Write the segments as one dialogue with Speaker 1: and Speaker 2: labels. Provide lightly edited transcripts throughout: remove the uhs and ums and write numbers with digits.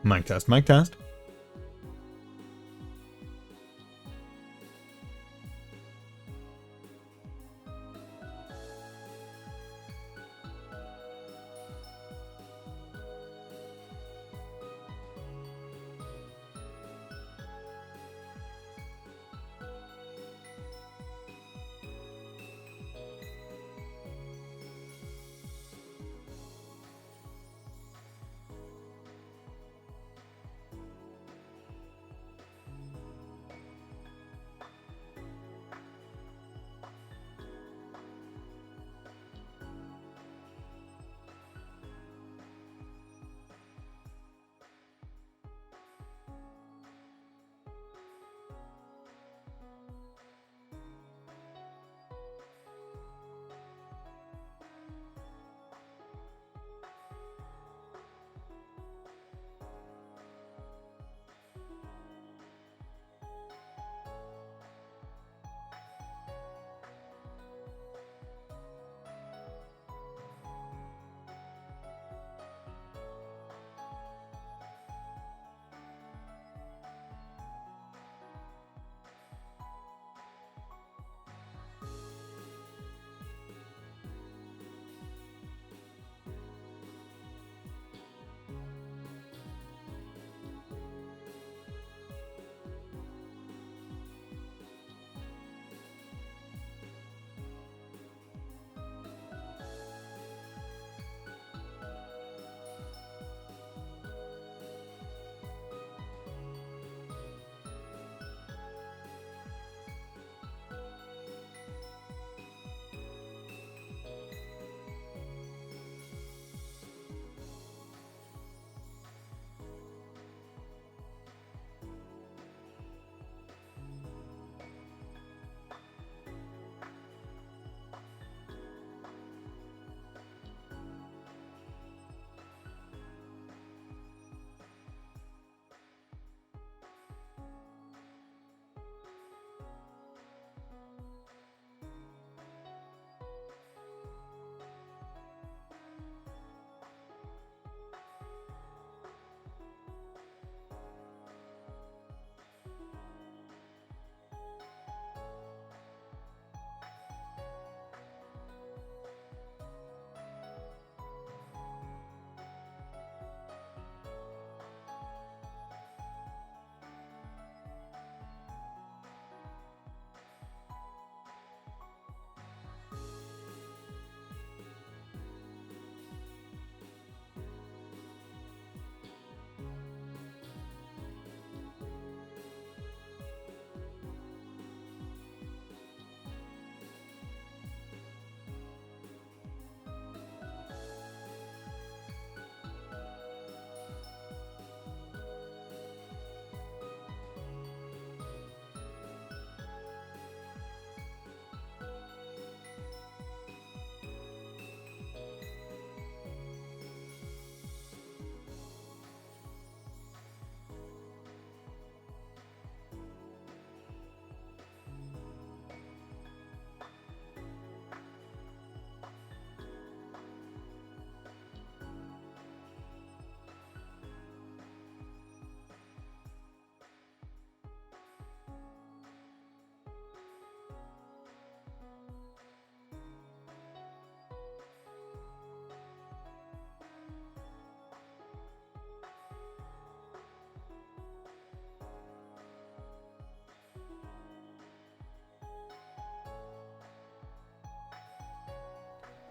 Speaker 1: Mic test, mic test.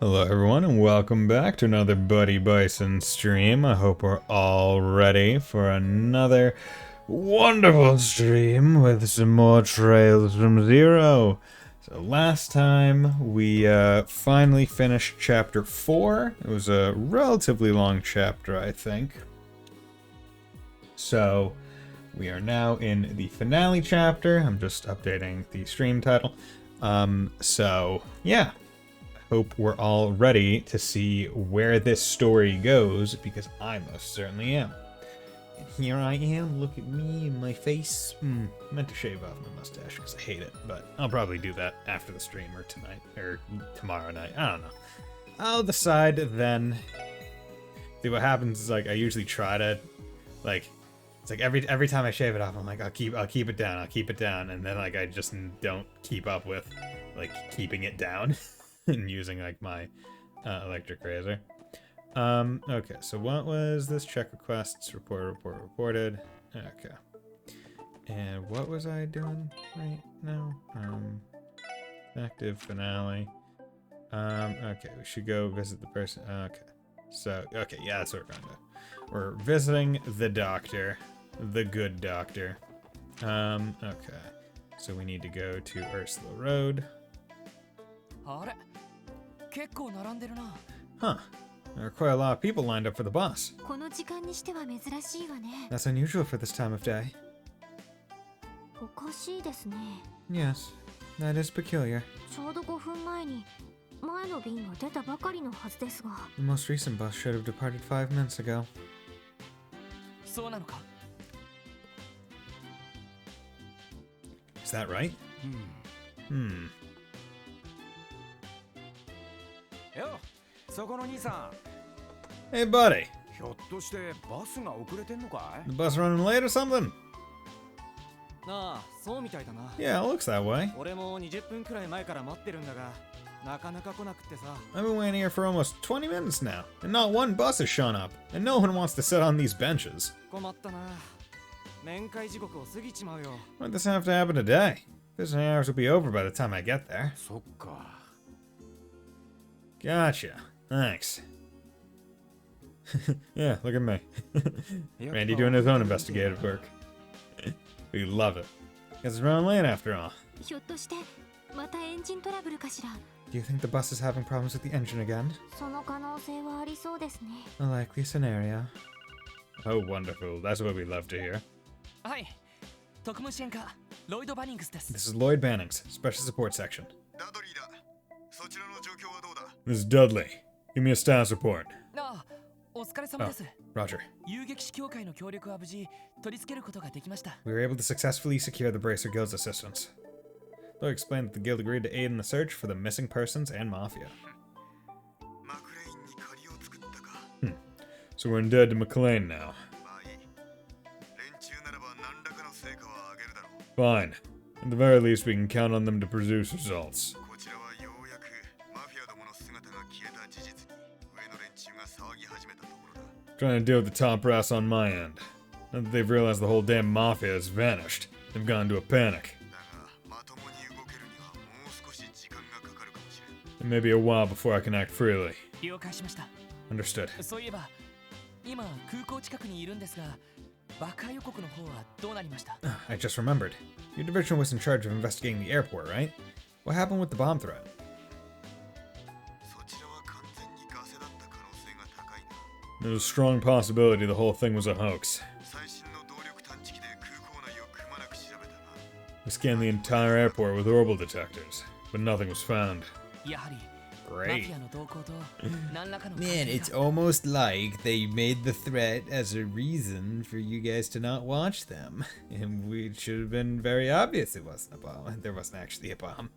Speaker 1: Hello everyone and welcome back to another Buddy Bison stream. I hope we're all ready for another wonderful stream with some more Trails from Zero. So last time we finally finished chapter 4. It was a relatively long chapter, I think. So we are now in the finale chapter. I'm just updating the stream title. So yeah. Hope we're all ready to see where this story goes, because I most certainly am. And here I am, look at me and my face. Meant to shave off my mustache because I hate it, but I'll probably do that after the stream or tonight, or tomorrow night, I don't know. I'll decide then. See, what happens is, like, I usually try to Like, it's like every time I shave it off, I'm like, I'll keep it down, and then like I just don't keep up with like keeping it down and using like my electric razor. Okay, so what was this? Check requests, reported. Okay. And what was I doing right now? Active finale. Okay, we should go visit the person. Okay. So, okay, yeah, that's what we're going to do. We're visiting the doctor. The good doctor. Okay. So we need to go to Ursula Road. Huh. There are quite a lot of people lined up for the bus. That's unusual for this time of day. Yes, that is peculiar. The most recent bus should have departed 5 minutes ago. Is that right? Hey, buddy. The bus running late or something? Yeah, it looks that way. I've been waiting here for almost 20 minutes now, and not one bus has shown up, and no one wants to sit on these benches. Why'd this have to happen today? Visiting hours will be over by the time I get there. Gotcha. Thanks. Yeah, look at me. Randy doing his own investigative work. We love it. Guess it's running late after all. Do you think the bus is having problems with the engine again? A likely scenario. Oh, wonderful. That's what we love to hear. This is Lloyd Banning's Special Support Section. This is Dudley. Give me a status report. Oh, Roger. We were able to successfully secure the Bracer Guild's assistance. Lloyd explained that the guild agreed to aid in the search for the missing persons and Mafia. So we're indebted to McLean now. Fine. At the very least, we can count on them to produce results. Trying to deal with the top brass on my end. Now that they've realized the whole damn Mafia has vanished, they've gone into a panic. It may be a while before I can act freely. Understood. I just remembered. Your division was in charge of investigating the airport, right? What happened with the bomb threat? There's a strong possibility the whole thing was a hoax. We scanned the entire airport with orbital detectors, but nothing was found. Great. Man, it's almost like they made the threat as a reason for you guys to not watch them. And it should have been very obvious it wasn't a bomb. There wasn't actually a bomb.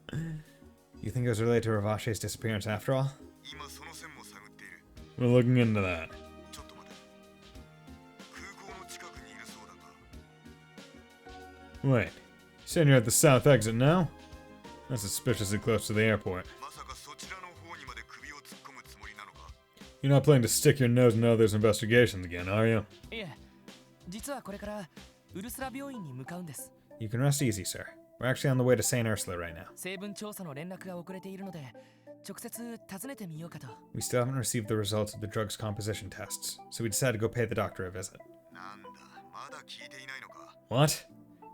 Speaker 1: You think it was related to Ravashe's disappearance after all? We're looking into that. Wait, you saying you're at the south exit now? That's suspiciously close to the airport. You're not planning to stick your nose in others' investigations again, are you? You can rest easy, sir. We're actually on the way to St. Ursula right now. We still haven't received the results of the drug's composition tests, so we decided to go pay the doctor a visit. What?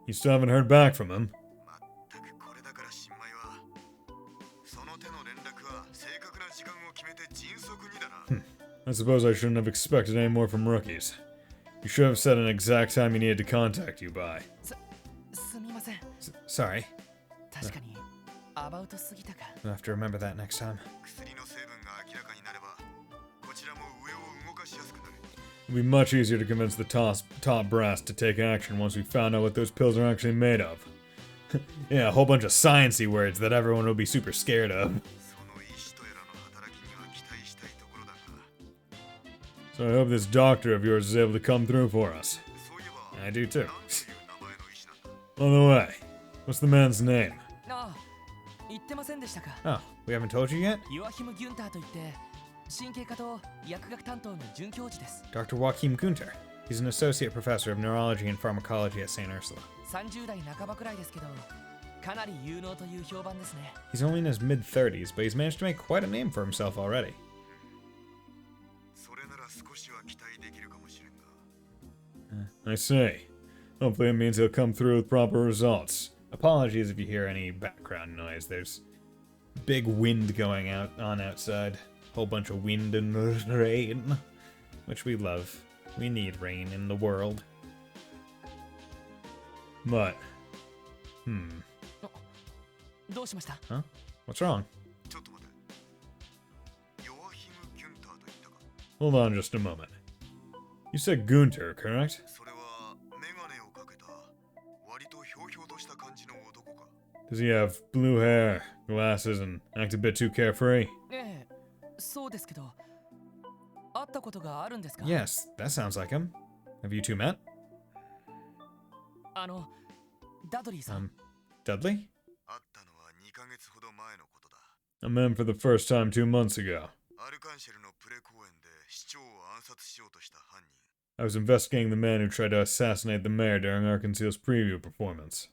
Speaker 1: You still haven't heard back from him? I suppose I shouldn't have expected any more from rookies. You should have said an exact time he needed to contact you by. Sorry. I'll have to remember that next time. It'll be much easier to convince the top brass to take action once we found out what those pills are actually made of. Yeah, a whole bunch of sciencey words that everyone will be super scared of. So I hope this doctor of yours is able to come through for us. I do too. On the way. What's the man's name?
Speaker 2: ああ、言ってませんでしたか。
Speaker 1: Oh, we haven't told you yet?
Speaker 2: ヨアヒム・ギュンターといって、神経科と薬学担当の准教授です。
Speaker 1: Dr. Joachim Gunter. He's an associate professor of neurology and pharmacology at St. Ursula.
Speaker 2: 30代半ばくらいですけど、かなり有能という評判ですね。
Speaker 1: He's only in his mid-30s, but he's managed to make quite a name for himself already. I see. Hopefully it means he'll come through with proper results. Apologies if you hear any background noise. There's big wind going on outside. Whole bunch of wind and rain, which we love. We need rain in the world. But,
Speaker 2: どうしました？
Speaker 1: huh? What's wrong? Hold on just a moment. You said Gunter, correct? Does he have blue hair, glasses, and act a bit too carefree?
Speaker 2: ええ、そうですけど、会ったことがあるんですか？
Speaker 1: Yes, that sounds like him. Have you two met?
Speaker 2: ダドリーさん。
Speaker 1: Dudley? I met him for the first time 2 months ago. I was investigating the man who tried to assassinate the mayor during Arkansas's preview performance.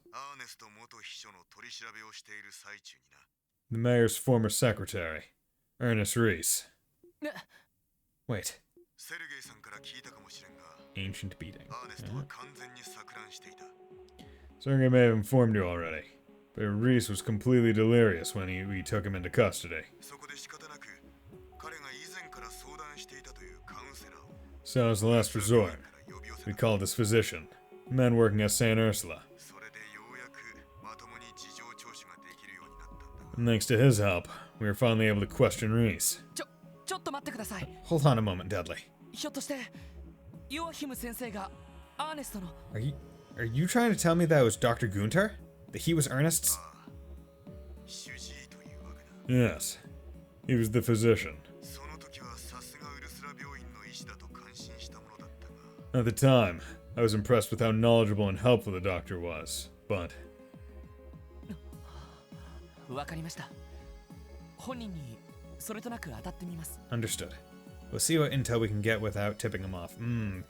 Speaker 1: The mayor's former secretary, Ernest Reese. Wait. Ancient beating. Sergey may have informed you already, but Reese was completely delirious when we took him into custody. So as a last resort, we called this physician, a man working at St. Ursula. And thanks to his help, we were finally able to question Reese.
Speaker 2: ちょっと待ってください。
Speaker 1: Hold on a moment, Dudley.
Speaker 2: ひょっとして、ヨアヒム先生がアーネストの。
Speaker 1: Are you trying to tell me that it was Dr. Gunter? That he was Ernest's? Yes. He was the physician. At the time, I was impressed with how knowledgeable and helpful the doctor was, but...
Speaker 2: わかりました。本人にそれとなく当たってみます。
Speaker 1: Understood. We'll see what intel we can get without tipping him off.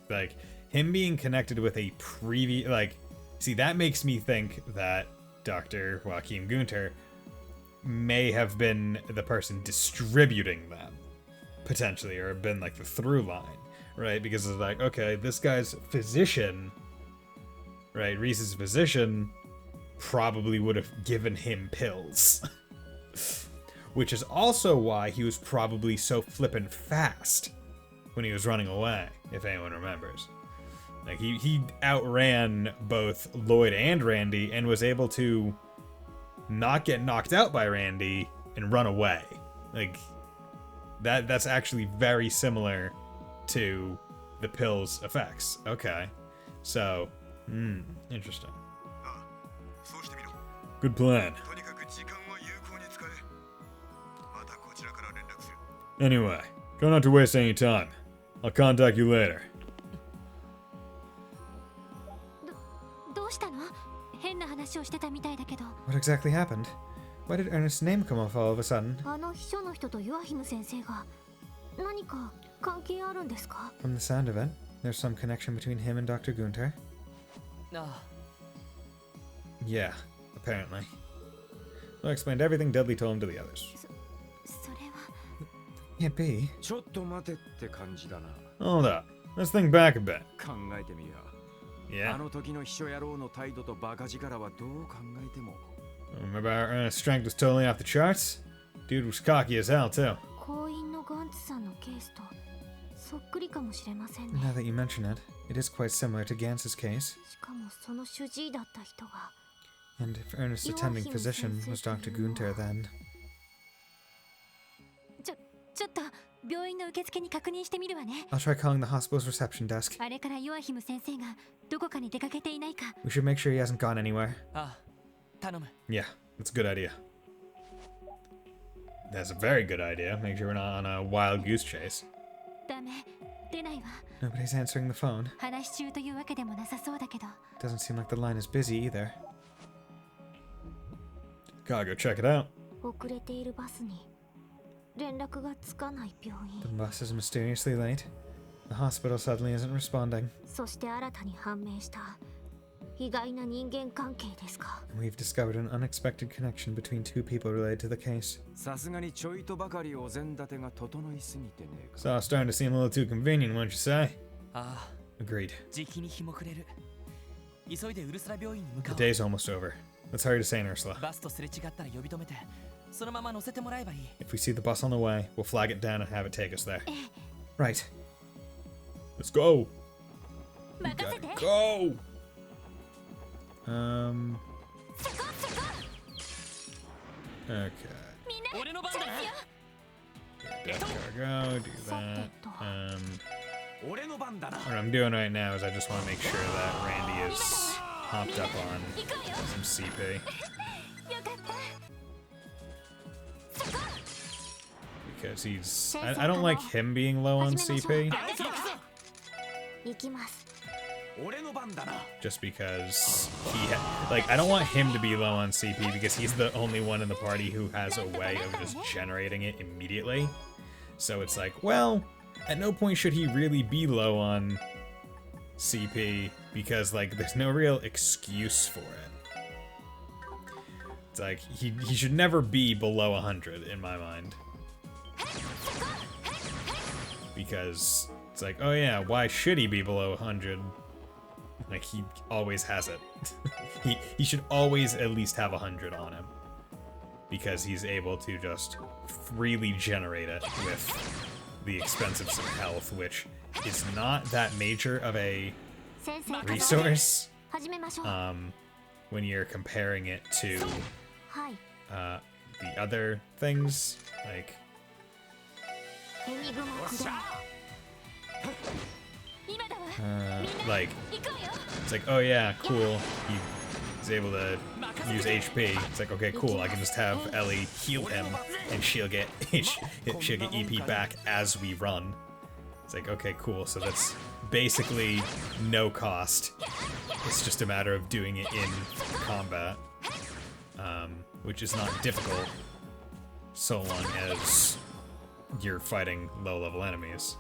Speaker 1: Like, him being connected with a previous... Like, see, that makes me think that Dr. Joachim Gunter may have been the person distributing them, potentially, or been, like, the through line, right? Because it's like, okay, this guy's physician, right, Reese's physician probably would have given him pills. Which is also why he was probably so flippin' fast when he was running away, if anyone remembers. Like, he outran both Lloyd and Randy and was able to not get knocked out by Randy and run away. Like, that's actually very similar to the pill's effects. Okay. So, interesting. Good plan. Anyway, try not to waste any time. I'll contact you later.
Speaker 3: どうしたの？変な話をしてたみたいだけど。
Speaker 1: What exactly happened? Why did Ernest's name come off all of a sudden?
Speaker 3: あの秘書の人とヨアヒム先生が何か関係あるんですか？
Speaker 1: From the sound of it, there's some connection between him and Dr. Gunter.
Speaker 2: ああ、
Speaker 1: Yeah, apparently. I explained everything Dudley told him to the others.
Speaker 3: それは
Speaker 1: Can't be.
Speaker 4: ちょっと待てって感じだな。
Speaker 1: Hold up. Let's think back a bit.
Speaker 4: 考えてみや。
Speaker 1: Yeah.
Speaker 4: あの時の秘書野郎の態度とバカ力はどう考えても。
Speaker 1: Remember how Ernest's strength was totally off the charts? Dude was cocky as hell, too.
Speaker 3: 婚姻のガンツさんのケースとそっくりかもしれませんね。
Speaker 1: Now that you mention it, it is quite similar to Gantz's case.
Speaker 3: しかもその主治医だった人が
Speaker 1: And if Ernest's attending physician was Dr. Gunter, then...
Speaker 3: ちょっと病院の受付に確認してみるわね。
Speaker 1: I'll try calling the hospital's reception desk.
Speaker 3: あれからヨアヒム先生がどこかに出かけていないか。
Speaker 1: We should make sure he hasn't gone anywhere.
Speaker 2: ああ、頼む。
Speaker 1: Yeah, that's a good idea. That's a very good idea. Make sure we're not on a wild goose chase.
Speaker 3: ダメ出ないわ。
Speaker 1: Nobody's answering the phone.
Speaker 3: 話し中というわけでもなさそうだけど。
Speaker 1: Doesn't seem like the line is busy either. Gotta go check it out.
Speaker 3: 遅れているバスに連絡がつかない病
Speaker 1: The
Speaker 3: 院。
Speaker 1: bus is mysteriously late. The hospital suddenly isn't responding.
Speaker 3: そして新たに判明した意外な人間関係ですか。
Speaker 1: We've discovered an unexpected connection between two people related to the case.
Speaker 4: さすがにちょいとばかりお膳立てが整いすぎてねえか。
Speaker 1: It's all starting to seem a little too convenient, wouldn't you say?
Speaker 2: ああ
Speaker 1: Agreed.
Speaker 2: じきに日も暮れる。急いでウルスラ病院に向か
Speaker 1: The
Speaker 2: おう。
Speaker 1: day's almost over. Let's hurry to St. Ursula.
Speaker 2: バスとすれ違ったら呼び止めてそのまま乗せてもらえばいい。
Speaker 1: If we see the bus on the way, we'll flag it down and have it take us there. Right. Let's go. We
Speaker 3: 任せ
Speaker 1: gotta
Speaker 3: て。
Speaker 1: go. Okay.
Speaker 3: みんな
Speaker 2: 俺の番だな。
Speaker 1: Death Car, go do that.
Speaker 4: 俺の番だな。
Speaker 1: What I'm doing right now is I just want to make sure that Randy is hopped up on
Speaker 3: 行くわよ。
Speaker 1: some CP
Speaker 3: よかった。
Speaker 1: because he's. I don't like him being low on CP
Speaker 3: 行きます。
Speaker 4: 俺の番だな。
Speaker 1: just because like I don't want him to be low on CP because he's the only one in the party who has a way of just generating it immediately. So it's like, well, at no point should he really be low on CP because like there's no real excuse for it. It's like he should never be below 100 in my mind. Because it's like, oh yeah, why should he be below 100? Like he always has it. he should always at least have 100 on him. Because he's able to just freely generate it with the expense of some health, which is not that major of a
Speaker 3: 先生
Speaker 1: resource
Speaker 3: 始めましょう。
Speaker 1: when you're comparing it to
Speaker 3: はい。
Speaker 1: the other things. Like,
Speaker 3: エニグマくだ。今だわ。
Speaker 1: like
Speaker 3: 行くわよ。
Speaker 1: it's like, oh yeah, cool. He's able to use HP. It's like, okay, cool. I can just have Ellie heal him, and she'll get EP back as we run. It's like, okay, cool. So that's basically no cost. It's just a matter of doing it in combat, which is not difficult so long as you're fighting low-level enemies,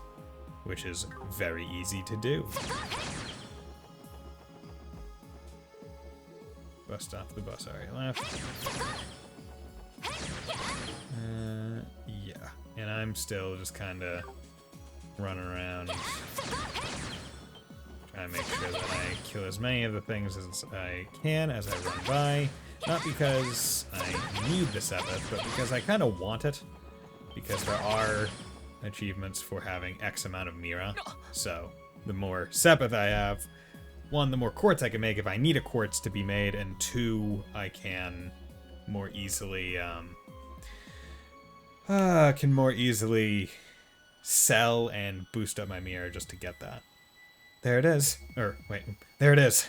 Speaker 1: which is very easy to do. Bus stop, the bus already left. Yeah. And I'm still just kind of running around trying to make sure that I kill as many of the things as I can as I run by. Not because I need the Sepith, but because I kind of want it. Because there are achievements for having X amount of Mira. So, the more Sepith I have, one, the more quartz I can make if I need a quartz to be made, and two, I can more easily, sell and boost up my Mira just to get that. There it is. Or, wait, there it is.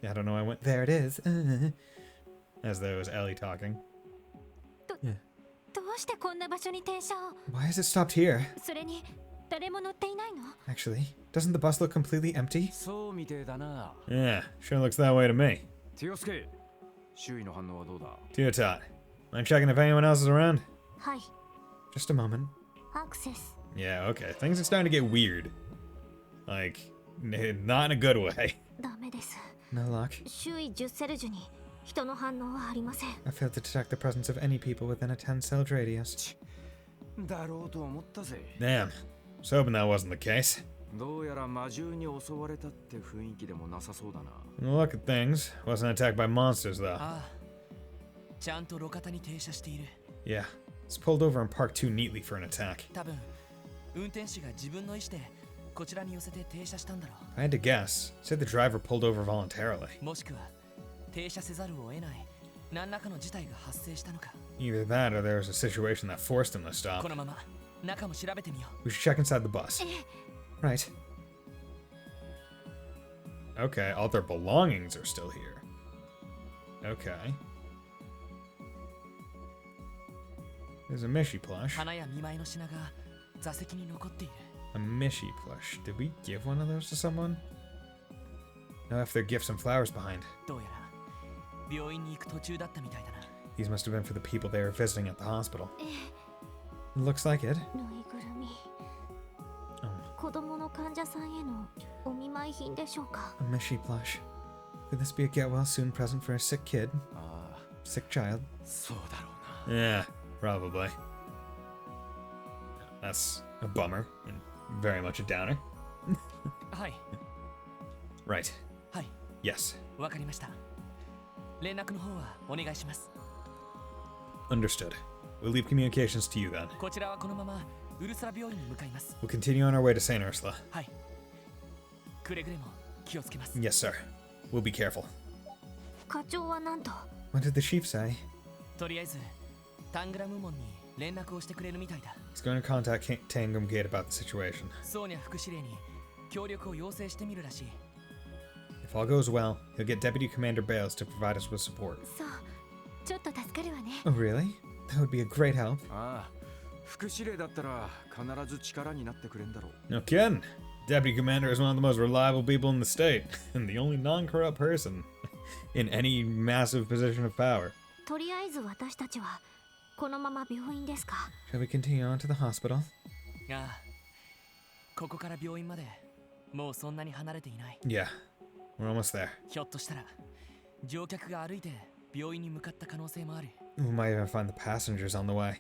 Speaker 1: I don't know why I went, there it is. As though it was Ellie talking.
Speaker 3: どうしてこんな場所に停車を。
Speaker 1: Why has it stopped here?
Speaker 3: それに誰も乗っていないの。
Speaker 1: Actually, doesn't the bus look completely empty?
Speaker 4: そうみてえだな。
Speaker 1: Yeah, sure looks that way to me.
Speaker 4: ティオスケ、周囲の反応はどうだ。
Speaker 1: Teotot, mind checking if anyone else is around?
Speaker 3: はい。
Speaker 1: Just a moment.
Speaker 3: アクセス。
Speaker 1: Yeah, okay. Things are starting to get weird. Like, not in a good way.
Speaker 3: ダメです。
Speaker 1: No luck.
Speaker 3: 周囲10セルジュに人の反応はありません。
Speaker 1: I failed to detect the presence of any people within a 10-celled radius.
Speaker 4: だろうと思ったぜ。
Speaker 1: Damn. Was hoping that wasn't the case.
Speaker 4: どうやら魔獣に襲われたって雰囲気でもなさそうだな。
Speaker 1: Look at things. Wasn't attacked by monsters, though.
Speaker 2: ああちゃんと路肩に停車している。
Speaker 1: Yeah. It's pulled over and parked too neatly for an attack.
Speaker 2: 多分運転手が自分の意思でこちらに寄せて停車したんだろ
Speaker 1: I had to guess. Said the driver pulled over voluntarily.
Speaker 2: う。もしくは停車せざるを得ない何らかの事態が発生したのか。
Speaker 1: Either that or there was a situation that forced him to
Speaker 2: こ
Speaker 1: stop.
Speaker 2: のまま中も調べてみよ
Speaker 1: We should check inside the bus. Right. Okay, all their belongings are still here. Okay. There's a Mishi
Speaker 2: う。
Speaker 1: plush.
Speaker 2: 花や見舞いの品が座席に残っている。
Speaker 1: A Mishi plush. Did we give one of those to someone? Now if there are gifts and flowers behind.
Speaker 2: どうやら病院に行く途中だったみたいだな。
Speaker 1: These must have been for the people they were visiting at the hospital.
Speaker 3: え
Speaker 1: Looks like it.
Speaker 3: え、ぬいぐるみ
Speaker 1: Oh,
Speaker 3: 子供の患者さんへのお見舞い品でしょうか。
Speaker 1: a Mishi plush. Could this be a get well soon present for a sick kid?
Speaker 4: ああ、
Speaker 1: Sick child?
Speaker 4: そうだろうな。
Speaker 1: Yeah, probably. That's a bummer and very much a downer.
Speaker 2: はい
Speaker 1: Right.
Speaker 2: はい
Speaker 1: Yes.
Speaker 2: わかりました。連絡の方はお願いします。
Speaker 1: Understood. We'll leave communications to you then.
Speaker 2: こちらはこのままウルスラ病院に向かいます。
Speaker 1: We'll continue on our way to St. Ursula.
Speaker 2: はい。くれぐれも気をつけます。
Speaker 1: Yes, sir. We'll be careful.
Speaker 3: 課長はなんと
Speaker 1: What did the chief say?
Speaker 2: とりあえずタングラム門に連絡をしてくれるみたいだ。
Speaker 1: He's going to contact Tangum Gate about the situation.
Speaker 2: ソーニャ副司令に協力を要請してみるらしい。
Speaker 1: If all goes well, he'll get Deputy Commander Bales to provide us with support.
Speaker 3: そうちょっと助かるわね。
Speaker 1: Oh, really? That would be a great help.
Speaker 4: ああ、副司令だったら必ず力になってくれんだろう。
Speaker 1: No kidding. Deputy Commander is one of the most reliable people in the state, and the only non-corrupt person in any massive position of power.
Speaker 3: とりあえず私たちはこのまま病院ですか。
Speaker 1: Shall we continue on to the hospital?
Speaker 2: ああ、ここから病院までもうそんなに離れていない。
Speaker 1: Yeah, we're almost there.
Speaker 2: ひょっとしたら乗客が歩いて病院に向かった可能性もある。
Speaker 1: We might even find the passengers on the way.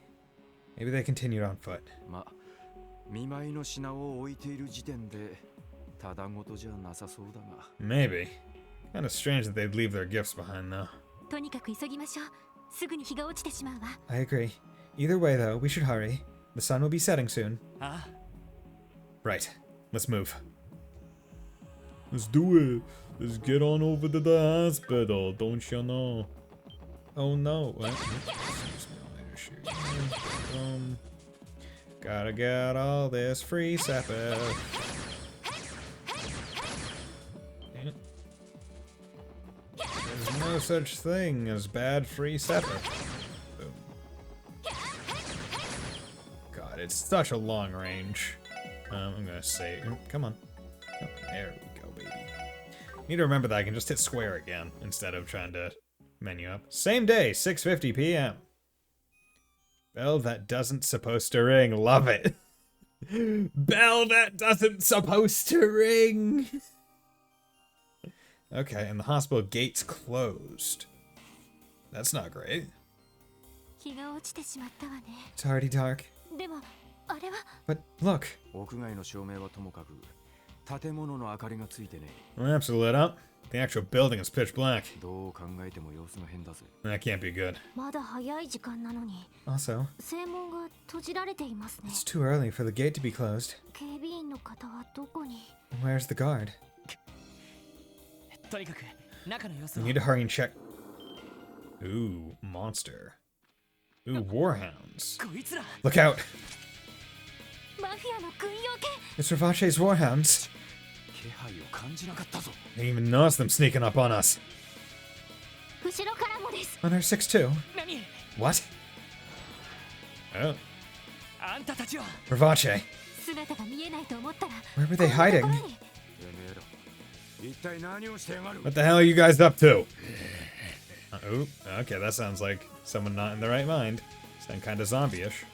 Speaker 1: Maybe they continued on foot.
Speaker 4: まあ、見舞いの品を置いている時点でただごとじゃなさそうだが。
Speaker 1: Maybe. Kind of strange that they'd leave their gifts behind, though.
Speaker 3: とにかく急ぎましょう。すぐに日が落ちてしまうわ。
Speaker 1: I agree. Either way, though, we should hurry. The sun will be setting soon.
Speaker 2: ああ、
Speaker 1: Right. Let's move. Let's do it. Let's get on over to the hospital, don't you know? Oh no. What? Gotta get all this free sapper. There's no such thing as bad free sapper. Boom. God, it's such a long range. I'm gonna say, come on. Oh, there we go, baby. Need to remember that I can just hit square again instead of trying to menu up. Same day, 6:50 p.m. Bell that doesn't supposed to ring. Love it. Bell that doesn't supposed to ring. Okay, and the hospital gate's closed. That's not great.
Speaker 3: 日が落ちてしまったわね。
Speaker 1: It's already dark.
Speaker 3: でもあれは
Speaker 1: But look,
Speaker 4: 屋外の照明はともかく建物の明かりがついてね。
Speaker 1: the lamps are lit up. The actual building is pitch black.
Speaker 4: どう考えても様子が変だぜ。
Speaker 1: That can't be good.
Speaker 3: まだ早い時間なのに
Speaker 1: Also,
Speaker 3: 正門が閉じられていますね。
Speaker 1: it's too early for the gate to be closed.
Speaker 3: 警備員の方はどこに？
Speaker 1: Where's the guard?
Speaker 2: とにかく中の様子
Speaker 1: We
Speaker 2: を。
Speaker 1: need to hurry and check. Ooh, monster. Ooh, warhounds.
Speaker 2: こいつら
Speaker 1: Look out!
Speaker 3: マフィアの軍用犬。
Speaker 1: It's Ravache's warhounds.
Speaker 4: 気配を感じなかったぞ。
Speaker 1: I didn't even notice them sneaking up on us.
Speaker 3: 後ろからもです。
Speaker 1: On our 6-2.
Speaker 2: 何
Speaker 1: What? Oh,
Speaker 2: あんたたちは
Speaker 1: Ravache.
Speaker 3: 姿が見えないと思ったら
Speaker 1: Where were they hiding?
Speaker 3: こんなところに。
Speaker 4: てめえら、一体何をしてやがる。
Speaker 1: What the hell are you guys up to? Oh, okay, that sounds like someone not in the right mind. Sound kind of zombie-ish.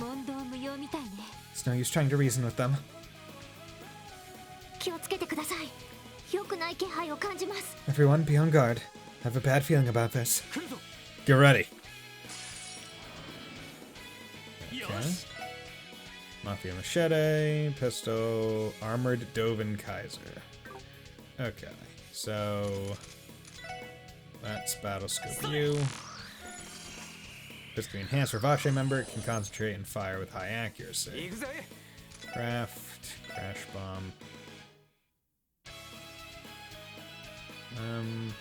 Speaker 3: 問答無用みたいね。
Speaker 1: It's no use trying to reason with them.
Speaker 3: 気をつけてください。良くない気配を感じます。
Speaker 1: Everyone, be on guard. I have a bad feeling about this.
Speaker 4: 来るぞ。
Speaker 1: Get ready.
Speaker 2: よ
Speaker 1: Okay.
Speaker 2: し
Speaker 1: Mafia machete, pistol, armored Dovin Kaiser. Okay, so let's battle scope you. Physically enhanced Ravache member can concentrate and fire with high accuracy.
Speaker 4: 行くぜ。
Speaker 1: Craft, crash bomb. Um,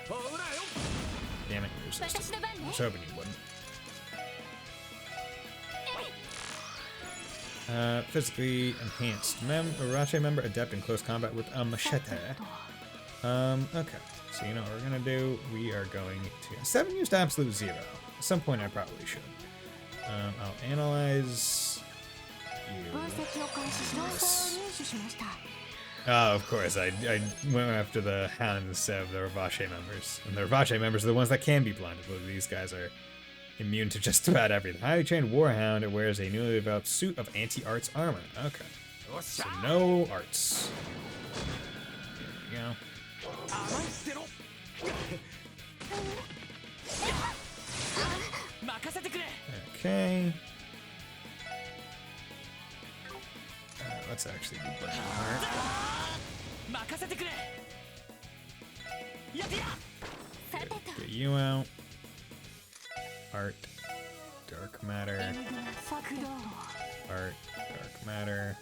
Speaker 4: ほらよ。
Speaker 1: damn it, you resisted.
Speaker 3: 私の番
Speaker 1: I
Speaker 3: ね
Speaker 1: was。hoping you wouldn't. Physically enhanced Ravache member adept in close combat with a machete. Okay. So you know what we're gonna do? We are going to 7 used absolute 0. At some point I probably should. I'll analyze Oh, of course, I went after the Hound instead of the Ravache members. And the Ravache members are the ones that can be blinded, but these guys are immune to just about everything. Highly trained Warhound, it wears a newly developed suit of anti-arts armor. Okay. So no arts. There we go. Okay. Let's actually do Burning Heart. Get you out. Art. Dark matter. Art. Dark matter.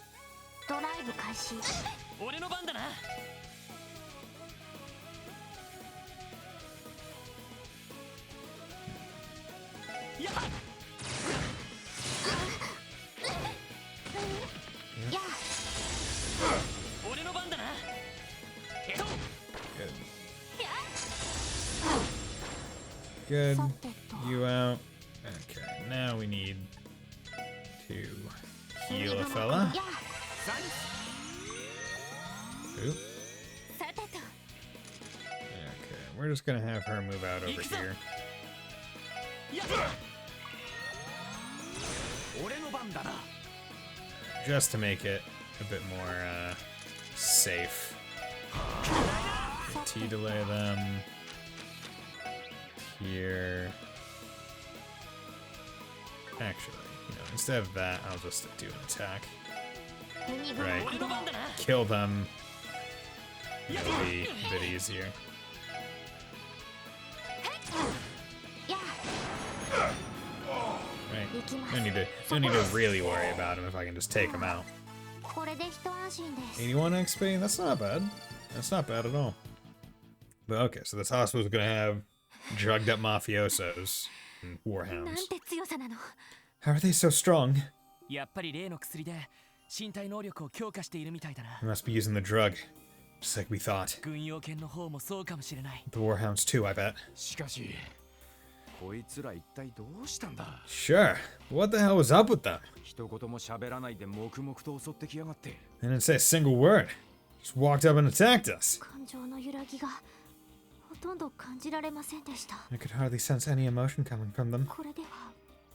Speaker 1: Good. You out. Okay, now we need to heal a fella. Oop. Okay, we're just gonna have her move out over here. Just to make it a bit more safe. T-delay them. Here. Actually, instead of that, I'll just do an attack. Right. Kill them. It'll be a bit easier. Right. Don't need to really worry about him if I can just take him out. 81 XP? That's not bad. That's not bad at all. But okay, so this hospital's gonna have drugged up mafiosos and warhounds. How are they so strong? They must be using the drug, just like we thought. The warhounds too, I bet. Sure, but what the hell was up with them? They didn't say a single word. Just walked up and attacked us. I could hardly sense any emotion coming from them.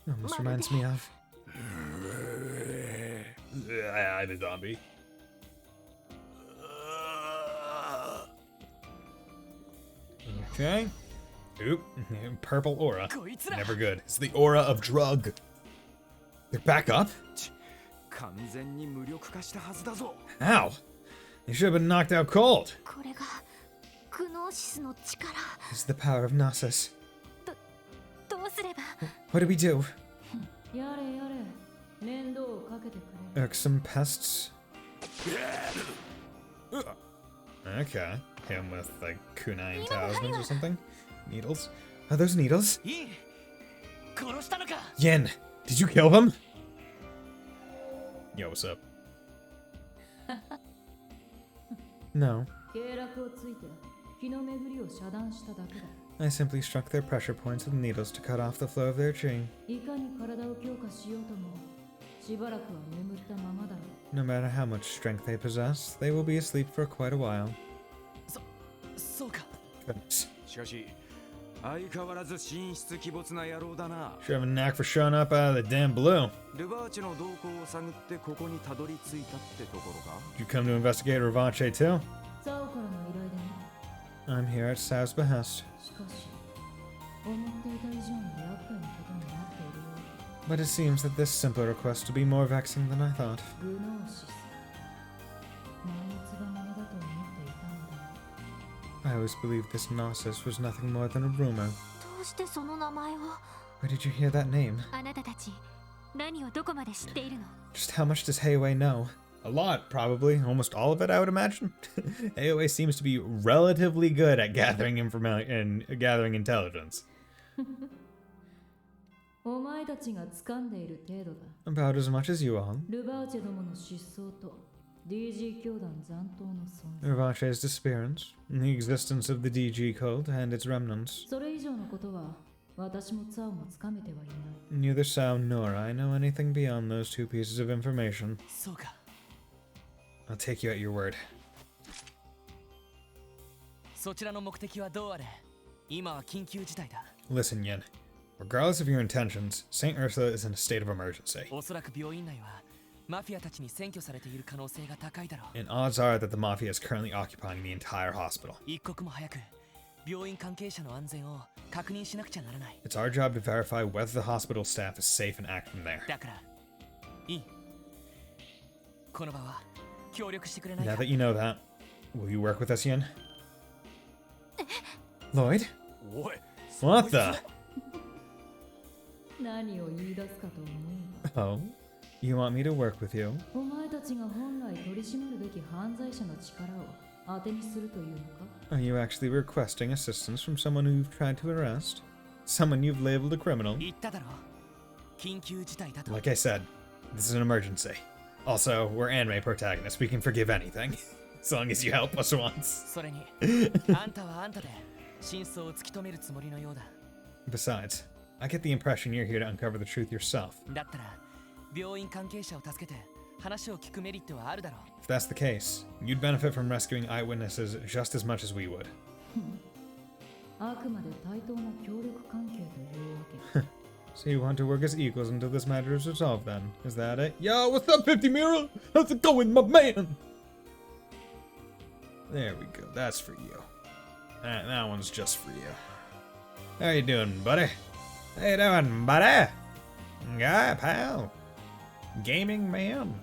Speaker 1: Almost reminds me of... the zombie. Okay. Oop. Purple aura. Never good. It's the aura of drug. They're back up? How? They should have been knocked out cold. It's the power of Gnosis. What do we do? Irksome pests. Okay. Him with like kunai talismans or something. Needles. Are those needles? Yen, did you kill them? Yo, what's up? No. I simply struck their pressure points with needles to cut off the flow of their chi. No matter how much strength they possess, they will be asleep for quite a while. Goodness. Sure have a knack for showing up out of the damn blue. Did you come to investigate Ravache too? I'm here at Sao's behest. But it seems that this simple request will be more vexing than I thought. I always believed this Gnosis was nothing more than a rumor. Where did you hear that name? Just how much does Heiwei know? A lot, probably. Almost all of it, I would imagine. AOA seems to be relatively good at gathering information and gathering intelligence. About as much as you all. Ravache's disappearance, the existence of the DG cult and its remnants.
Speaker 5: 私もツアーもつかめてはいない。
Speaker 1: Neither Sao nor I know anything beyond those two pieces of information.
Speaker 2: そうか。
Speaker 1: I'll take you at your word.
Speaker 2: そちらの目的はどうあれ、今は緊急事態だ。
Speaker 1: Listen, Yin. Regardless of your intentions, St. Ursula is in a state of emergency.
Speaker 2: おそらく病院内はマフィアたちに占拠されている可能性が高いだろう。
Speaker 1: And odds are that the Mafia is currently occupying the entire hospital.
Speaker 2: 一刻も早く病院関係者の安全を確認しなくちゃならない。
Speaker 1: It's our job to verify whether the hospital staff is safe and act from there.
Speaker 2: だから、いい。この場は協力してくれない
Speaker 1: Now
Speaker 2: か。
Speaker 1: that you know that, will you work with us, Yin? Lloyd?
Speaker 4: おい
Speaker 1: What the?
Speaker 5: 何を言い出すかと思う。
Speaker 1: Oh? You want me to work with you?
Speaker 5: お前たちが本来取り締まるべき犯罪者の力を当てにするというのか。
Speaker 1: Are you actually requesting assistance from someone who you've tried to arrest? Someone you've labeled a criminal?
Speaker 2: 言っただろう。緊急事態だと。
Speaker 1: Like I said, this is an emergency. Also, we're anime protagonists. We can forgive anything. As long as you help us once.
Speaker 2: それに、あんたはあんたで真相を突き止めるつもりのようだ。
Speaker 1: Besides, I get the impression you're here to uncover the truth yourself.
Speaker 2: だったら、病院関係者を助けて話を聞くメリットはあるだろう。
Speaker 1: If that's the case, you'd benefit from rescuing eyewitnesses just as much as we would.
Speaker 5: あくまで対等な協力関係というわけ。
Speaker 1: So you want to work as equals until this matter is resolved then? Is that it? Yo, what's up, 50 Mira? How's it going, my man? There we go. That's for you. That one's just for you. How you doing, buddy? How you doing, buddy? Guy, pal. Gaming man.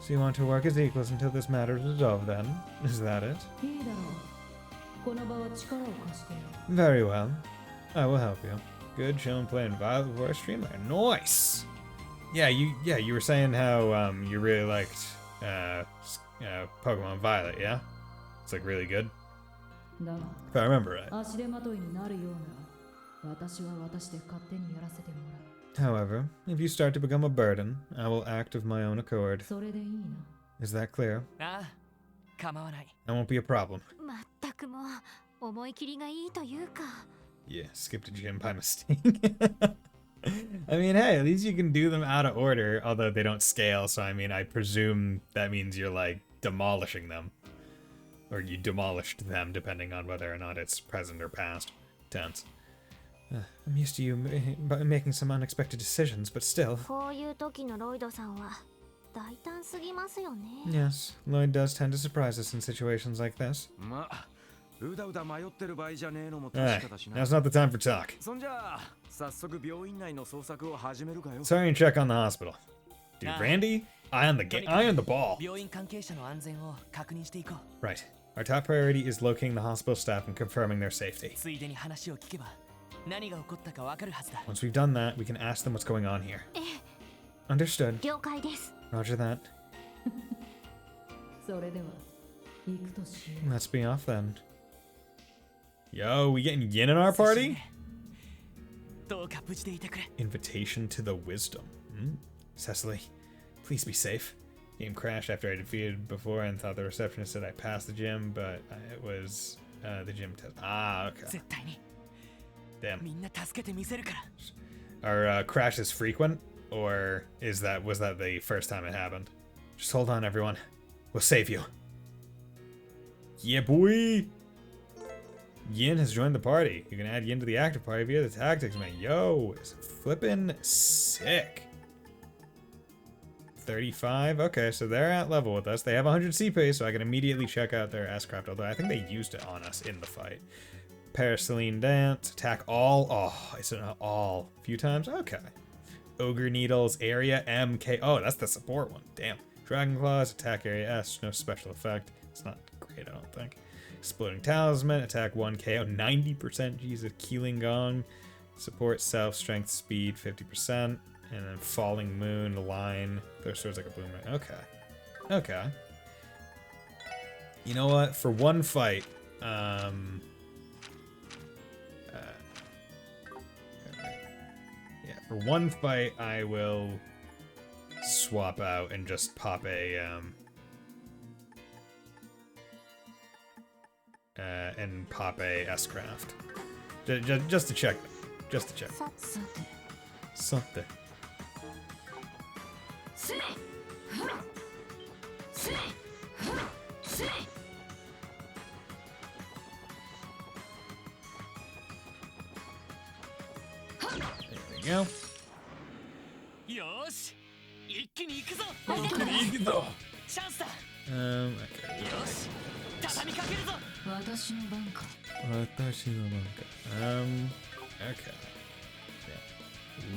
Speaker 1: So you want to work as equals until this matter is resolved then? Is that it?
Speaker 5: いいだろう。この場は力を貸してやる。
Speaker 1: Very well. I will help you. Good, chillin', playing Violet before I stream there. Nice. Yeah, you were saying how you really liked Pokemon Violet, yeah? It's like really good.
Speaker 5: だが、
Speaker 1: If I remember right.
Speaker 5: 足手まといになるようなら、私は私で勝手にやらせてもらう。
Speaker 1: However, if you start to become a burden, I will act of my own accord.
Speaker 5: それでいいな。
Speaker 1: Is that clear?
Speaker 2: ああ、構わない。
Speaker 1: That won't be a problem.
Speaker 3: まったくもう思い切りがいいというか。
Speaker 1: Yeah, skipped a gym by mistake. I mean, hey, at least you can do them out of order, although they don't scale, so I mean, I presume that means you're, like, demolishing them. Or you demolished them, depending on whether or not it's present or past tense. I'm used to you making some unexpected decisions, but still.
Speaker 3: こういう時のロイドさんは大胆すぎますよね。
Speaker 1: Yes, Lloyd does tend to surprise us in situations like this.
Speaker 4: まあうだうだ迷ってる場合じゃねえのも
Speaker 1: Alright,
Speaker 4: 確かだしな
Speaker 1: now's not the time for talk.
Speaker 4: そんじゃあ早速病院内の捜索を始めるかよ
Speaker 1: Sorry to check on the hospital. Dude,
Speaker 2: Nah.
Speaker 1: Randy, eye on the ball.
Speaker 2: 病院関係者の安全を確認していこう。
Speaker 1: Right. Our top priority is locating the hospital staff and confirming their safety.
Speaker 2: ついでに話を聞けば何が起こったかわかるはずだ。
Speaker 1: Once we've done that, we can ask them what's going on here.
Speaker 3: ええ、
Speaker 1: Understood.
Speaker 3: 了解です。
Speaker 1: Roger that.
Speaker 5: それでは、行くとしよう。
Speaker 1: Let's be off then. Yo, we getting Yin in our party?
Speaker 2: どうか無事でいてくれ。
Speaker 1: Invitation to the wisdom. Cecily, please be safe. Game crashed after I defeated before and thought the receptionist said I passed the gym, but it was the gym test. Ah, okay.
Speaker 2: 絶対に
Speaker 1: Damn.
Speaker 2: みんな助けてみせるから。
Speaker 1: Are crashes frequent, or was that the first time it happened? Just hold on, everyone. We'll save you. Yeah, boy. Yin has joined the party. You can add Yin to the active party via the tactics, man. Yo, it's flippin' sick. 35. Okay, so they're at level with us. They have 100 CP, so I can immediately check out their S-Craft, although I think they used it on us in the fight. Paraceline Dance, attack all. Oh, it's an all. A few times? Okay. Ogre Needles, area MK. Oh, that's the support one. Damn. Dragon Claws, attack area S, no special effect. It's not great, I don't think. Exploding Talisman, attack 1 KO, 90%. Jesus, Keeling Gong, support self, strength, speed, 50%. And then Falling Moon, line. Their sword's like a boomerang. Okay. Okay. You know what? For one fight, yeah, for one fight, I will swap out and just pop a S-Craft. Just to check. Just to check.
Speaker 3: さ
Speaker 5: さて、
Speaker 1: さて。There we go.
Speaker 2: よーし一気に行くぞチャンスだ
Speaker 1: Okay.
Speaker 2: よし畳みかけるぞ
Speaker 5: 私の番か。
Speaker 1: Okay. Yeah.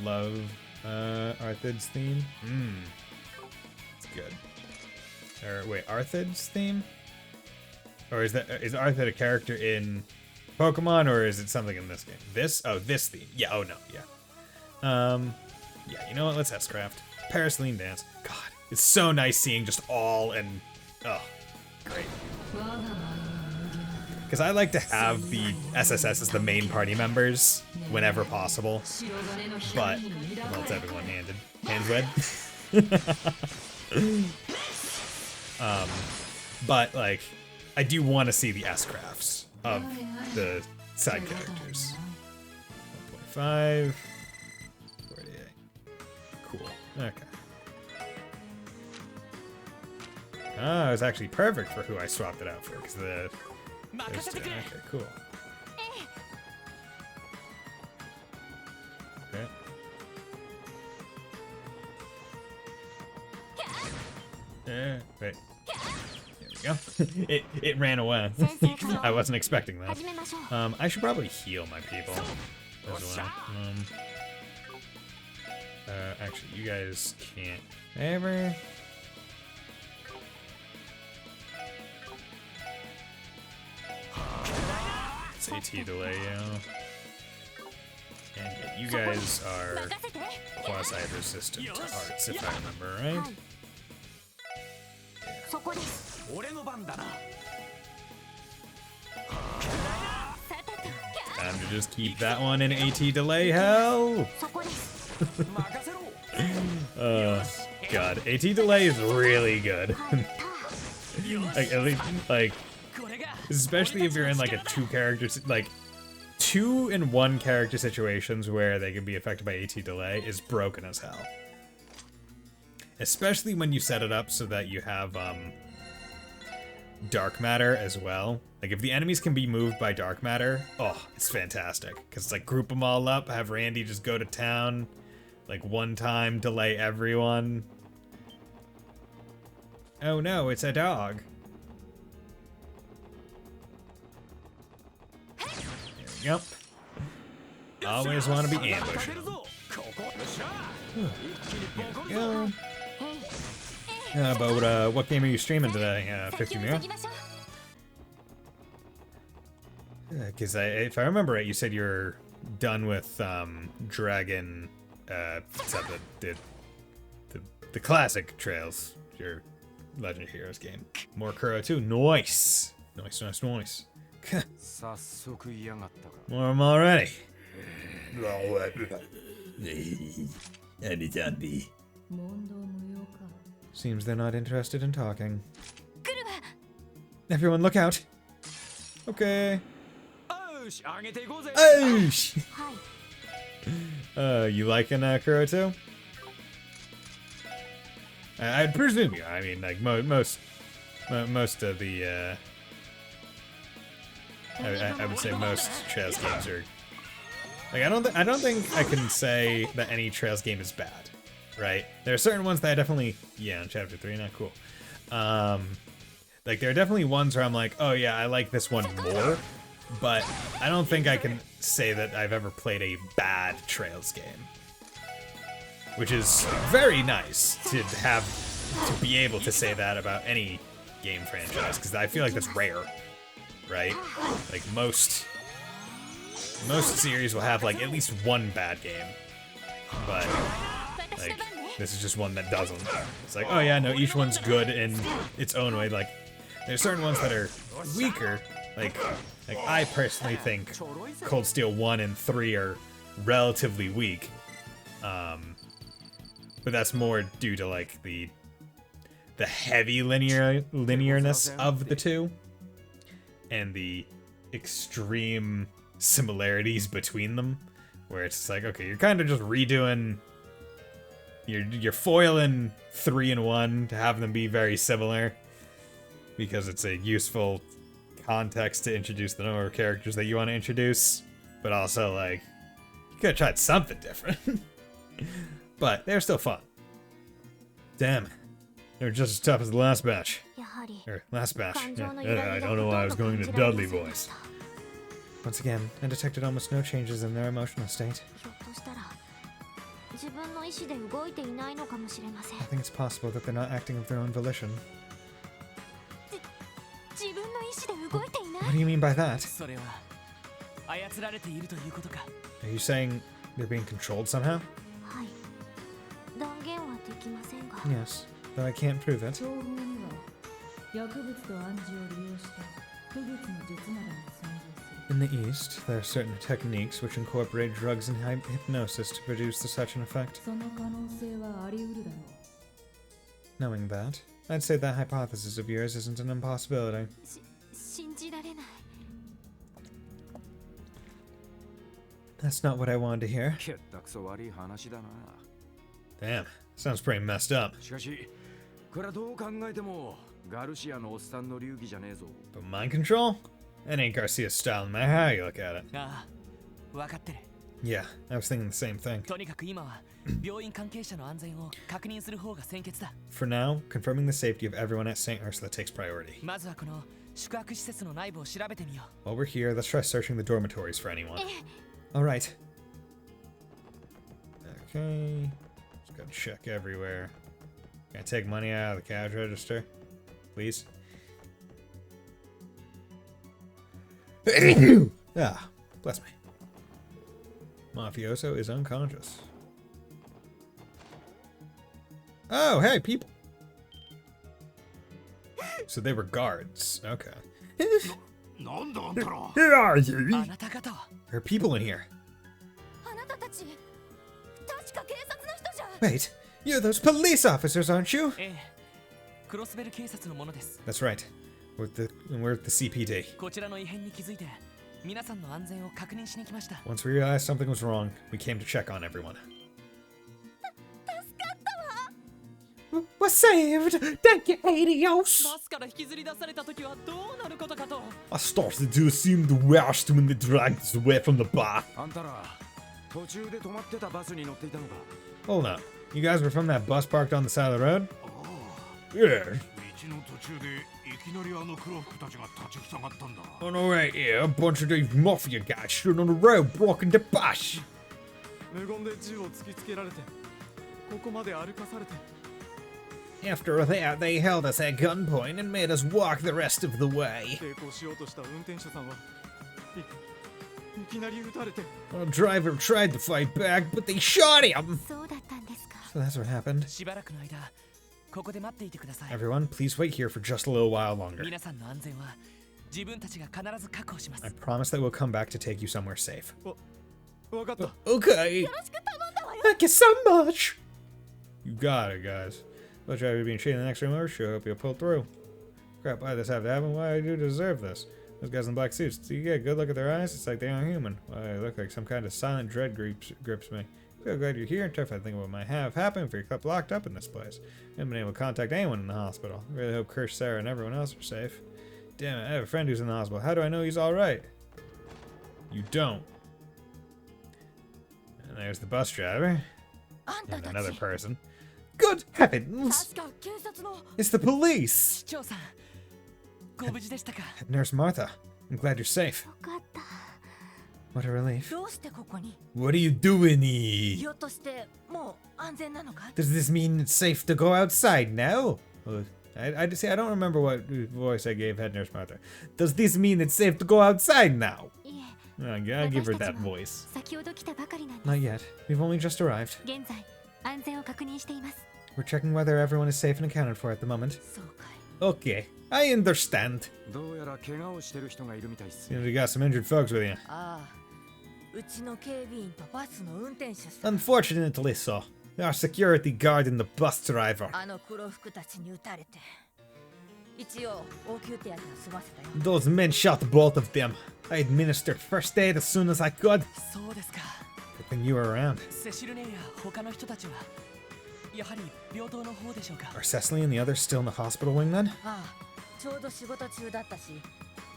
Speaker 1: Love Arthid's theme. It's good. Or wait, Arthid's theme? Or is Arthid a character in Pokemon, or is it something in this game? This theme. Yeah, oh no, yeah. Yeah, you know what? Let's S-Craft. Paraceline Dance. God, it's so nice seeing just all and oh, great.
Speaker 5: 我が舞は無限。
Speaker 1: Because I like to have the SSS as the main party members whenever possible,
Speaker 5: 白金の
Speaker 1: but
Speaker 5: 光に
Speaker 1: well,
Speaker 5: 抱
Speaker 1: it's
Speaker 5: かれ
Speaker 1: everyone handed. Hands wed. But like, I do want to see the S-Crafts of the side characters. 1.5. 48. Cool. Okay. Oh, it's actually perfect for who I swapped it out for, because the...
Speaker 2: 任せてくれ
Speaker 1: Okay, cool. Okay. Wait. There we go. it ran away. I wasn't expecting that.
Speaker 3: 始めましょう
Speaker 1: I should probably heal my people as well. Actually, you guys can't ever. It's AT delay, yeah. And yeah, you guys are
Speaker 3: 任せて
Speaker 1: quasi-resistant to arts, if I remember right.
Speaker 3: そこです
Speaker 2: 俺の番だな
Speaker 1: Time to just keep that one in AT delay hell.
Speaker 3: そこです
Speaker 2: 任せろ
Speaker 1: God, AT delay is really good.
Speaker 3: 入った
Speaker 1: Like at least like
Speaker 2: これが
Speaker 1: especially if you're in like a like 2 and 1 character situations where they can be affected by AT delay is broken as hell. Especially when you set it up so that you have dark matter as well. Like if the enemies can be moved by dark matter, oh, it's fantastic. Cause it's like group them all up, have Randy just go to town, like one time delay everyone. Oh no, it's a dog. There we go. Always want to be
Speaker 2: かけ
Speaker 1: ambushing.
Speaker 2: るぞここよっしゃ
Speaker 1: Yeah. But what game are you streaming today, 50
Speaker 3: 先を
Speaker 1: Mira?
Speaker 3: 急ぎましょう
Speaker 1: Because if I remember right, you said you're done with Dragon, except the classic Trails, your Legend of Heroes game. More Kuro too. Nice. Nice.
Speaker 4: 早速嫌がったか
Speaker 1: More of them already.
Speaker 5: 問答無用か。
Speaker 1: Seems they're not interested in talking.
Speaker 3: 来るわ
Speaker 1: Everyone look out. Okay.
Speaker 2: よし上げていこうぜ
Speaker 1: Oh!
Speaker 3: はい
Speaker 1: You liking Kuro too? I'd presume you. I mean, like most of the. I would say most Trails games are. Like I don't think I can say that any Trails game is bad, right? There are certain ones that I definitely in Chapter 3, not cool. Like there are definitely ones where I'm like, oh yeah, I like this one more, but I don't think I can say that I've ever played a bad Trails game. Which is very nice to be able to say that about any game franchise, because I feel like that's rare, right? Like most series will have like at least one bad game, but like this is just one that doesn't. It's like, oh yeah, no, each one's good in its own way. Like there's certain ones that are weaker. Like I personally think Cold Steel 1 and 3 are relatively weak. But that's more due to like the heavy linearness of the two, and the extreme similarities between them, where it's just like, okay, you're kind of just redoing, you're foiling 3 and 1 to have them be very similar, because it's a useful context to introduce the number of characters that you want to introduce, but also, like, you could have tried something different. But they're still fun. Damn. They're just as tough as the last batch.
Speaker 3: やはり
Speaker 1: Or last batch.
Speaker 3: 感情の
Speaker 1: Yeah,
Speaker 3: 揺ら
Speaker 1: I
Speaker 3: ぎが
Speaker 1: don't know
Speaker 3: ほ
Speaker 1: why I
Speaker 3: と
Speaker 1: was
Speaker 3: んど
Speaker 1: going
Speaker 3: 感
Speaker 1: to
Speaker 3: じられ
Speaker 1: Dudley
Speaker 3: ませんで
Speaker 1: voice.
Speaker 3: した。
Speaker 1: Once again, I detected almost no changes in their emotional state.
Speaker 3: ひょっとしたら自分の意思で動いていないのかもしれません。
Speaker 1: I think it's possible that they're not acting of their own volition.
Speaker 3: 自分の意思で動いていな
Speaker 1: What do you mean by that?
Speaker 2: それは操られているということか。
Speaker 1: Are you saying they're being controlled somehow?
Speaker 3: はい。断言はできませんが。
Speaker 1: Yes, though I can't prove it.
Speaker 5: 情報には薬物と暗示を利用した不物の術なども存在する。
Speaker 1: In the East, there are certain techniques which incorporate drugs and hypnosis to produce such an effect.
Speaker 5: その可能性はあり得るだろう。
Speaker 1: Knowing that, I'd say that hypothesis of yours isn't an impossibility.
Speaker 3: 信じられない。
Speaker 1: That's not what I wanted to hear.
Speaker 4: けったくそ悪い話だな。
Speaker 1: Damn, sounds pretty messed up.
Speaker 4: しかし、これはどう考えてもガルシアのおっさんの流儀じゃねえぞ。
Speaker 1: But mind control? That ain't Garcia's style, no matter how you look at it.
Speaker 2: ああ、わかってる。
Speaker 1: Yeah, I was thinking the same thing.
Speaker 2: とにかく今は病院関係者の安全を確認する方が先決だ。
Speaker 1: For now, confirming the safety of everyone at St. Ursula takes priority.
Speaker 2: まずはこの宿泊施設の内部を調べてみよ
Speaker 1: While we're here, let's try searching the dormitories for anyone.
Speaker 3: え
Speaker 1: Alright. Okay. Just gotta check everywhere. Can I take money out of the cash register? Please? Ah, bless me. Mafioso is unconscious. Oh, hey, people. So they were guards. Okay. Who are
Speaker 2: う。あ
Speaker 1: you?
Speaker 2: なた方は
Speaker 1: There are people in here.
Speaker 3: あなたたち確か警察の人じゃ。
Speaker 1: Wait, you're those police officers, aren't you?
Speaker 2: ええ、クロスベル警察のものです。
Speaker 1: That's right. We're at the CPD.
Speaker 2: こちらの異変に気づいて皆さんの安全を確認しに来ました。
Speaker 1: Once we realized something was wrong, we came to check on everyone. We're saved! Thank you, Helios!
Speaker 2: バスから引きずり出された時はどうなることかと。
Speaker 1: I started to assume the worst when they dragged us away from the bar.
Speaker 4: あんたら途中で止まってたバスに乗っていたのか。
Speaker 1: Hold up. You guys were from that bus parked on the side of the road? Yeah.
Speaker 6: 道の途中でいきなりあの黒服たちが立ちふさがったんだ。
Speaker 1: On the way here, a bunch of these mafia guys stood on the road blocking the bus.
Speaker 7: 無言で銃を突きつけられてここまで歩かされて
Speaker 1: After that, they held us at gunpoint and made us walk the rest of the way.
Speaker 7: 抵抗しようとした運転手さんいきなり撃たれて
Speaker 1: The driver tried to fight back, but they shot him.
Speaker 3: そうだったんですか。
Speaker 1: So that's what happened.
Speaker 2: しばらくの間ここで待っていてください。
Speaker 1: Everyone, please wait here for just a little while longer.
Speaker 2: 皆さんの安全は自分たちが必ず確保します。
Speaker 1: I promise that we'll come back to take you somewhere safe.
Speaker 7: わかった
Speaker 1: Okay.
Speaker 3: よろしく頼んだわよ。
Speaker 1: Thank you so much. You got it, guys. Let's try to be shady in the next room over. Sure, hope you'll pull through. Crap, why did this have to happen? Why do you deserve this? Those guys in black suits. Do you get a good look at their eyes? It's like they aren't human. Why, they look like some kind of silent dread grips me. So glad you're here. I'm terrified to think what might have happened if you're kept locked up in this place. I haven't been able to contact anyone in the hospital. I really hope Kirsch, Sarah, and everyone else are safe. Damn it, I have a friend who's in the hospital. How do I know he's alright? You don't. And there's the bus driver.
Speaker 3: あんた
Speaker 1: And
Speaker 3: た
Speaker 1: another
Speaker 3: ち
Speaker 1: person. Good heavens!
Speaker 3: 確か警察の
Speaker 1: It's the police!
Speaker 2: 市長さん、ご無事でしたか。
Speaker 1: Nurse Martha, I'm glad you're safe.
Speaker 3: よかった。
Speaker 1: What a relief.
Speaker 3: どうしてここに。
Speaker 1: What are you doing here?
Speaker 3: ひょっとしてもう安全なのか。
Speaker 1: Does this mean it's safe to go outside now? I see. I don't remember what voice I gave Head Nurse Martha. Does this mean it's safe to go outside now?
Speaker 3: いえ、
Speaker 1: I'll give her that voice.
Speaker 3: 先ほど来たばかりなんです。
Speaker 1: Not yet. We've only just arrived.
Speaker 3: 現在安全を確認しています。
Speaker 1: We're checking whether everyone is safe and accounted for at the moment.
Speaker 3: そうかい。
Speaker 1: Okay, I understand.
Speaker 4: どうやら怪我をしてる人がいるみたいっす。
Speaker 1: Seems you got some injured folks with you.
Speaker 3: ああ、うちの警備員とバスの運転手さん。
Speaker 1: Unfortunately, so. Our security guard and the bus driver.
Speaker 3: あの黒服たちに撃たれて
Speaker 5: 一応応急手当は済ませたよ。
Speaker 1: Those men shot both of them. I administered first aid as soon as I could.
Speaker 2: そうですか。
Speaker 1: Good thing you were around.
Speaker 2: セシル姉や他の人たちはやはり病棟の方でしょうか。
Speaker 1: Are Cecily and the others still in the hospital wing then?
Speaker 5: ああ、ちょうど仕事中だったし、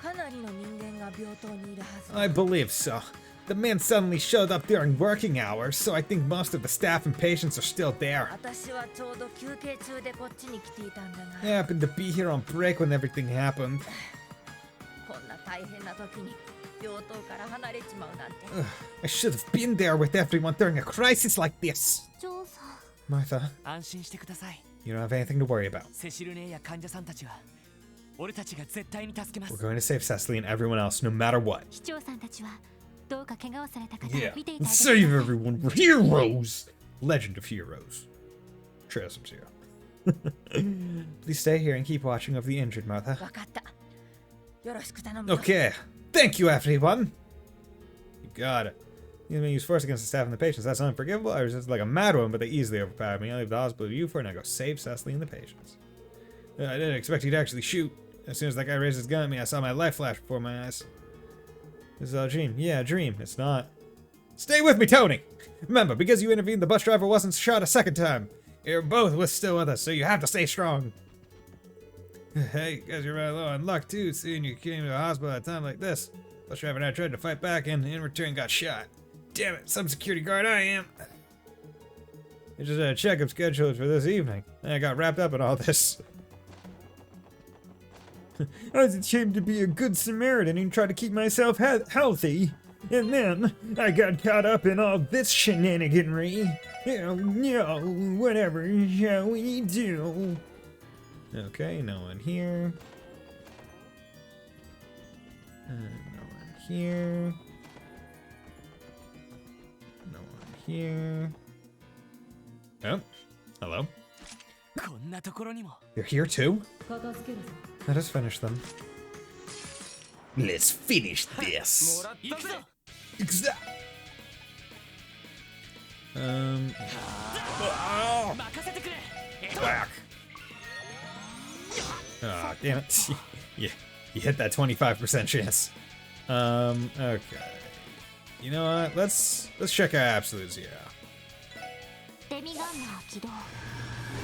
Speaker 5: かなりの人間が病棟にいるはず。
Speaker 1: I believe so. The men suddenly showed up during working hours, so I think most of the staff and patients are still there.
Speaker 5: 私はちょうど休憩中でこっちに来ていたんだが、
Speaker 1: I happened to be here on break when everything happened.
Speaker 5: こんな大変な時に病棟から離れちまうなんて。
Speaker 1: I should have been there with everyone during a crisis like this.
Speaker 3: ジョーさん
Speaker 1: Martha,
Speaker 2: 安心してください。
Speaker 1: you don't have anything to worry about.
Speaker 2: セシル姉や患者さんたちは俺たちが絶対に助けま
Speaker 1: We're
Speaker 2: す。
Speaker 1: going to save Cecily and everyone else, no matter what.
Speaker 3: 市長さんたちはどうか怪我をされた方を
Speaker 1: Yeah,
Speaker 3: 見ていてあげてくだ
Speaker 1: let's
Speaker 3: さい
Speaker 1: save everyone. We're heroes. Legend of heroes. Trism's hero. Please stay here and keep watching over the injured, Martha.
Speaker 5: わかった。よろしく頼むよ。
Speaker 1: Okay. Thank you, everyone. You got it. You may use force against the staff and the patients. That's unforgivable. I resisted like a mad one, but they easily overpowered me. I leave the hospital to you for, and I go save Cecily and the patients. I didn't expect you to actually shoot. As soon as that guy raised his gun at me, I saw my life flash before my eyes. This is all a dream. Yeah, a dream. It's not. Stay with me, Tony! Remember, because you intervened, the bus driver wasn't shot a second time. You're both still with us, so you have to stay strong. Hey, guys, you're right low on luck, too, seeing you came to the hospital at a time like this. Bus driver and I tried to fight back and, in return, got shot. Damn it, some security guard I am. I just had a checkup scheduled for this evening, and I got wrapped up in all this. I was ashamed to be a good Samaritan and tried to keep myself healthy. And then I got caught up in all this shenaniganry. Whatever shall we do? Okay, no one here. No one here. No one here. Oh, hello.
Speaker 2: こんなところにも。
Speaker 1: You're here too?
Speaker 5: 片付けるぞ。
Speaker 1: Let us finish them. Let's finish this.
Speaker 2: 行くぞ。
Speaker 1: Oh,
Speaker 2: 任せてくれ。
Speaker 1: whack. Ah, damn it. Yeah, you hit that 25% chance. Okay. You know what? Let's check our absolutes here.
Speaker 3: デミガンマー起動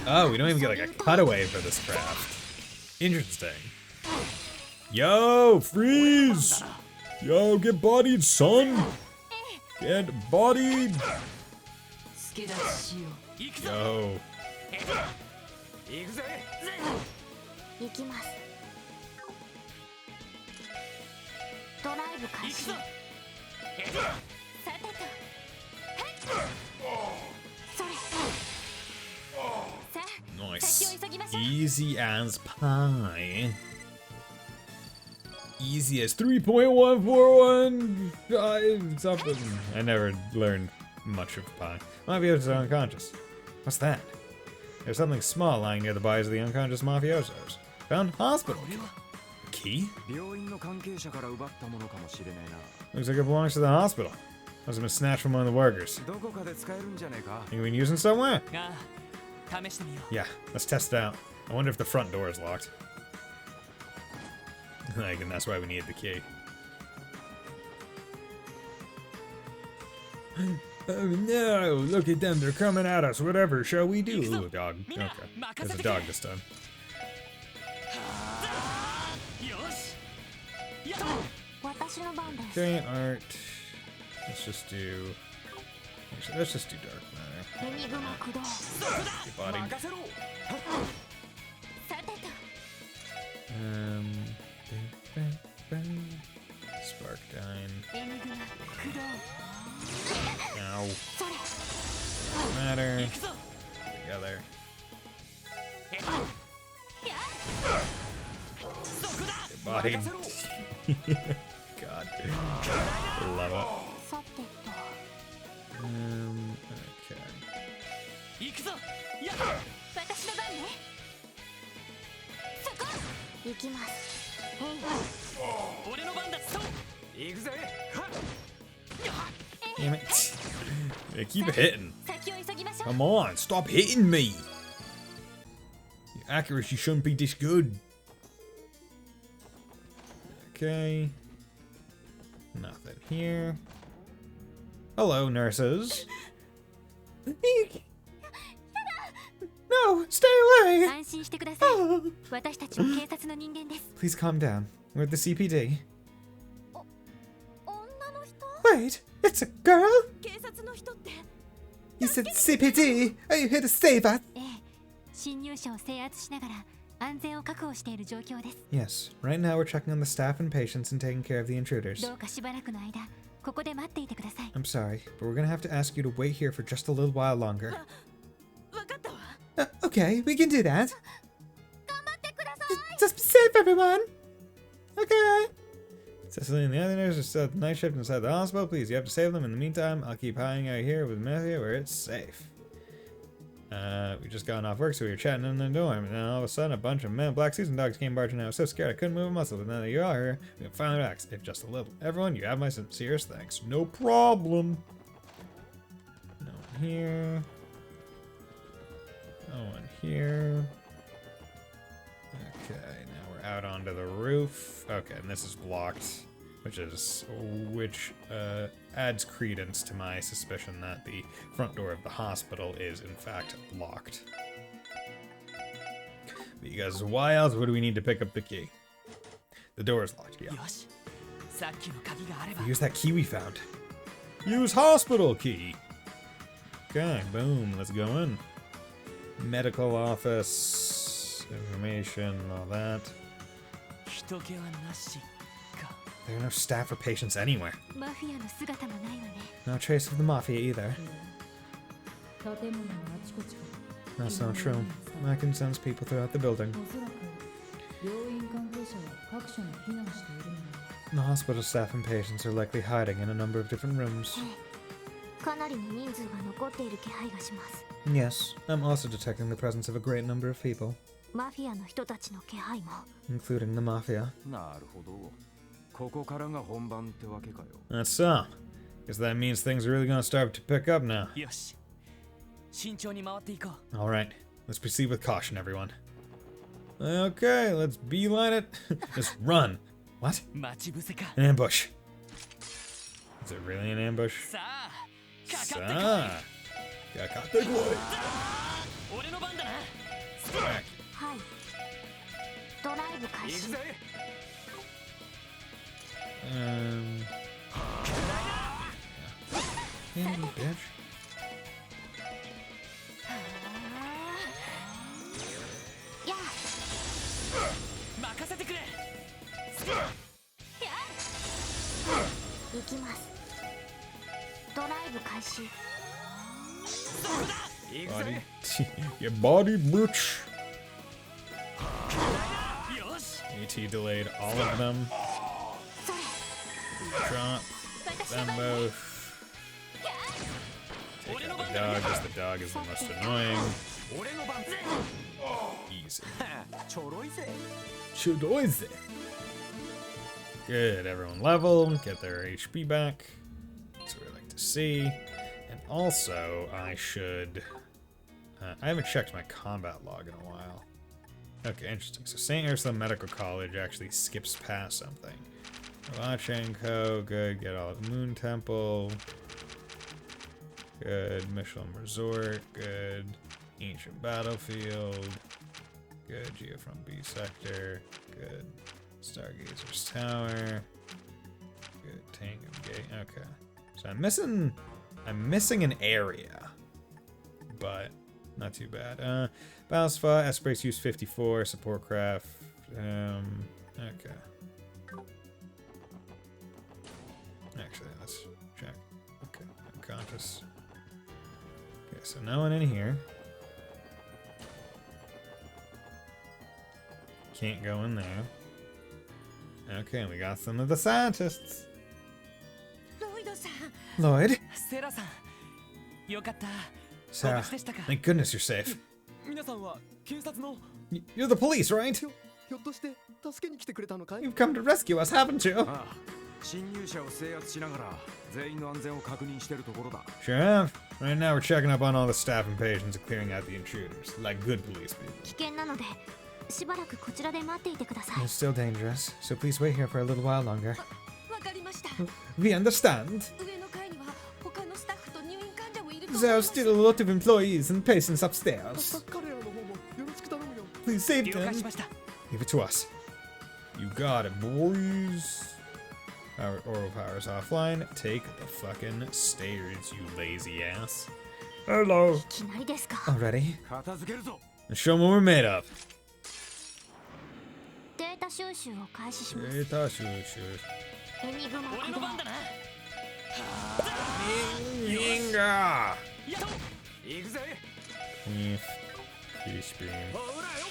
Speaker 1: Oh, we don't even get like a cutaway for this craft. Interesting. Yo, freeze! Yo, get bodied, son! Get bodied!
Speaker 5: 助立ちしよう。
Speaker 2: 行くぞ。
Speaker 1: Yo.
Speaker 4: 行くぜ。
Speaker 3: 行きますドライブ開始
Speaker 2: 行くぞ。
Speaker 3: さてとそれさあ
Speaker 1: Nice.
Speaker 3: 先を急ぎましょう
Speaker 1: Easy as pie. Easy as 3.141 something. I never learned much of pie. Mafiosos are unconscious. What's that? There's something small lying near the bodies of the unconscious mafiosos. Found hospital.
Speaker 2: これは
Speaker 1: Key?
Speaker 4: 病院の関係者から奪ったものかもしれねえ
Speaker 1: Looks like it belongs to the hospital. Must have been snatched from one of the workers.
Speaker 4: な。どこかで使えるんじゃねえか。
Speaker 1: Think we can use it somewhere?
Speaker 2: ああ、試してみよう。
Speaker 1: Yeah, let's test it out. I wonder if the front door is locked. Like, and that's why we needed the key. Oh no! Look at them, they're coming at us. Whatever shall we do? Ooh, dog. Okay. There's a dog this time.
Speaker 2: よし。やっ
Speaker 3: 私の番です
Speaker 1: Okay, art. Let's just do. Actually, let's just do dark matter.
Speaker 3: エニグマ駆動
Speaker 1: Get body.
Speaker 4: 任せろ。
Speaker 3: さてと
Speaker 1: Spark Dine.
Speaker 3: エニグマ駆動
Speaker 1: Ow.
Speaker 3: それ
Speaker 1: Matter.
Speaker 2: 行くぞ。
Speaker 1: Together.
Speaker 2: そこだ。
Speaker 1: Get body. God. Love it.
Speaker 3: さてと
Speaker 1: Okay.
Speaker 2: 行くぞ。やっ
Speaker 3: 私の番ねそこ行きますへい
Speaker 2: 俺の番だ。そう。
Speaker 4: 行くぜ。
Speaker 1: Damn it. They keep hitting.
Speaker 3: 先を急ぎましょう
Speaker 1: Come on, stop hitting me. Your accuracy shouldn't be this good. Okay. Nothing here. Hello, nurses. No, stay away!
Speaker 3: 安心してください。私たちは警察の人間です。
Speaker 1: Please calm down. We're at the CPD.
Speaker 3: 女の人？
Speaker 1: Wait, it's a girl?
Speaker 3: 警察の人って？
Speaker 1: You said CPD. Are you here to save us?
Speaker 3: ええ、侵入者を制圧しながら安全を確保している状況です。
Speaker 1: Yes, right now we're checking on the staff and patients and taking care of the intruders.
Speaker 3: どうかしばらくの間、ここで待っていてください。
Speaker 1: I'm sorry, but we're gonna have to ask you to wait here for just a little while longer.
Speaker 3: わかったわ。
Speaker 1: Okay, we can do that.
Speaker 3: 頑張ってください。
Speaker 1: Just be safe, everyone. Okay. Cecily and the other nurses are still at the night shift inside the hospital. Please, you have to save them. In the meantime, I'll keep hiding out here with Matthew where it's safe. We just got off work, so we were chatting in the dorm, and then all of a sudden, a bunch of men, black season dogs came barging out. I was so scared I couldn't move a muscle, but now that you are here, we can finally relax, if just a little. Everyone, you have my sincerest thanks. No problem. No one here. No one here. Okay, now we're out onto the roof. Okay, and this is blocked, which adds credence to my suspicion that the front door of the hospital is in fact locked. Because why else would we need to pick up the key? The door is locked, yeah.
Speaker 2: よし、さっきの鍵があれば。
Speaker 1: Use that key we found. Use hospital key. Okay, boom, let's go in. Medical office, information, all that.
Speaker 2: 人気はなしか。
Speaker 1: There are no staff or patients anywhere.
Speaker 3: マフィアの姿もないわね。
Speaker 1: No trace of the mafia either.
Speaker 5: 建物のあちこちか
Speaker 1: That's not true. I can sense people throughout the building.
Speaker 5: らおそらく病院関係者は各所に避難しているのだ
Speaker 1: The hospital staff and patients are likely hiding in a number of different rooms.
Speaker 3: かなりの人数が残っている気配がします。
Speaker 1: Yes, I'm also detecting the presence of a great number of people,
Speaker 3: マフィアの人たちの気配も。
Speaker 1: including the mafia.
Speaker 4: なるほど。ここからが本番ってわけかよ。
Speaker 1: That's so. Guess that means things are really gonna start to pick up now.
Speaker 2: よし、慎重に回っていこう。
Speaker 1: Alright, let's proceed with caution, everyone. Okay, let's beeline it. Just run. What?
Speaker 2: 待ち伏せか。
Speaker 1: An ambush. Is it really an ambush?
Speaker 2: さあ、かかってこい。
Speaker 1: Ah. Kakate boy.
Speaker 2: 俺の番だな。
Speaker 3: はい。ドライブ開始。
Speaker 1: Yeah, you bitch.
Speaker 3: やあ。
Speaker 2: 任せてくれ。
Speaker 3: 行きます。ドライブ開始。
Speaker 1: Body. Your body, bitch.
Speaker 2: よし。
Speaker 1: AT delayed all of them.
Speaker 3: それ。
Speaker 1: Drop
Speaker 3: 私
Speaker 1: them
Speaker 3: の番。
Speaker 1: both. Take out the dog, because the dog is the most annoying.
Speaker 4: 俺の番。
Speaker 1: Easy.
Speaker 4: ちょろいぜ。
Speaker 1: Chudoize. Good, everyone level, get their HP back. That's what we like to see. And also, I should... I haven't checked my combat log in a while. Okay, interesting. So St. Ursula Medical College actually skips past something. Lachenko, good. Get all of Moon Temple. Good. Michelin Resort, good. Ancient Battlefield. Good. Geofront B Sector. Good. Stargazer's Tower. Good. Tango Gate. Okay. So I'm missing an area. But not too bad. Battlespa, S-Brace use 54, support craft. Okay. Actually, let's check. Okay, unconscious. Okay, so no one in here. Can't go in there. Okay, we got some of the scientists.
Speaker 3: ロイドさん。
Speaker 1: Lloyd,
Speaker 2: セラさん、よかった。
Speaker 1: Sarah,
Speaker 2: ご無事でしたか。
Speaker 1: thank goodness you're safe.
Speaker 7: 皆さんは警察の
Speaker 1: You're the police, right?
Speaker 7: ひょっとして助けに来てくれたのかい？
Speaker 1: You've come to rescue us, haven't you?
Speaker 4: ああ、侵入者を制圧しながら全員の安全を確認してるところだ。
Speaker 1: Sure have. Right now we're checking up on all the staff and patients and clearing out the intruders, like good police people.
Speaker 3: 危険なのでしばらくこちらで待っていてください。
Speaker 1: It's still dangerous, so please wait here for a little while longer.
Speaker 3: わかりました。
Speaker 1: We understand.
Speaker 3: 上の階には他のスタッフと入院患者もいると
Speaker 1: There are still a lot of employees and patients upstairs.
Speaker 7: 彼らの方もよろしく頼むよ。
Speaker 1: Please save
Speaker 2: 了解
Speaker 1: them.
Speaker 2: しました。
Speaker 1: Leave it to us. You got it, boys. Our oral power's offline. Take the fucking stairs, you lazy ass. Hello.
Speaker 3: いきなりですか。
Speaker 1: Already?
Speaker 4: 片付けるぞ。
Speaker 1: Show me what we're made of.
Speaker 3: データ収集を開始します。
Speaker 1: Data shoo.
Speaker 3: エニグマ起動。
Speaker 2: 俺の番だな。
Speaker 1: Yinga!
Speaker 2: やっと。
Speaker 4: 行くぜ。
Speaker 1: Fish beam.
Speaker 4: ほらよ。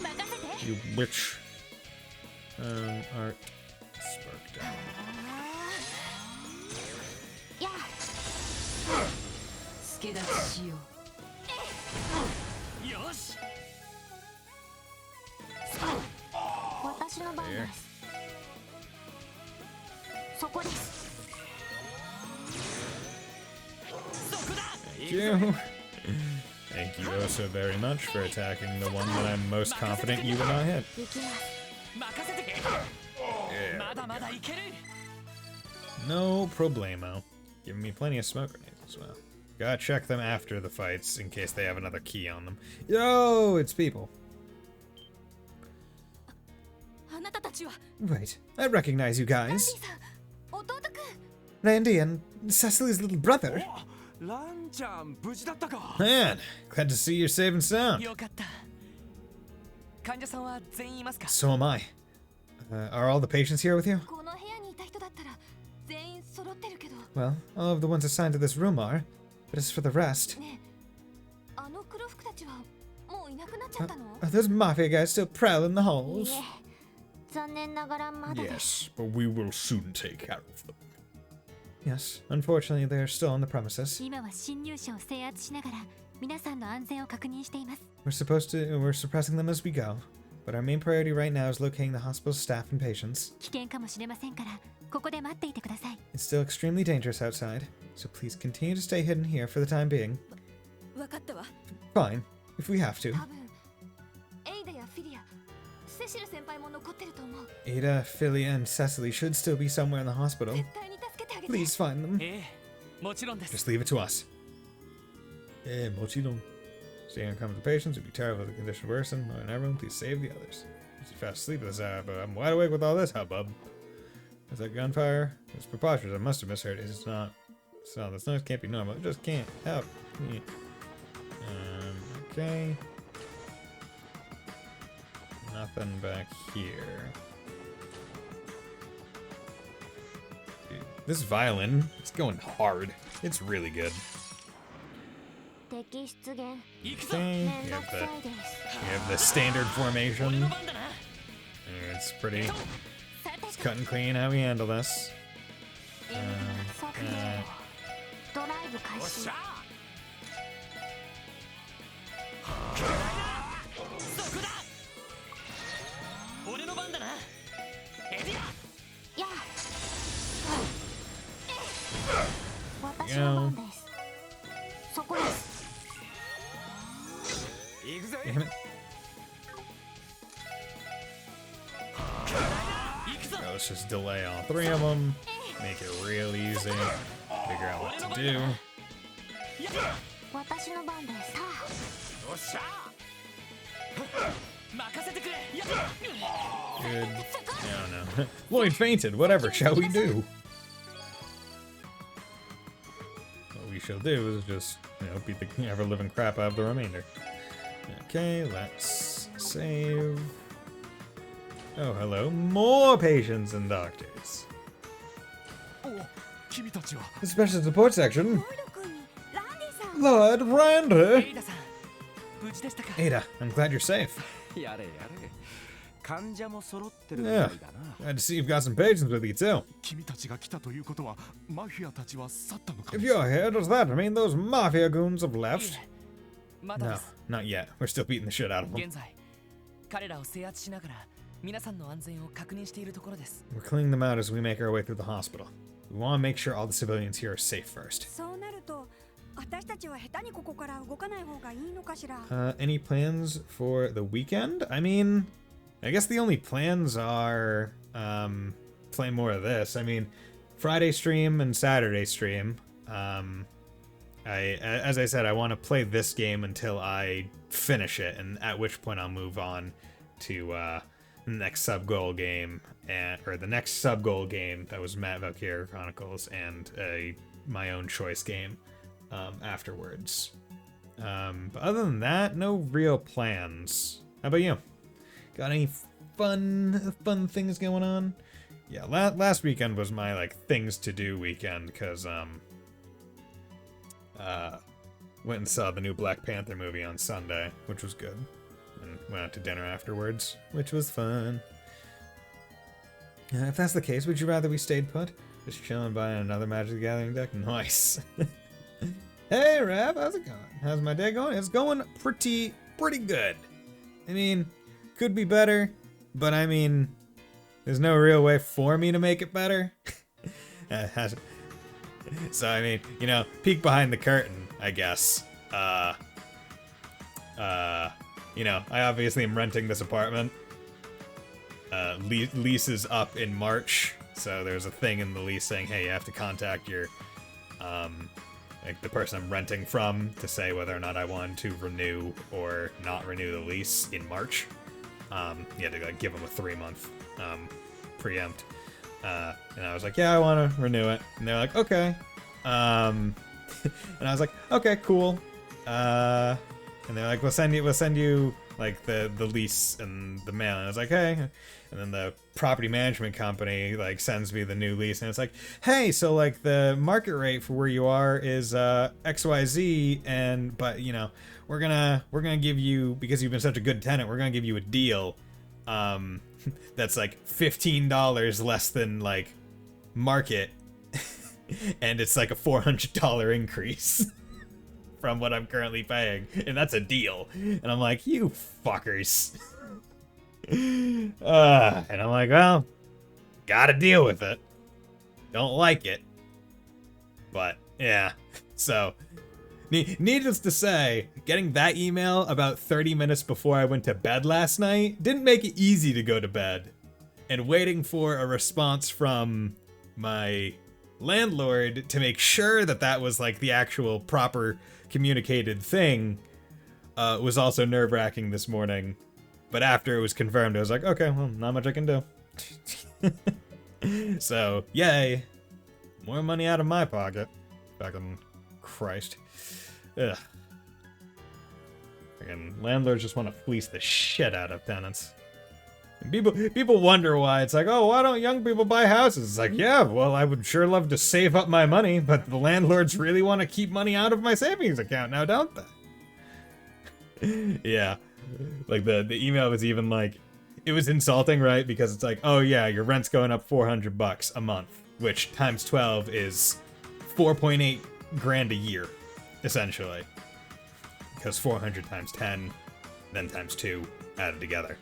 Speaker 3: 任せて。
Speaker 1: You witch. Art. Spark down.
Speaker 3: やあ。
Speaker 5: 助立ちしよう。
Speaker 2: よし。
Speaker 3: 私の番です。そこです。
Speaker 2: そこだ。
Speaker 1: Thank you. Thank you oh so very much for attacking the one that I'm most confident you will not hit.
Speaker 3: 行きます。
Speaker 2: 任せて。
Speaker 1: Yeah.
Speaker 2: まだまだいける。
Speaker 1: No problemo. Giving me plenty of smoke grenades as well. Gotta check them after the fights in case they have another key on them. Yo, it's people.
Speaker 3: あなたたちは
Speaker 1: Wait, I recognize you
Speaker 3: ランディ
Speaker 1: guys.
Speaker 3: さん、弟くん。
Speaker 1: Randy and Cecily's little brother.
Speaker 4: ランちゃん無事だったか。
Speaker 1: Man, glad to see you're safe and sound.
Speaker 2: よかった。患者さんは全員いますか。
Speaker 1: So am I. Are all the patients here with you?
Speaker 3: この部屋にいた人だったら全員揃ってるけど。
Speaker 1: Well, all of the ones assigned to this room are. But as for the rest,
Speaker 3: ねえ、あの黒服たちはもういなくなっちゃったの？
Speaker 1: are those mafia guys still prowling the
Speaker 3: い
Speaker 1: halls?
Speaker 3: え、残念ながらまだです。
Speaker 1: Yes, but we will soon take care of them. Yes, unfortunately, they are still on the premises.
Speaker 3: 今は侵入者を制圧しながら皆さんの安全を確認しています。
Speaker 1: We're suppressing them as we go, but our main priority right now is locating the hospital's staff and patients.
Speaker 3: 危険かもしれませんからここで待っていてください。
Speaker 1: It's still extremely dangerous outside, so please continue to stay hidden here for the time being.
Speaker 3: わかったわ。
Speaker 1: Fine, if we have to.
Speaker 3: 多分エイダやフィリア、セシル先輩も残ってると思う。
Speaker 1: Ada, Philly, and Cecily should still be somewhere in the hospital.
Speaker 3: 絶対に助けてあげて。
Speaker 1: Please find them.
Speaker 2: ええ、もちろんです。
Speaker 1: Just leave it to us. mochilon. Stay uncomfortable with the patients. It'd be terrible if the condition worsened. And everyone, please save the others. It's fast asleep at this hour, but I'm wide awake with all this hubbub. Is that gunfire? It's preposterous. I must have misheard. It's not. This noise can't be normal. It just can't help. Okay. Nothing back here. Dude, this violin, it's going hard. It's really good.
Speaker 3: 敵出現。
Speaker 2: 行くぞ。
Speaker 1: Okay,
Speaker 3: めん
Speaker 1: we
Speaker 3: ど
Speaker 1: have
Speaker 3: く
Speaker 1: the
Speaker 3: さいです。
Speaker 1: we have the standard
Speaker 2: 俺
Speaker 1: formation.
Speaker 2: の番だな。
Speaker 1: It's pretty.
Speaker 3: さ
Speaker 1: It's
Speaker 3: て
Speaker 1: cut and clean how we handle this.
Speaker 3: エニグマ測定。ドライブ開始。
Speaker 2: そこだ。俺の番だな。エディア。
Speaker 3: やあ。私の番です。そこです。
Speaker 4: 行くぜ。
Speaker 1: Damn it.
Speaker 2: 行くぞ。
Speaker 1: Let's just delay all three of them. Make it real easy. Figure out what to do.
Speaker 3: 私の番です。さあ。
Speaker 4: よっしゃ。
Speaker 2: 任せてくれ。やっ
Speaker 1: Good. I don't know. Lloyd fainted. Whatever shall we do? What we shall do is just, beat the ever-living crap out of the remainder. Okay, let's save. Oh, hello. More patients and doctors.
Speaker 6: お君たちは
Speaker 1: The special support section.
Speaker 3: ロイド君にランディさん。
Speaker 1: Lord
Speaker 2: エ
Speaker 1: Randy.
Speaker 2: イダさん、無事でしたか。
Speaker 1: Ada, I'm glad you're safe.
Speaker 4: やれやれ。患者も揃ってるみたい
Speaker 1: Yeah.
Speaker 4: だな。
Speaker 1: Glad to see you've got some patients with you too.
Speaker 6: 君たちが来たということはマフィアたちは去ったのか
Speaker 1: If you're here, does that mean those mafia goons have
Speaker 2: い
Speaker 1: left?
Speaker 2: えまだ
Speaker 1: No,
Speaker 2: です。
Speaker 1: not yet. We're still beating the shit out of them.
Speaker 2: 現在、彼らを制圧しながら皆さんの安全を確認しているところです。
Speaker 1: We're cleaning them out as we make our way through the hospital. We want to make sure all the civilians here are safe first.
Speaker 3: そうなると、あ私たちは下手にここから動かない方がいいのかしら。
Speaker 1: Any plans for the weekend? I mean, I guess the only plans are play more of this. I mean, Friday stream and Saturday stream. As I said, I want to play this game until I finish it, and at which point I'll move on to the next sub-goal game, or the next sub-goal game that was Matt Valkyrie Chronicles, and my own choice game afterwards. But other than that, no real plans. How about you? Got any fun things going on? Yeah, last weekend was my like things to do weekend, because went and saw the new Black Panther movie on Sunday, which was good, and went out to dinner afterwards, which was fun. If that's the case, would you rather we stayed put? Just chilling by another Magic the Gathering deck? Nice. Hey, Rav, how's it going? How's my day going? It's going pretty good. I mean, could be better, but I mean, there's no real way for me to make it better. So, I mean, you know, peek behind the curtain, I guess. You know, I obviously am renting this apartment. Lease is up in March, so there's a thing in the lease saying, hey, you have to contact your, like the person I'm renting from to say whether or not I want to renew or not renew the lease in March. You had to like give them a 3-month preempt. And I was like, yeah, I want to renew it. And they're like, okay. And I was like, okay, cool. And they're like, we'll send you like the lease and the mail. And I was like, hey. And then the property management company like sends me the new lease, and it's like, hey, so like the market rate for where you are is XYZ, but you know, we're gonna give you, because you've been such a good tenant, we're gonna give you a deal that's like $15 less than like market, and it's like a $400 increase from what I'm currently paying, and that's a deal. And I'm like, you fuckers. And I'm like, well, gotta deal with it. Don't like it, but yeah. So needless to say, getting that email about 30 minutes before I went to bed last night didn't make it easy to go to bed. And waiting for a response from my landlord to make sure that that was like the actual proper communicated thing was also nerve-wracking this morning. But after it was confirmed, I was like, okay, well, not much I can do. So, yay. More money out of my pocket. Fucking Christ. Ugh. Fucking landlords just want to fleece the shit out of tenants. And people wonder why. It's like, oh, why don't young people buy houses? It's like, yeah, well, I would sure love to save up my money, but the landlords really want to keep money out of my savings account now, don't they? Yeah. Like, the email was even like, it was insulting, right? Because it's like, oh yeah, your rent's going up $400 a month, which times 12 is 4.8 grand a year, essentially. Because 400 times 10, then times 2, added together.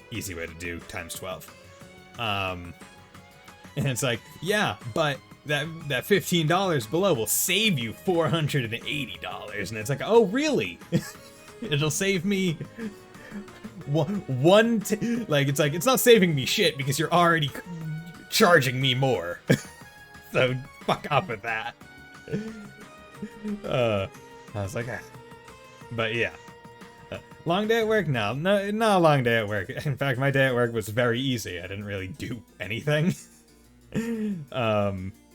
Speaker 1: Easy way to do times 12. And it's like, yeah, but that $15 below will save you $480. And it's like, oh, really? It'll save me like, it's like, it's not saving me shit because you're already charging me more. So fuck off with that. I was like, ah. But yeah. Long day at work? No, not a long day at work. In fact, my day at work was very easy. I didn't really do anything.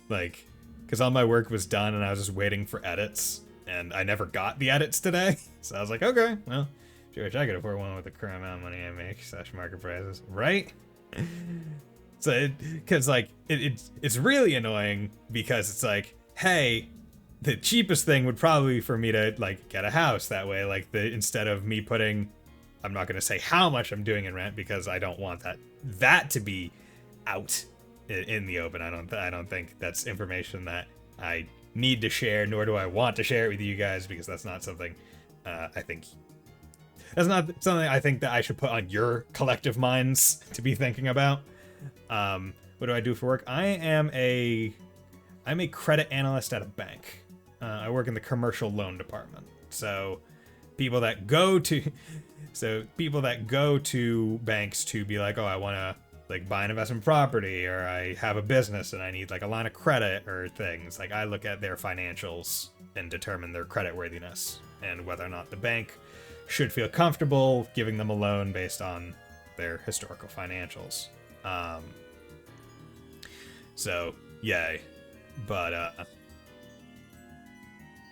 Speaker 1: Like, because all my work was done and I was just waiting for edits. And I never got the edits today. So I was like, okay, well, sure, wish I could afford one with the current amount of money I make, / market prices, right? So, because, like, it's really annoying because it's like, hey, the cheapest thing would probably be for me to, like, get a house that way. Like, instead of me putting, I'm not going to say how much I'm doing in rent because I don't want that to be out in the open. I don't think that's information that I need to share, nor do I want to share it with you guys, because that's not something that's not something I think that I should put on your collective minds to be thinking about. What do I do for work? I'm a credit analyst at a bank. I work in the commercial loan department. So people that go to banks to be like, oh, I want to like buy an investment property, or I have a business and I need like a line of credit or things. Like I look at their financials and determine their credit worthiness and whether or not the bank should feel comfortable giving them a loan based on their historical financials. So yay. But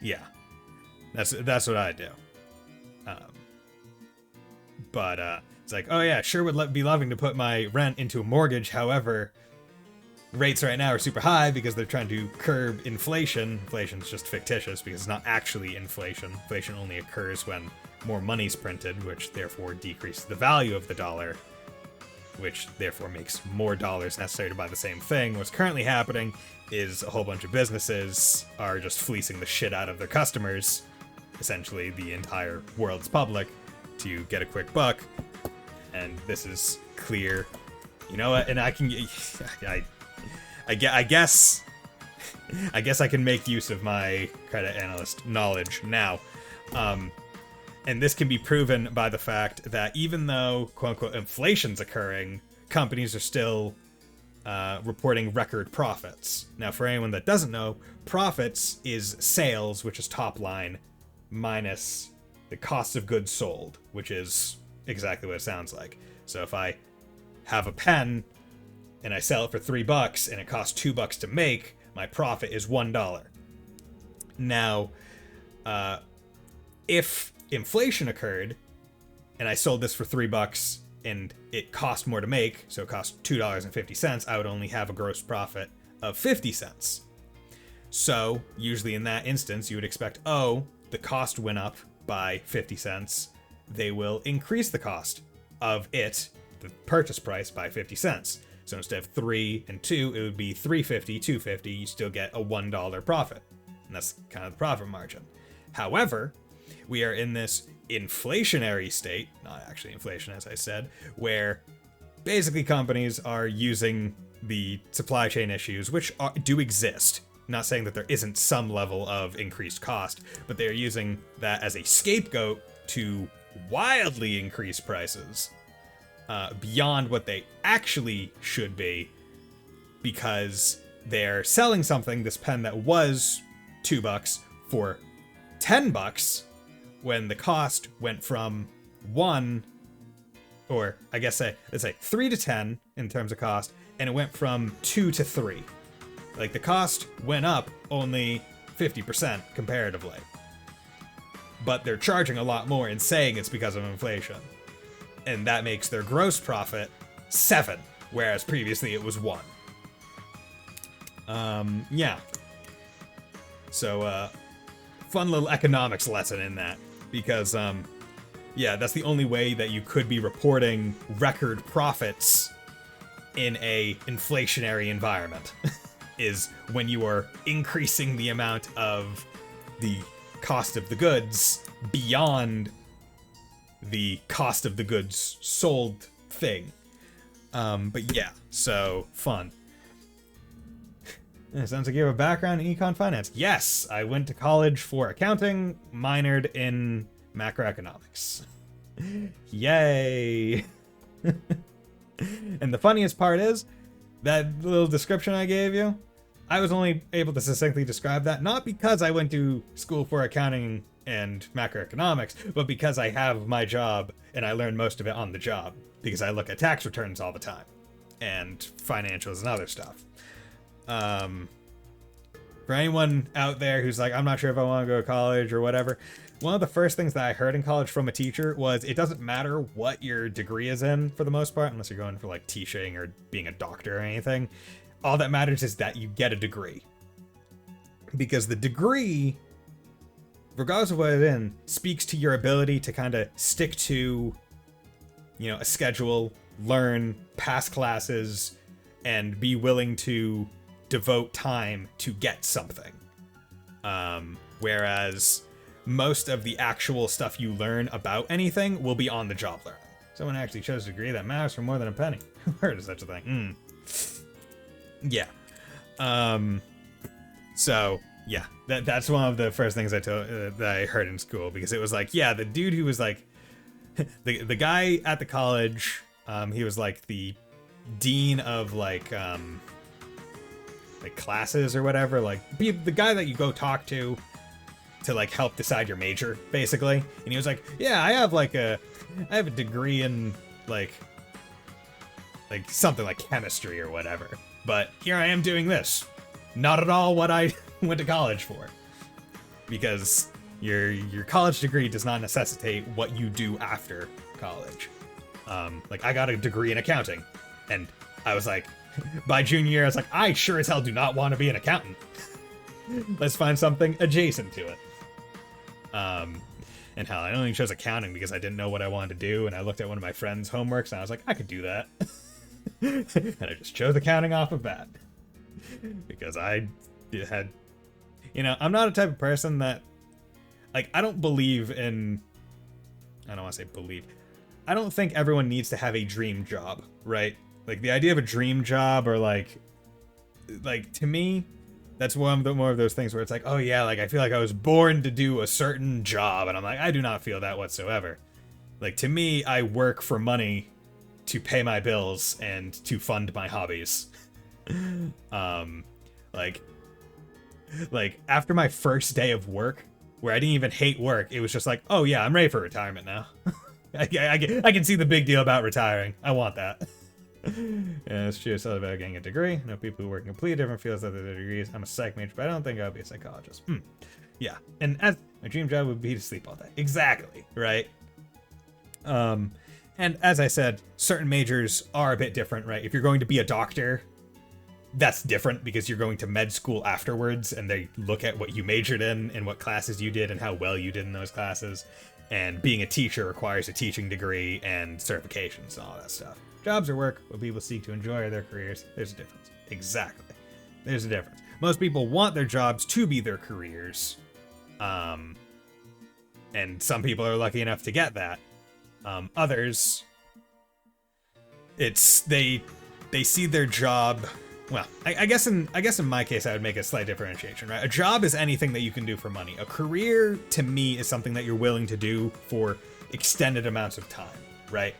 Speaker 1: yeah, that's what I do. But it's like, oh yeah, sure would be loving to put my rent into a mortgage. However, rates right now are super high because they're trying to curb inflation. Inflation's just fictitious because it's not actually inflation. Inflation only occurs when more money's printed, which therefore decreases the value of the dollar, which therefore makes more dollars necessary to buy the same thing. What's currently happening is a whole bunch of businesses are just fleecing the shit out of their customers, essentially the entire world's public, to get a quick buck. And this is clear. You know what? And I can, I guess I can make use of my credit analyst knowledge now. And this can be proven by the fact that even though quote-unquote inflation's occurring, companies are still reporting record profits. Now, for anyone that doesn't know, profits is sales, which is top line, minus the cost of goods sold, which is exactly what it sounds like. So if I have a pen and I sell it for $3 and it costs $2 to make, my profit is $1. Now, if inflation occurred and I sold this for $3 and it cost more to make, so it cost $2.50, I would only have a gross profit of 50 cents. So usually in that instance, you would expect, oh, the cost went up by 50 cents. They will increase the cost of it, the purchase price, by 50 cents. So instead of 3 and 2, it would be $3.50, $2.50. You still get a $1 profit. And that's kind of the profit margin. However, we are in this inflationary state, not actually inflation, as I said, where basically companies are using the supply chain issues, which do exist. Not saying that there isn't some level of increased cost, but they're using that as a scapegoat to wildly increase prices beyond what they actually should be, because they're selling something, this pen that was $2 for $10 when the cost went from 1, or I guess let's say 3 to 10 in terms of cost, and it went from 2 to 3. Like, the cost went up only 50% comparatively. But they're charging a lot more and saying it's because of inflation. And that makes their gross profit 7, whereas previously it was 1. Yeah. So, fun little economics lesson in that. Because, yeah, that's the only way that you could be reporting record profits in a inflationary environment. Is when you are increasing the amount of the cost of the goods beyond the cost of the goods sold thing. But yeah, so fun. It sounds like you have a background in econ finance. Yes, I went to college for accounting, minored in macroeconomics. Yay! And the funniest part is, that little description I gave you, I was only able to succinctly describe that, not because I went to school for accounting and macroeconomics, but because I have my job and I learned most of it on the job, because I look at tax returns all the time, and financials and other stuff. For anyone out there who's like, I'm not sure if I want to go to college or whatever, one of the first things that I heard in college from a teacher was it doesn't matter what your degree is in for the most part, unless you're going for like teaching or being a doctor or anything. All that matters is that you get a degree. Because the degree, regardless of what it's in, speaks to your ability to kind of stick to, you know, a schedule, learn, pass classes, and be willing to devote time to get something. Whereas most of the actual stuff you learn about anything will be on the job learning. Someone actually chose a degree that matters for more than a penny. Who heard of such a thing? Yeah. So Yeah, that's one of the first things that I heard in school, because it was like, yeah, the dude who was like the guy at the college, he was like the dean of like classes or whatever, like the guy that you go talk to like help decide your major, basically. And he was like, yeah, I have a degree in like something like chemistry or whatever, but here I am doing this. Not at all what I went to college for, because your college degree does not necessitate what you do after college. Like, I got a degree in accounting, and I was like, by junior year, I was like, I sure as hell do not want to be an accountant. Let's find something adjacent to it. And hell, I only chose accounting because I didn't know what I wanted to do, and I looked at one of my friend's homeworks, and I was like, I could do that. And I just chose accounting off of that. Because I had, I'm not a type of person that, like, I don't believe in, I don't want to say believe, I don't think everyone needs to have a dream job, right? Like, the idea of a dream job, or like to me, that's more of those things where it's like, oh yeah, like, I feel like I was born to do a certain job, and I'm like, I do not feel that whatsoever. Like, to me, I work for money to pay my bills and to fund my hobbies. Like after my first day of work, where I didn't even hate work, it was just like, oh yeah, I'm ready for retirement now. I can see the big deal about retiring. I want that. Yeah, it's true. It's all about getting a degree. I know people who work in completely different fields other than degrees. I'm a psych major, but I don't think I'll be a psychologist. Yeah, and as my dream job would be to sleep all day. Exactly, right? And as I said, certain majors are a bit different, right? If you're going to be a doctor, that's different because you're going to med school afterwards, and they look at what you majored in and what classes you did and how well you did in those classes. And being a teacher requires a teaching degree and certifications and all that stuff. Jobs or work, what people seek to enjoy their careers, there's a difference. Exactly. There's a difference. Most people want their jobs to be their careers. And some people are lucky enough to get that. Others, it's they see their job. Well, I guess in my case, I would make a slight differentiation, right? A job is anything that you can do for money. A career, to me, is something that you're willing to do for extended amounts of time, right?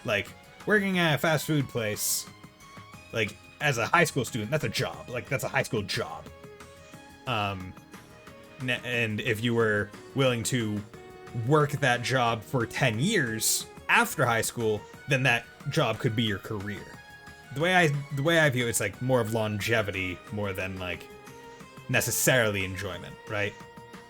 Speaker 1: Like, working at a fast food place, like, as a high school student, that's a job. Like, that's a high school job. And if you were willing to work that job for 10 years after high school, then that job could be your career. The way I view it, it's like more of longevity more than like necessarily enjoyment, right?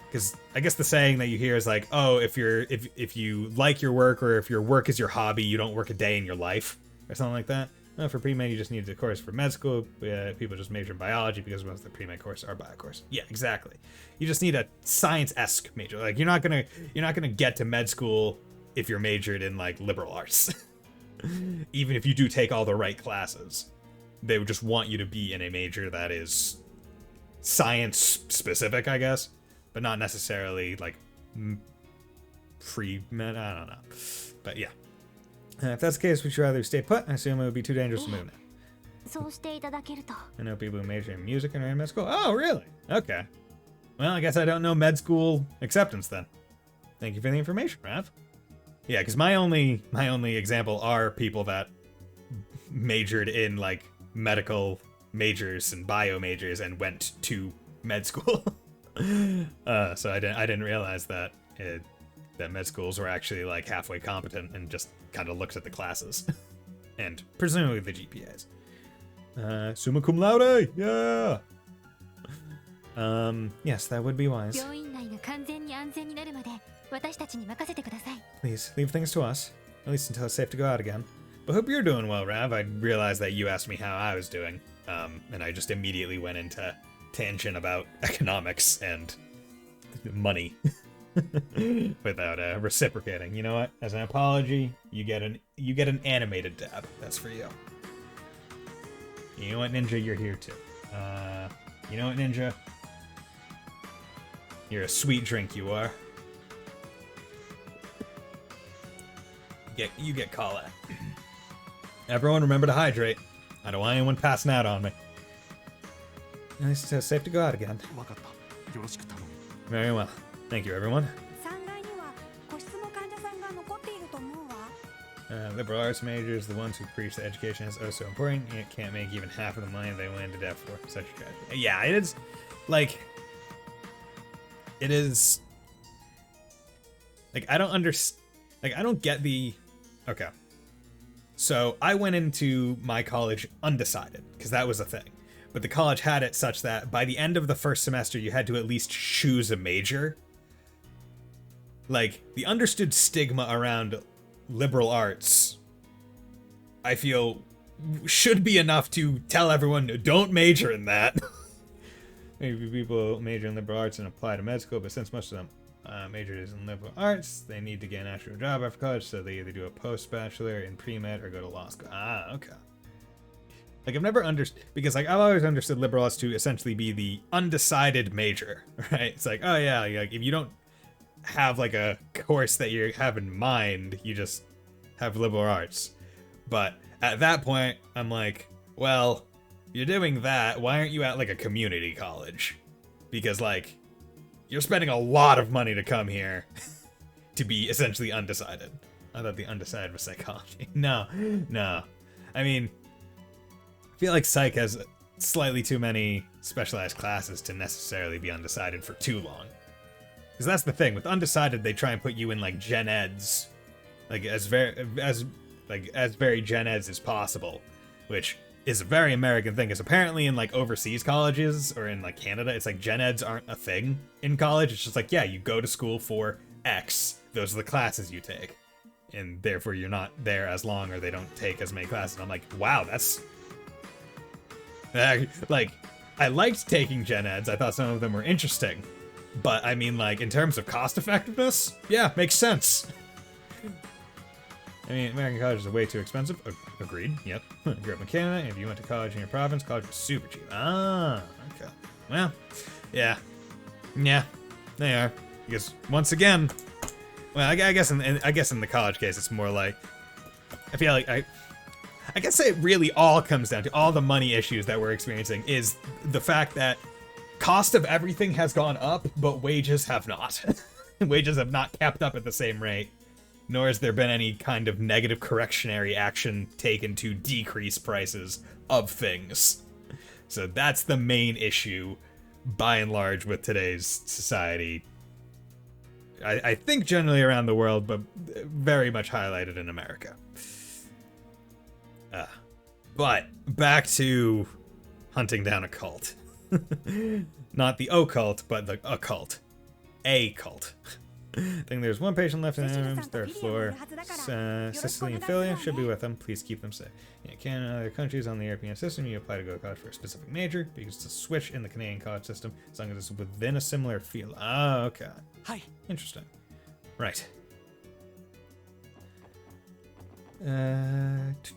Speaker 1: Because I guess the saying that you hear is like, oh, if you like your work, or if your work is your hobby, you don't work a day in your life, or something like that. No, for pre-med, you just need the course. For med school, people just major in biology because most of the pre-med courses are bio course. Yeah, exactly. You just need a science-esque major. Like, you're not gonna get to med school if you're majored in like liberal arts. Even if you do take all the right classes, they would just want you to be in a major that is science specific, I guess, but not necessarily like pre-med. I don't know, but yeah. If that's the case, would you rather stay put? I assume it would be too dangerous to move now.
Speaker 3: そうしていただけると
Speaker 1: I know people who major in music and are in med school. Oh, really? Okay. Well, I guess I don't know med school acceptance then. Thank you for the information, Rav. Yeah, because my only example are people that majored in like medical majors and bio majors and went to med school. So I didn't realize that that med schools were actually like halfway competent and just kind of looked at the classes and presumably the GPAs. Summa cum laude, yeah. Yes, that would be wise.
Speaker 3: 病院内が完全に安全になるまで私たちに任せてください
Speaker 1: Please leave things to us, at least until it's safe to go out again. But hope you're doing well, Rav. I realized that you asked me how I was doing, and I just immediately went into tangent about economics and money without reciprocating. You know what? As an apology, you get an animated dab. That's for you. You know what, Ninja? You're here too. You know what, Ninja? You're a sweet drink, you are. You get call out. Everyone remember to hydrate. I don't want anyone passing out on me. It's safe to go out again.
Speaker 7: 分かった
Speaker 6: よろしく頼む。
Speaker 1: Very well. Thank you, everyone.
Speaker 3: 3階には個室の患者さんが残っていると思うわ。
Speaker 1: Liberal arts majors, the ones who preach that education is oh so important, yet can't make even half of the money they went into debt for. Such a tragedy. Yeah, it is, like, it is, like, I don't understand, like, I don't get the, okay. So, I went into my college undecided, because that was a thing. But the college had it such that by the end of the first semester, you had to at least choose a major. Like, the understood stigma around liberal arts, I feel, should be enough to tell everyone, don't major in that. Maybe people major in liberal arts and apply to med school, but since most of them majors in liberal arts, they need to get an actual job after college, so they either do a post-bachelor in pre-med or go to law school. Ah, okay. Like, I've never understood, because, like, I've always understood liberal arts to essentially be the undecided major, right? It's like, oh yeah, like, if you don't have like a course that you have in mind, you just have liberal arts. But at that point, I'm like, well, you're doing that, why aren't you at like a community college? Because like, you're spending a lot of money to come here to be essentially undecided. I thought the undecided was psychology. No. I mean, I feel like psych has slightly too many specialized classes to necessarily be undecided for too long. Because that's the thing, with undecided, they try and put you in like gen eds, like as very gen eds as possible, which is a very American thing. Because apparently in like overseas colleges or in like Canada, it's like gen eds aren't a thing in college. It's just like, yeah, you go to school for X, those are the classes you take, and therefore you're not there as long, or they don't take as many classes. And I'm like, wow, that's like, I liked taking gen eds. I thought some of them were interesting. But, I mean, like, in terms of cost effectiveness, yeah, makes sense. I mean, American college is way too expensive. Agreed, yep. Grew up in Canada, and if you went to college in your province, college was super cheap. Ah, okay. Well, yeah. Yeah, they are. Because, once again, well, I guess in the college case, it's more like, I feel like I guess it really all comes down to all the money issues that we're experiencing is the fact that cost of everything has gone up, but wages have not. Wages have not kept up at the same rate, nor has there been any kind of negative correctionary action taken to decrease prices of things. So that's the main issue, by and large, with today's society. I think generally around the world, but very much highlighted in America. But back to hunting down a cult. Not the occult, but the occult. A cult. I think there's one patient left in the rooms, third floor. Sicily and Philly should be with them. Please keep them safe. In Canada and other countries on the European system, you apply to go to college for a specific major, because it's a switch in the Canadian college system, as long as it's within a similar field. Ah, okay.
Speaker 2: Hi.
Speaker 1: Interesting. Right. It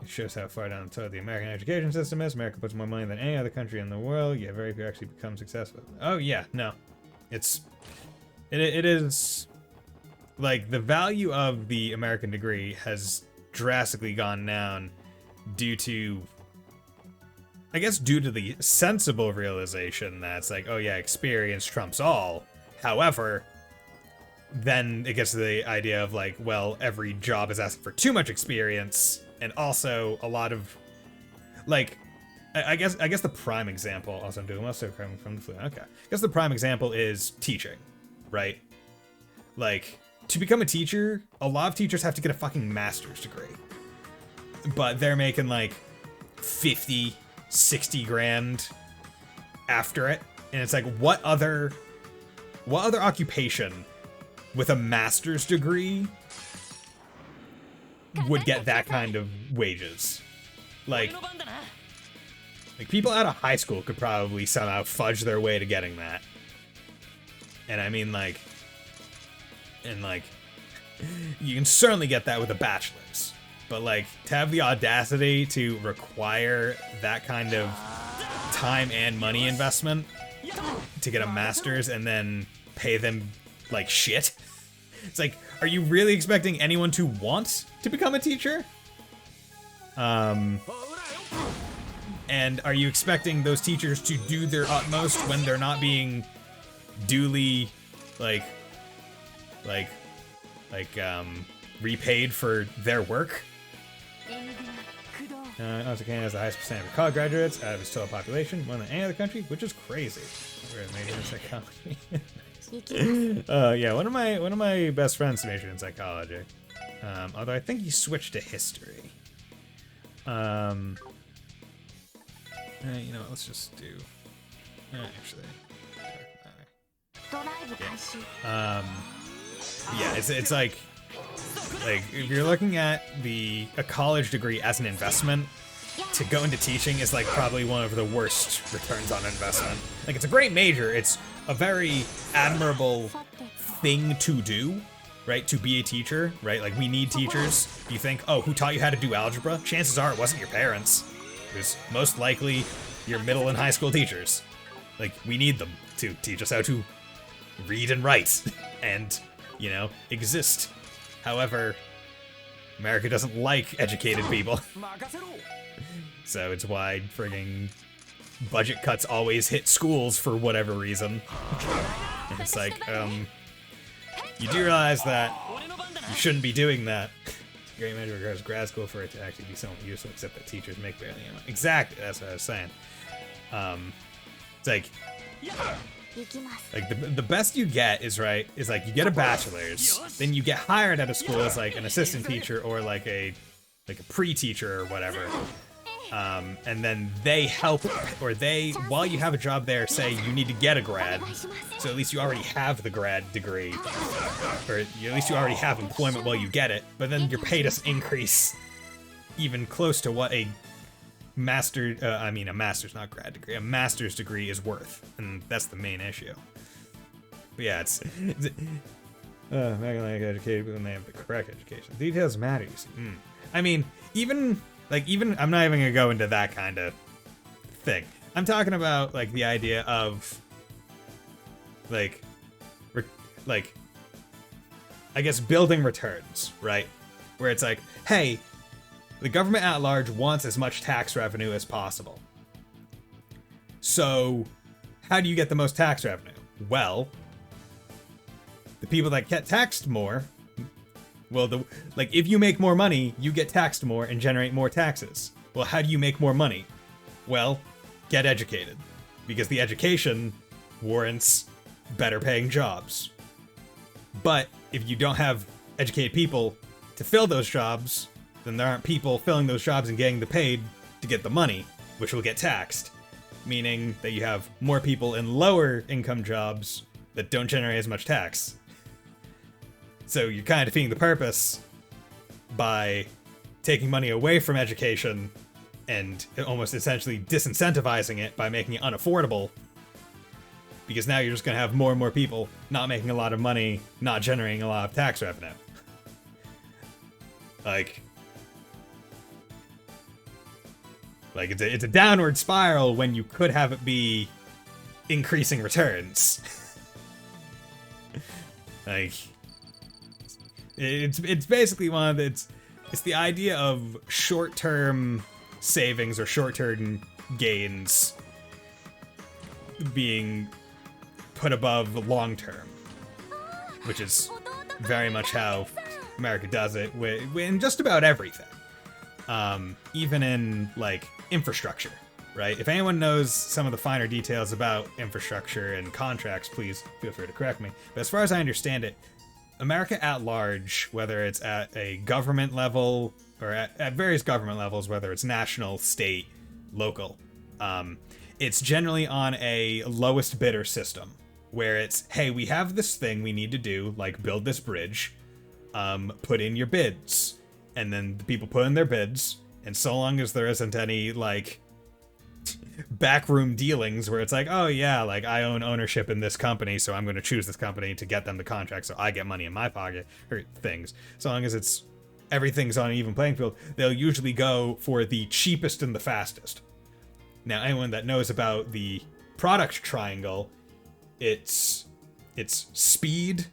Speaker 1: shows how far down the American education system is. America puts more money than any other country in the world, yet very few actually become successful. Oh yeah, no. It is, like, the value of the American degree has drastically gone down due to, I guess, due to the sensible realization that it's like, oh yeah, experience trumps all. However, then it gets to the idea of like, well, every job is asking for too much experience, and also a lot of, like, I guess the prime example, also I'm doing most of it from the flu, okay. I guess the prime example is teaching, right? Like, to become a teacher, a lot of teachers have to get a fucking master's degree. But they're making like 50, 60 grand after it. And it's like, what other occupation with a master's degree would get that kind of wages? Like people out of high school could probably somehow fudge their way to getting that. And I mean, like, you can certainly get that with a bachelor's. But like, to have the audacity to require that kind of time and money investment to get a master's and then pay them like shit. It's like, are you really expecting anyone to want to become a teacher? And are you expecting those teachers to do their utmost when they're not being duly, like, repaid for their work. Also, Canada has the highest percentage of college graduates out of its total population, more than any other country, which is crazy. We're majoring in psychology. Yeah, one of my best friends majored in psychology. Although I think he switched to history. You know what, let's just do. Actually. Yeah, it's like if you're looking at a college degree as an investment, to go into teaching is like probably one of the worst returns on investment. Like, it's a great major, it's a very admirable thing to do, right? To be a teacher, right? Like, we need teachers. You think, oh, who taught you how to do algebra? Chances are it wasn't your parents. It was most likely your middle and high school teachers. Like, we need them to teach us how to read and write and, you know, exist. However, America doesn't like educated people. So it's why frigging budget cuts always hit schools for whatever reason. And it's like, you do realize that you shouldn't be doing that. Great measure regards grad school for it to actually be somewhat useful, except that teachers make barely enough. Exactly, that's what I was saying. It's like the best you get is like you get a bachelor's, then you get hired at a school as like an assistant teacher or like a pre-teacher or whatever. And then they help, or while you have a job there, say you need to get a grad, so at least you already have the grad degree, or at least you already have employment while you get it, but then your pay doesn't increase even close to what a master's, not grad degree, a master's degree is worth, and that's the main issue. But yeah, it's like educated when they have the correct education. Details matter, you see. I mean, even I'm not even gonna go into that kind of thing. I'm talking about like the idea of like I guess building returns, right? Where it's like, hey, the government at large wants as much tax revenue as possible. So how do you get the most tax revenue? Well, the people that get taxed more, well, if you make more money, you get taxed more and generate more taxes. Well, how do you make more money? Well, get educated. Because the education warrants better paying jobs. But if you don't have educated people to fill those jobs, then there aren't people filling those jobs and getting the paid to get the money, which will get taxed. Meaning that you have more people in lower income jobs that don't generate as much tax. So you're kind of defeating the purpose by taking money away from education and almost essentially disincentivizing it by making it unaffordable. Because now you're just going to have more and more people not making a lot of money, not generating a lot of tax revenue. Like it's a downward spiral when you could have it be increasing returns. Like, it's basically it's the idea of short-term savings or short-term gains being put above long-term, which is very much how America does it in just about everything. Even in like infrastructure, right? If anyone knows some of the finer details about infrastructure and contracts, please feel free to correct me. But as far as I understand it, America at large, whether it's at a government level or at various government levels, whether it's national, state, local, it's generally on a lowest bidder system where it's, hey, we have this thing we need to do, like build this bridge, put in your bids. And then the people put in their bids, and so long as there isn't any, like, backroom dealings where it's like, oh yeah, like, I own ownership in this company, so I'm going to choose this company to get them the contract so I get money in my pocket, or things. So long as everything's on an even playing field, they'll usually go for the cheapest and the fastest. Now, anyone that knows about the product triangle, it's speed,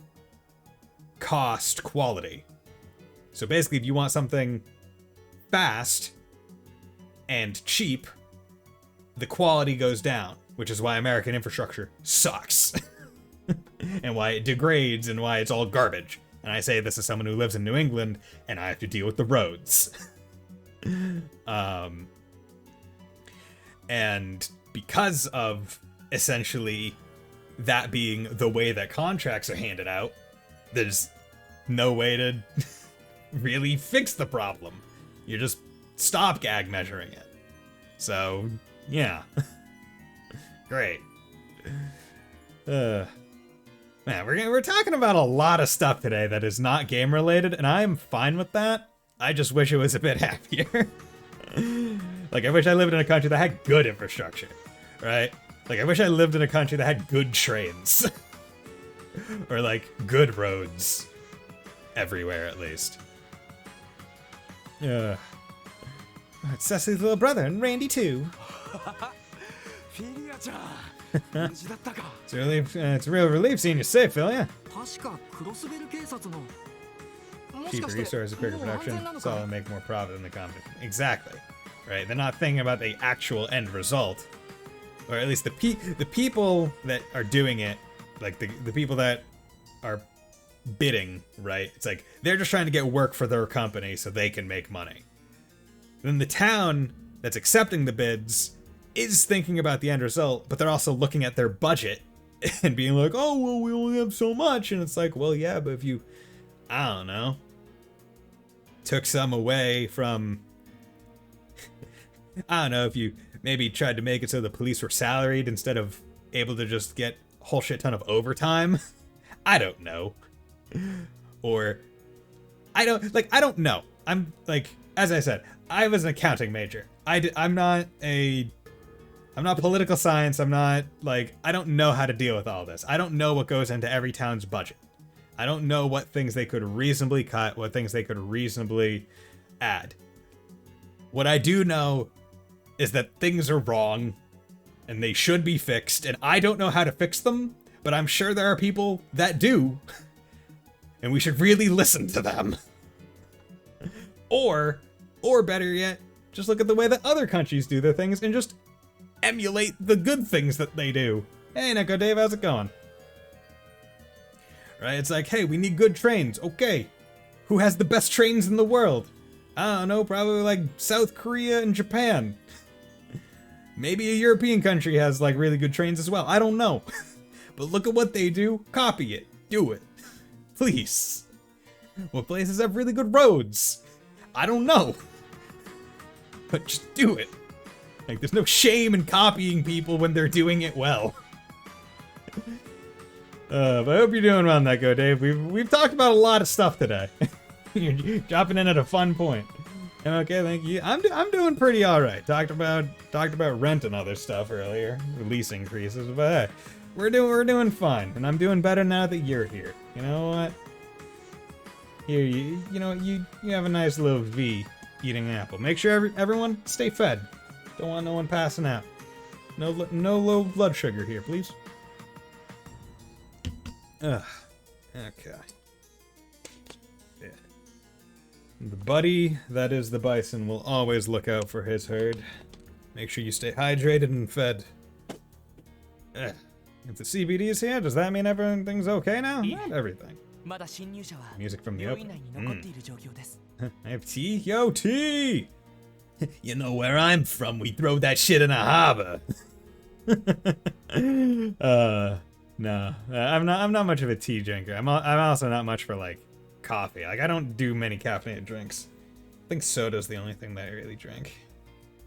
Speaker 1: cost, quality. So basically, if you want something fast and cheap, the quality goes down, which is why American infrastructure sucks. and why it degrades and why it's all garbage. And I say this as someone who lives in New England and I have to deal with the roads. And because of essentially that being the way that contracts are handed out, there's no way to really fix the problem. You just stop gag measuring it. So, yeah. Great. Man, we're talking about a lot of stuff today that is not game related, and I'm fine with that. I just wish it was a bit happier. Like, I wish I lived in a country that had good infrastructure, right? Like, I wish I lived in a country that had good trains. Or, like, good roads. Everywhere, at least. It's Cecily's little brother, and Randy, too.
Speaker 4: フィリアちゃん無事だったか
Speaker 1: It's a real relief seeing you safe, Phil, yeah.
Speaker 8: 確かクロスベル警察のもし
Speaker 1: Cheaper
Speaker 8: かして
Speaker 1: resources, quicker
Speaker 8: もう安
Speaker 1: production,
Speaker 8: 全なの
Speaker 1: so
Speaker 8: か
Speaker 1: I'll make more profit in the competition. Exactly. Right? They're not thinking about the actual end result. Or at least the people that are doing it, like the people that are bidding, right? It's like they're just trying to get work for their company so they can make money. Then the town that's accepting the bids is thinking about the end result, but they're also looking at their budget and being like, oh, well, we only have so much. And it's like, well, yeah, but if you, I don't know, took some away from, I don't know, if you maybe tried to make it so the police were salaried instead of able to just get a whole shit ton of overtime. I don't know. Or, I don't know. I'm, like, as I said, I was an accounting major. I'm not political science. I'm not, like, I don't know how to deal with all this. I don't know what goes into every town's budget. I don't know what things they could reasonably cut, what things they could reasonably add. What I do know is that things are wrong and they should be fixed, and I don't know how to fix them, but I'm sure there are people that do, and we should really listen to them. Or better yet, just look at the way that other countries do their things and just emulate the good things that they do. Hey, Neko Dave, how's it going? Right, it's like, hey, we need good trains. Okay, who has the best trains in the world? I don't know, probably like South Korea and Japan. Maybe a European country has like really good trains as well. I don't know. But look at what they do. Copy it. Do it. Please. What places have really good roads? I don't know. But just do it. Like, there's no shame in copying people when they're doing it well. But I hope you're doing well, Neko Dave. We've talked about a lot of stuff today. You're dropping in at a fun point. Okay, thank you. I'm doing pretty all right. Talked about rent and other stuff earlier, lease increases, but hey, we're doing fine, and I'm doing better now that you're here. You know what? Here, you have a nice little V eating an apple. Make sure everyone stay fed. Don't want no one passing out. No low blood sugar here, please. Ugh. Okay. Yeah. The buddy that is the bison will always look out for his herd. Make sure you stay hydrated and fed. Ugh. If the CBD is here, does that mean everything's okay now? Not everything.
Speaker 2: まだ侵入者は
Speaker 1: Music from the
Speaker 2: 病院
Speaker 1: open.
Speaker 2: 内に残っている状況です。
Speaker 1: I have tea? Yo, tea! You know where I'm from, we throw that shit in a harbor. No, I'm not much of a tea drinker. I'm also not much for like coffee. Like, I don't do many caffeinated drinks. I think soda's the only thing that I really drink,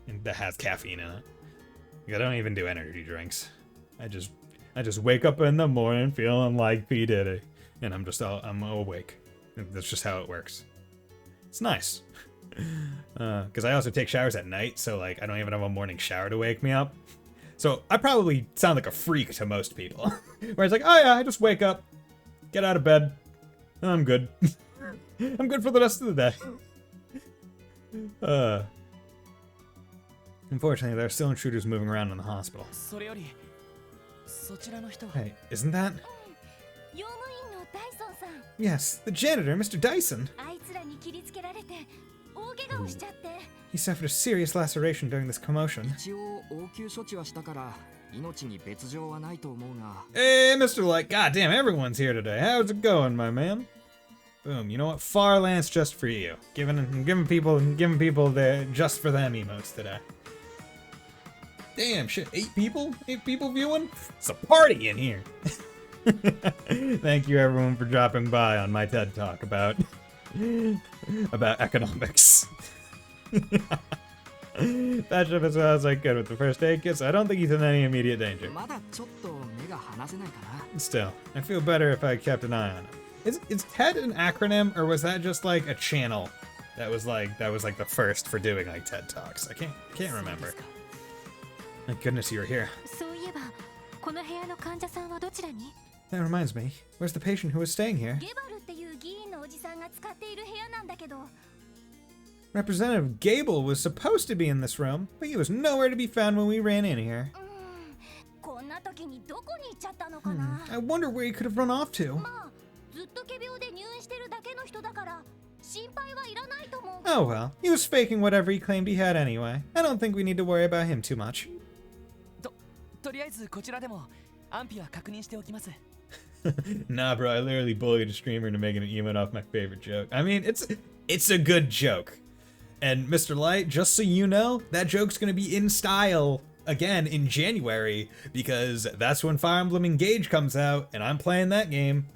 Speaker 1: and that has caffeine in it. Like, I don't even do energy drinks. I just wake up in the morning feeling like P Diddy, and I'm awake. That's just how it works. It's nice. Because I also take showers at night, so like I don't even have a morning shower to wake me up. So I probably sound like a freak to most people. Where it's like, oh yeah, I just wake up, get out of bed, and I'm good. I'm good for the rest of the day. Unfortunately, there are still intruders moving around in the hospital.
Speaker 2: それよりそちらの人は
Speaker 1: Hey, isn't that?
Speaker 3: 用務員のダイソンさん
Speaker 1: Yes, the janitor, Mr. Dyson.
Speaker 3: あいつらに切りつけられて大怪我をしちゃって。
Speaker 1: He suffered a serious laceration during this commotion.
Speaker 8: 一応応急処置はしたから命に別状はないと思うが。
Speaker 1: Hey, Mr. Light. Goddamn, everyone's here today. How's it going, my man? Boom. You know what? Far Lance just for you. Giving people the just for them emotes today. Damn shit. 8 people? 8 people viewing? It's a party in here. Thank you everyone for dropping by on my TED Talk about economics. Patched up as well as I could with the first aid kit, so I don't think he's in any immediate danger.
Speaker 8: まだちょっと目が離せないかな。
Speaker 1: Still, I feel better if I kept an eye on him. Is TED an acronym, or was that just like a channel that was like the first for doing like TED Talks? I can't remember. Thank goodness you were here.
Speaker 3: そういえばこの部屋の患者さんはどちらに？
Speaker 1: That reminds me, where's the patient who was staying here?
Speaker 3: ゲバルっていう議員のおじさんが使っている部屋なんだけど。
Speaker 1: Representative Gable was supposed to be in this room, but he was nowhere to be found when we ran in here.
Speaker 3: こんな時にどこに行っちゃったのかな。
Speaker 1: I wonder where he could have run off to.
Speaker 3: まあずっと仮病で入院してるだけの人だから心配はいらないと思う。
Speaker 1: Oh well, he was faking whatever he claimed he had anyway. I don't think we need to worry about him too much.
Speaker 2: とりあえずこちらでも安否は確認しておきます。
Speaker 1: Nah, bro, I literally bullied a streamer into making an emote off my favorite joke. I mean, it's a good joke. And Mr. Light, just so you know, that joke's gonna be in style again in January, because that's when Fire Emblem Engage comes out, and I'm playing that game.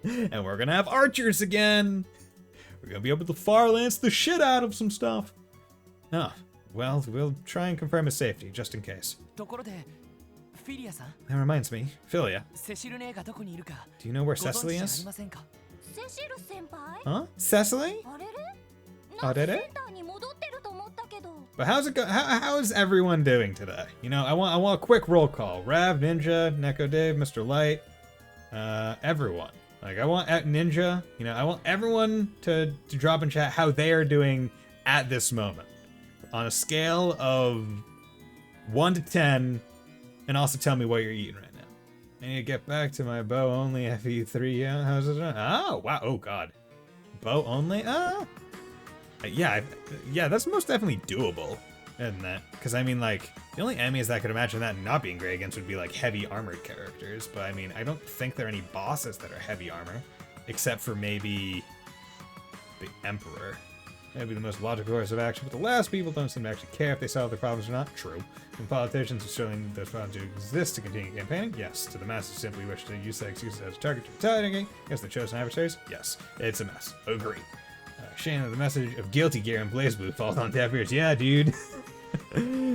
Speaker 1: And we're gonna have archers again. We're gonna be able to far lance the shit out of some stuff. Oh, well, we'll try and confirm his safety, just in case.
Speaker 2: ところでフィリアさん、
Speaker 1: That reminds me, Philia,
Speaker 2: セシル姉がどこにいるか
Speaker 1: do you know where
Speaker 2: ご存
Speaker 1: Cecily
Speaker 2: 知じゃあり
Speaker 1: is?
Speaker 2: ませんか？
Speaker 3: セシル先輩？
Speaker 1: Huh? Cecily?
Speaker 3: あれれ？
Speaker 1: あれれ？
Speaker 3: なんかセンターに戻ってると思ったけど。
Speaker 1: But how's it go? How is everyone doing today? You know, I want a quick roll call. Rav, Ninja, Neko Dave, Mr. Light, everyone. Like I want at Ninja. You know, I want everyone to drop in chat how they are doing at this moment, on a scale of 1 to 10, and also tell me what you're eating right now. I need to get back to my bow only FE3. Yeah, how's it? Oh wow! Oh god, bow only. Yeah, that's most definitely doable, isn't that? Because I mean, like, the only enemies that I could imagine that not being great against would be like heavy armored characters. But I mean, I don't think there are any bosses that are heavy armor, except for maybe the Emperor. That'd be the most logical course of action. But the last people don't seem to actually care if they solve their problems or not. True. And politicians are showing those problems to exist to continue campaigning. Yes. To the masses who simply wish to use that excuse as a target to retaliate against the chosen adversaries. Yes. It's a mess. Agree. Shame that the message of Guilty Gear and BlazBlue falls on deaf ears. Yeah, dude.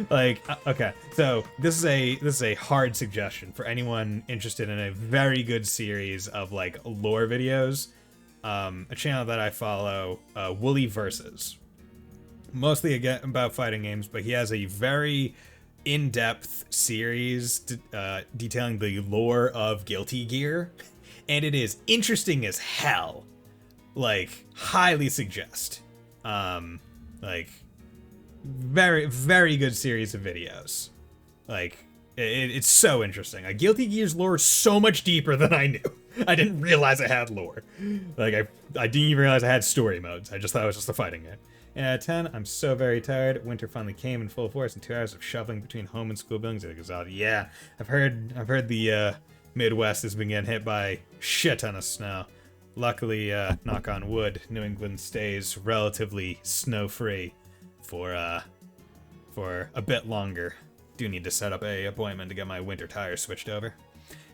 Speaker 1: Like, okay, so this is a hard suggestion for anyone interested in a very good series of like lore videos. A channel that I follow, Wooly Versus. Mostly again about fighting games, but he has a very in-depth series detailing the lore of Guilty Gear, and it is interesting as hell. Like, highly suggest. Like, very, very good series of videos. Like, it's so interesting. Like, Guilty Gear's lore is so much deeper than I knew. I didn't realize I had lore. Like, I didn't even realize I had story modes. I just thought it was just a fighting game. And out of 10, I'm so very tired. Winter finally came in full force, and 2 hours of shoveling between home and school buildings. It exhausted. Yeah, I've heard the Midwest has been getting hit by shit ton of snow. Luckily, knock on wood, New England stays relatively snow-free for a bit longer. Do need to set up a appointment to get my winter tires switched over.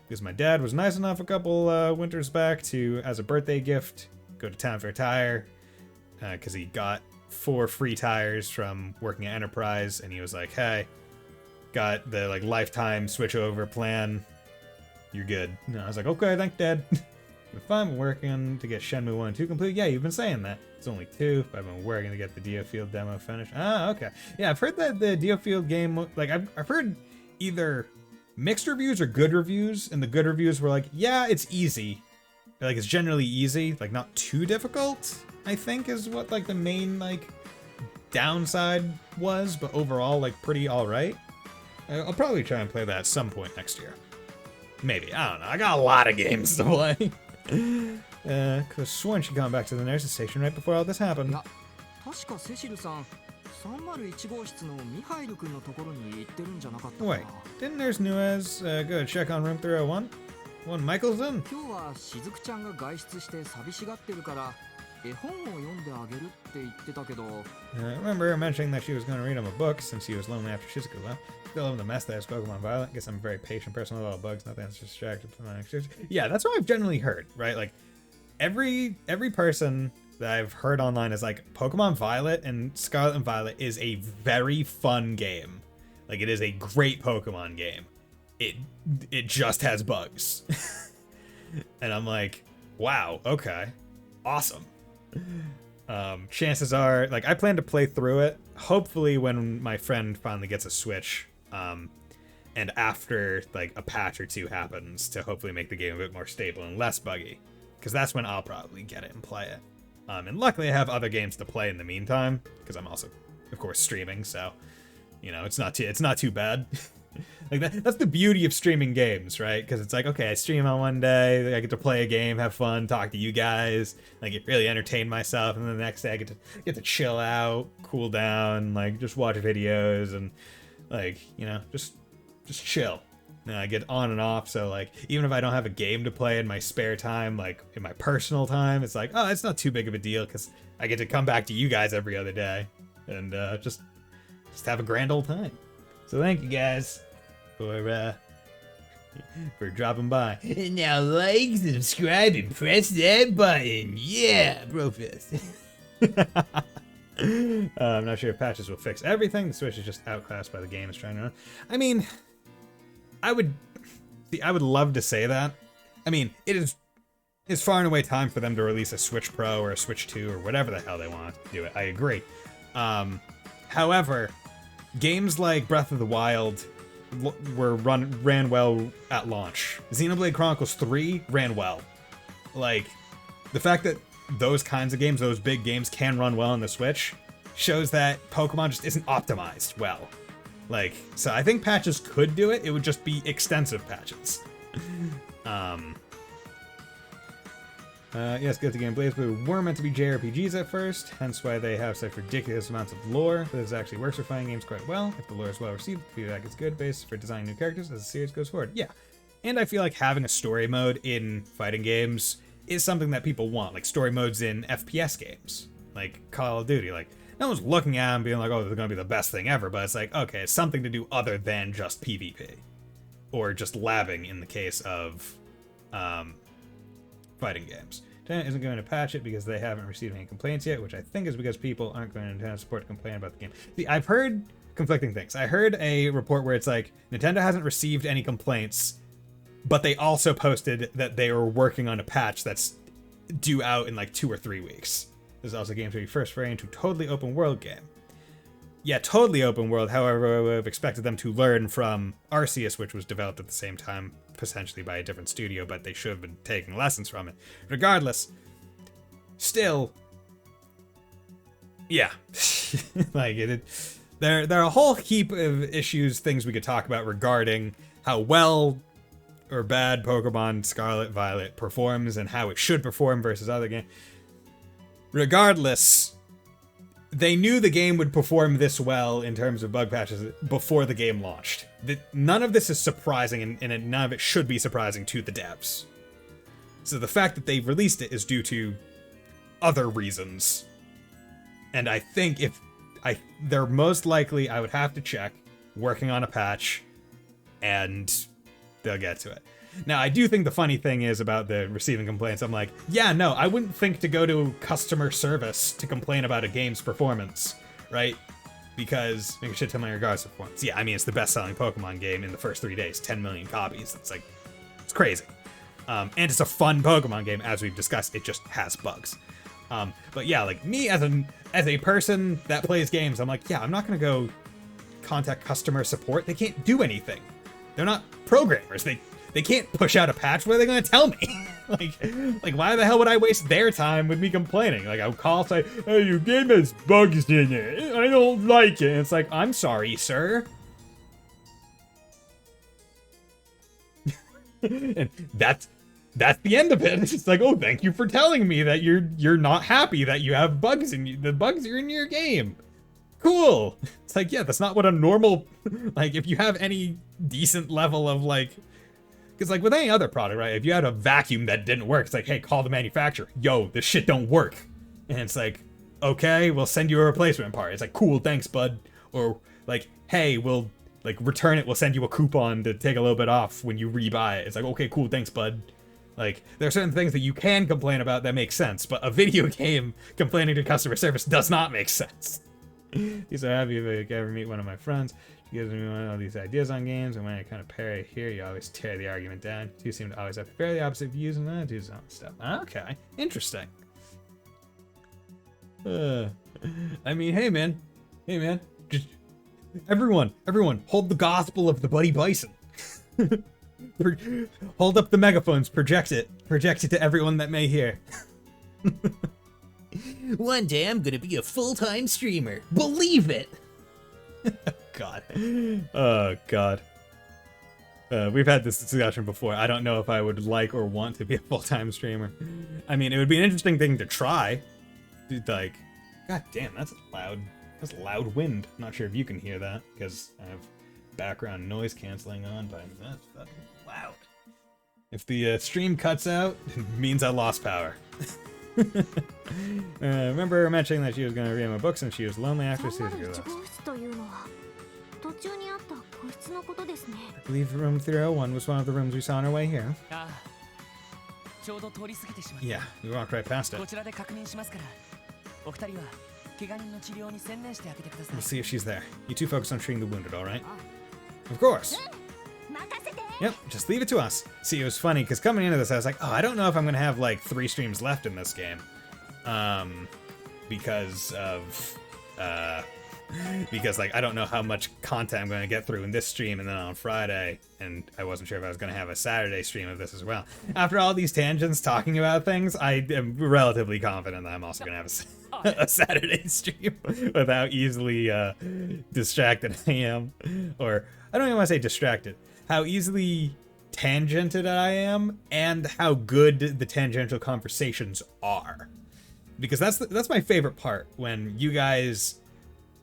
Speaker 1: Because my dad was nice enough a couple winters back to, as a birthday gift, go to town for a tire. Because he got 4 free tires from working at Enterprise, and he was like, hey, got the like lifetime switch over plan. You're good. And I was like, okay, thanks, Dad. If I'm working to get Shenmue 1 and 2 complete, yeah, you've been saying that. It's only 2, but I've been working to get the Dio demo finished. Ah, okay. Yeah, I've heard that the Dio game, like, I've heard either mixed reviews or good reviews, and the good reviews were like, yeah, it's easy. Like, it's generally easy, like, not too difficult, I think, is what, like, the main, like, downside was, but overall, like, pretty alright. I'll probably try and play that at some point next year. Maybe, I don't know. I got a lot of games to play. Could've sworn she'd gone back to the nurse's station right before all this happened.
Speaker 8: いや確かセシルさん301号室のミハイル君のところに行ってるんじゃなかったかな。
Speaker 1: Wait, didn't Nurse Nuez go check on room 301? When Michael's in?
Speaker 8: 今日はしずくちゃんが外出して寂しがってるから絵本を読んであげるって言ってたけど、
Speaker 1: I remember her mentioning that she was going to read him a book since he was lonely after Shizuku left. Still having the mess that is Pokemon Violet. Guess I'm a very patient person with all bugs, nothing that's distracted from my experience. Yeah, that's what I've generally heard, right? Like, every person that I've heard online is like, Pokemon Violet and Scarlet and Violet is a very fun game. Like, it is a great Pokemon game. It just has bugs. And I'm like, wow, okay. Awesome. Chances are, like, I plan to play through it, hopefully when my friend finally gets a Switch, and after, like, a patch or two happens to hopefully make the game a bit more stable and less buggy, because that's when I'll probably get it and play it. And luckily I have other games to play in the meantime, because I'm also, of course, streaming, so, you know, it's not too bad. Like, that's the beauty of streaming games, right? Because it's like, okay, I stream on one day, I get to play a game, have fun, talk to you guys, like, really entertain myself, and then the next day I get to chill out, cool down, like, just watch videos, and, like, you know, just chill. And I get on and off, so, like, even if I don't have a game to play in my spare time, like, in my personal time, it's like, oh, it's not too big of a deal, because I get to come back to you guys every other day, and, just have a grand old time. So thank you guys for dropping by. And now like, subscribe, and press that button. Yeah, Brofist. I'm not sure if patches will fix everything. The Switch is just outclassed by the game it's trying to run. I mean, I would love to say that. I mean, it's far and away time for them to release a Switch Pro or a Switch 2 or whatever the hell they want to do it. I agree. However, games like Breath of the Wild ran well at launch. Xenoblade Chronicles 3 ran well. Like, the fact that those kinds of games, those big games, can run well on the Switch shows that Pokemon just isn't optimized well. Like, so I think patches could do it. It would just be extensive patches. Yes, Guilty Game Blaze Blue were meant to be JRPGs at first, hence why they have such ridiculous amounts of lore. But this actually works for fighting games quite well. If the lore is well received, the feedback is good basis for designing new characters as the series goes forward. Yeah, and I feel like having a story mode in fighting games is something that people want, like story modes in FPS games, like Call of Duty. Like, no one's looking at them being like, oh, they're gonna be the best thing ever, but it's like, okay, it's something to do other than just PvP. Or just labbing in the case of, fighting games. Nintendo isn't going to patch it because they haven't received any complaints yet, which I think is because people aren't going to Nintendo support to complain about the game. See, I've heard conflicting things. I heard a report where it's like, Nintendo hasn't received any complaints, but they also posted that they were working on a patch that's due out in like 2 or 3 weeks. This is also games where you first foray into totally open world game. Yeah, totally open world. However, I would have expected them to learn from Arceus, which was developed at the same time, potentially by a different studio, but they should have been taking lessons from it. Regardless, still, yeah, like there are a whole heap of issues, things we could talk about regarding how well or bad Pokemon Scarlet Violet performs and how it should perform versus other games. Regardless, they knew the game would perform this well in terms of bug patches before the game launched. None of this is surprising, and none of it should be surprising to the devs. So the fact that they've released it is due to other reasons. And I think they're most likely, I would have to check, working on a patch, and they'll get to it. Now, I do think the funny thing is about the receiving complaints, I'm like, yeah, no, I wouldn't think to go to customer service to complain about a game's performance, right? Because, make a shit ton of regards to performance. Yeah, I mean, it's the best-selling Pokemon game in the first 3 days, 10 million copies. It's like, it's crazy. And it's a fun Pokemon game, as we've discussed, it just has bugs. But yeah, like, me as a person that plays games, I'm like, yeah, I'm not gonna go contact customer support. They can't do anything. They're not programmers. They can't push out a patch. What are they going to tell me? like, why the hell would I waste their time with me complaining? Like, I'll call, say, hey, your game has bugs in it. I don't like it. And it's like, I'm sorry, sir. And that's the end of it. It's just like, oh, thank you for telling me that you're not happy that you have bugs in you. The bugs are in your game. Cool. It's like, yeah, that's not what a normal, like, if you have any decent level of, like, because, like, with any other product, right, if you had a vacuum that didn't work, it's like, hey, call the manufacturer. Yo, this shit don't work. And it's like, okay, we'll send you a replacement part. It's like, cool, thanks, bud. Or, like, hey, we'll, like, return it. We'll send you a coupon to take a little bit off when you rebuy it. It's like, okay, cool, thanks, bud. Like, there are certain things that you can complain about that make sense, but a video game complaining to customer service does not make sense. He's so happy if I ever meet one of my friends. He gives me all these ideas on games, and when I kind of parry here, you always tear the argument down. You seem to always have fairly opposite views and attitudes on stuff. Okay, interesting. I mean, hey man, just everyone, hold the gospel of the Buddy Bison. Hold up the megaphones, project it to everyone that may hear.
Speaker 9: One day I'm gonna be a full-time streamer. Believe it!
Speaker 1: God. Oh, God. We've had this discussion before. I don't know if I would like or want to be a full-time streamer. I mean, it would be an interesting thing to try. Like, God damn, that's loud wind. Not sure if you can hear that, because I have background noise canceling on, but that's fucking loud. If the stream cuts out, it means I lost power. Remember mentioning that she was going to read my books and she was lonely after season 2 left. I believe room 301 was one of the rooms we saw on our way here. Yeah, we walked right past it. Let's see if she's there. You two focus on treating the wounded, alright? Of course! Yep, just leave it to us. See, it was funny, because coming into this, I was like, oh, I don't know if I'm going to have, like, 3 streams left in this game. Because of, because, like, I don't know how much content I'm going to get through in this stream and then on Friday, and I wasn't sure if I was going to have a Saturday stream of this as well. After all these tangents talking about things, I am relatively confident that I'm also going to have a Saturday stream with how easily distracted I am. Or, I don't even want to say distracted. How easily tangented I am, and how good the tangential conversations are. Because that's my favorite part, when you guys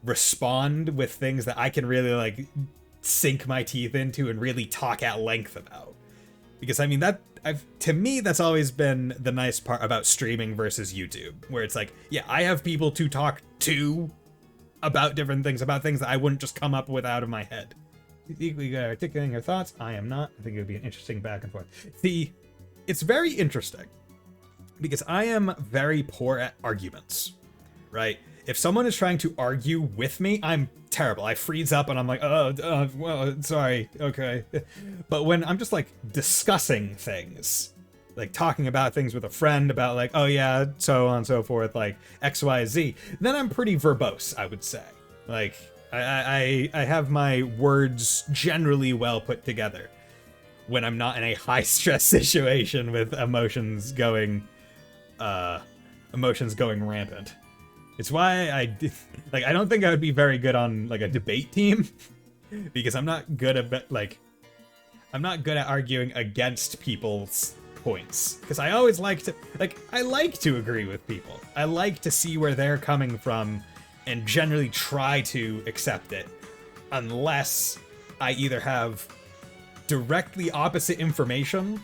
Speaker 1: respond with things that I can really, like, sink my teeth into and really talk at length about. Because, I mean, to me, that's always been the nice part about streaming versus YouTube, where it's like, yeah, I have people to talk to about different things, about things that I wouldn't just come up with out of my head. Equally good at articulating her thoughts. I am not. I think it would be an interesting back and forth. It's very interesting because I am very poor at arguments, right? If someone is trying to argue with me, I'm terrible. I freeze up and I'm like, well, sorry, okay. But when I'm just like discussing things, like talking about things with a friend about like, oh yeah, so on and so forth, like X, Y, Z, then I'm pretty verbose, I would say. Like, I have my words generally well put together when I'm not in a high stress situation with emotions going rampant. It's why I don't think I would be very good on like a debate team because I'm not good at arguing against people's points, because I always like to agree with people. I like to see where they're coming from and generally try to accept it, unless I either have directly opposite information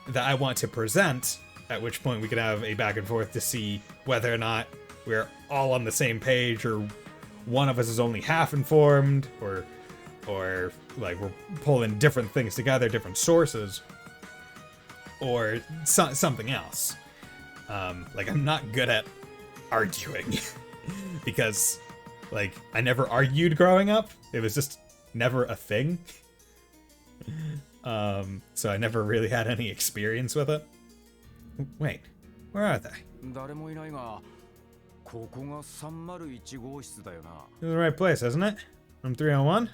Speaker 1: that I want to present, at which point we could have a back and forth to see whether or not we're all on the same page, or one of us is only half informed, or like we're pulling different things together, different sources, or something else. Like, I'm not good at arguing. Because, like, I never argued growing up. It was just never a thing. So I never really had any experience with it. Wait, where are they? You're in the right place, isn't it? Room 301?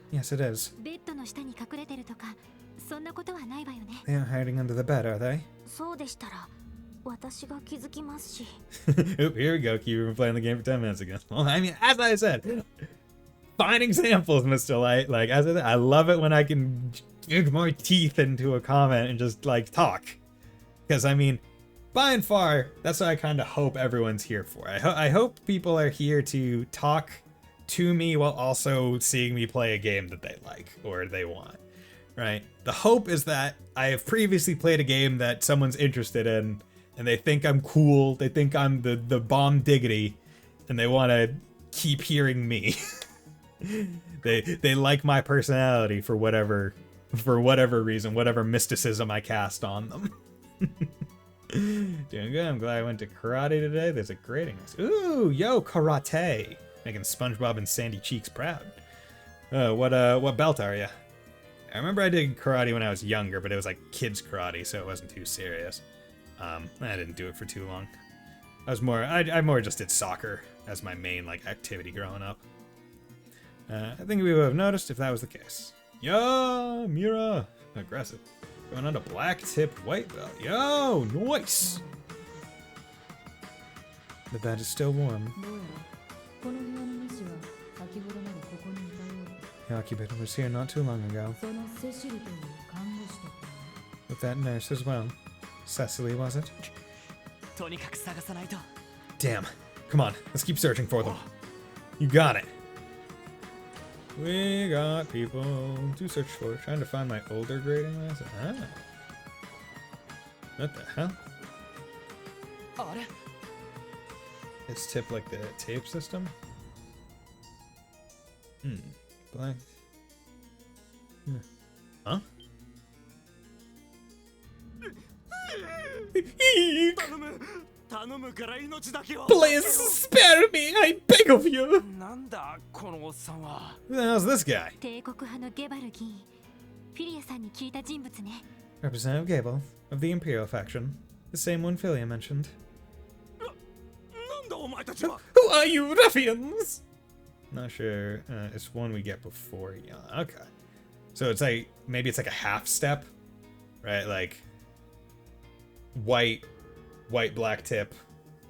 Speaker 1: Yes, it is. They aren't hiding under the bed, are they? Oop, here we go. Keep playing the game for 10 minutes again. Well, I mean, as I said, fine examples, Mr. Light. Like, as I love it when I can dig more teeth into a comment and just, like, talk. Because, I mean, by and far, that's what I kind of hope everyone's here for. I hope people are here to talk to me while also seeing me play a game that they like or they want, right? The hope is that I have previously played a game that someone's interested in, and they think I'm cool, they think I'm the bomb diggity, and they want to keep hearing me. they like my personality for whatever reason, whatever mysticism I cast on them. Doing good. I'm glad I went to karate today. There's a grading. Ooh, yo, karate. Making SpongeBob and Sandy Cheeks proud. What belt are you? I remember I did karate when I was younger, but it was like kids karate, so it wasn't too serious. I didn't do it for too long. I more just did soccer as my main like activity growing up. I think we would have noticed if that was the case. Yo, Mira, aggressive. Going on to black tip white belt. Yo, nice. The bed is still warm.
Speaker 5: どうやらこの部屋の主は先ほどまでここにいたようで、
Speaker 1: The occupant was here not too long ago
Speaker 5: そのセシルという看護師と共に
Speaker 1: with that nurse as well. Cecily, was it?
Speaker 2: とにかく探さないと。
Speaker 1: Damn. Come on, let's keep searching for them. You got it. We got people to search for. Trying to find my older grading list. Ah. What the hell?
Speaker 2: あれ
Speaker 1: It's tipped like the tape system? Black. Huh?
Speaker 4: 頼むから命だけを
Speaker 1: Please spare me, I beg of you!
Speaker 4: なんだこのおっさんは
Speaker 1: Who the hell's this guy?
Speaker 3: 帝国派のゲバル議員フィリアさんに聞いた人物ね。
Speaker 1: Representative Gable, of the Imperial faction. The same one Philia mentioned.
Speaker 4: なんだお前たちは
Speaker 1: Who are you, ruffians? Not sure. It's one we get before. Yeah, okay. So it's like, maybe it's like a half step, right? Like, white, black tip,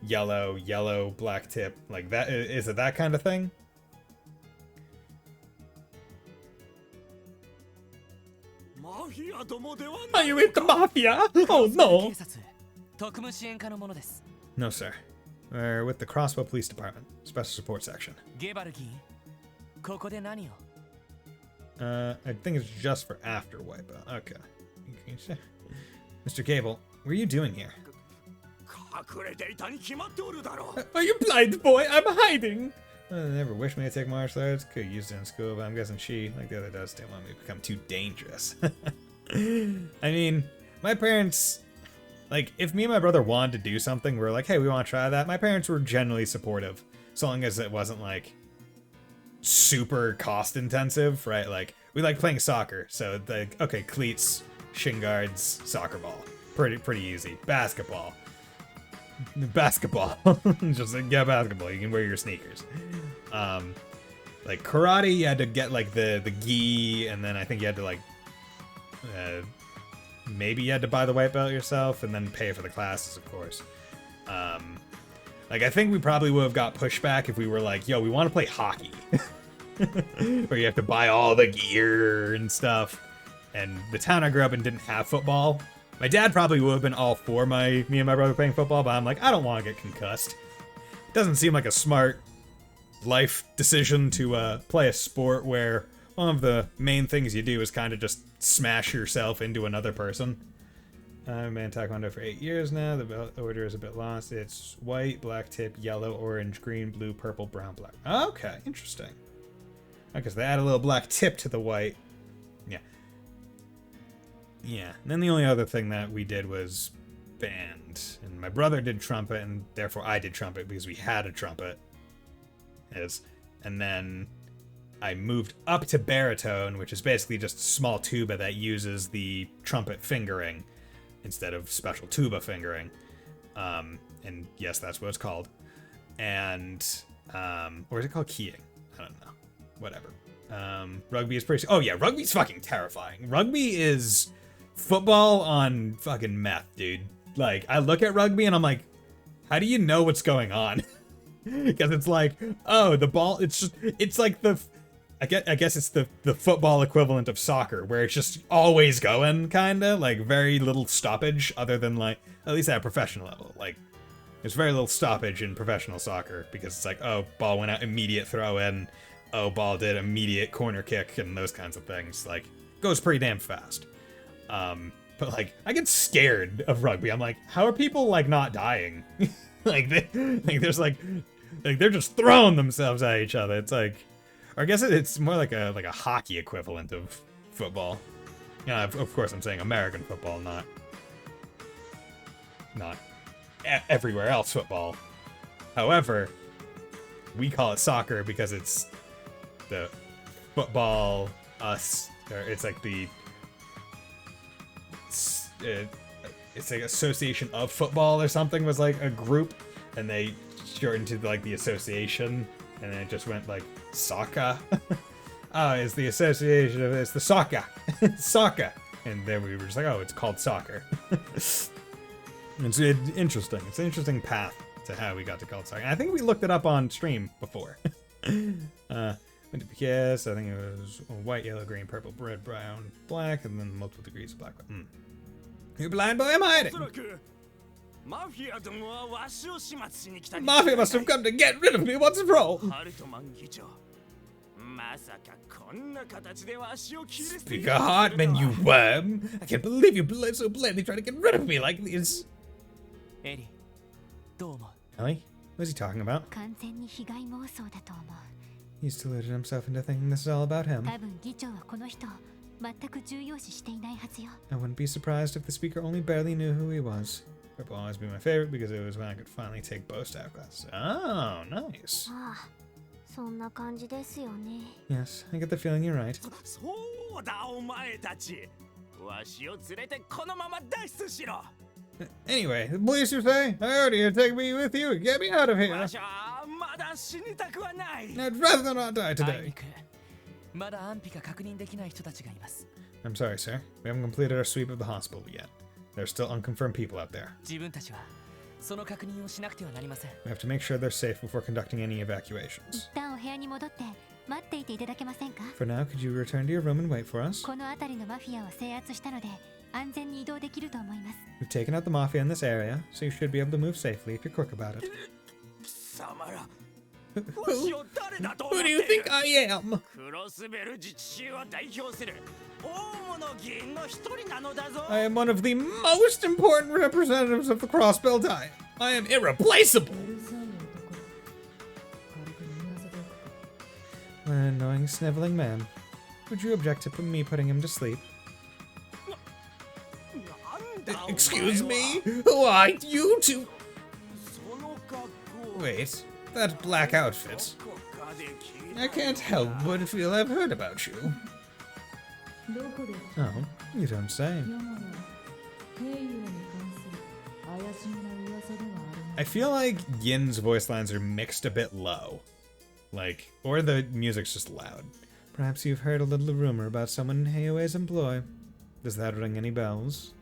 Speaker 1: yellow, black tip. Like that, is it that kind of thing? Are you with the mafia? Oh
Speaker 2: 警
Speaker 1: no!
Speaker 2: 察特務支援課のものです。
Speaker 1: No, sir. We're with the Crossbow Police Department, Special Support Section.
Speaker 2: ゲバル議員、ここで何を？
Speaker 1: I think it's just for after wipeout. Okay. Mr. Gable, what are you doing here?
Speaker 4: 隠れていたに決まっておるだろう
Speaker 1: Are you blind, boy? I'm hiding! Never wished me to take martial arts. Could have used it in school, but I'm guessing she, like the other does, didn't want me to become too dangerous. I mean, my parents, like, if me and my brother wanted to do something, we were like, hey, we want to try that. My parents were generally supportive, so long as it wasn't, like, super cost intensive, right? Like, we like playing soccer, so, like, okay, cleats, shin guards, soccer ball. Pretty easy. Basketball. Just like, get basketball. You can wear your sneakers. Like karate, you had to get like the gi, and then I think you had to like maybe you had to buy the white belt yourself, and then pay for the classes, of course. Like I think we probably would have got pushback if we were like, yo, we want to play hockey, where you have to buy all the gear and stuff. And the town I grew up in didn't have football. My dad probably would have been all for me and my brother playing football, but I'm like, I don't want to get concussed. It doesn't seem like a smart life decision to play a sport where one of the main things you do is kind of just smash yourself into another person. I've been in Taekwondo for 8 years now. The belt order is a bit lost. It's white, black tip, yellow, orange, green, blue, purple, brown, black. Okay, interesting. Because they add a little black tip to the white. Yeah, and then the only other thing that we did was band. And my brother did trumpet, and therefore I did trumpet because we had a trumpet. And then I moved up to baritone, which is basically just a small tuba that uses the trumpet fingering instead of special tuba fingering. And yes, that's what it's called. And, or is it called keying? I don't know. Whatever. Rugby is pretty... Oh yeah, rugby's fucking terrifying. Rugby is... football on fucking meth, dude. Like, I look at rugby and I'm like, how do you know what's going on? Because it's like, oh, the ball, it's like I guess it's the football equivalent of soccer, where it's just always going, kinda, like very little stoppage, other than like, at least at a professional level. Like, there's very little stoppage in professional soccer, because it's like, oh, ball went out, immediate throw in, oh, ball did immediate corner kick, and those kinds of things. Like, goes pretty damn fast. But like, I get scared of rugby. I'm like, how are people like not dying? like, there's like they're just throwing themselves at each other. It's like, or I guess it's more like a hockey equivalent of football. Yeah, of course I'm saying American football, not everywhere else football. However, we call it soccer because it's the football us, or it's like it's like association of football or something was like a group, and they shortened to like the association, and then it just went like soccer. Oh, it's the association of, it's the soccer. Soccer. And then we were just like, oh, it's called soccer. It's interesting. It's an interesting path to how we got to call it soccer. And I think we looked it up on stream before. Yes, I think it was white, yellow, green, purple, red, brown, black, and then multiple degrees of black. You're blind boy, I'm hiding. Mafia must have come to get rid of me. What's wrong? Speak a Hartman, you worm. I can't believe you so blatantly trying to get rid of me like this.
Speaker 2: Ellie,
Speaker 1: Ellie? What's he talking about?
Speaker 3: 完全に被害妄想だと思う。
Speaker 1: He's deluded himself into thinking this is all about him.
Speaker 3: 多分議長はこの人を全く重要視していないはずよ。
Speaker 1: I wouldn't be surprised if the speaker only barely knew who he was. Purple will always be my favorite because it was when I could finally take boast out of class. Oh, nice.
Speaker 3: ああ、そんな感じですよね。
Speaker 1: Yes, I get the feeling you're right.
Speaker 10: そうだお前たち。わしを連れてこのまま脱出しろ。
Speaker 1: Anyway, the police you say? I heard you take me with you and get me out of here.
Speaker 10: わしはまだ死にたくはない。
Speaker 1: I'd rather not die
Speaker 2: あい
Speaker 1: today.
Speaker 2: にくまだ安否が確認できない人たちがいます。
Speaker 1: I'm sorry, sir. We haven't completed our sweep of the hospital yet. There's still unconfirmed people out there.
Speaker 2: 自分たちはその確認をしなくてはなりません。
Speaker 1: We have to make sure they're safe before conducting any evacuations.
Speaker 3: 一旦お部屋に戻って待っていていただけませんか？
Speaker 1: For now, could you return to your room and wait for us?
Speaker 3: この辺りのマフィアを制圧したので安全に移動できると思います。
Speaker 1: We've taken out the mafia in this area, so you should be able to move safely if you're quick about it.
Speaker 10: 貴様ら。
Speaker 1: Who do you think I am?
Speaker 10: クロスベル自治州を代表する大物議員の一人なのだぞ。
Speaker 1: I am one of the most important representatives of the Crossbell Diet. I am irreplaceable.
Speaker 5: うるさい男。軽く眠らせておくか。
Speaker 1: What an annoying, sniveling man. Would you object to me putting him to sleep?
Speaker 10: なんだ
Speaker 1: Excuse me? Who are you two?
Speaker 10: その格好。
Speaker 1: Wait, that black outfit.
Speaker 10: どこかで聞いた
Speaker 1: I can't help but feel I've heard about you.
Speaker 5: どこで
Speaker 1: Oh, you don't say.
Speaker 5: よもや平洋に関する怪しげな噂ではあるま
Speaker 1: I feel like Yin's voice lines are mixed a bit low. Like, or the music's just loud. Perhaps you've heard a little rumor about someone in Heioe's employ. Does that ring any bells?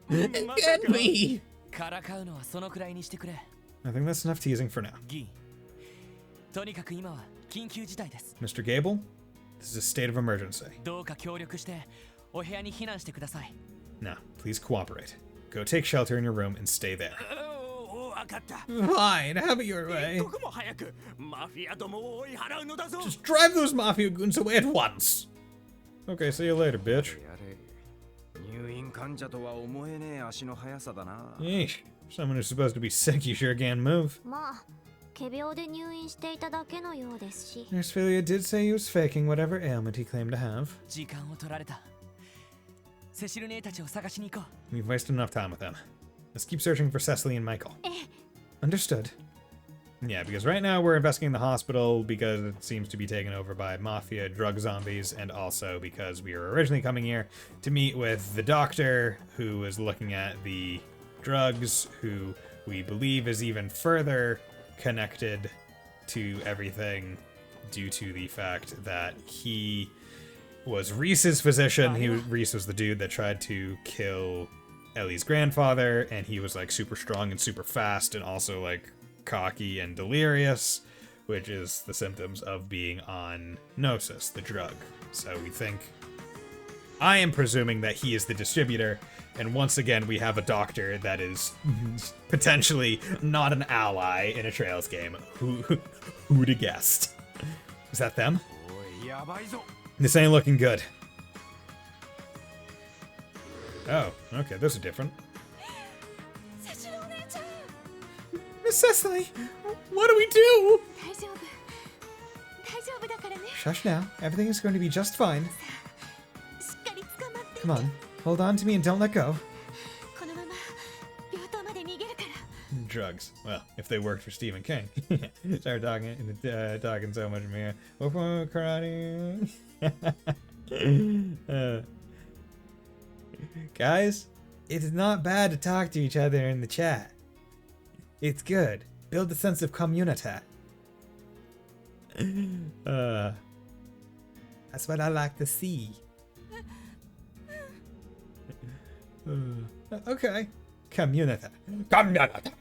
Speaker 1: Get me!
Speaker 2: からかうのはそのくらいにしてくれ。
Speaker 1: I think that's enough teasing for now.
Speaker 2: 議員。とにかく今は緊急事態です。
Speaker 1: Mr. Gable, this is a state of emergency.
Speaker 2: どうか協力してお部屋に避難してください。
Speaker 1: Now, please cooperate. Go take shelter in your room and stay there.
Speaker 10: わかった。
Speaker 1: Fine, have it your
Speaker 10: 一
Speaker 1: way.
Speaker 10: 刻も早くマフィアどもを追い払うのだぞ。
Speaker 1: Just drive those mafia goons away at once. Okay, see you later, bitch.
Speaker 4: やれ入院患者とは思えねえ足の速さだな。
Speaker 1: Yeesh. Someone who's supposed to be sick, you sure can move.
Speaker 3: まあ、仮病で入院していただけのようですし。
Speaker 1: Nurse Philia did say he was faking whatever ailment he claimed to have.
Speaker 2: 時間を取られた。セシル姉たちを探しに行こう。
Speaker 1: We've wasted enough time with them. Let's keep searching for Cecily and Michael. Understood. Yeah, because right now we're investigating the hospital because it seems to be taken over by mafia, drug zombies, and also because we were originally coming here to meet with the doctor who was looking at the drugs, who we believe is even further connected to everything due to the fact that he was Reese's physician. Reese was the dude that tried to kill Ellie's grandfather, and he was like super strong and super fast and also like cocky and delirious, which is the symptoms of being on Gnosis, the drug. So we think... I am presuming that he is the distributor, and once again we have a doctor that is potentially not an ally in a Trails game. Who'd have guessed? Is that them? This ain't looking good. Oh, okay, those are different. Miss Cecily, what do we do? Shush now. Everything is going to be just fine. Come on, hold on to me and don't let go. Drugs. Well, if they worked for Stephen King. Start talking so much more. Karate. Guys, it's not bad to talk to each other in the chat. It's good. Build a sense of community. That's what I like to see. Okay. Community. Community.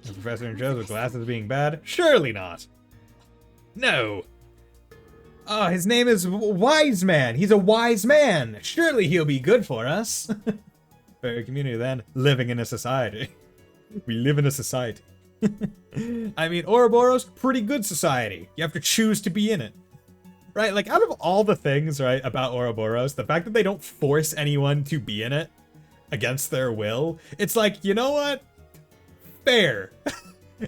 Speaker 1: Professor and Joe's with glasses being bad? Surely not. No. Oh, his name is Wise Man. He's a wise man. Surely he'll be good for us. Very community then. Living in a society. We live in a society. I mean, Ouroboros, pretty good society. You have to choose to be in it. Right? Like, out of all the things, right, about Ouroboros, the fact that they don't force anyone to be in it against their will, it's like, you know what? Fair.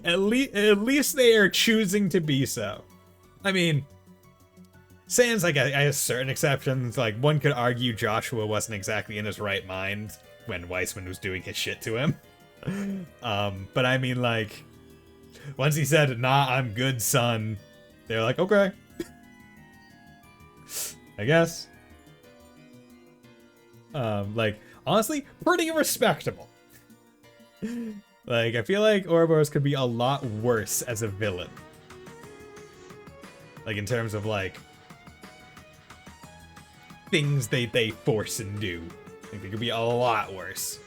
Speaker 1: At least they are choosing to be so. I mean, sans like a certain exceptions, like one could argue Joshua wasn't exactly in his right mind when Weissman was doing his shit to him. But I mean, like, once he said, "Nah, I'm good, son," they're like, okay. I guess. Like, honestly, pretty respectable. Like, I feel like Ouroboros could be a lot worse as a villain. Like, in terms of, like, things they force and do. I think they could be a lot worse.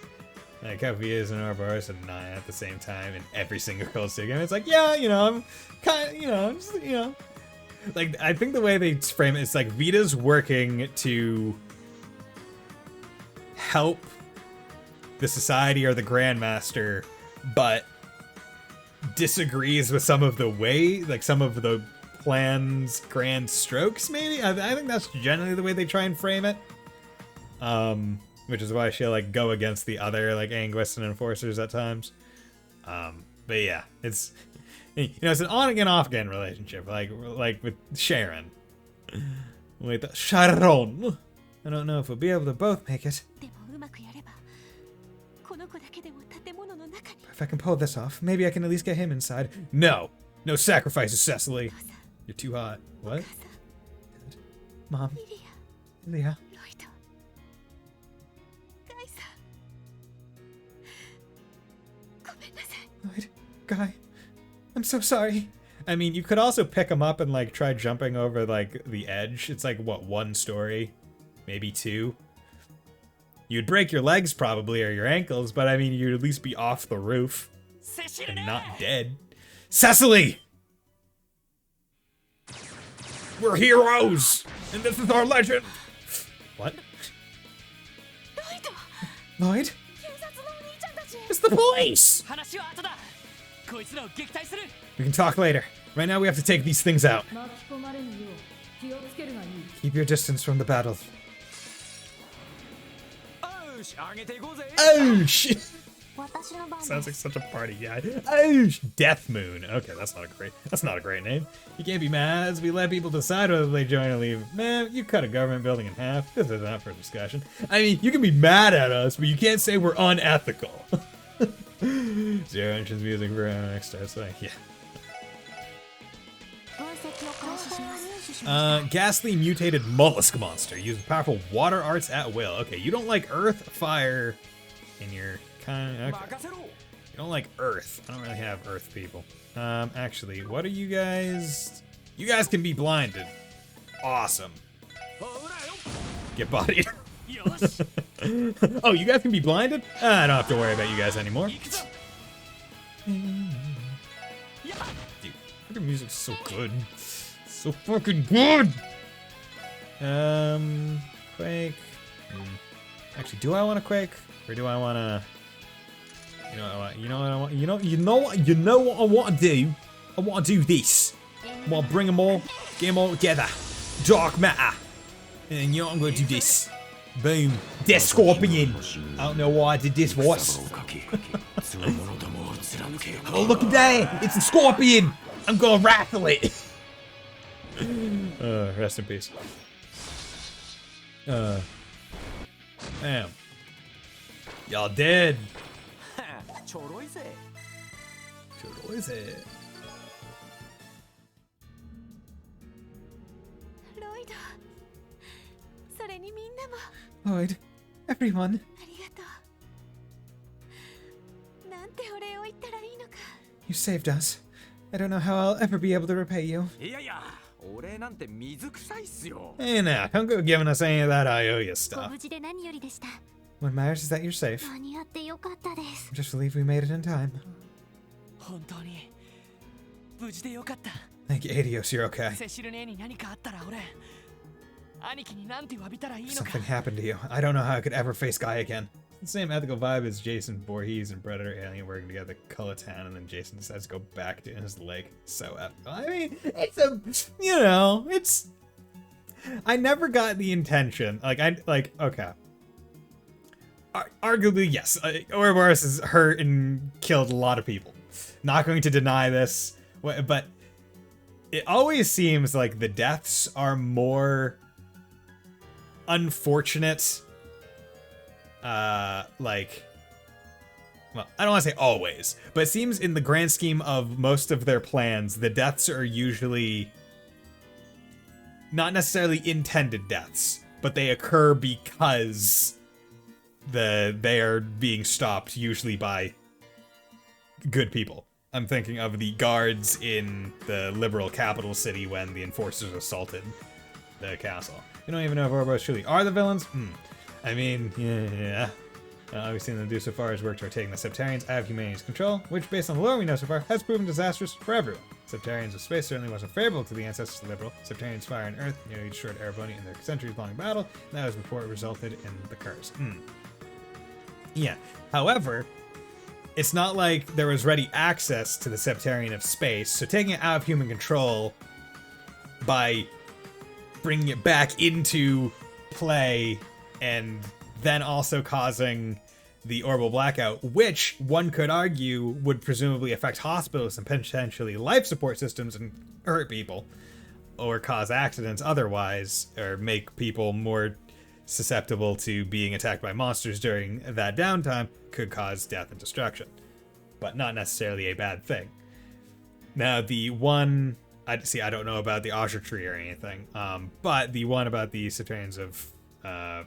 Speaker 1: Like, how he is in Ouroboros and not at the same time in every single Cold Steel game. It's like, yeah, you know, I'm kind of, you know, just, you know. Like, I think the way they frame it is like Vita's working to help the society or the Grandmaster, but disagrees with some of the way, like some of the plan's grand strokes, maybe? I think that's generally the way they try and frame it. Which is why she'll, like, go against the other, like, Anguists and Enforcers at times. But yeah, it's... You know, it's an on-again, off-again relationship, like with Sharon. With Sharon. I don't know if we'll be able to both make it. If I can pull this off, maybe I can at least get him inside. No! No sacrifices, Cecily! You're too hot. What? Dad? Mom? Leah? Lloyd? Guy? I'm so sorry. I mean, you could also pick him up and, like, try jumping over, like, the edge. It's like, what, one story? Maybe two? You'd break your legs, probably, or your ankles, but, I mean, you'd at least be off the roof. And not dead. Cecily! We're heroes! And this is our legend! What? Lloyd? It's the police! We can talk later. Right now we have to take these things out. Keep your distance from the battle. Oh shit! Sounds like such a party guy. Oh, Death Moon. Okay, that's not a great name. You can't be mad as we let people decide whether they join or leave. Man, you cut a government building in half. This is not for discussion. I mean, you can be mad at us, but you can't say we're unethical. Zero entrance music for next starts like, yeah. Ghastly mutated mollusk monster. Uses powerful water arts at will. Okay, you don't like earth, fire, in your kind of... Okay. You don't like earth. I don't really have earth people. Actually, what are you guys... You guys can be blinded. Awesome. Get bodied. Oh, you guys can be blinded? I don't have to worry about you guys anymore. Dude, fucking music's so good. So fucking good! Quake. Actually, do I want to Quake? Or do I want to... You know what I want? You know what I want? You know what I want to do? I want to do this. I want to bring them all, get them all together. Dark matter. And you know what I'm going to do this. Boom. Death Scorpion. I don't know why I did this voice. Oh, look at that. It's a scorpion. I'm going to raffle it. Rest in peace. Damn. Y'all dead.
Speaker 10: ちょろいぜ。
Speaker 1: ちょろいぜ。
Speaker 3: ロイド、それにみんなも
Speaker 1: Lloyd, everyone.
Speaker 3: ありがとう。なんてお礼を言ったらいいのか。
Speaker 1: You saved us. I don't know how I'll ever be able to repay you.
Speaker 4: いやいや、お礼なんて水臭いっすよ。
Speaker 1: Hey now, don't go giving us any of that IOU
Speaker 3: ご
Speaker 1: stuff.
Speaker 3: 無事で何よりでした。
Speaker 1: What matters is that you're safe.
Speaker 3: 間に合ってよかったです。
Speaker 1: I'm just relieved we made it in time.
Speaker 2: 本当に無事でよかった。
Speaker 1: Thank you, Adios, you're okay.
Speaker 2: セシル姉に何かあったら俺兄貴になんて詫びたらいいのか。
Speaker 1: Something happened to you. I don't know how I could ever face Guy again. The same ethical vibe as Jason Voorhees and Predator Alien working together at Cullitan, and then Jason decides to go back to his leg. So ethical. I mean, it's a, you know, it's... I never got the intention. Okay. Arguably, yes. Ouroboros has hurt and killed a lot of people. Not going to deny this. But it always seems like the deaths are more unfortunate. Well, I don't want to say always, but it seems in the grand scheme of most of their plans, the deaths are usually not necessarily intended deaths, but they occur because they are being stopped, usually by good people. I'm thinking of the guards in the liberal capital city when the enforcers assaulted the castle. You don't even know if Ouroboros truly are the villains? I mean, yeah. All we've seen them do so far is work toward taking the Septarians out of humanity's control, which, based on the lore we know so far, has proven disastrous for everyone. Septarians of space certainly wasn't favorable to the ancestors of the liberal. Septarians fire and earth nearly destroyed Ereboni in their centuries-long battle, and that was before it resulted in the curse. Yeah. However, it's not like there was ready access to the Septarian of space, so taking it out of human control by bringing it back into play and then also causing the orbital blackout, which one could argue would presumably affect hospitals and potentially life support systems and hurt people, or cause accidents otherwise, or make people more susceptible to being attacked by monsters during that downtime, could cause death and destruction, but not necessarily a bad thing. Now, the one... I don't know about the Osher tree or anything, but the one about the Septarians of... the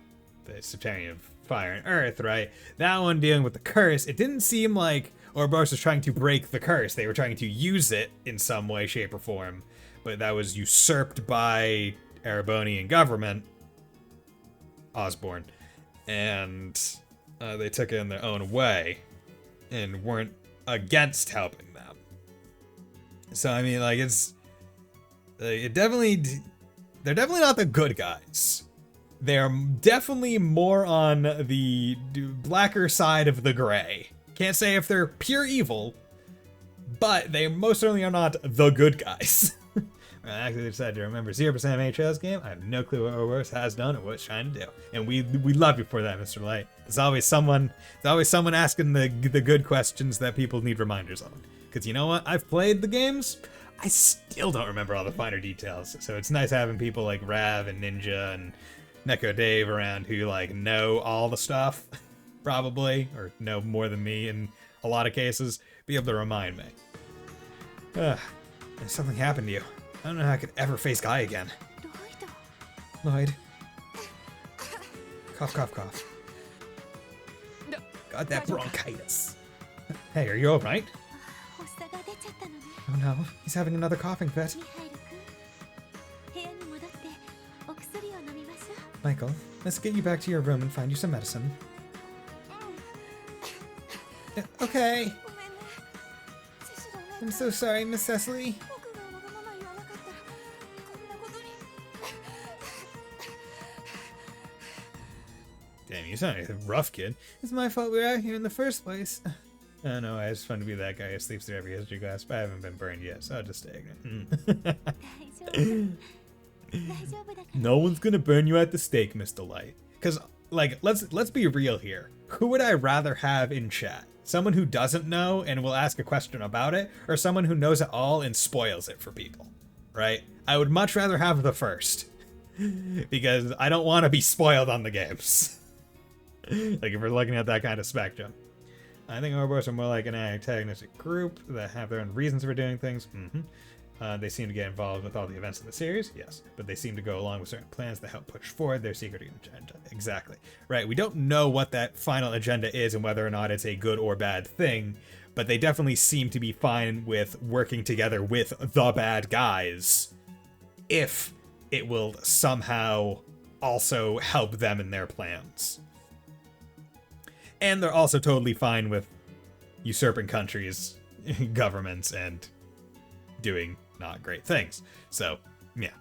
Speaker 1: Septarian of Fire and Earth, right? That one dealing with the curse, it didn't seem like Ouroboros was trying to break the curse. They were trying to use it in some way, shape, or form, but that was usurped by Erebonian government, Osborne, and they took it in their own way and weren't against helping them. So, I mean, like, they're definitely not the good guys. They're definitely more on the blacker side of the gray. Can't say if they're pure evil, but they most certainly are not the good guys. I actually decided to remember 0% of HL's game. I have no clue what Ouroboros has done or what it's trying to do. And we love you for that, Mr. Light. There's always someone asking the good questions that people need reminders on. Because you know what? I've played the games. I still don't remember all the finer details. So it's nice having people like Rav and Ninja and Neko Dave around who like know all the stuff, probably, or know more than me in a lot of cases, be able to remind me. Something happened to you. I don't know how I could ever face Guy again. Lloyd. Cough, cough, cough. Got that bronchitis. Hey, are you alright? Oh no, he's having another coughing fit. Michael, let's get you back to your room and find you some medicine. Okay. I'm so sorry, Miss Cecily.
Speaker 3: 僕がわがまま言わなかったらこんなことに。
Speaker 1: Damn, you sound like a rough kid. It's my fault we're out here in the first place. I know, I just want to be that guy who sleeps through every history class, but I haven't been burned yet, so I'll just stay ignorant.
Speaker 3: 大丈夫だから。
Speaker 1: No one's gonna burn you at the stake, Mr. Light. Because, like, let's be real here. Who would I rather have in chat? Someone who doesn't know and will ask a question about it, or someone who knows it all and spoils it for people, right? I would much rather have the first. Because I don't want to be spoiled on the games. Like, if we're looking at that kind of spectrum. I think Ouroboros are more like an antagonistic group that have their own reasons for doing things. They seem to get involved with all the events of the series, yes, but they seem to go along with certain plans that help push forward their secret agenda. Exactly. Right, we don't know what that final agenda is and whether or not it's a good or bad thing, but they definitely seem to be fine with working together with the bad guys if it will somehow also help them in their plans. And they're also totally fine with usurping countries, governments, and doing not great things. So, yeah.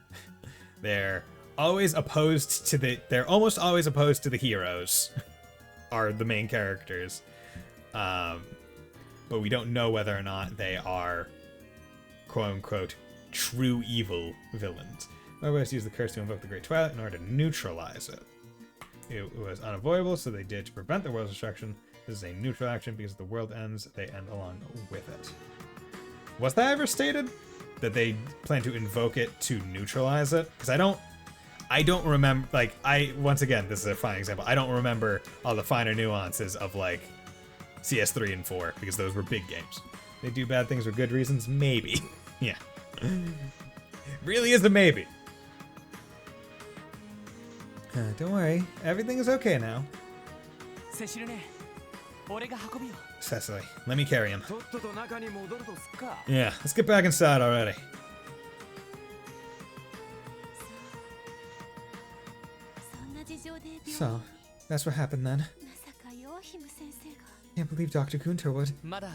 Speaker 1: They're always opposed to they're almost always opposed to the heroes, are the main characters. But we don't know whether or not they are, quote-unquote, true evil villains. Ouroboros used the curse to invoke the Great Twilight in order to neutralize it. It was unavoidable, so they did to prevent the world's destruction. This is a neutral action because if the world ends, they end along with it. Was that ever stated? That they plan to invoke it to neutralize it? Because I don't remember, like, once again, this is a fine example, I don't remember all the finer nuances of, like, CS3 and 4, because those were big games. They do bad things for good reasons? Maybe. Yeah. Really is a maybe. Don't worry, everything is okay now.
Speaker 2: セシルね、俺が運ぶよ。
Speaker 1: Cecily, let me carry him.
Speaker 4: とっとと中に戻るとすっか。
Speaker 1: Yeah, let's get back inside already.
Speaker 3: そんな事情で病院に。
Speaker 1: So, that's what happened then.
Speaker 3: まさかヨアヒム先生が。
Speaker 1: Can't believe Dr. Gunter would.
Speaker 2: まだ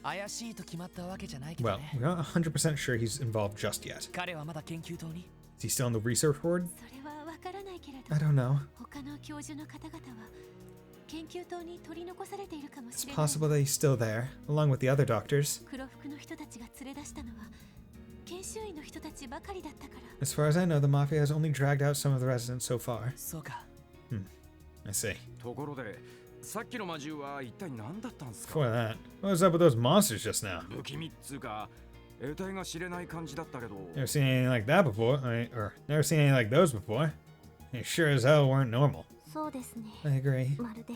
Speaker 2: 怪しいと決まったわけじゃないけど
Speaker 1: Well,
Speaker 2: ね。
Speaker 1: we're not 100% sure he's involved just yet.
Speaker 2: 彼はまだ研究棟に。
Speaker 1: Is he still in the research board?
Speaker 3: それはわからないけれど。
Speaker 1: I don't know.
Speaker 3: 他の教授の方々は研究棟に取り残されているかも
Speaker 1: It's
Speaker 3: しれない。
Speaker 1: possible that he's still there, along with the other doctors.
Speaker 3: 黒服の人たちが連れ出したのは研修医の人たちばかりだったから。
Speaker 1: As far as I know, the Mafia has only dragged out some of the residents so far.
Speaker 2: そうか。
Speaker 1: I see.
Speaker 4: ところで、さっきの魔獣は一体何だったんですか？
Speaker 1: Before that, what was up with those monsters just now?
Speaker 4: 不気味っつうか、得体が知れない感じだったけど。
Speaker 1: Never seen anything like that before, or never seen anything like those before. They sure as hell weren't normal.
Speaker 3: そうですね。
Speaker 1: I agree.
Speaker 3: まるで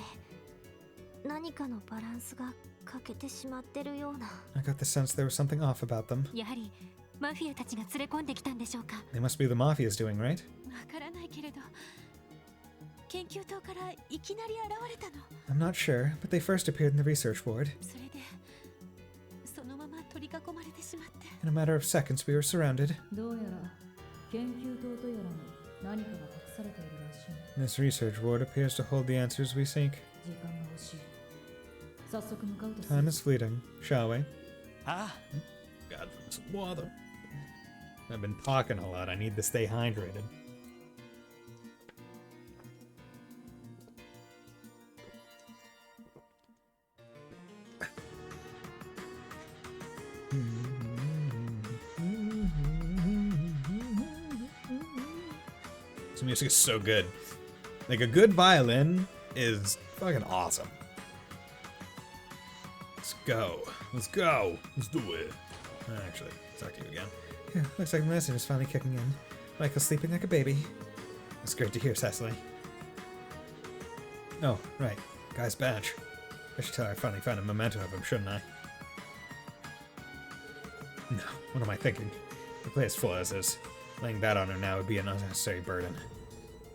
Speaker 3: 何かのバランスが欠けてしまってるような。
Speaker 1: I got the sense there was something off about them.
Speaker 3: やはりマフィアたちが連れ込んできたんでしょうか。
Speaker 1: They must be the Mafia's doing, right?
Speaker 3: わからないけれど、研究棟からいきなり現れたの。
Speaker 1: I'm not sure, but they first appeared in the research ward.
Speaker 3: それでそのまま取り囲まれてしまって。
Speaker 1: In a matter of seconds, we were surrounded.
Speaker 5: どうやら研究棟とやらに何かが隠されているらしい。
Speaker 1: This research ward appears to hold the answers we seek.
Speaker 5: 時間が欲しい。早速向かうとす
Speaker 1: Time
Speaker 5: る。
Speaker 1: is fleeting, shall we?
Speaker 2: ああ、
Speaker 1: God, some water. I've been talking a lot. I need to stay hydrated. This music is so good. Like, a good violin is fucking awesome. Let's go. Let's go. Let's do it. Actually, talk to you again. Yeah, looks like the medicine is finally kicking in. Michael's sleeping like a baby. That's great to hear, Cecily. Oh, right. Guy's badge. I should tell her I finally found a memento of him, shouldn't I? No, what am I thinking? The play is full as is. Laying that on her now would be an unnecessary burden.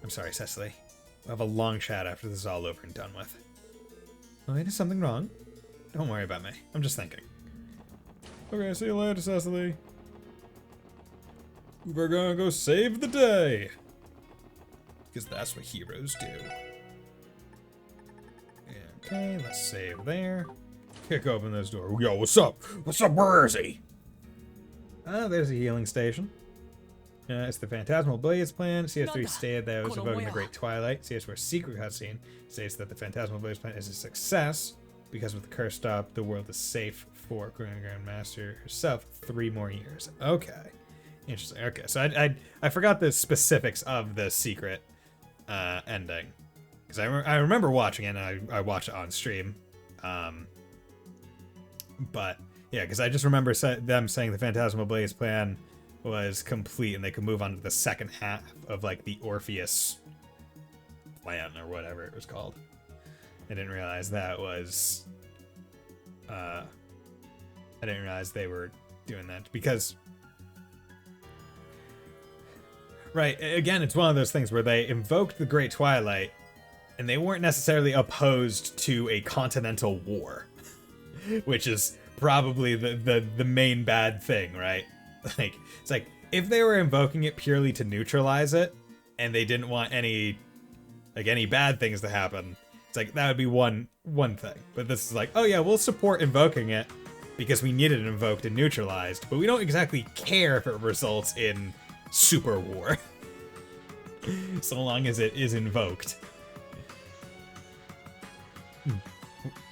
Speaker 1: I'm sorry, Cecily. We'll have a long chat after this is all over and done with. Wait, is something wrong? Don't worry about me. I'm just thinking. Okay, see you later, Cecily. We're gonna go save the day. Because that's what heroes do. Okay, let's save there. Kick open this door. Yo, what's up? What's up? Where is he? Oh, there's a healing station. It's the Phantasmal Blaze plan. CS3 stated that it was evoking the Great Twilight. CS4's secret cutscene states that the Phantasmal Blaze plan is a success because with the curse stop, the world is safe for Grandmaster herself 3 more years. Okay. Interesting. Okay, so I forgot the specifics of the secret ending. Because I remember watching it, and I watched it on stream. But, yeah, because I just remember them saying the Phantasmal Blaze plan was complete, and they could move on to the second half of, like, the Orpheus plan, or whatever it was called. I didn't realize that was... I didn't realize they were doing that, because... Right, again, it's one of those things where they invoked the Great Twilight, and they weren't necessarily opposed to a continental war, which is probably the main bad thing, right? Like, it's like, if they were invoking it purely to neutralize it, and they didn't want any bad things to happen, it's like, that would be one thing. But this is like, oh yeah, we'll support invoking it, because we need it invoked and neutralized, but we don't exactly care if it results in super war. So long as it is invoked.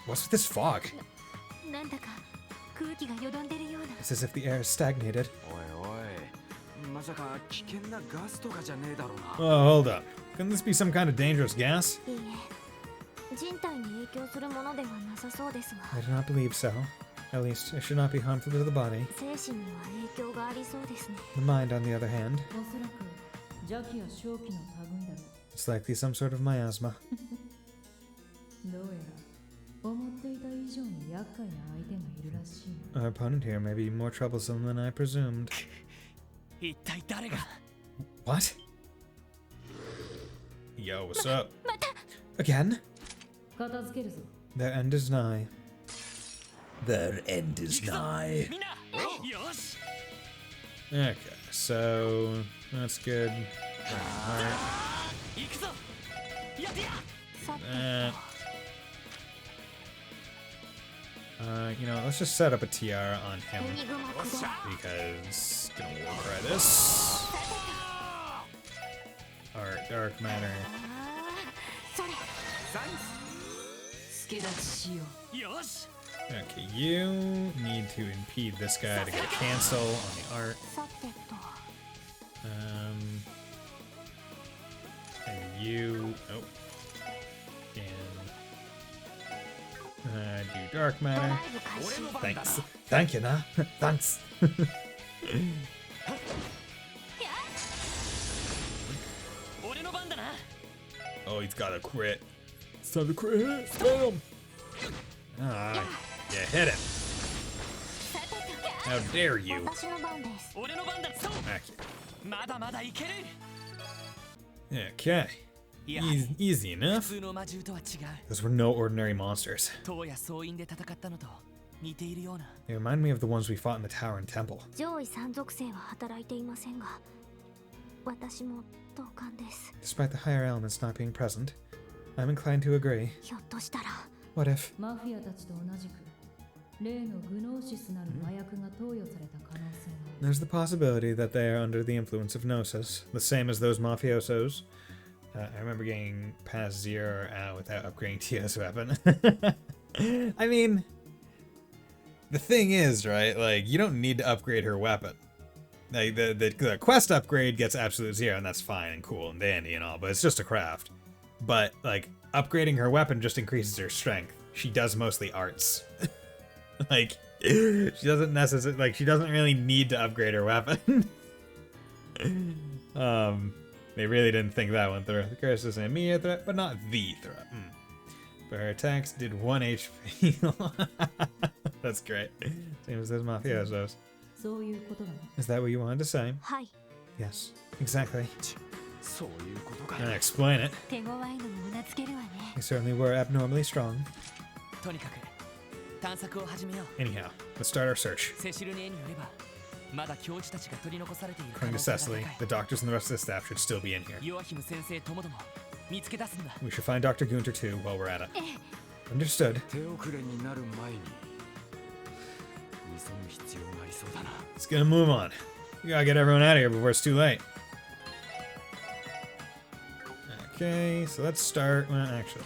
Speaker 1: What's with this fog? It's as if the air is stagnated. Oh, hold up. Couldn't this be some kind of dangerous gas? I do not believe so. At least, it should not be harmful to the body. The mind, on the other hand, it's likely some sort of miasma. Our opponent here may be more troublesome than I presumed. What? Yo, what's up? Again? Their end is nigh.
Speaker 9: Their end is nigh.
Speaker 1: Okay, so that's good. Alright. You know, let's just set up a tiara on him because gonna try this. Alright, dark matter. Okay, you need to impede this guy to get a cancel on the art. And you, oh, and do dark matter. Thanks. Thank you, nah. Thanks. Oh, he's got a crit. It's time to crit hit. Bam! Ah, yeah, hit it. How dare you? Okay. Easy enough. Those were no ordinary monsters. They remind me of the ones we fought in the tower and temple. Despite the higher elements not being present, I'm inclined to agree. What if? There's the possibility that they are under the influence of Gnosis, the same as those mafiosos. I remember getting past 0 out without upgrading Tio's weapon. I mean, the thing is, right, like, you don't need to upgrade her weapon. Like, the quest upgrade gets absolute 0, and that's fine and cool and dandy and all, but it's just a craft. But, like, upgrading her weapon just increases her strength. She does mostly arts. Like, she doesn't necessarily, like, she doesn't really need to upgrade her weapon. They really didn't think that one through. The curse is an immediate threat, but not the threat. But her attacks did 1 HP. That's great. Same as those mafiosos. Is that what you wanted to say? Yes, exactly. Can I explain it? You certainly were abnormally strong. Anyhow, let's start our search. According to Cecily, the doctors and the rest of the staff should still be in here. We should find Dr. Gunter too while we're at it. Understood.
Speaker 4: 手遅れになる前に急ぐ必要がありそうだな。
Speaker 1: Let's get a move on. We gotta get everyone out of here before it's too late. Okay, so let's start. Well, actually.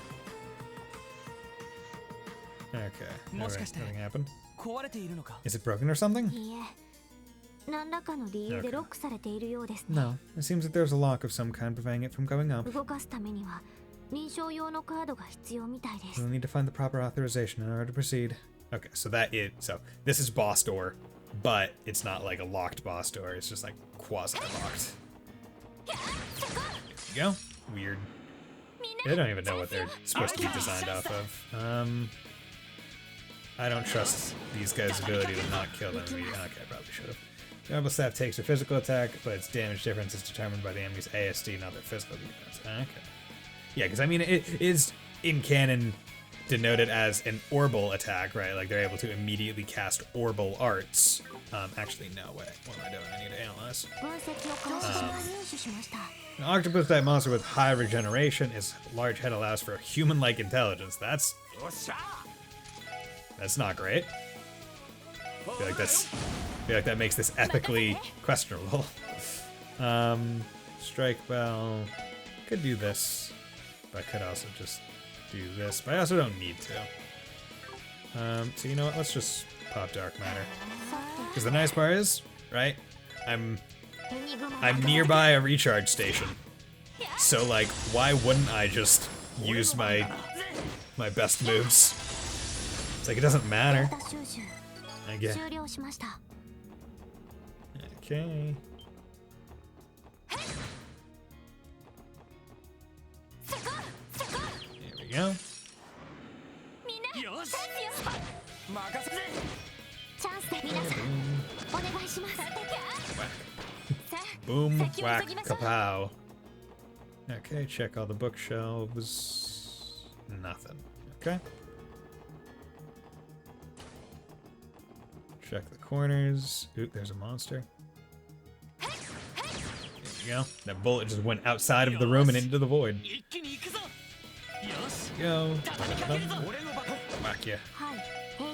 Speaker 1: Okay. Alright, nothing happened.
Speaker 2: 壊れているのか
Speaker 1: Is it broken or something?
Speaker 3: いいえ、何らかの理由でロックされているようですね。
Speaker 1: No. It seems that there's a lock of some kind preventing it from going up.
Speaker 3: 動かすためには認証用のカードが必要みたいです。
Speaker 1: We'll need to find the proper authorization in order to proceed. Okay, so this is boss door, but it's not like a locked boss door. It's just like quasi-locked. There you go. Weird. They don't even know what they're supposed to be designed off of. I don't trust these guys' ability to not kill them. Okay, I probably should have. The Rebel staff takes their physical attack, but its damage difference is determined by the enemy's ASD, not their physical defense. Okay. Yeah, because I mean, it is in canon denoted as an orbal attack, right? Like they're able to immediately cast orbal arts. Actually, no way. What am I doing? I need to analyze.
Speaker 3: 分析を開始します。入手しました。
Speaker 1: An octopus-type monster with high regeneration. Its large head allows for a human-like intelligence. That's not great. I feel like that makes this ethically questionable. Strike bell. Could do this, but I could also just do this. But I also don't need to. So you know what? Let's just pop dark matter. Because the nice part is, right? I'm nearby a recharge station. So like, why wouldn't I just use my best moves? It's like it doesn't matter.
Speaker 3: データ収集
Speaker 1: I get.
Speaker 3: 終了しました。
Speaker 1: Okay. There we go.
Speaker 2: よし
Speaker 3: 任せて。チャンスで皆さんお願いします。
Speaker 1: Boom, whack, kapow. Okay, check all the bookshelves. Nothing. Okay. Check the corners. Oop, there's a monster. There you go. That bullet just went outside of the room and into the void.
Speaker 2: 一気に行くぞよし
Speaker 1: Go.
Speaker 2: 畳みかけるぞ
Speaker 1: Whack ya.
Speaker 3: はい。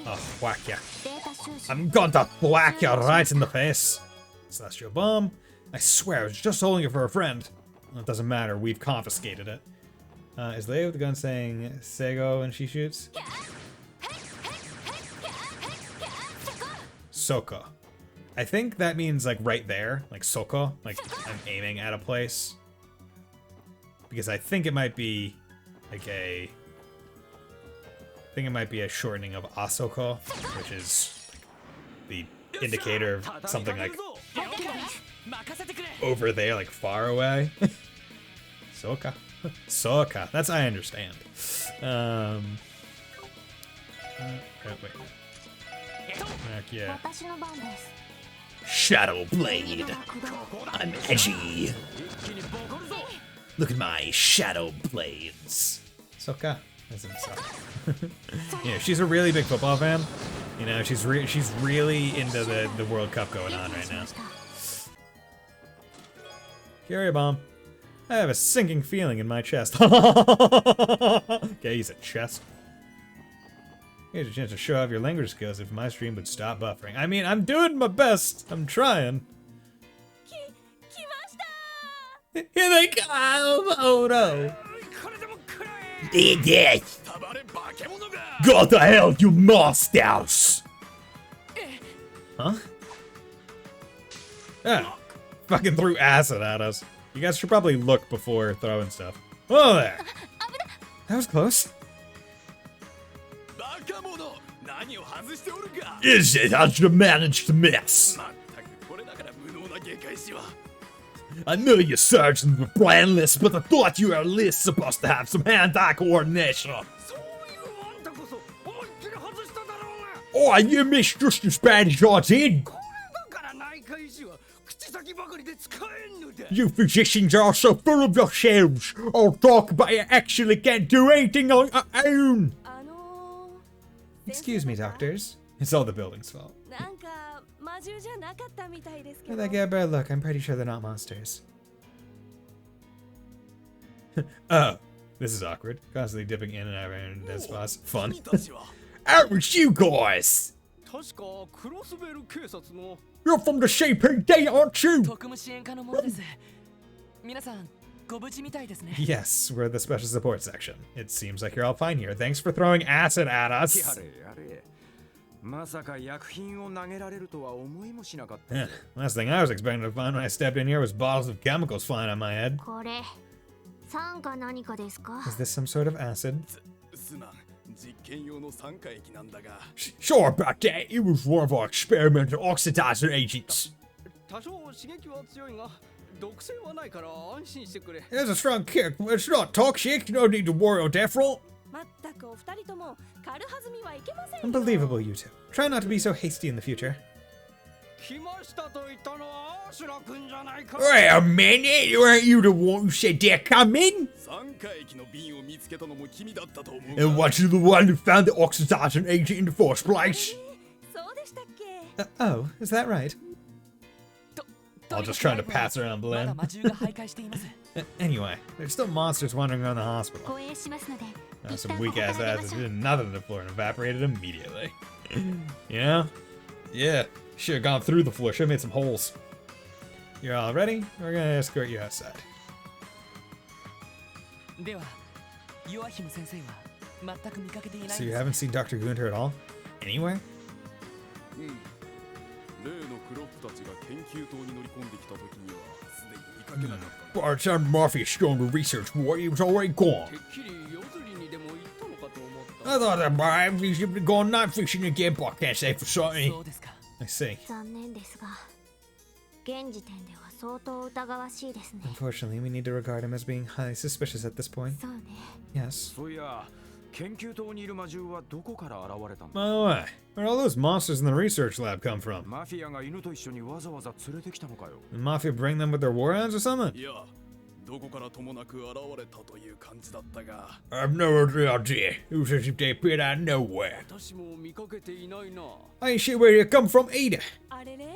Speaker 1: Oh, whack ya.
Speaker 3: データ収集。
Speaker 1: I'm gonna whack you right in the face. Celestial bomb. I swear, I was just holding it for a friend. Well, it doesn't matter. We've confiscated it. Is Leia with the gun saying Sego when she shoots? Soko. I think that means like right there, like Soko, like I'm aiming at a place. Because I think it might be like I think it might be a shortening of Asoko, which is like, the indicator of something like
Speaker 2: 任せてくれ
Speaker 1: over there, like far away. Soka. Soka. That's I understand. Oh, wait. Heck yeah.
Speaker 3: 私の番です。
Speaker 9: Shadow Blade. I'm edgy. Look at my shadow blades.
Speaker 1: Soka. That's himself. Yeah, she's a really big football fan. You know, she's really into the World Cup going on right now. Carrier bomb. I have a sinking feeling in my chest. Okay, he's a chest. Here's a chance to show off your language skills if my stream would stop buffering. I mean, I'm doing my best. I'm trying. Here they come! Oh no.
Speaker 9: Idiot! Go to hell, you monsters!
Speaker 1: Huh? Ah, fucking threw acid at us. You guys should probably look before throwing stuff. Whoa there! That was close.
Speaker 9: Is it? How'd you manage to miss? I know your surgeons were brainless, but I thought you were at least supposed to have some hand-eye coordination. Oh, you missed just as bad as I did. You physicians are so full of yourselves. All talk but you actually can't do anything on your own.
Speaker 1: Excuse me, doctors. It's all the building's fault.
Speaker 5: なんか魔獣じゃなかったみたいですけ
Speaker 1: If
Speaker 5: ど
Speaker 1: they get a better look, I'm pretty sure they're not monsters. Oh, This is awkward. Constantly dipping in and out of dead spots. Fun.
Speaker 6: 君たちは
Speaker 9: Out with you guys!
Speaker 7: 確かクロスベル警察の
Speaker 9: You're from the CPD, aren't you?
Speaker 2: 特務支援課の者です皆さんご無事みたいですね
Speaker 1: Yes, we're the special support section. It seems like you're all fine here. Thanks for throwing acid at
Speaker 4: や
Speaker 1: us.
Speaker 4: れやれ。まさか薬品を投げられるとは思いもしなかったぜ。
Speaker 1: Yeah, last thing I was expecting to find when I stepped in here was bottles of chemicals flying on my head.
Speaker 3: これ酸か何かですか？
Speaker 1: Is this some sort of acid?
Speaker 6: すまん実験用の酸化液なんだが
Speaker 9: Sorry about that. It was one of our experimental oxidizer agents.
Speaker 7: 多少刺激は強いが毒性はないから安心してくれ。
Speaker 9: It has a strong kick, but it's not toxic. You don't need to worry on that front.
Speaker 5: まったくお二人とも軽はずみはいけませんよ
Speaker 1: Unbelievable, you two. Try not to be so hasty in the future.
Speaker 7: 来ましたと言ったのはアシュラ君じゃないか。
Speaker 9: Wait a minute. Aren't you the one who said they're coming?
Speaker 6: 酸化液の瓶を見つけたのも君だったと思う
Speaker 9: And
Speaker 6: が
Speaker 9: was you the one who found the oxidizing agent in the first place?
Speaker 5: そうでしたっけ
Speaker 1: Oh, is that right?
Speaker 2: と
Speaker 1: I'll just trying to pass around
Speaker 2: まだ
Speaker 1: Blim.
Speaker 2: 魔獣が徘徊しています
Speaker 1: Anyway, there's still monsters wandering around the hospital.
Speaker 3: 護衛しますので
Speaker 1: Some
Speaker 3: 一旦こ
Speaker 1: weak
Speaker 3: こから
Speaker 1: ass
Speaker 3: 出ま
Speaker 1: asses
Speaker 3: しょう
Speaker 1: did nothing to the floor and evaporated immediately. You know? Yeah, should have gone through the floor, should have made some holes. You're all ready? We're gonna escort you outside.
Speaker 2: ではヨアヒム先生は全く見かけていないん
Speaker 1: So
Speaker 2: で
Speaker 1: you
Speaker 2: す
Speaker 1: haven't seen Dr. Gunter at all? Anywhere?
Speaker 6: 例のクロップたちが研究棟に乗り込んできた時にはすでに見かけなかった
Speaker 9: By the time Murphy stormed the research ward, he was already gone.
Speaker 7: てっきり夜釣りにでも行ったのかと思った。
Speaker 9: I thought that Murphy should have gone night fishing again, but I can't say for
Speaker 2: そ
Speaker 9: certain.
Speaker 2: うですか
Speaker 1: I see.
Speaker 3: 残念ですが現時点では相当疑わしいですね
Speaker 1: Unfortunately, we need to regard him as being highly suspicious at this point.
Speaker 3: そうね
Speaker 1: Yes.
Speaker 4: そういや、研究棟にいる魔獣はどこから現れたんだ？
Speaker 1: By the way, where'd all those monsters in the research lab come from?
Speaker 4: マフィアが犬と一緒にわざわざ連れてきたのかよ。
Speaker 1: Did Mafia bring them with their warhounds or something?
Speaker 6: いやどこからともなく現れたという感じだったが
Speaker 9: I've no idea. It was as if they appeared out of nowhere.
Speaker 7: 私も見かけていないな。
Speaker 9: I ain't sure where they come from either.
Speaker 5: あれれ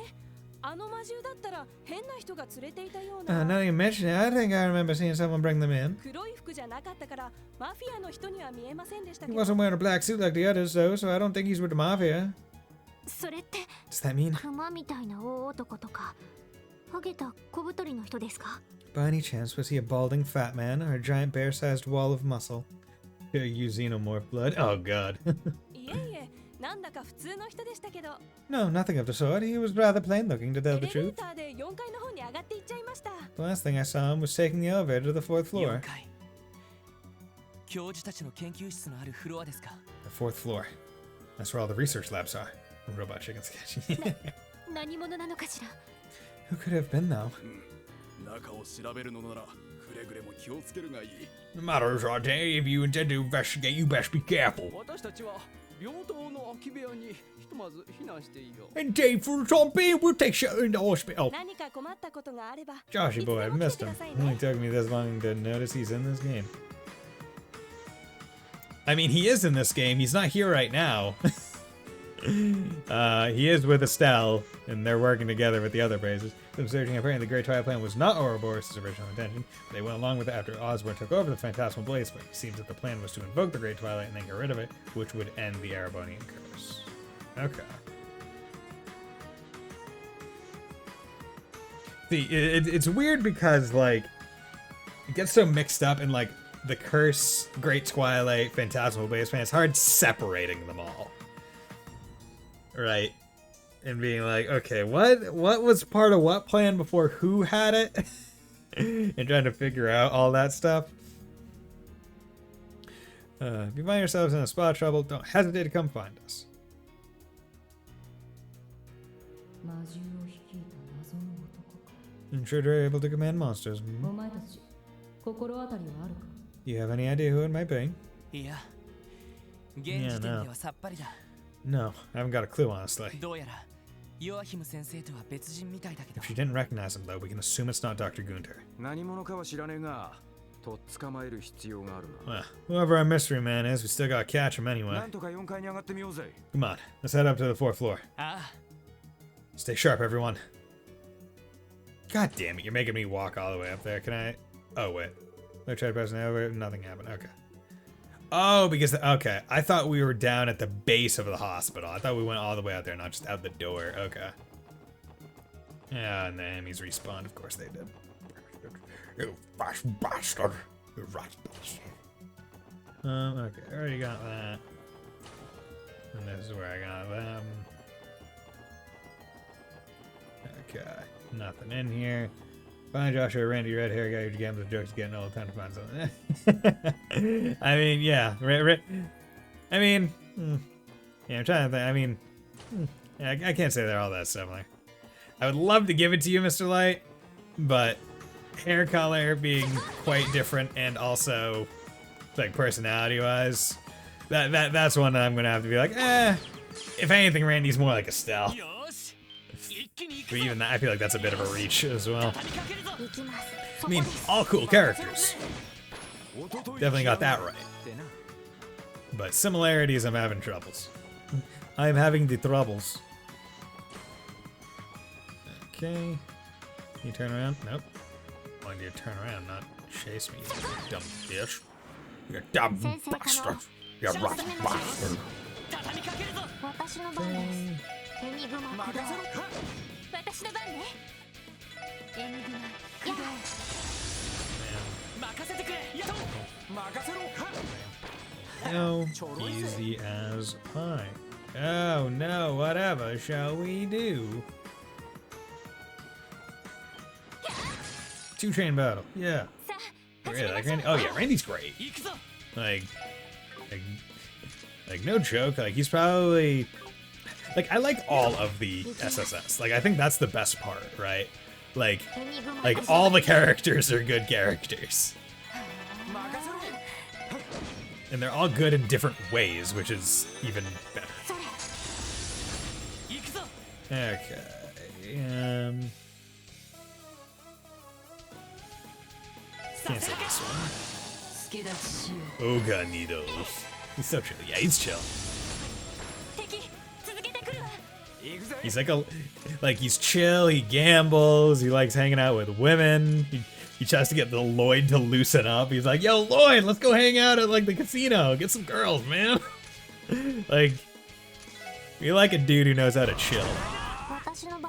Speaker 5: あの魔獣だったら変な人が連れていたよう
Speaker 1: Now
Speaker 5: な
Speaker 1: that you mention it, I think I remember seeing someone bring them in.
Speaker 5: 黒い服じゃなかったからマフィアの人には見えませんでした
Speaker 1: He
Speaker 5: けど
Speaker 1: wasn't wearing a black suit like the others, though, so I don't think he's with the Mafia.
Speaker 3: それって
Speaker 1: Does that mean,
Speaker 3: クマみたいな大男とかハゲた小太りの人ですか
Speaker 1: by any chance, was he a balding fat man or a giant bear-sized wall of muscle? Could I use xenomorph blood? Oh god.
Speaker 5: いえいえなんだか普通の人でしたけど
Speaker 1: No, nothing of the sort. He was rather plain-looking, to
Speaker 5: エ
Speaker 1: tell
Speaker 5: レ
Speaker 1: the
Speaker 5: ベー
Speaker 1: truth.
Speaker 5: ターで4階の方に上がっていっちゃいました
Speaker 1: The last thing I saw him was taking the elevator to the fourth
Speaker 2: 4
Speaker 1: floor.
Speaker 2: 階教授たちの研究室のあるフロアですか
Speaker 1: The fourth floor. That's where all the research labs are. Robot chicken sketch.
Speaker 3: 何者なのかしら
Speaker 1: Who could it have been, though?
Speaker 6: 中を調べるのならくれぐれも気をつけるがいい
Speaker 9: The matter is, I tell you, if you intend to investigate, you best be careful.
Speaker 7: 私たちは病棟の空き部屋にひとまず避難していいよ。
Speaker 9: Indeed, for the time being, we'll take you into hospital.
Speaker 5: 何か困ったことがあれば
Speaker 1: Joshy
Speaker 5: いつ
Speaker 1: boy,
Speaker 5: で
Speaker 1: I
Speaker 5: も来て
Speaker 1: missed
Speaker 5: く
Speaker 1: him.
Speaker 5: ださい
Speaker 1: It only
Speaker 5: ね
Speaker 1: took me this long to notice he's in this game. I mean, he is in this game. He's not here right now. He is with Estelle, and they're working together with the other bases. Them searching, apparently the Great Twilight Plan was not Ouroboros' original intention. They went along with it after Osborne took over the Phantasmal Blaze, but it seems that the plan was to invoke the Great Twilight and then get rid of it, which would end the Erebonian curse. Okay. See, it's weird because, like, it gets so mixed up in, like, the curse, Great Twilight, Phantasmal Blaze plan. It's hard separating them all. Right? And being like, okay, what was part of what plan before who had it? And trying to figure out all that stuff. If you find yourselves in a spot of trouble, don't hesitate to come find us.
Speaker 5: 魔獣を率いた謎の男か
Speaker 1: I'm sure you're able to command monsters.
Speaker 5: お前たち心当たりはあるか
Speaker 1: Do you have any idea who it might be?
Speaker 2: いや現時点ではさっぱりだ
Speaker 1: No, I haven't got a clue, honestly.
Speaker 2: どうやらヨアヒム先生とは別人みたいだけど
Speaker 1: If you didn't recognize him, though, we can assume it's not Dr. Gunter.
Speaker 4: 何者かは知らねえが、とっ捕まえる必要があるな。
Speaker 1: Well, whoever our mystery man is, we still gotta catch him anyway.
Speaker 4: なんとか4階に上がってみようぜ。
Speaker 1: Come on, let's head up to the 4th floor.
Speaker 2: ああ
Speaker 1: Stay sharp, everyone. God damn it, you're making me walk all the way up there. Can I? Oh, wait. I tried pressing over, nothing happened. Okay. Oh, because, okay. I thought we were down at the base of the hospital. I thought we went all the way out there, not just out the door. Okay. Yeah, and the enemies respawned. Of course they did. You bastard. You rat bastard. Okay, I already got that. And this is where I got them. Okay, nothing in here. Fine, Joshua, Randy, red hair guy, your games with jokes getting old. Time to find something. I mean, yeah. I mean, yeah, I'm trying to think. I mean, yeah, I can't say they're all that similar. I would love to give it to you, Mr. Light, but hair color being quite different and also like personality-wise, that's one that I'm gonna have to be like, if anything, Randy's more like Estelle. But even that, I feel like that's a bit of a reach as well. I mean, all cool characters. Definitely got that right. But similarities, I'm having troubles. I'm having the troubles. Okay. Can you turn around? Nope. I wanted you to turn around, not chase me, you dumb bitch. You dumb bastard. You rat bastard. No, easy as pie. Oh no, whatever shall we do? Two-train battle, yeah. Really, like Randy? Oh yeah, Randy's great. Like, no joke, like he's probably... Like, I like all of the SSS. Like, I think that's the best part, right? Like all the characters are good characters. And they're all good in different ways, which is even better. Okay, can't say this one. Oga Needles. He's so chill. Yeah, he's chill. He's like he's chill, he gambles, he likes hanging out with women, he tries to get the Lloyd to loosen up. He's like, yo, Lloyd, let's go hang out at like the casino, get some girls, man. Like, we like a dude who knows how to chill.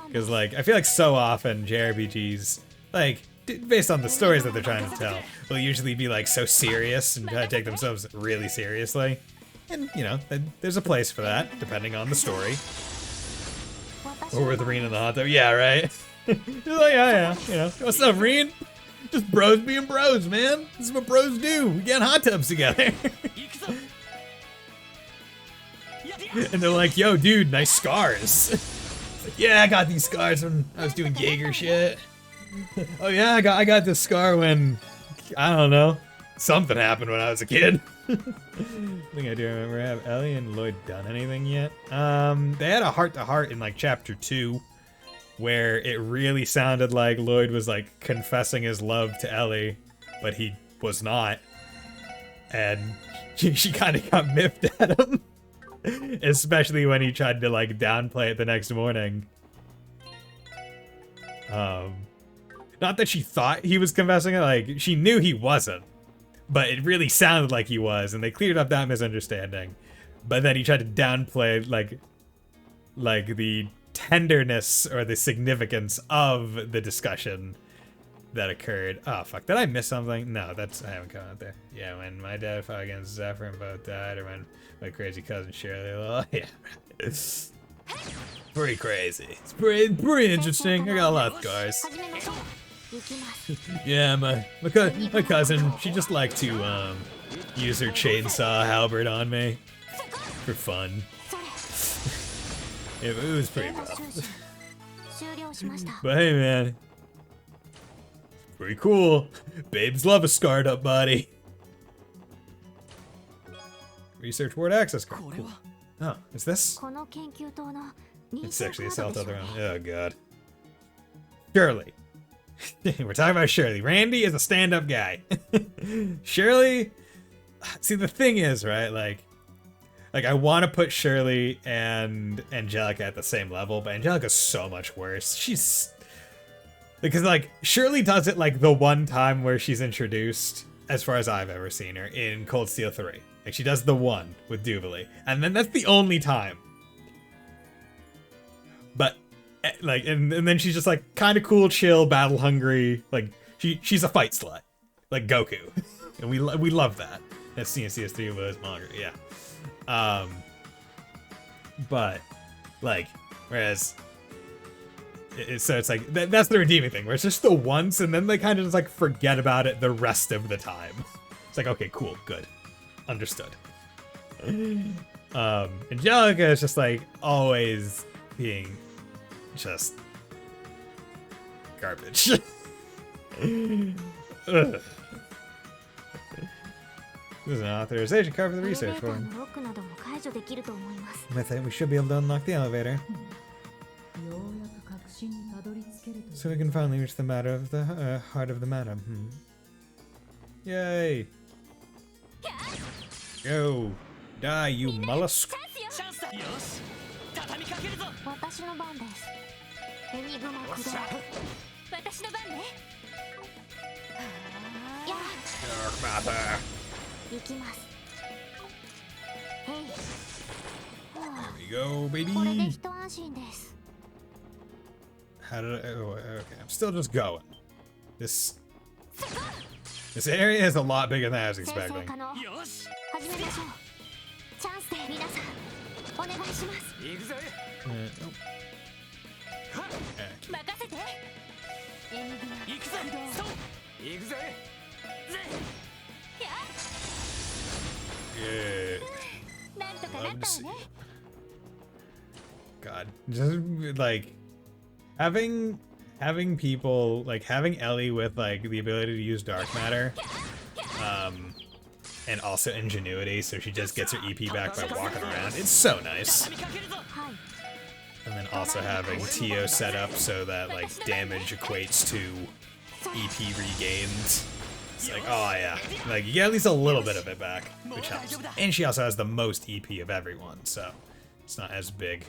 Speaker 1: Because like, I feel like so often JRPGs, like, based on the stories that they're trying to tell, will usually be like so serious and try to take themselves really seriously. And, you know, there's a place for that, depending on the story. Or with Reen in the hot tub. Yeah, right? Just like, yeah, you know. What's up, Reen? Just bros being bros, man. This is what bros do. We get in hot tubs together. And they're like, yo, dude, nice scars. Like, yeah, I got these scars when I was doing Jaeger shit. Oh yeah, I got this scar when, I don't know, something happened when I was a kid. I think I do remember. Have Ellie and Lloyd done anything yet? They had a heart-to-heart in like chapter 2, where it really sounded like Lloyd was like confessing his love to Ellie, but he was not, and she kind of got miffed at him, especially when he tried to like downplay it the next morning. Not that she thought he was confessing it, like she knew he wasn't. But it really sounded like he was, and they cleared up that misunderstanding. But then he tried to downplay, like the tenderness or the significance of the discussion that occurred. Oh, fuck. Did I miss something? No, I haven't come out there. Yeah, when my dad fought against Zephyr and both died, or when my crazy cousin Shirley... Yeah. It's pretty crazy. It's pretty interesting. I got a lot of scars. Yeah, my cousin, she just liked to use her chainsaw halberd on me for fun. It was pretty rough. But hey, man, pretty cool. Babes love a scarred up body. Research ward access card. Cool. Oh, is this? It's actually a South other one. Oh god. Shirley. We're talking about Shirley. Randy is a stand-up guy. Shirley, see the thing is, right, like I want to put Shirley and Angelica at the same level, but Angelica's so much worse. She's because like Shirley does it like the one time where she's introduced, as far as I've ever seen her, in Cold Steel 3. Like, she does the one with Duvalie, and then that's the only time. But, like, and then she's just, like, kind of cool, chill, battle-hungry. Like, she's a fight slut. Like Goku. And we love that. That's CS3 was manga, yeah. But, like, whereas... So it's like, that's the redeeming thing, where it's just the once, and then they kind of just, like, forget about it the rest of the time. It's like, okay, cool, good. Understood. Angelica is just, like, always being just garbage. Ugh. There's an authorization card for the research for him. I think we should be able to unlock the elevator. So we can finally reach the matter of the heart of the matter. Yay! Go! Die, you mollusk!
Speaker 3: 私の番です。エニグマ駆動。私の番ね。やあ。
Speaker 1: Dark matter.
Speaker 3: 行きます。へい。
Speaker 1: There we go, baby.
Speaker 3: これで一安心です。
Speaker 1: How did I? Oh, okay. I'm still just going. This area is a lot bigger than I was
Speaker 3: 先生
Speaker 1: expecting.
Speaker 3: 可能。始めましょう。チャンスで皆さんお願いします。
Speaker 4: 行くぜ。
Speaker 1: Oh. Okay.
Speaker 3: 任せて。エニグマ
Speaker 4: 行くぜ。そう。行くぜ。
Speaker 3: や
Speaker 1: Good.
Speaker 3: なんとかなったわね。
Speaker 1: God, just like having people like having Ellie with like the ability to use dark matter, and also ingenuity, so she just gets her EP back by walking around. It's so nice. And then also having TO set up so that like damage equates to EP regained. It's like, oh yeah, like you get at least a little bit of it back, which helps. And she also has the most EP of everyone, so it's not as big.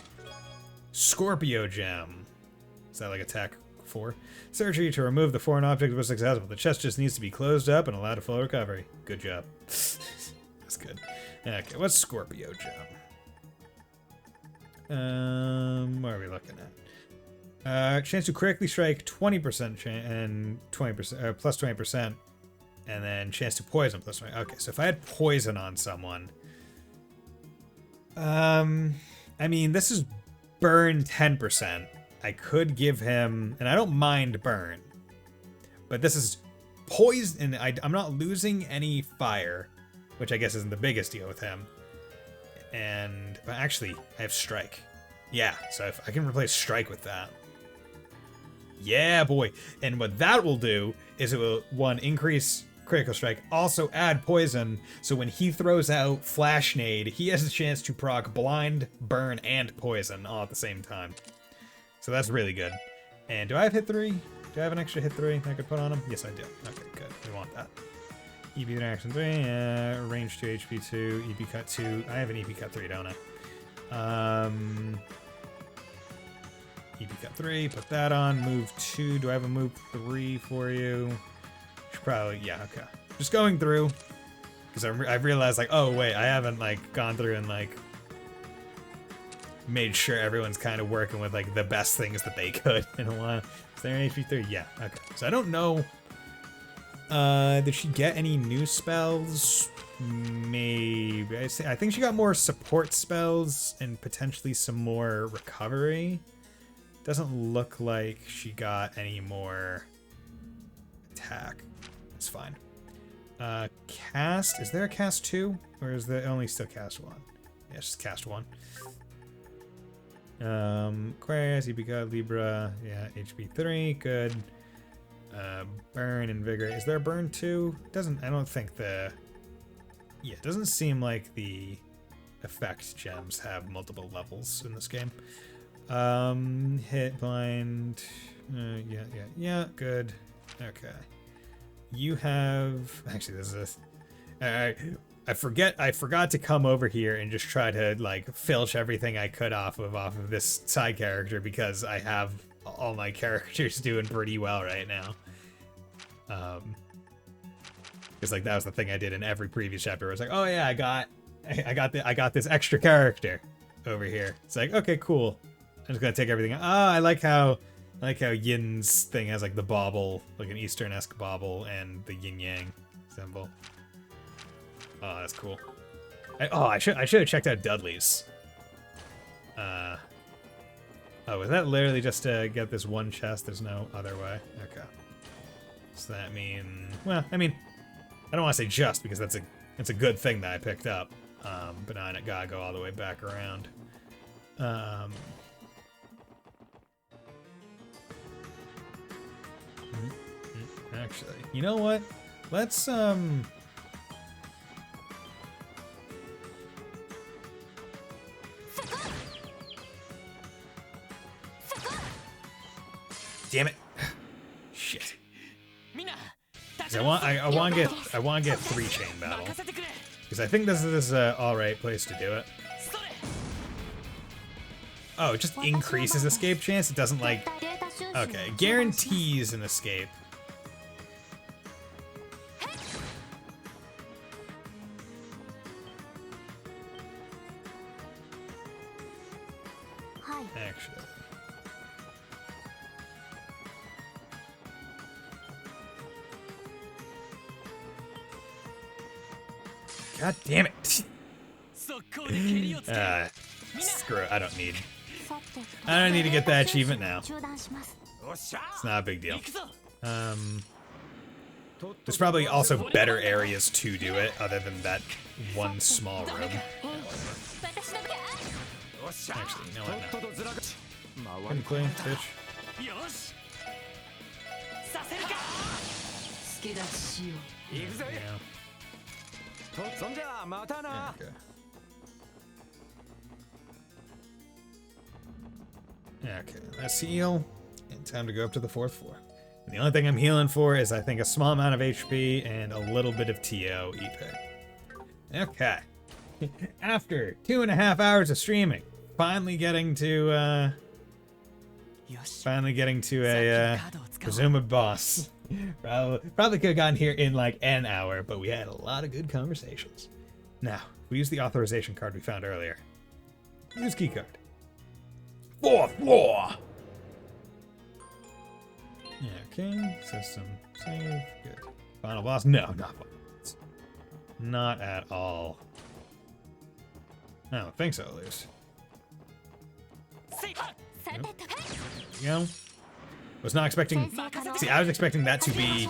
Speaker 1: Scorpio Gem. Is that like attack 4? Surgery to remove the foreign object was successful. The chest just needs to be closed up and allowed a full recovery. Good job. That's good. Okay, what's Scorpio Gem? What are we looking at? Chance to correctly strike 20% and 20% plus 20%, and then chance to poison plus 20. Okay, so if I had poison on someone, I mean, this is burn 10%. I could give him, and I don't mind burn, but this is poison, and I'm not losing any fire, which I guess isn't the biggest deal with him. And actually, I have strike. Yeah, so if I can replace strike with that. Yeah, boy. And what that will do is it will, one, increase critical strike, also add poison, so when he throws out Flash Nade, he has a chance to proc blind, burn, and poison all at the same time. So that's really good. And do I have hit 3? Do I have an extra hit 3 I could put on him? Yes, I do. Okay, good. We want that. EP interaction 3, range 2, HP 2, EP cut 2. I have an EP cut 3, don't I? EP cut 3, put that on. Move 2. Do I have a move 3 for you? Should probably, yeah, okay. Just going through, because I've realized, like, oh, wait, I haven't, like, gone through and, like, made sure everyone's kind of working with, like, the best things that they could in a while. Is there an HP 3? Yeah, okay. So I don't know. Did she get any new spells? Maybe. I think she got more support spells and potentially some more recovery. Doesn't look like she got any more attack. It's fine. Cast. Is there a cast 2? Or is there only still cast 1? Yeah, it's just cast 1. Aquarius, Epica, Libra. Yeah, HP 3. Good. Burn, Invigorate. Is there a burn 2? I don't think the... Yeah, it doesn't seem like the effect gems have multiple levels in this game. Hit, blind... yeah, good. Okay. You have... Actually, this is... I forgot to come over here and just try to, like, filch everything I could off of this side character, because I have all my characters doing pretty well right now. Because like that was the thing I did in every previous chapter. Where it's like, oh yeah, I got this extra character over here. It's like, okay, cool. I'm just gonna take everything. Oh, I like how Yin's thing has like the bauble, like an Eastern-esque bauble, and the yin yang symbol. Oh, that's cool. I should have checked out Dudley's. Oh, was that literally just to get this one chest? There's no other way. Okay. So that mean, well, I mean, I don't want to say just because it's a good thing that I picked up. But now I gotta go all the way back around. Actually, you know what? Let's damn it! Shit. I want to get 3 chain battle because I think this is a all right place to do it. Oh, it just increases escape chance. It doesn't like. Okay, guarantees an escape. Actually. God damn it. Screw it. I don't need to get that achievement now. It's not a big deal. There's probably also better areas to do it other than that one small room. Actually, you know what? No. Couldn't play, bitch. Okay, let's heal. And time to go up to the 4th floor. And the only thing I'm healing for is, I think, a small amount of HP and a little bit of TO EP. Okay. After 2.5 hours of streaming, finally getting to a presumed boss. Probably could have gotten here in like an hour, but we had a lot of good conversations. Now, we use the authorization card we found earlier. Use key card. 4th floor! Yeah, okay. System save. Good. Final boss? No, not final boss. Not at all. I don't think so, at least. Nope. There we go. Was not expecting. See, I was expecting that to be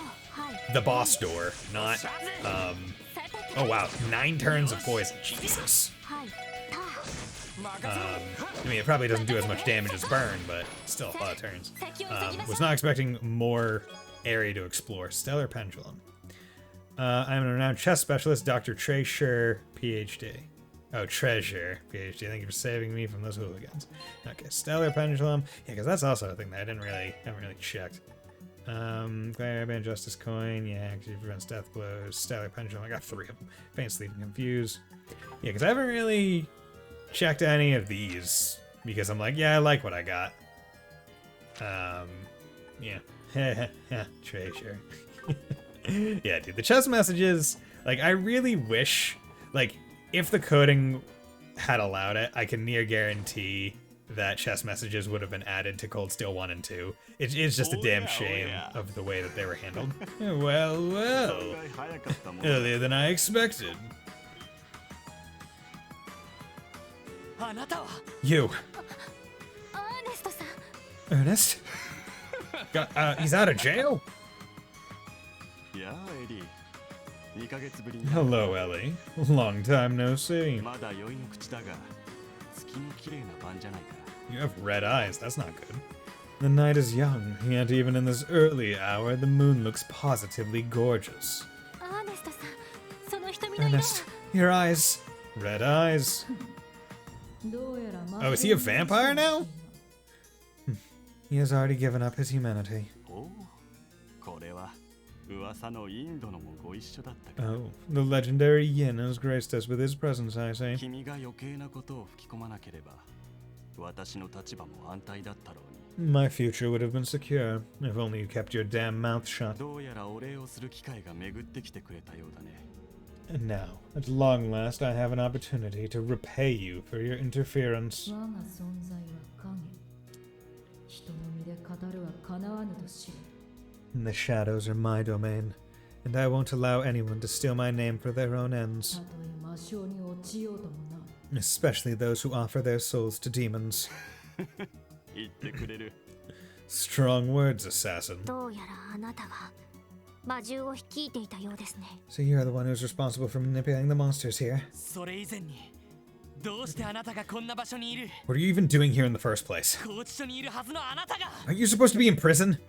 Speaker 1: the boss door, not. Oh wow, 9 turns of poison. Jesus. I mean, it probably doesn't do as much damage as burn, but still a lot of turns. Was not expecting more area to explore. Stellar Pendulum. I'm a renowned chess specialist, Dr. Treasure, PhD. Oh, Treasure, PhD. Thank you for saving me from those hooligans. Okay, Stellar Pendulum. Yeah, because that's also a thing that I haven't really checked. Band Justice Coin. Yeah, actually prevents death blows. Stellar Pendulum. I got 3 of them. Faint Sleep and Confuse. Yeah, because I haven't really checked any of these because I'm like, yeah, I like what I got. Yeah. Treasure. Yeah, dude, the chess messages, like, I really wish, like, if the coding had allowed it, I can near guarantee that chess messages would have been added to Cold Steel 1 and 2. It's just a damn shame of the way that they were handled. Well. Earlier than I expected. You. Ernest? He's out of jail? Hello, Ellie. Long time no see. You have red eyes. That's not good. The night is young, yet even in this early hour, the moon looks positively gorgeous. Ernest, your eyes. Red eyes. Oh, is he a vampire now? He has already given up his humanity. Oh, the legendary Yin has graced us with his presence, I say. My future would have been secure if only you kept your damn mouth shut.
Speaker 4: どうやらお礼をする機会が巡ってきてくれたようだね。
Speaker 1: And now, at long last, I have an opportunity to repay you for your interference.
Speaker 5: 我が存在は影。人の身で語るはかなわぬと知れ。
Speaker 1: And the shadows are my domain, and I won't allow anyone to steal my name for their own
Speaker 5: た
Speaker 1: ends,
Speaker 5: とえ魔性に落ちようともな。
Speaker 1: especially those who offer their souls to demons.
Speaker 4: 言ってくれる。
Speaker 1: Strong words, assassin.
Speaker 3: どうやらあなたが魔獣を率いていたようですね。
Speaker 1: So you're the one who's responsible for manipulating the monsters here?
Speaker 2: それ以前にどうしてあなたがこんな場所にいる？
Speaker 1: What are you even doing here in the first place?
Speaker 2: 拘置所にいるはずのあなたが。
Speaker 1: Aren't you supposed to be in prison?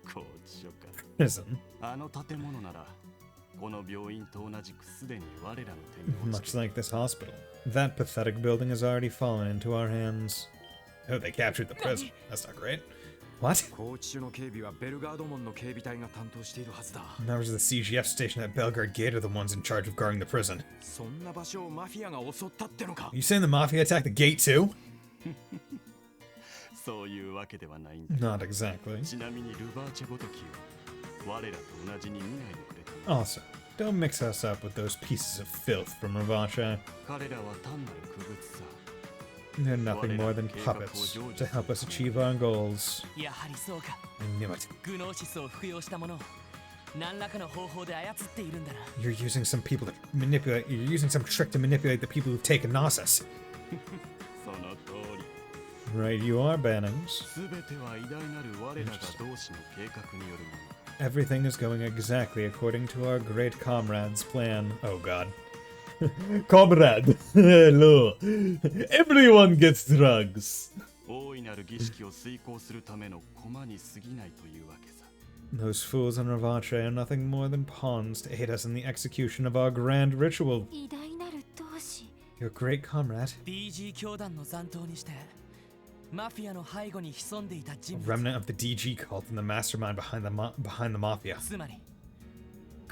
Speaker 4: 拘置所か。
Speaker 1: Prison?
Speaker 4: あの建物なら、この病院と同じくすでに我らの手に落ち
Speaker 1: Much like this hospital. That pathetic building has already fallen into our hands. Oh, they captured the prison. That's not great. What?
Speaker 4: 拘置所の警備はベルガード門の警備隊が担当しているはずだ。
Speaker 1: Members of the CGF station at Belgrade Gate are the ones in charge of guarding the prison.
Speaker 4: そんな場所をマフィアが襲ったってのか
Speaker 1: Are you saying the mafia attacked the gate too?
Speaker 4: そういうわけではないんだ。
Speaker 1: Not exactly.
Speaker 4: ちなみにルバーチェごときを我らと同じに見ないでくれた。
Speaker 1: Also, don't mix us up with those pieces of filth from Ravacha.
Speaker 4: 彼らは単なる傀儡さ。
Speaker 1: They're nothing more than puppets to help us achieve our goals.
Speaker 2: やはりそうか。
Speaker 1: I knew it.
Speaker 2: グノーシスを服用したものを何らかの方法で操っているんだな。
Speaker 1: You're using some people to manipulate. You're using some trick to manipulate the people who've taken Gnosis.
Speaker 4: その通り。
Speaker 1: Right, you are, Bannings.
Speaker 4: すべては偉大なる我らが同志の計画によるもの。
Speaker 1: Everything is going exactly according to our great comrade's plan. Oh god. Comrade! Hello! Everyone gets drugs!
Speaker 4: 大いなる儀式を遂行するための駒に過ぎないというわけさ。
Speaker 1: Those fools on Ravache are nothing more than pawns to aid us in the execution of our grand ritual.
Speaker 3: 偉大なる同志。
Speaker 1: Your great comrade,
Speaker 2: DG 教団の残党にしてマフィアの背後に潜んでいた
Speaker 1: a
Speaker 2: 人物。
Speaker 1: remnant of the DG cult and the mastermind behind the mafia.
Speaker 2: つまり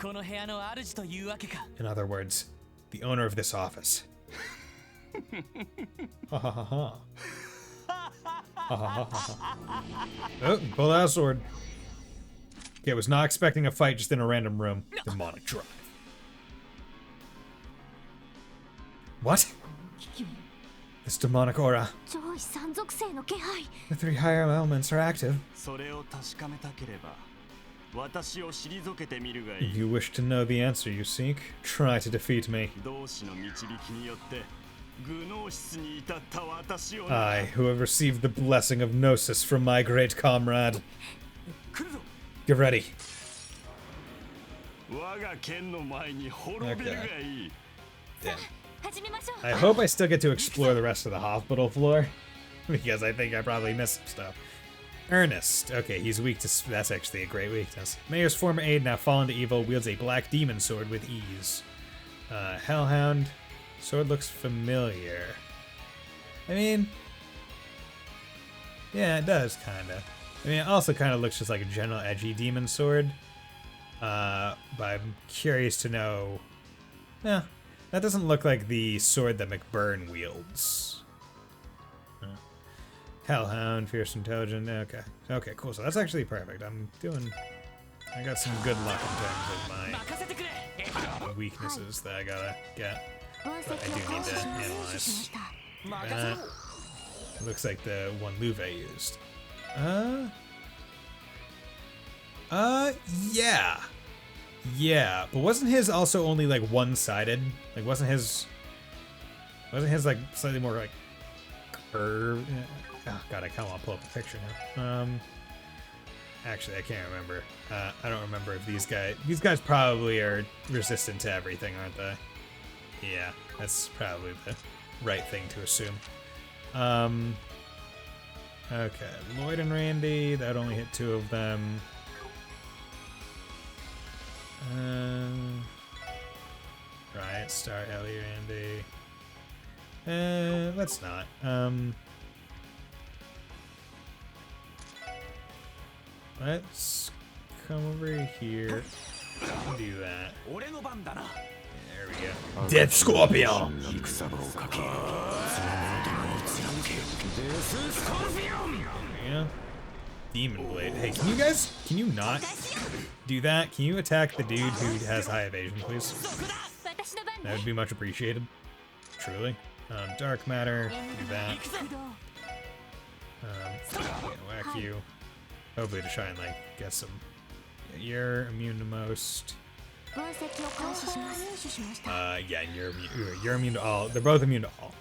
Speaker 2: この部屋の主というわけか。
Speaker 1: In other words, the owner of this office. Ha ha ha ha. Ha ha ha ha. Oh, pull out a sword. Okay, was not expecting a fight just in a random room. Demonic drive. What?
Speaker 5: 危機は
Speaker 1: This demonic aura.
Speaker 3: 上位三属性の気配。
Speaker 1: The three higher elements are active.
Speaker 4: それを確かめたければ、私を退けてみるがい
Speaker 1: If
Speaker 4: い。
Speaker 1: you wish to know the answer you seek, try to defeat me.
Speaker 4: 同志の導きによって、グノーシスに至った私をな。
Speaker 1: I, who have received the blessing of Gnosis from my great comrade.
Speaker 4: 来るぞ。
Speaker 1: Get ready.
Speaker 4: 我が剣の前に滅びるがいい。
Speaker 1: Damn.
Speaker 3: 始めましょう。
Speaker 1: I hope I still get to explore the rest of the hospital floor, because I think I probably missed some stuff. Ernest. Okay, he's weak to... That's actually a great weakness. Mayor's former aide, now fallen to evil, wields a black demon sword with ease. Hellhound. Sword looks familiar. I mean... Yeah, it does, kinda. I mean, it also kind of looks just like a general edgy demon sword. But I'm curious to know... Yeah, that doesn't look like the sword that McBurn wields. Hellhound, fierce, intelligent. Okay, okay, cool. So that's actually perfect. I got some good luck in terms of
Speaker 2: 任せてくれ。
Speaker 1: my weaknesses that I gotta get.
Speaker 3: 分析を開始します。しました。
Speaker 1: That looks like the one Luve used. Yeah. Yeah, but wasn't his also only like one-sided? Like wasn't his like slightly more like curved? Oh god, I kind of want to pull up a picture now. Actually, I can't remember. I don't remember if these guys probably are resistant to everything, aren't they? Yeah, that's probably the right thing to assume. Okay, Lloyd and Randy, that only hit 2 of them. Right, Star, Ellie, Randy. Let's not. Let's come over here and do that.
Speaker 10: 俺の番だな。
Speaker 1: There we go. Dead Scorpion!
Speaker 4: 戦場をかけ
Speaker 1: Yeah. Demon Blade. Hey, can you not do that? Can you attack the dude who has high evasion, please? That would be much appreciated. Truly. Dark Matter, do that. Whack you. Hopefully to try and, like, get some... You're immune to most. Yeah, you're immune to all. They're both immune to all.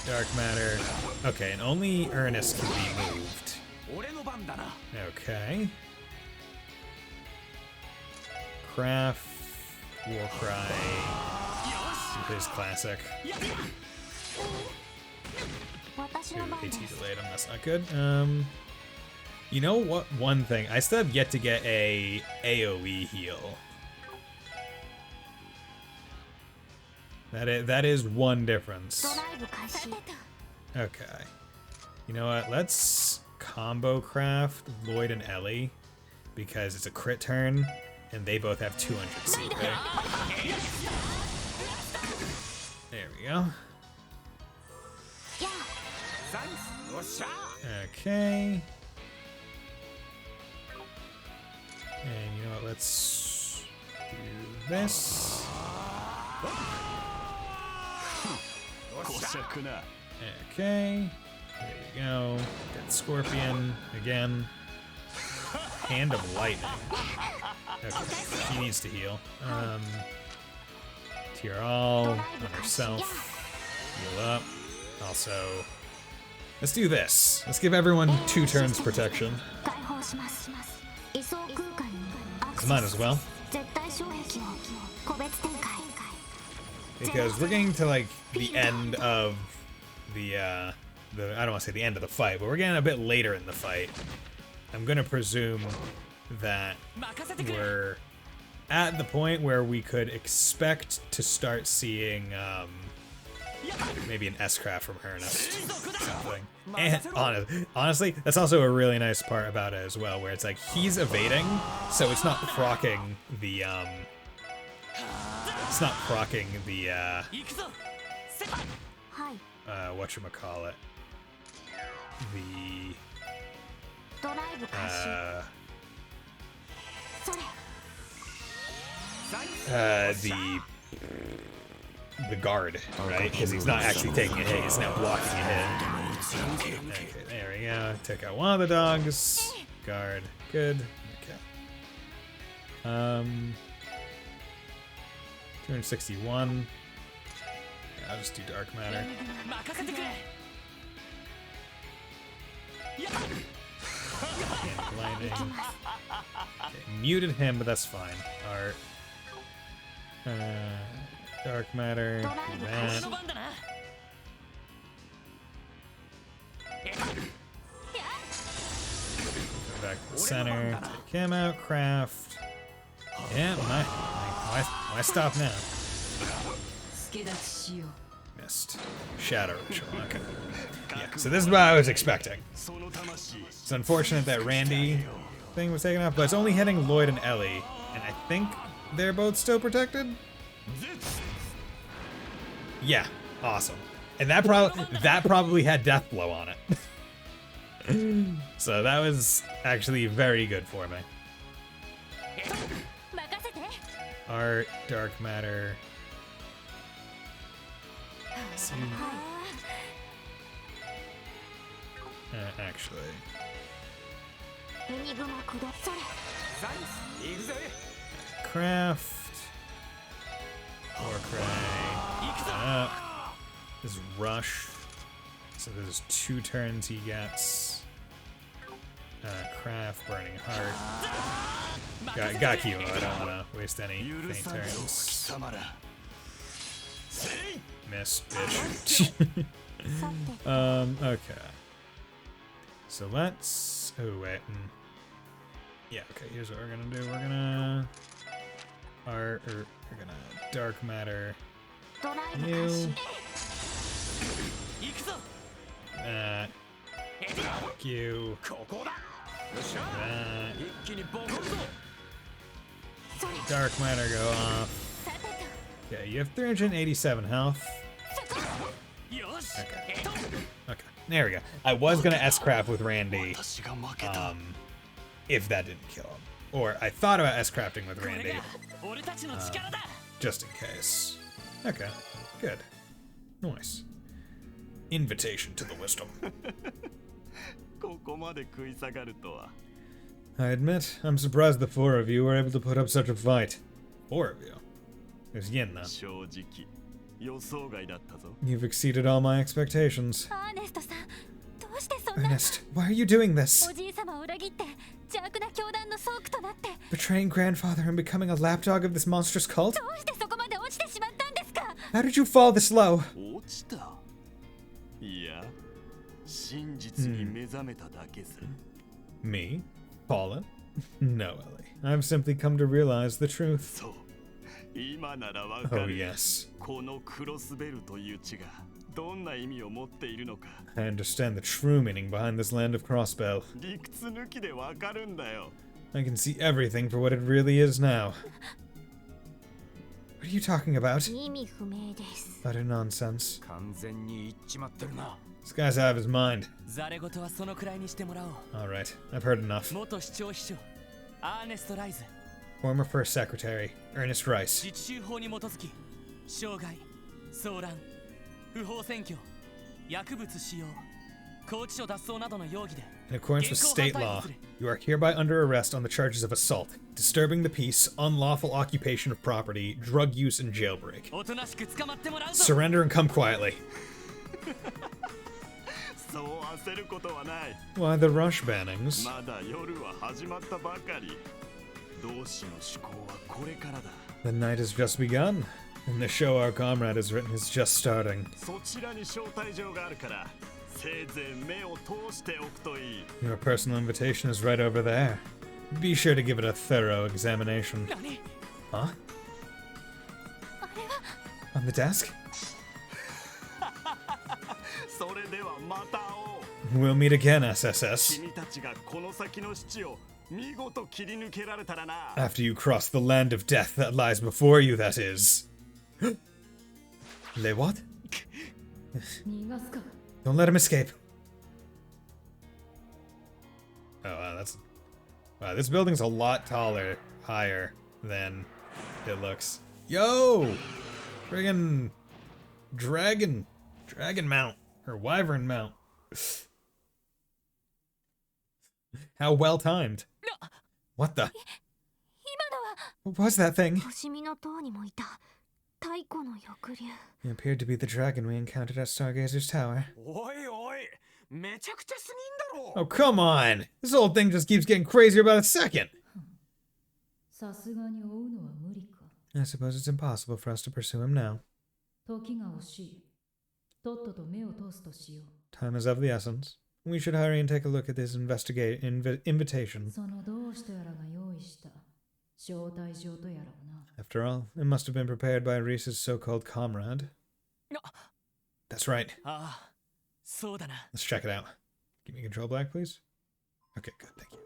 Speaker 1: Dark Matter. Okay, and only Ernest can be moved. Okay. Craft, Warcry, his classic. Ooh, AT delayed him, that's not good. You know what? One thing, I still have yet to get a AoE heal. That is one difference. Okay. You know what? Let's combo craft Lloyd and Ellie because it's a crit turn and they both have 200 CP. There we go. Okay. And you know what? Let's do this. Okay. There you go. Dead Scorpion again. Hand of Lightning. Okay, she needs to heal. Tear all on herself. Heal up. Also, let's do this. Let's give everyone 2 turns protection. Might as well. Because we're getting to like the end of the I don't want to say the end of the fight, but we're getting a bit later in the fight. I'm gonna presume that we're at the point where we could expect to start seeing maybe an S-craft from Ernest or something. And honestly, that's also a really nice part about it as well, where it's like he's evading, so it's not proccing the it's not proccing the whatchamacallit, the guard, right? Because he's not actually taking a hit, he's now blocking a hit. Okay, there we go. Took out one of the dogs. Guard, good. Okay. 261. Yeah, I'll just do Dark Matter. And blinding. Okay, muted him, but that's fine. Art. Dark Matter. Do that. Go back to the center. Take him out. Craft. Yeah, why stop now? Missed. Shadow Ritual. Okay. Yeah, so this is what I was expecting. It's unfortunate that Randy thing was taken off, but it's only hitting Lloyd and Ellie, and I think they're both still protected. Yeah, awesome. And that probably had Death Blow on it. So that was actually very good for me. Art, Dark Matter. Actually. Craft. Warcry. This is Rush. So there's 2 turns he gets. Craft, Burning Heart. Got Kyo. I don't want to waste any faint turns. Missed, bitch. Okay. So let's. Oh wait. Yeah. Okay. Here's what we're gonna do. We're gonna. We're gonna Dark Matter. You. You. Dark Matter go off. Okay, you have 387 health. Okay. Okay, there we go. I was gonna S-Craft with Randy, if that didn't kill him. Or I thought about S-Crafting with Randy, just in case. Okay, good. Nice. Invitation to the wisdom.
Speaker 10: ここまで食い下がるとは。
Speaker 1: I admit, I'm surprised the four of you were able to put up such a fight. Four of you? There's Yin, though.
Speaker 10: 正直予想外だったぞ。
Speaker 1: You've exceeded all my expectations.
Speaker 3: アーネストさん、どうしてそんな
Speaker 1: Ernest, why are you doing this?
Speaker 3: おじい様を裏切って邪悪な教団の倉庫となって
Speaker 1: Betraying grandfather and becoming a lapdog of this monstrous cult?
Speaker 3: どうしてそこまで落ちてしまったんですか
Speaker 1: How did you fall this low?
Speaker 10: 落ちた。いや、真実に目覚めただけさ。
Speaker 1: Me? Fallen? No, Ellie. I've simply come to realize the truth.
Speaker 10: そう。今ならわか
Speaker 1: Oh,
Speaker 10: る。
Speaker 1: yes.
Speaker 10: このクロスベルという地がどんな意味を持っているのか。
Speaker 1: I understand the true meaning behind this land of Crossbell.
Speaker 10: 理屈抜きでわかるんだよ。
Speaker 1: I can see everything for what it really is now. What are you talking about?
Speaker 3: 意味不明です
Speaker 1: Utter nonsense.
Speaker 8: 完全に言っちまってるな。
Speaker 1: This guy's out of his mind.
Speaker 2: ザレ事はそのくらいにしてもらおう。
Speaker 1: Alright, I've heard enough.
Speaker 2: 元市長秘書アーネスト・ライズ、
Speaker 1: Former First Secretary, Ernest Rice.
Speaker 2: 自治州法に基づき傷害、騒乱、不法占拠、薬物使用、拘置所脱走などの容疑で
Speaker 1: In accordance with state law, you are hereby under arrest on the charges of assault, disturbing the peace, unlawful occupation of property, drug use, and jailbreak.
Speaker 2: おとなしく捕まってもらうぞ。
Speaker 1: Surrender and come quietly.
Speaker 10: そう焦ることはない。
Speaker 1: Why the rush, Bannings?
Speaker 10: まだ夜は始まったばかり。同志の思考はこれからだ。
Speaker 1: The night has just begun, and the show our comrade has written is just starting.
Speaker 10: そちらに招待状があるから、せいぜい目を通しておくといい。
Speaker 1: Your personal invitation is right over there. Be sure to give it a thorough examination.
Speaker 2: 何？
Speaker 1: Huh? On the desk?
Speaker 10: それではまた会おう。
Speaker 1: We'll meet again, SSS.
Speaker 10: 君たちがこの先の死を見事切り抜けられたらな。
Speaker 1: After you cross the land of death that lies before you, that is. Le what?
Speaker 5: 逃がすか。
Speaker 1: Don't let him escape. Oh, wow, that's... Wow, this building's a lot taller, higher than it looks. Yo! Friggin' dragon mount. Or wyvern mount. How well timed. What the?
Speaker 3: 今のは
Speaker 1: What was that thing?
Speaker 3: 星見の塔にもいた太古の翼竜
Speaker 1: It appeared to be the dragon we encountered at Stargazer's Tower.
Speaker 4: おいおい、めちゃくちゃすぎんだろ。
Speaker 1: Oh, come on! This whole thing just keeps getting crazier by the second!
Speaker 5: さすがに追うのは無理か。
Speaker 1: I suppose it's impossible for us to pursue him now.
Speaker 5: 時が惜しい。とっとと目を通すとしよう。
Speaker 1: Time is of the essence. We should hurry and take a look at this invitation.
Speaker 5: その同志とやらが用意した招待状とやらをな。
Speaker 1: After all, it must have been prepared by Reese's so-called comrade. That's right.
Speaker 2: ああ、そうだな。
Speaker 1: Let's check it out. Give me control black, please. Okay, good, thank you.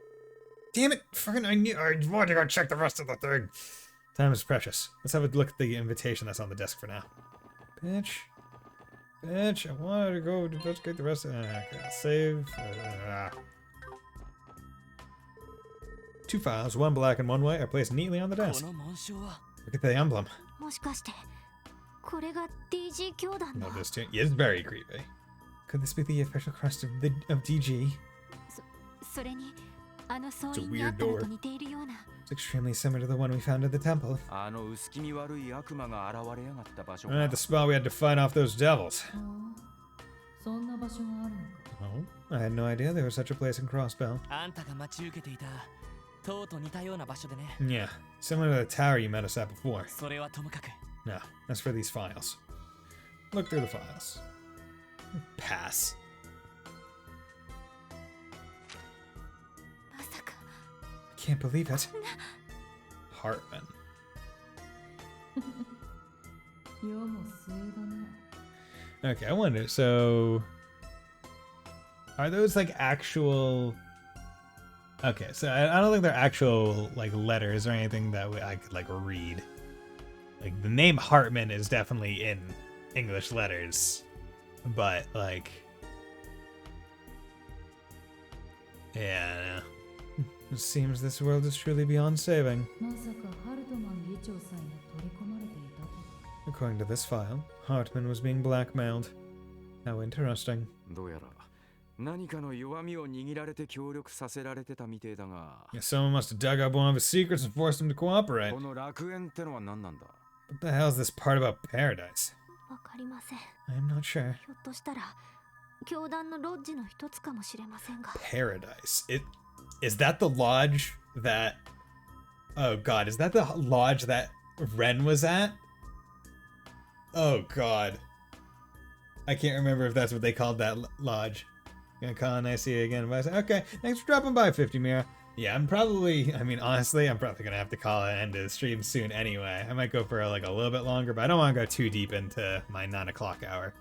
Speaker 1: Damn it! Fucking I wanted to go check the rest of the thing. Time is precious. Let's have a look at the invitation that's on the desk for now. Bitch. Bitch, I wanted to go investigate the rest of... Okay, save. Two files, one black and one white, are placed neatly on the
Speaker 2: こ
Speaker 1: desk.
Speaker 2: の紋章は
Speaker 1: Look at the emblem.
Speaker 3: もしかしてこれが DG 教団の
Speaker 1: Love this too. Yeah, it's very creepy. Could this be the official crest of DG?
Speaker 3: それにあの総
Speaker 1: It's a
Speaker 3: 員にあ
Speaker 1: weird
Speaker 3: ったのと
Speaker 1: door.
Speaker 3: 似ているような
Speaker 1: It's extremely similar to the one we found at the temple.
Speaker 4: あの薄気味悪い悪魔が現れやがった場所
Speaker 1: And at the spot we had to fight off those devils.
Speaker 5: ああ、そんな場所があるのか。
Speaker 1: Oh, I had no idea there was such a place in Crossbell.
Speaker 2: あんたが待ち受けていた塔と似たような場所でね。
Speaker 1: Yeah, similar to the tower you met us at before.
Speaker 2: それはともかく。
Speaker 1: No, that's for these files. Look through the files. Pass.
Speaker 3: まさか
Speaker 1: Can't believe it. Hartman.
Speaker 5: 世も末だな。
Speaker 1: Okay, I wonder. So, are those like actual? Okay, so I don't think they're actual like letters or anything that I could like read. Like, the name Hartman is definitely in English letters, but, like... Yeah, it seems this world is truly beyond saving.
Speaker 5: まさかハルトマン議長さんが取り込まれていたと。
Speaker 1: According to this file, Hartman was being blackmailed. How interesting.
Speaker 4: どうやら何かの弱みを握られて協力させられてたみてえだが。
Speaker 1: Yeah, someone must have dug up one of his secrets and forced him to cooperate.
Speaker 4: この楽園ってのは何なんだ?
Speaker 1: What the hell is this part about paradise?
Speaker 3: わかりません。
Speaker 1: I'm not sure.
Speaker 3: ひょっとしたら教団のロッジの一つかもしれませんが。
Speaker 1: Paradise. Is that the lodge that... Oh god, is that the lodge that Ren was at? Oh god. I can't remember if that's what they called that lodge. Gonna call and I see you again. But I say, okay, thanks for dropping by, 50 Mira. Yeah, I'm probably gonna have to call it end of the stream soon anyway. I might go for like a little bit longer, but I don't want to go too deep into my 9 o'clock hour.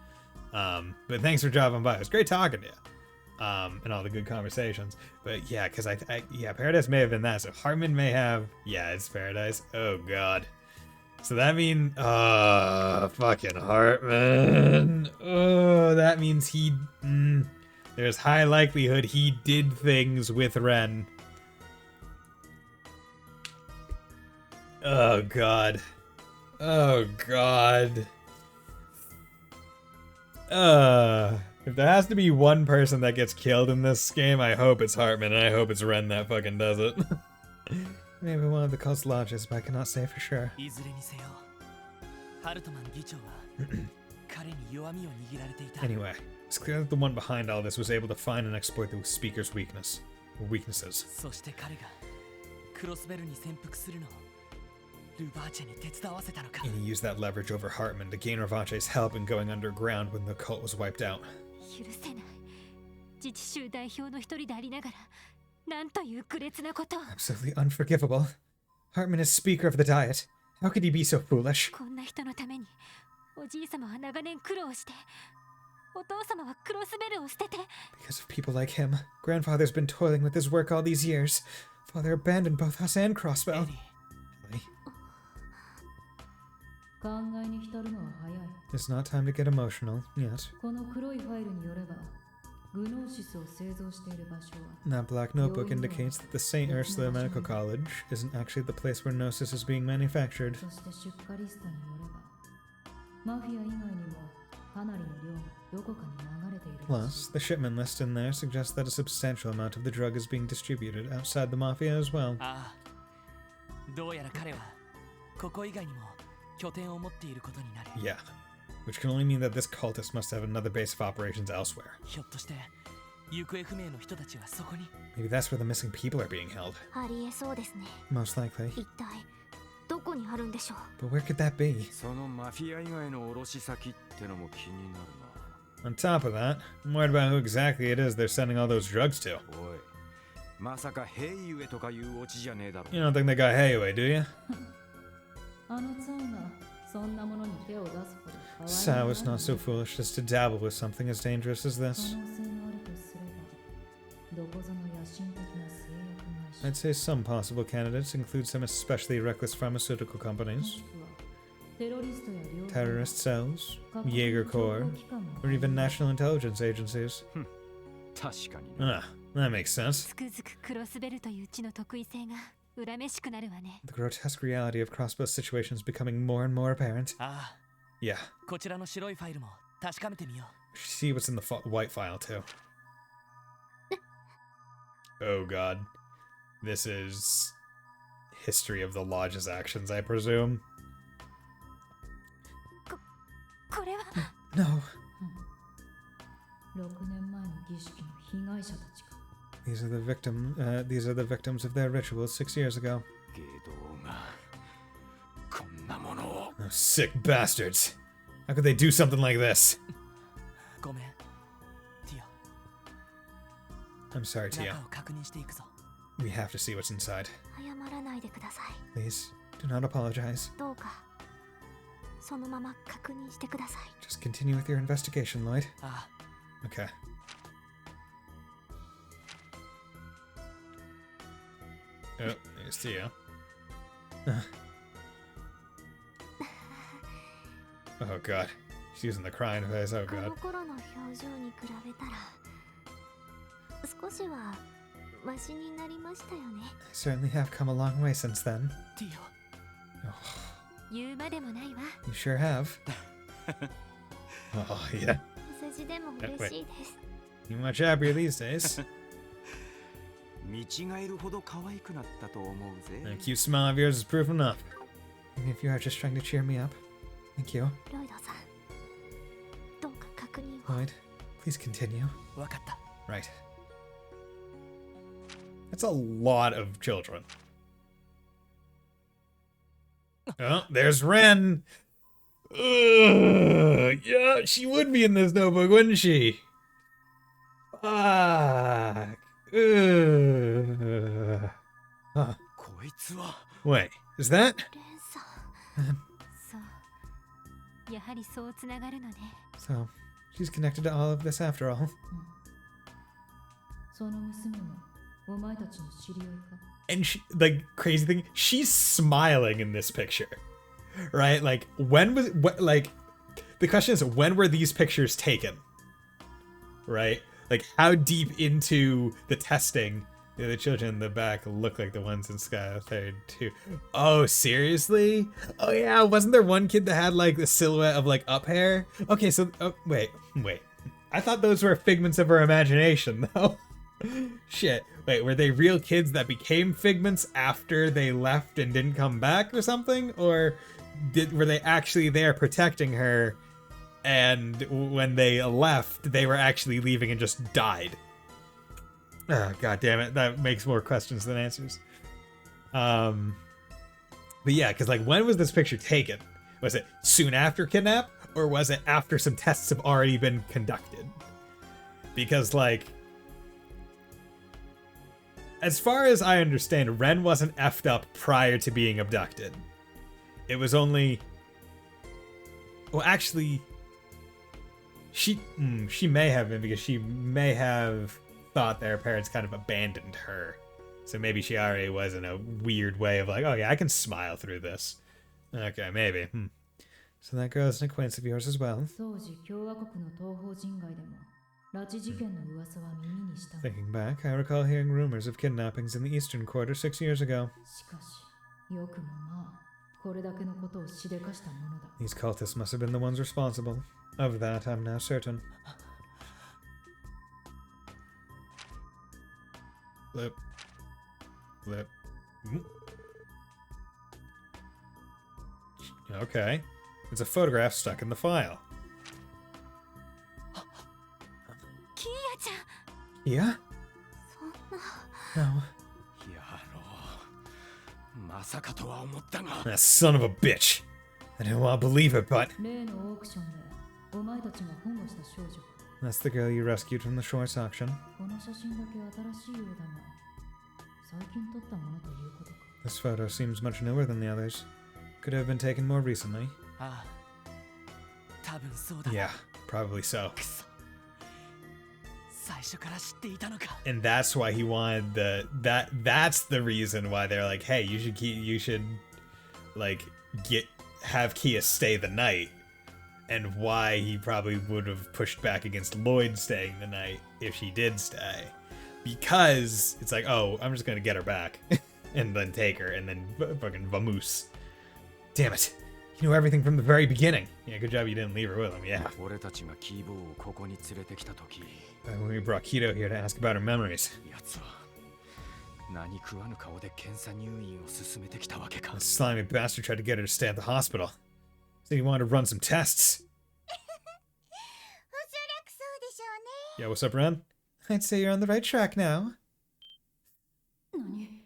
Speaker 1: But thanks for dropping by. It was great talking to you. And all the good conversations. But yeah, because yeah, Paradise may have been that. So Hartman may have, yeah, it's Paradise. Oh god. So that means, fucking Hartman. Oh, that means there's high likelihood he did things with Ren. Oh god. Oh god. If there has to be one person that gets killed in this game, I hope it's Hartman, and I hope it's Ren that fucking does it. Maybe one of the cult's lodges, but I cannot say for sure.
Speaker 2: いずれにせよ、ハルトマン議長は彼に弱みを握られていた。
Speaker 1: Anyway, it's clear that the one behind all this was able to find and exploit the speaker's weaknesses.
Speaker 2: そして彼がクロスベルに潜伏するのをルバーチェに手伝わせたのか。
Speaker 1: And he used that leverage over Hartman to gain Ravache's help in going underground when the cult was wiped out.
Speaker 3: 許せない。自治州代表の一人でありながら、なんという愚劣なこと。
Speaker 1: Absolutely unforgivable. Hartman is speaker of the Diet. How could he be so foolish?
Speaker 3: こんな人のために、おじい様は長年苦労して、お父様はクロスベルを捨てて。
Speaker 1: Because of people like him, Grandfather's been toiling with his work all these years. Father abandoned both us and Crossbell. Ellie.
Speaker 5: 考えに浸るのは早い。
Speaker 1: It's not time to get emotional yet.
Speaker 5: この黒いファイルによれば、グノーシスを製造している場所は
Speaker 1: That black notebook indicates that the St. Ursula Medical College isn't actually the place where Gnosis is being manufactured.
Speaker 5: そして出荷リストによれば、マフィア以外にもかなりの量がどこかに流れているらしい。
Speaker 1: Plus, the shipment list in there suggests that a substantial amount of the drug is being distributed outside the Mafia as well.
Speaker 2: ああ、どうやら彼はここ以外にも拠点を持っていることになる。
Speaker 1: Yeah, which can only mean that this cultist must have another base of operations elsewhere.
Speaker 2: ひょっとして行方不明の人たちはそこに。
Speaker 1: Maybe that's where the missing people are being held.
Speaker 3: ありえそうですね。
Speaker 1: Most likely.
Speaker 3: 一体どこにあるんでしょう。
Speaker 1: But where could that be?
Speaker 4: そのマフィア以外の卸先ってのも気になるな。
Speaker 1: On top of that, I'm worried about who exactly it is they're sending all those drugs to.
Speaker 4: おい、まさかヘイユエとかいうオチじゃねえだろ。
Speaker 1: You don't think they got Hayway, do you?
Speaker 5: あのツァンがそんなものに手を出すほど可愛い
Speaker 1: Sao is not so foolish as to dabble with something as dangerous as
Speaker 5: 可
Speaker 1: this.
Speaker 5: 能性のあるとすれば、どこぞの野心的な製薬会社。
Speaker 1: I'd say some possible candidates include some especially reckless pharmaceutical companies,
Speaker 5: テロリストや領
Speaker 1: terrorist cells, Jaeger Corps, or even national intelligence agencies.
Speaker 4: 確かにね。
Speaker 1: Ah, that makes sense.
Speaker 3: つくづくクロスベルという地の得意性が恨めしくなるわね。
Speaker 1: The grotesque reality of Crossbow's situation is becoming more and more apparent.
Speaker 2: ああ、
Speaker 1: Yeah,
Speaker 2: こちらの白いファイルも確かめてみよ
Speaker 1: we should see what's in the white file too. Oh god. This is history of the Lodge's actions, I presume.
Speaker 3: これは
Speaker 1: No.
Speaker 5: 6年前の儀式の被害者たちか。
Speaker 1: These are the victims of their rituals 6 years ago.
Speaker 4: ゲドがこんなものを。
Speaker 1: Those sick bastards. How could they do something like this?
Speaker 2: う。ごめん、ティ
Speaker 1: I'm sorry,
Speaker 2: オ。
Speaker 1: Tia.
Speaker 2: 中を確認していくぞ。
Speaker 1: We have to see what's inside.
Speaker 3: 謝らないでください。
Speaker 1: Please, do not apologize.
Speaker 3: どうかそのまま確認してください。
Speaker 1: Just continue with your investigation, Lloyd.
Speaker 2: あ
Speaker 1: Okay. Oh, there's Tia. Oh god. She's using the crying face. Oh
Speaker 3: あ
Speaker 1: god.
Speaker 3: の頃の表情に比べたら少しはマシになりましたよね。
Speaker 9: I certainly have come a long way since then.
Speaker 2: ディ
Speaker 3: 言うまでもないわ。
Speaker 9: You sure have.
Speaker 1: Oh yeah.
Speaker 3: お世辞でも嬉しいです。
Speaker 1: You much happier these days.
Speaker 4: 見違えるほど可愛くなったと思うぜ。
Speaker 1: That cute smile of yours is proof enough.
Speaker 9: Even if you are just trying to cheer me up. Thank you.
Speaker 3: ロイドさん、どうか確認を。
Speaker 9: Lloyd, please continue.
Speaker 2: アわかった
Speaker 1: Right. That's a lot of children. Oh, there's Ren. Ugh, yeah, she would be in this notebook, wouldn't she? Fuck. Ugh. Huh.
Speaker 4: こいつは
Speaker 1: Wait, is that?
Speaker 3: レンさん。そう。やはりそうつながるのね。
Speaker 9: So, she's connected to all of this after all.
Speaker 5: その娘もお前たちの知り合いか？
Speaker 1: And she, like, crazy thing, she's smiling in this picture, right? Like, when was, like, the question is, when were these pictures taken, right? Like, how deep into the testing do the children in the back look like the ones in Sky 32? Oh, seriously? Oh yeah, wasn't there one kid that had, like, the silhouette of, like, up hair? Okay, so, oh, wait. I thought those were figments of her imagination, though. Shit. Wait, were they real kids that became figments after they left and didn't come back or something? Or were they actually there protecting her, and when they left, they were actually leaving and just died? Oh, god damn it. That makes more questions than answers. But yeah, because, like, when was this picture taken? Was it soon after kidnap? Or was it after some tests have already been conducted? Because, like, as far as I understand, Ren wasn't effed up prior to being abducted. It was only... Well, actually... She may have been, because she may have thought that her parents kind of abandoned her. So maybe she already was in a weird way of like, oh yeah, I can smile through this. Okay, maybe.
Speaker 9: So that girl is an acquaintance of yours as well.
Speaker 5: 当時共和国の東方人外でも拉致事件の噂は耳にした。
Speaker 9: Thinking back, I recall hearing rumors of kidnappings in the Eastern Quarter 6 years ago.
Speaker 5: しかしよくもまあこれだけのことをしでかしたものだ。
Speaker 9: These cultists must have been the ones responsible. Of that, I'm now certain.
Speaker 1: Flip. Flip. Okay. It's a photograph stuck in the file.
Speaker 3: キーヤちゃん。
Speaker 9: Yeah?
Speaker 3: そんな。
Speaker 9: No.
Speaker 4: やろう。まさかとは思ったが。
Speaker 1: That son of a bitch.
Speaker 9: I don't want to believe it, but
Speaker 5: 例のオークションでお前たちが保護した少女か。
Speaker 9: that's the girl you rescued from the Shorts auction.
Speaker 5: この写真だけ新しいようだが最近撮ったものということか。
Speaker 9: This photo seems much newer than the others. Could have been taken more recently.
Speaker 2: ああ多分そうだ
Speaker 1: Yeah, probably so.
Speaker 2: くそ最初から知っていたのか
Speaker 1: And that's why he wanted that's the reason why they're like, hey, you should like have Kia stay the night, and why he probably would have pushed back against Lloyd staying the night if she did stay, because it's like, oh, I'm just gonna get her back and then take her and then fucking vamoose. Damn it. You knew everything from the very beginning. Yeah, good job you didn't leave her with him, yeah.
Speaker 4: 俺たちがキーボーをここに連れてきた時、
Speaker 1: When we brought Keto here to ask about her memories.
Speaker 4: 奴は何食わぬ顔で検査入院を進めてきたわけか。
Speaker 1: The slimy bastard tried to get her to stay at the hospital. Said he wanted to run some tests.
Speaker 3: おそらくそうでしょうね。
Speaker 1: Yeah, what's up, Ren?
Speaker 9: I'd say you're on the right track now.
Speaker 5: 何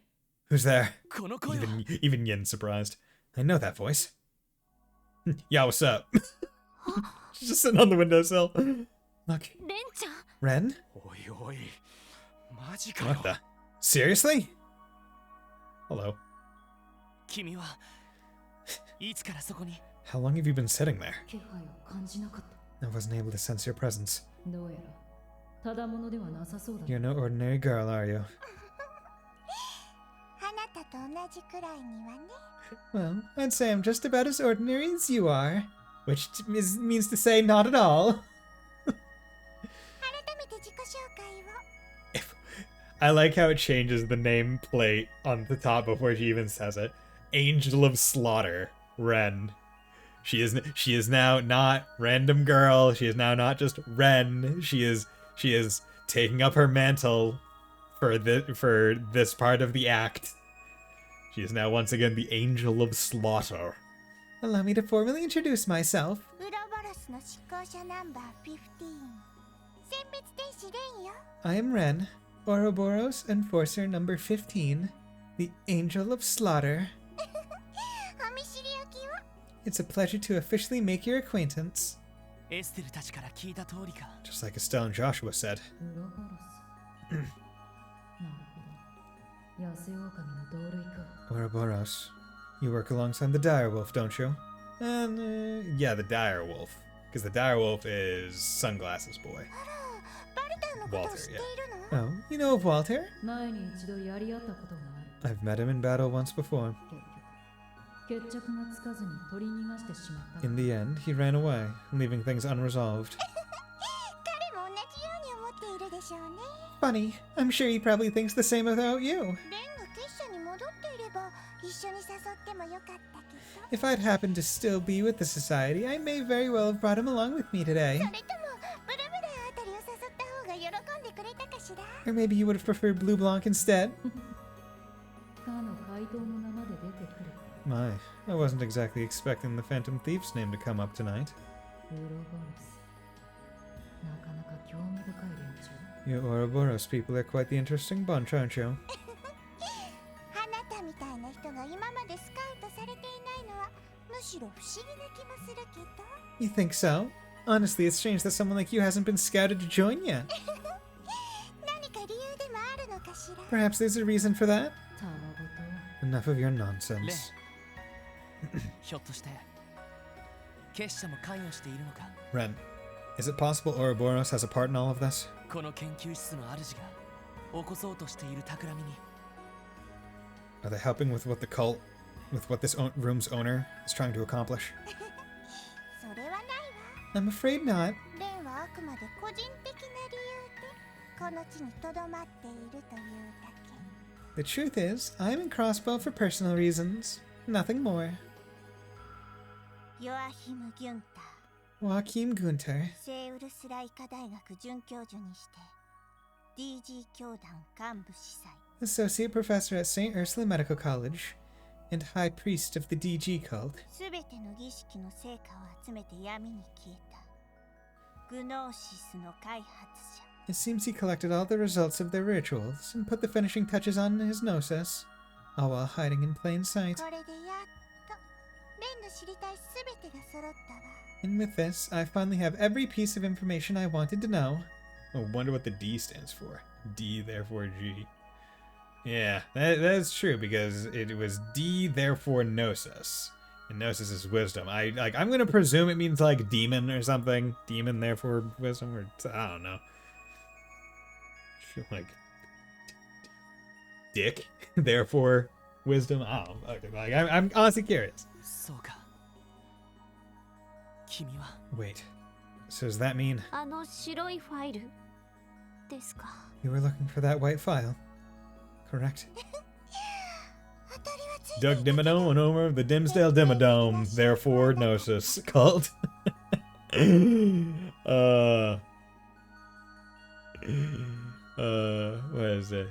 Speaker 1: Who's there?
Speaker 2: この声は
Speaker 1: Even Yin surprised. I know that voice. Yeah, what's up? She's just sitting on the windowsill.
Speaker 9: Look,
Speaker 3: レンちゃん。
Speaker 9: Ren?
Speaker 4: おいおい、マジかよ。
Speaker 1: What the? Seriously? Hello.
Speaker 2: 君はいつからそこに
Speaker 1: How long have you been sitting there?
Speaker 5: 気配を感じなかった。
Speaker 9: I wasn't able to sense your presence.
Speaker 5: どうやらただものではなさそうだ。
Speaker 9: You're no ordinary girl, are you?
Speaker 3: あなたと同じくらいにはね。
Speaker 9: Well, I'd say I'm just about as ordinary as you are.
Speaker 1: which means to say not at all. I like how it changes the nameplate on the top before she even says it. Angel of Slaughter, Ren. She is now not random girl. She is now not just Ren. She is taking up her mantle for this part of the act. She is now once again the Angel of Slaughter. Allow me to formally introduce myself. I am Ren, Ouroboros Enforcer number 15, the Angel of Slaughter. It's a pleasure to officially make your acquaintance. Just like Estelle and Joshua said. Ouroboros, you work alongside the direwolf, don't you? Yeah, the direwolf. Because the direwolf is Sunglasses Boy. Walter, yeah. Oh, you know of Walter? I've met him in battle once before. In the end, he ran away, leaving things unresolved. Funny, I'm sure he probably thinks the same about you. If I'd happened to still be with the society, I may very well have brought him along with me today. Or maybe you would have preferred Blue Blanc instead? My, I wasn't exactly expecting the Phantom Thief's name to come up tonight. You Ouroboros people are quite the interesting bunch, aren't you? You think so? Honestly, it's strange that someone like you hasn't been scouted to join yet. Perhaps there's a reason for that? Enough of your nonsense. Ren, is it possible Ouroboros has a part in all of this? Are they helping with what this room's owner is trying to accomplish? I'm afraid not. The truth is, I'm in Crossbow for personal reasons. Nothing more. Joachim Gunther. Associate Professor at St. Ursula Medical College and High Priest of the DG cult. It seems he collected all the results of their rituals and put the finishing touches on his gnosis, all while hiding in plain sight. And with this, I finally have every piece of information I wanted to know. I wonder what the D stands for. D, therefore G. Yeah, that's true, because it was D, therefore Gnosis. And Gnosis is wisdom. I'm gonna presume it means like demon or something. Demon, therefore wisdom, or I don't know. Like dick, therefore wisdom. I don't know. Like, I'm honestly curious. Wait, so does that mean you were looking for that white file? Correct. Doug Dimmadome, an owner of the Dimsdale Dimmadome, therefore Gnosis cult. What is it?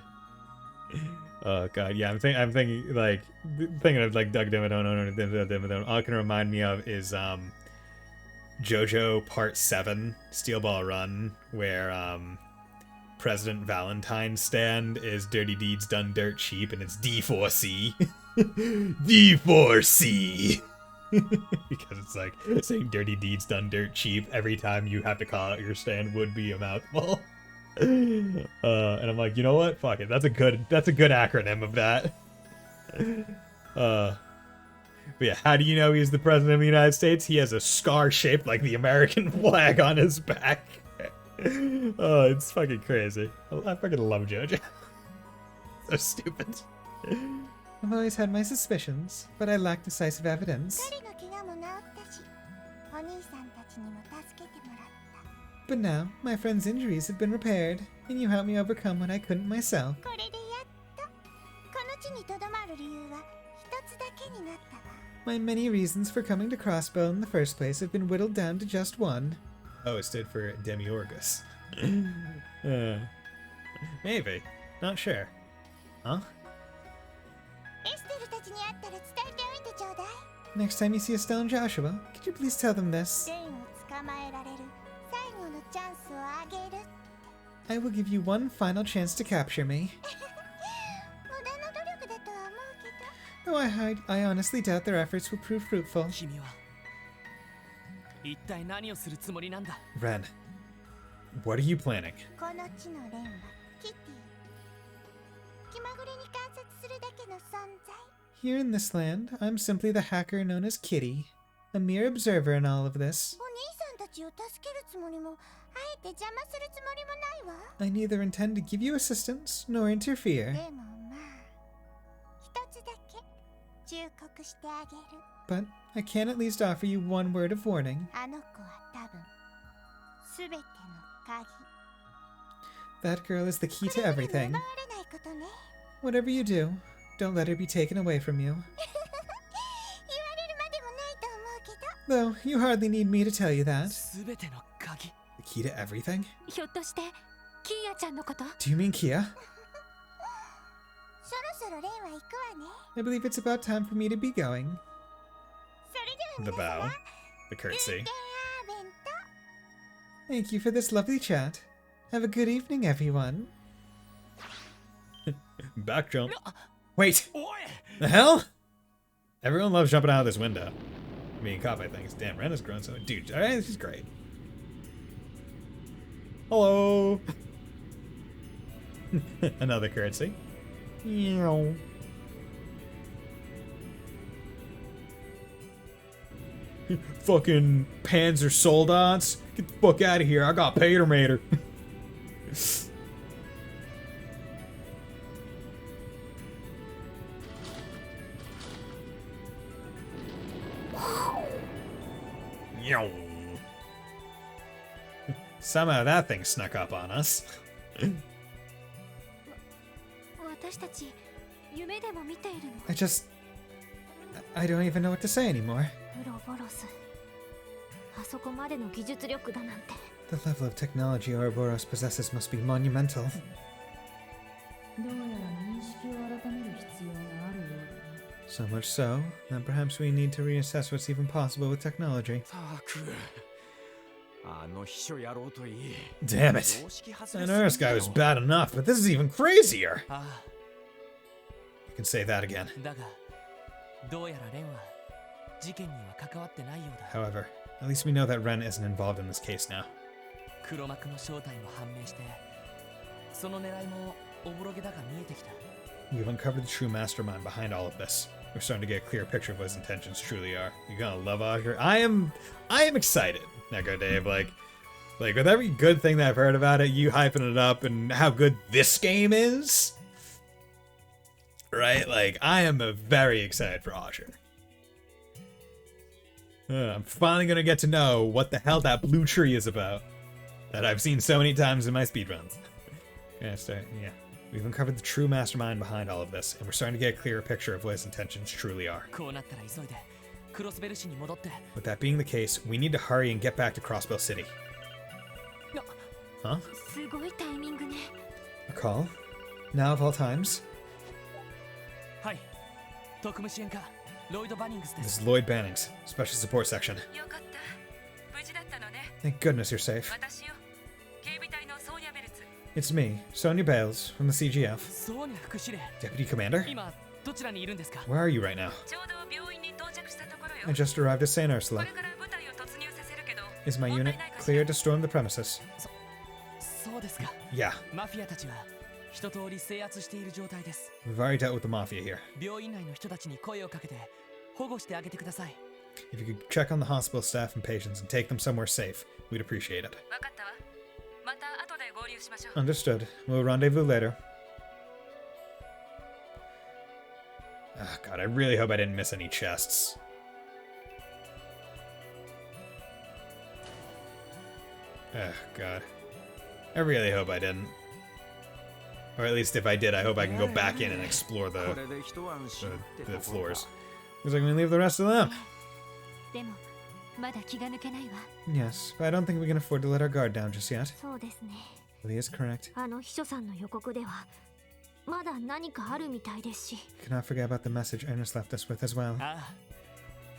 Speaker 1: Oh god, yeah, I'm thinking of like Doug Dimmadome, owner of the Dimsdale Dimmadome. All it can remind me of is JoJo Part 7, Steel Ball Run, where President Valentine's stand is Dirty Deeds Done Dirt Cheap, and it's D4C. D4C! Because it's like saying Dirty Deeds Done Dirt Cheap every time you have to call out your stand would be a mouthful. And I'm like, you know what? Fuck it. That's a good acronym of that. But yeah, how do you know he's the president of the United States? He has a scar shaped like the American flag on his back. Oh, it's fucking crazy. I fucking love JoJo. So stupid. I've always had my suspicions, but I lack decisive evidence.
Speaker 3: 兄さんたちにも助けてもらった。
Speaker 9: But now, my friend's injuries have been repaired, and you helped me overcome what I couldn't myself.
Speaker 3: これでやっとこの地にとどまる理由は一つだけになったわ。
Speaker 9: My many reasons for coming to Crossbow in the first place have been whittled down to just one.
Speaker 1: Oh, it stood for Demiurgus. Maybe. Not sure. Huh?
Speaker 3: エステルたちに会ったら伝えておいてちょうだい。
Speaker 9: Next time you see Estelle and Joshua, could you please tell them this?
Speaker 3: レインを捕まえられる最後のチャンスをあげる。
Speaker 9: I will give you one final chance to capture me.
Speaker 3: 無駄な努力だとは思うけど。
Speaker 9: Though I honestly doubt their efforts will prove fruitful.
Speaker 2: 君は一体何をするつもりなんだ。
Speaker 1: Ren, what are you planning?
Speaker 3: この地のレンはキティ。気まぐれに観察するだけの存在。
Speaker 9: Here in this land, I'm simply the hacker known as Kitty, a mere observer in all of this.
Speaker 3: お兄さんたちを助けるつもりも、あえて邪魔するつもりもないわ。
Speaker 9: I neither intend to give you assistance nor interfere,
Speaker 3: でもまあ、一つだけ忠告してあげる。
Speaker 9: but I can at least offer you one word of warning.
Speaker 3: あの子は多分、すべての鍵。
Speaker 9: That girl is the key to
Speaker 3: これよりも
Speaker 9: everything.
Speaker 3: 奪われないことね。
Speaker 9: Whatever you do, don't let her be taken away from you.
Speaker 3: 言われるまでもないと思うけど。
Speaker 9: Though, you hardly need me to tell you that.
Speaker 2: すべての鍵。
Speaker 1: The key to everything?
Speaker 3: ひょっとして、キーヤちゃんのこと？
Speaker 9: Do you mean Kia?
Speaker 3: そろそろレンは行くわね。
Speaker 9: I believe it's about time for me to be going.
Speaker 3: それで
Speaker 1: The
Speaker 3: は皆
Speaker 1: bow.
Speaker 3: 様、
Speaker 1: The curtsy.
Speaker 3: アーベント。
Speaker 9: Thank you for this lovely chat. Have a good evening, everyone.
Speaker 1: Back jump.
Speaker 2: あ
Speaker 1: Wait!
Speaker 2: おい
Speaker 1: The hell? Everyone loves jumping out of this window. Being caught by things. Damn, Ren has grown so. Dude, alright, she's great. Hello! Another curtsy. Meow. Fucking Panzer Soldats. Get the fuck out of here. I got Pater Mater. Somehow that thing snuck up on us.
Speaker 3: 私たち、夢でも見ているの。
Speaker 9: I don't even know what to say anymore.
Speaker 3: ウロボロス。あそこまでの技術力だなんて。
Speaker 9: The level of technology Ouroboros possesses must be monumental.
Speaker 5: どうやら認識を改める必要があるようだね。
Speaker 9: So much so, that perhaps we need to reassess what's even possible with technology.
Speaker 4: たくあの秘書野郎といい
Speaker 1: Damn it.
Speaker 4: 常識外
Speaker 1: That
Speaker 4: れ
Speaker 1: Earth
Speaker 4: すぎ
Speaker 1: guy
Speaker 4: だ
Speaker 1: was
Speaker 4: よ
Speaker 1: bad enough, but this is even crazier.
Speaker 2: あ
Speaker 1: You can say that again.
Speaker 2: あだがどうやらレンは事件には関わってないようだ。
Speaker 1: However, at least we know that Ren isn't involved in this case now.
Speaker 2: 黒幕の正体も判明してその狙いもおぼろげだが見えてきた。
Speaker 1: We've uncovered the true mastermind behind all of this. We're starting to get a clear picture of what his intentions truly are. You're gonna love Osher. I am excited. Now go, Dave. Like with every good thing that I've heard about it, you hyping it up and how good this game is. Right? Like, I am very excited for Osher. I'm finally gonna get to know what the hell that blue tree is about. That I've seen so many times in my speedruns. Yeah. We've uncovered the true mastermind behind all of this, and we're starting to get a clearer picture of what his intentions truly are.
Speaker 2: こうなったら急いでクロスベル市に戻って。
Speaker 1: With that being the case, we need to hurry and get back to Crossbell City. Huh?
Speaker 3: すごいタイミングね。
Speaker 9: A call? Now of all times?
Speaker 2: はい。特務支援課ロイド・バニングスで
Speaker 1: This
Speaker 2: す。
Speaker 1: is Lloyd Banning's Special Support Section.
Speaker 5: よかった無事だったのね。
Speaker 9: Thank goodness you're safe.
Speaker 5: 私よ警備隊のソーニャ・ベルツ。
Speaker 9: It's me, Sonia Bales, from the CGF.
Speaker 2: そうに副司令。
Speaker 1: Deputy Commander?
Speaker 2: 今どちらにいるんですか。
Speaker 1: Where are you right now?
Speaker 5: ちょうど病院に到着したところよ。
Speaker 9: I just arrived at St.
Speaker 5: こ
Speaker 9: Ursula.
Speaker 5: れから部隊を突入させるけど。
Speaker 9: Is my
Speaker 5: 問題
Speaker 9: unit
Speaker 5: ないかしら
Speaker 9: clear to storm the premises?
Speaker 2: そうですか。
Speaker 1: Yeah,
Speaker 2: マフィアたちは一通り制圧している状態です。
Speaker 1: we've already dealt with the Mafia here.
Speaker 2: 病院内の人たちに声をかけて保護してあげてください。
Speaker 1: If you could check on the hospital staff and patients and take them somewhere safe, we'd appreciate it.
Speaker 5: わかったわ。また後で合流しましょう。
Speaker 9: Understood. We'll rendezvous later.
Speaker 1: Oh god, I really hope I didn't miss any chests. Oh, God. I really hope I didn't. Or at least if I did, I hope I can go back in and explore the floors. Because I can leave the rest of them.
Speaker 3: でもまだ気が抜けないわ。
Speaker 1: Yes, but I don't think we can afford to let our guard down just yet.
Speaker 3: そうですね。
Speaker 1: Lee is correct.
Speaker 3: あの秘書さんの予告ではまだ何かあるみたいですし。
Speaker 1: Cannot forget about the message Ernest left us with as well.
Speaker 2: ああ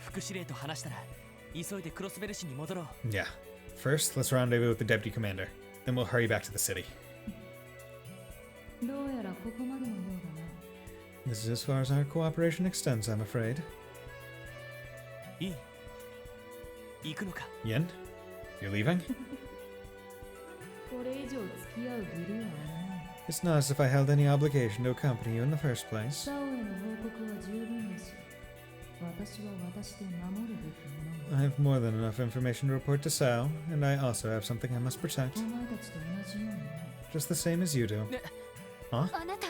Speaker 2: 副司令と話したら急いでクロスベル市に戻ろう。
Speaker 1: Yeah. First, let's rendezvous with the deputy commander. Then we'll hurry back to the city.
Speaker 5: どうやらここまでのようだね。
Speaker 1: This is as far as our cooperation extends, I'm afraid.
Speaker 2: いい行くのか。
Speaker 1: Yen? You're leaving?
Speaker 5: これ以上付き合う義理はない。
Speaker 1: It's not as if I held any obligation to accompany you in the first place.
Speaker 5: サオへの報告は十分だし、私は私で守るべきもの
Speaker 1: I have more than enough information to report to Sao, and I also have something I must protect.
Speaker 5: お前たちと同じようにね。
Speaker 1: Just the same as you do. Huh?
Speaker 3: あなた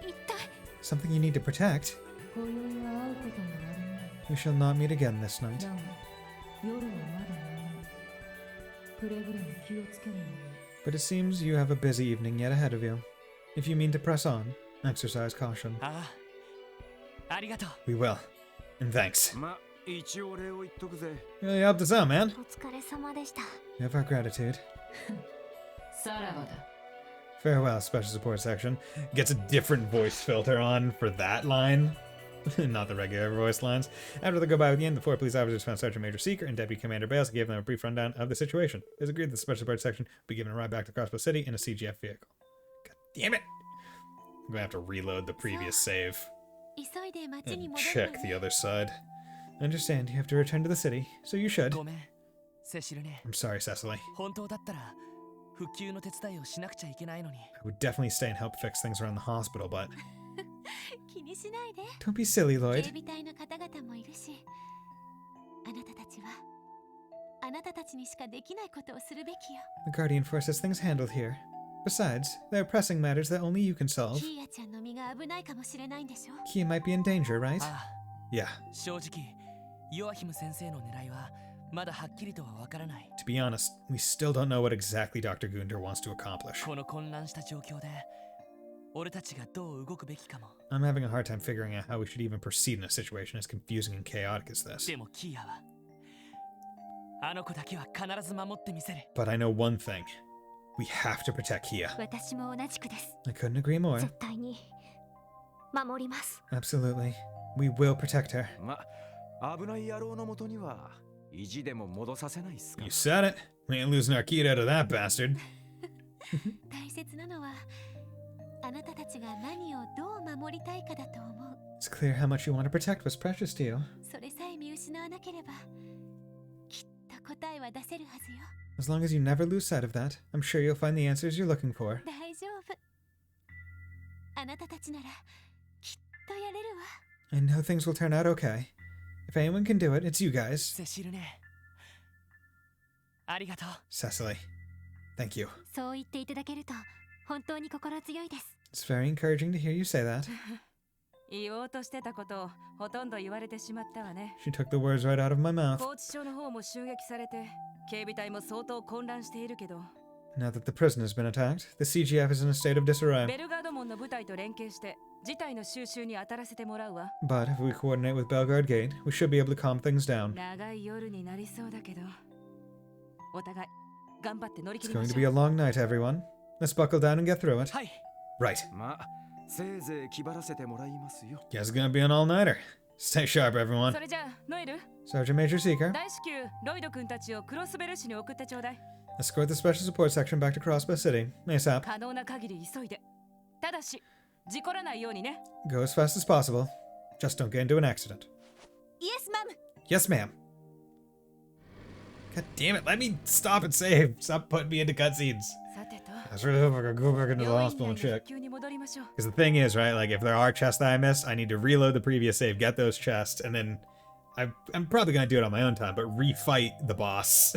Speaker 3: 一体。
Speaker 1: Something you need to protect?
Speaker 5: 今宵は会うこともあるまい。
Speaker 1: We shall not meet again this night.
Speaker 5: だが、夜はまだ長い。くれぐれも気をつけるのよ。
Speaker 1: But it seems you have a busy evening yet ahead of you. If you mean to press on, exercise caution.
Speaker 2: ああありがとう。
Speaker 1: We will. And thanks.
Speaker 4: ま、一応礼を言っとくぜ。
Speaker 1: You really helped us out, man.
Speaker 3: お疲れ様でした。
Speaker 1: You have our gratitude.
Speaker 5: さらばだ。
Speaker 1: Farewell, Special Support Section. Gets a different voice filter on for that line. Not the regular voice lines. After the goodbye with the end, the four police officers found Sergeant Major Seeker and Deputy Commander Bales and gave them a brief rundown of the situation. It was agreed that the Special Support Section would be given a ride back to Crossbow City in a CGF vehicle. God damn it! I'm gonna have to reload the previous save
Speaker 3: 急いで町に
Speaker 1: and
Speaker 3: 戻る
Speaker 1: check
Speaker 3: わ
Speaker 1: the
Speaker 3: ね。
Speaker 1: other side. I understand you have to return to the city, so you should.
Speaker 2: ごめんセシルね。
Speaker 1: I'm sorry, Cecily.
Speaker 2: 本当だったら復旧の手伝いをしなくちゃいけないのに。
Speaker 1: I would definitely stay and help fix things around the hospital, but
Speaker 3: 気にしないで。
Speaker 1: don't be silly,
Speaker 3: 警
Speaker 1: Lloyd.
Speaker 3: 備隊の方々もいるし、あなたたちはあなたたちにしかできないことをするべきよ。
Speaker 1: The Guardian Force has things handled here. Besides, there are pressing matters that only you can solve.
Speaker 3: キーヤちゃんの身が危ないかもしれないんでしょ。
Speaker 1: Kia might be in danger, right?
Speaker 2: ああ
Speaker 1: Yeah.
Speaker 2: 正直ヨアヒム先生の狙いはまだはっきりとはわからない。
Speaker 1: To be honest, we still don't know what exactly Dr. Gunder wants to accomplish.
Speaker 2: この混乱した状況で俺たちがどう動くべきかも。
Speaker 1: I'm having a hard time figuring out how we should even proceed in a situation as confusing and chaotic as this.
Speaker 2: でもキーヤはあの子だけは必ず守ってみせる。
Speaker 1: But I know one thing. We have to protect Kia.
Speaker 3: 私も同じくです。
Speaker 1: I couldn't agree more.
Speaker 3: 絶対に守ります。
Speaker 1: Absolutely. We will protect her.
Speaker 4: ま、危ない野郎のもとには意地でも戻させないっすか。
Speaker 1: You said it. We ain't losing our Kia to that bastard.
Speaker 3: 大切なのはあなたたちが何をどう守りたいかだと思う。
Speaker 1: It's clear how much you want to protect what's precious to you.
Speaker 3: それさえ見失わなければきっと答えは出せるはずよ。
Speaker 1: As long as you never lose sight of that, I'm sure you'll find the answers you're looking for.
Speaker 3: 大丈夫。あなたたちならきっとやれるわ。
Speaker 1: I know things will turn out okay. If anyone can do it, it's you guys.
Speaker 2: セシルね。ありがとう。
Speaker 1: Cecily. Thank you.
Speaker 3: そう言っていただけると本当に心強いです。
Speaker 1: It's very encouraging to hear you say that.
Speaker 5: 言おうとしてたことをほとんど言われてしまったわね。
Speaker 1: She took the words right out of my mouth.
Speaker 5: 拘置所の方も襲撃されて、警備隊も相当混乱しているけど、
Speaker 1: Now that the prison has been attacked, the CGF is in a state of disarray.
Speaker 5: ベルガード門の部隊と連携して事態の収拾に当たらせてもらうわ。
Speaker 1: But if we coordinate with Belgard Gate, we should be able to calm things down.
Speaker 5: 長い夜になりそうだけど、お互い頑張って乗り切
Speaker 1: It's
Speaker 5: りま
Speaker 1: going
Speaker 5: し
Speaker 1: to be
Speaker 5: ょ
Speaker 1: a
Speaker 5: う。
Speaker 1: long night, everyone. Let's buckle down and get through it.
Speaker 2: はい。
Speaker 1: Right.
Speaker 4: ま、せいぜい気張らせてもらいますよ。
Speaker 1: Guess it's gonna be an all-nighter. Stay sharp, everyone.
Speaker 5: それじゃあ、ノエル、
Speaker 1: Sergeant Major Seeker,
Speaker 5: 大至急ロイド君たちをクロスベル市に送ってちょうだい。
Speaker 1: escort the Special Support Section back to Crossbow City. ASAP.
Speaker 5: 可能な限り急いで。ただし、事故らないようにね。
Speaker 1: Go as fast as possible. Just don't get into an accident.
Speaker 3: イエスマム。
Speaker 1: Yes, ma'am. God damn it, let me stop and save. Stop putting me into cutscenes.
Speaker 5: さてと、
Speaker 1: I was really hoping I could go back into the
Speaker 5: 病院
Speaker 1: hospital
Speaker 5: 内
Speaker 1: and
Speaker 5: の
Speaker 1: check.
Speaker 5: 復旧に戻りましょう。
Speaker 1: Because the thing is, right, like if there are chests that I missed, I need to reload the previous save, get those chests, and then I'm probably going to do it on my own time, but refight the boss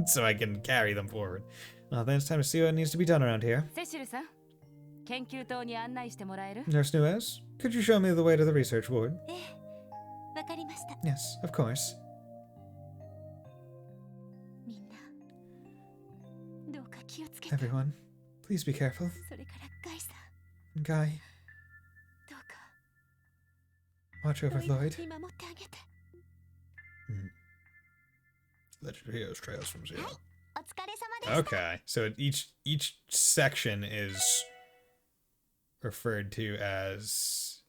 Speaker 1: so I can carry them forward. Well, then it's time to see what needs to be done around here.
Speaker 5: セシルさん、研究棟に案内してもらえる？
Speaker 1: Nurse Nuez, could you show me the way to the research ward?
Speaker 3: ええ、わかりました。
Speaker 1: Yes, of course.
Speaker 3: みんな気をつけて。
Speaker 1: Everyone, please be careful.
Speaker 3: それからガイさん、
Speaker 1: Guy,
Speaker 3: どうか
Speaker 1: watch
Speaker 3: ロ
Speaker 1: over
Speaker 3: イドを
Speaker 1: Lloyd.
Speaker 3: 見守ってあげて。
Speaker 1: Legendary Heroes Trails from Zero.
Speaker 3: お疲れ様でした。
Speaker 1: Okay, so each section is referred to as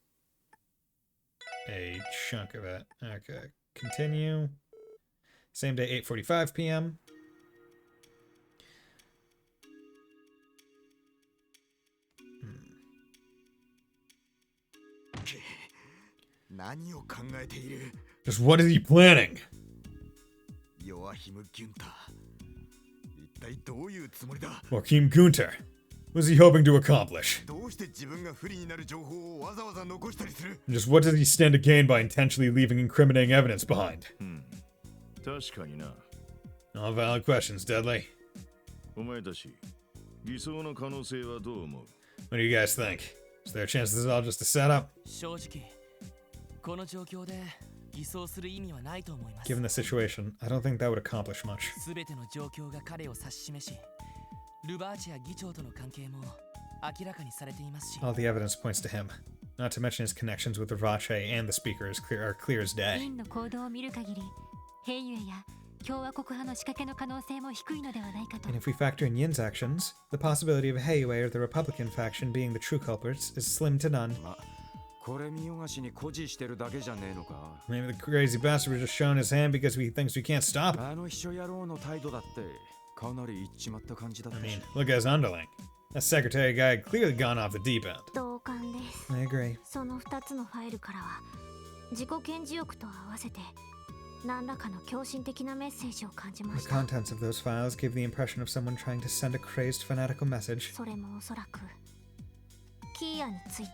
Speaker 1: a chunk of it. Okay, continue. Same day, 8:45 p.m.
Speaker 10: 何を考えている？
Speaker 1: Just what is he planning?
Speaker 10: ヨアヒム・ギュンター。一体どういうつもりだ？
Speaker 1: Joachim Gunter. What is he hoping to accomplish?
Speaker 10: どうして自分が不利になる情報をわざわざ残したりする？
Speaker 1: And just what does he stand to gain by intentionally leaving incriminating evidence behind?
Speaker 6: 確かにな。
Speaker 1: All valid questions, Dudley.
Speaker 6: お前たち、偽装の可能性はどう思う？
Speaker 1: What do you guys think? Is there a chance this is all just a setup?
Speaker 2: 正直この状況で偽装する意味はないと思います。
Speaker 1: Given the situation, I don't think that would accomplish much.
Speaker 2: すべての状況が彼を指し示し、ルバーチや議長との関係も明らかにされていますし、
Speaker 1: All the evidence points to him. Not to mention his connections with Ravache and the speaker are clear as day.
Speaker 3: インの行動を見る限り、ヘイユエや共和国派の仕掛けの可能性も低いのではないかと。
Speaker 1: And if we factor in Yin's actions, the possibility of Heiue or the Republican faction being the true culprits is slim to none.
Speaker 4: これ見よがしに誇示してるだけじゃねえのか。
Speaker 1: Maybe the crazy bastard was just showing his hand because he thinks we can't stop him.
Speaker 4: あの秘書野郎の態度だってかなりいっちまった感じだっ
Speaker 1: I
Speaker 4: たし
Speaker 1: mean,。look at his underling. That secretary guy had clearly gone off the deep end.
Speaker 3: 同感です。
Speaker 1: I agree.
Speaker 3: その2つのファイルからは、自己顕示欲と合わせて何らかの狂信的なメッセージを感じま
Speaker 1: The
Speaker 3: した。
Speaker 1: contents of those files give the impression of someone trying to send a crazed, fanatical message.
Speaker 3: それもおそらくキーヤについて。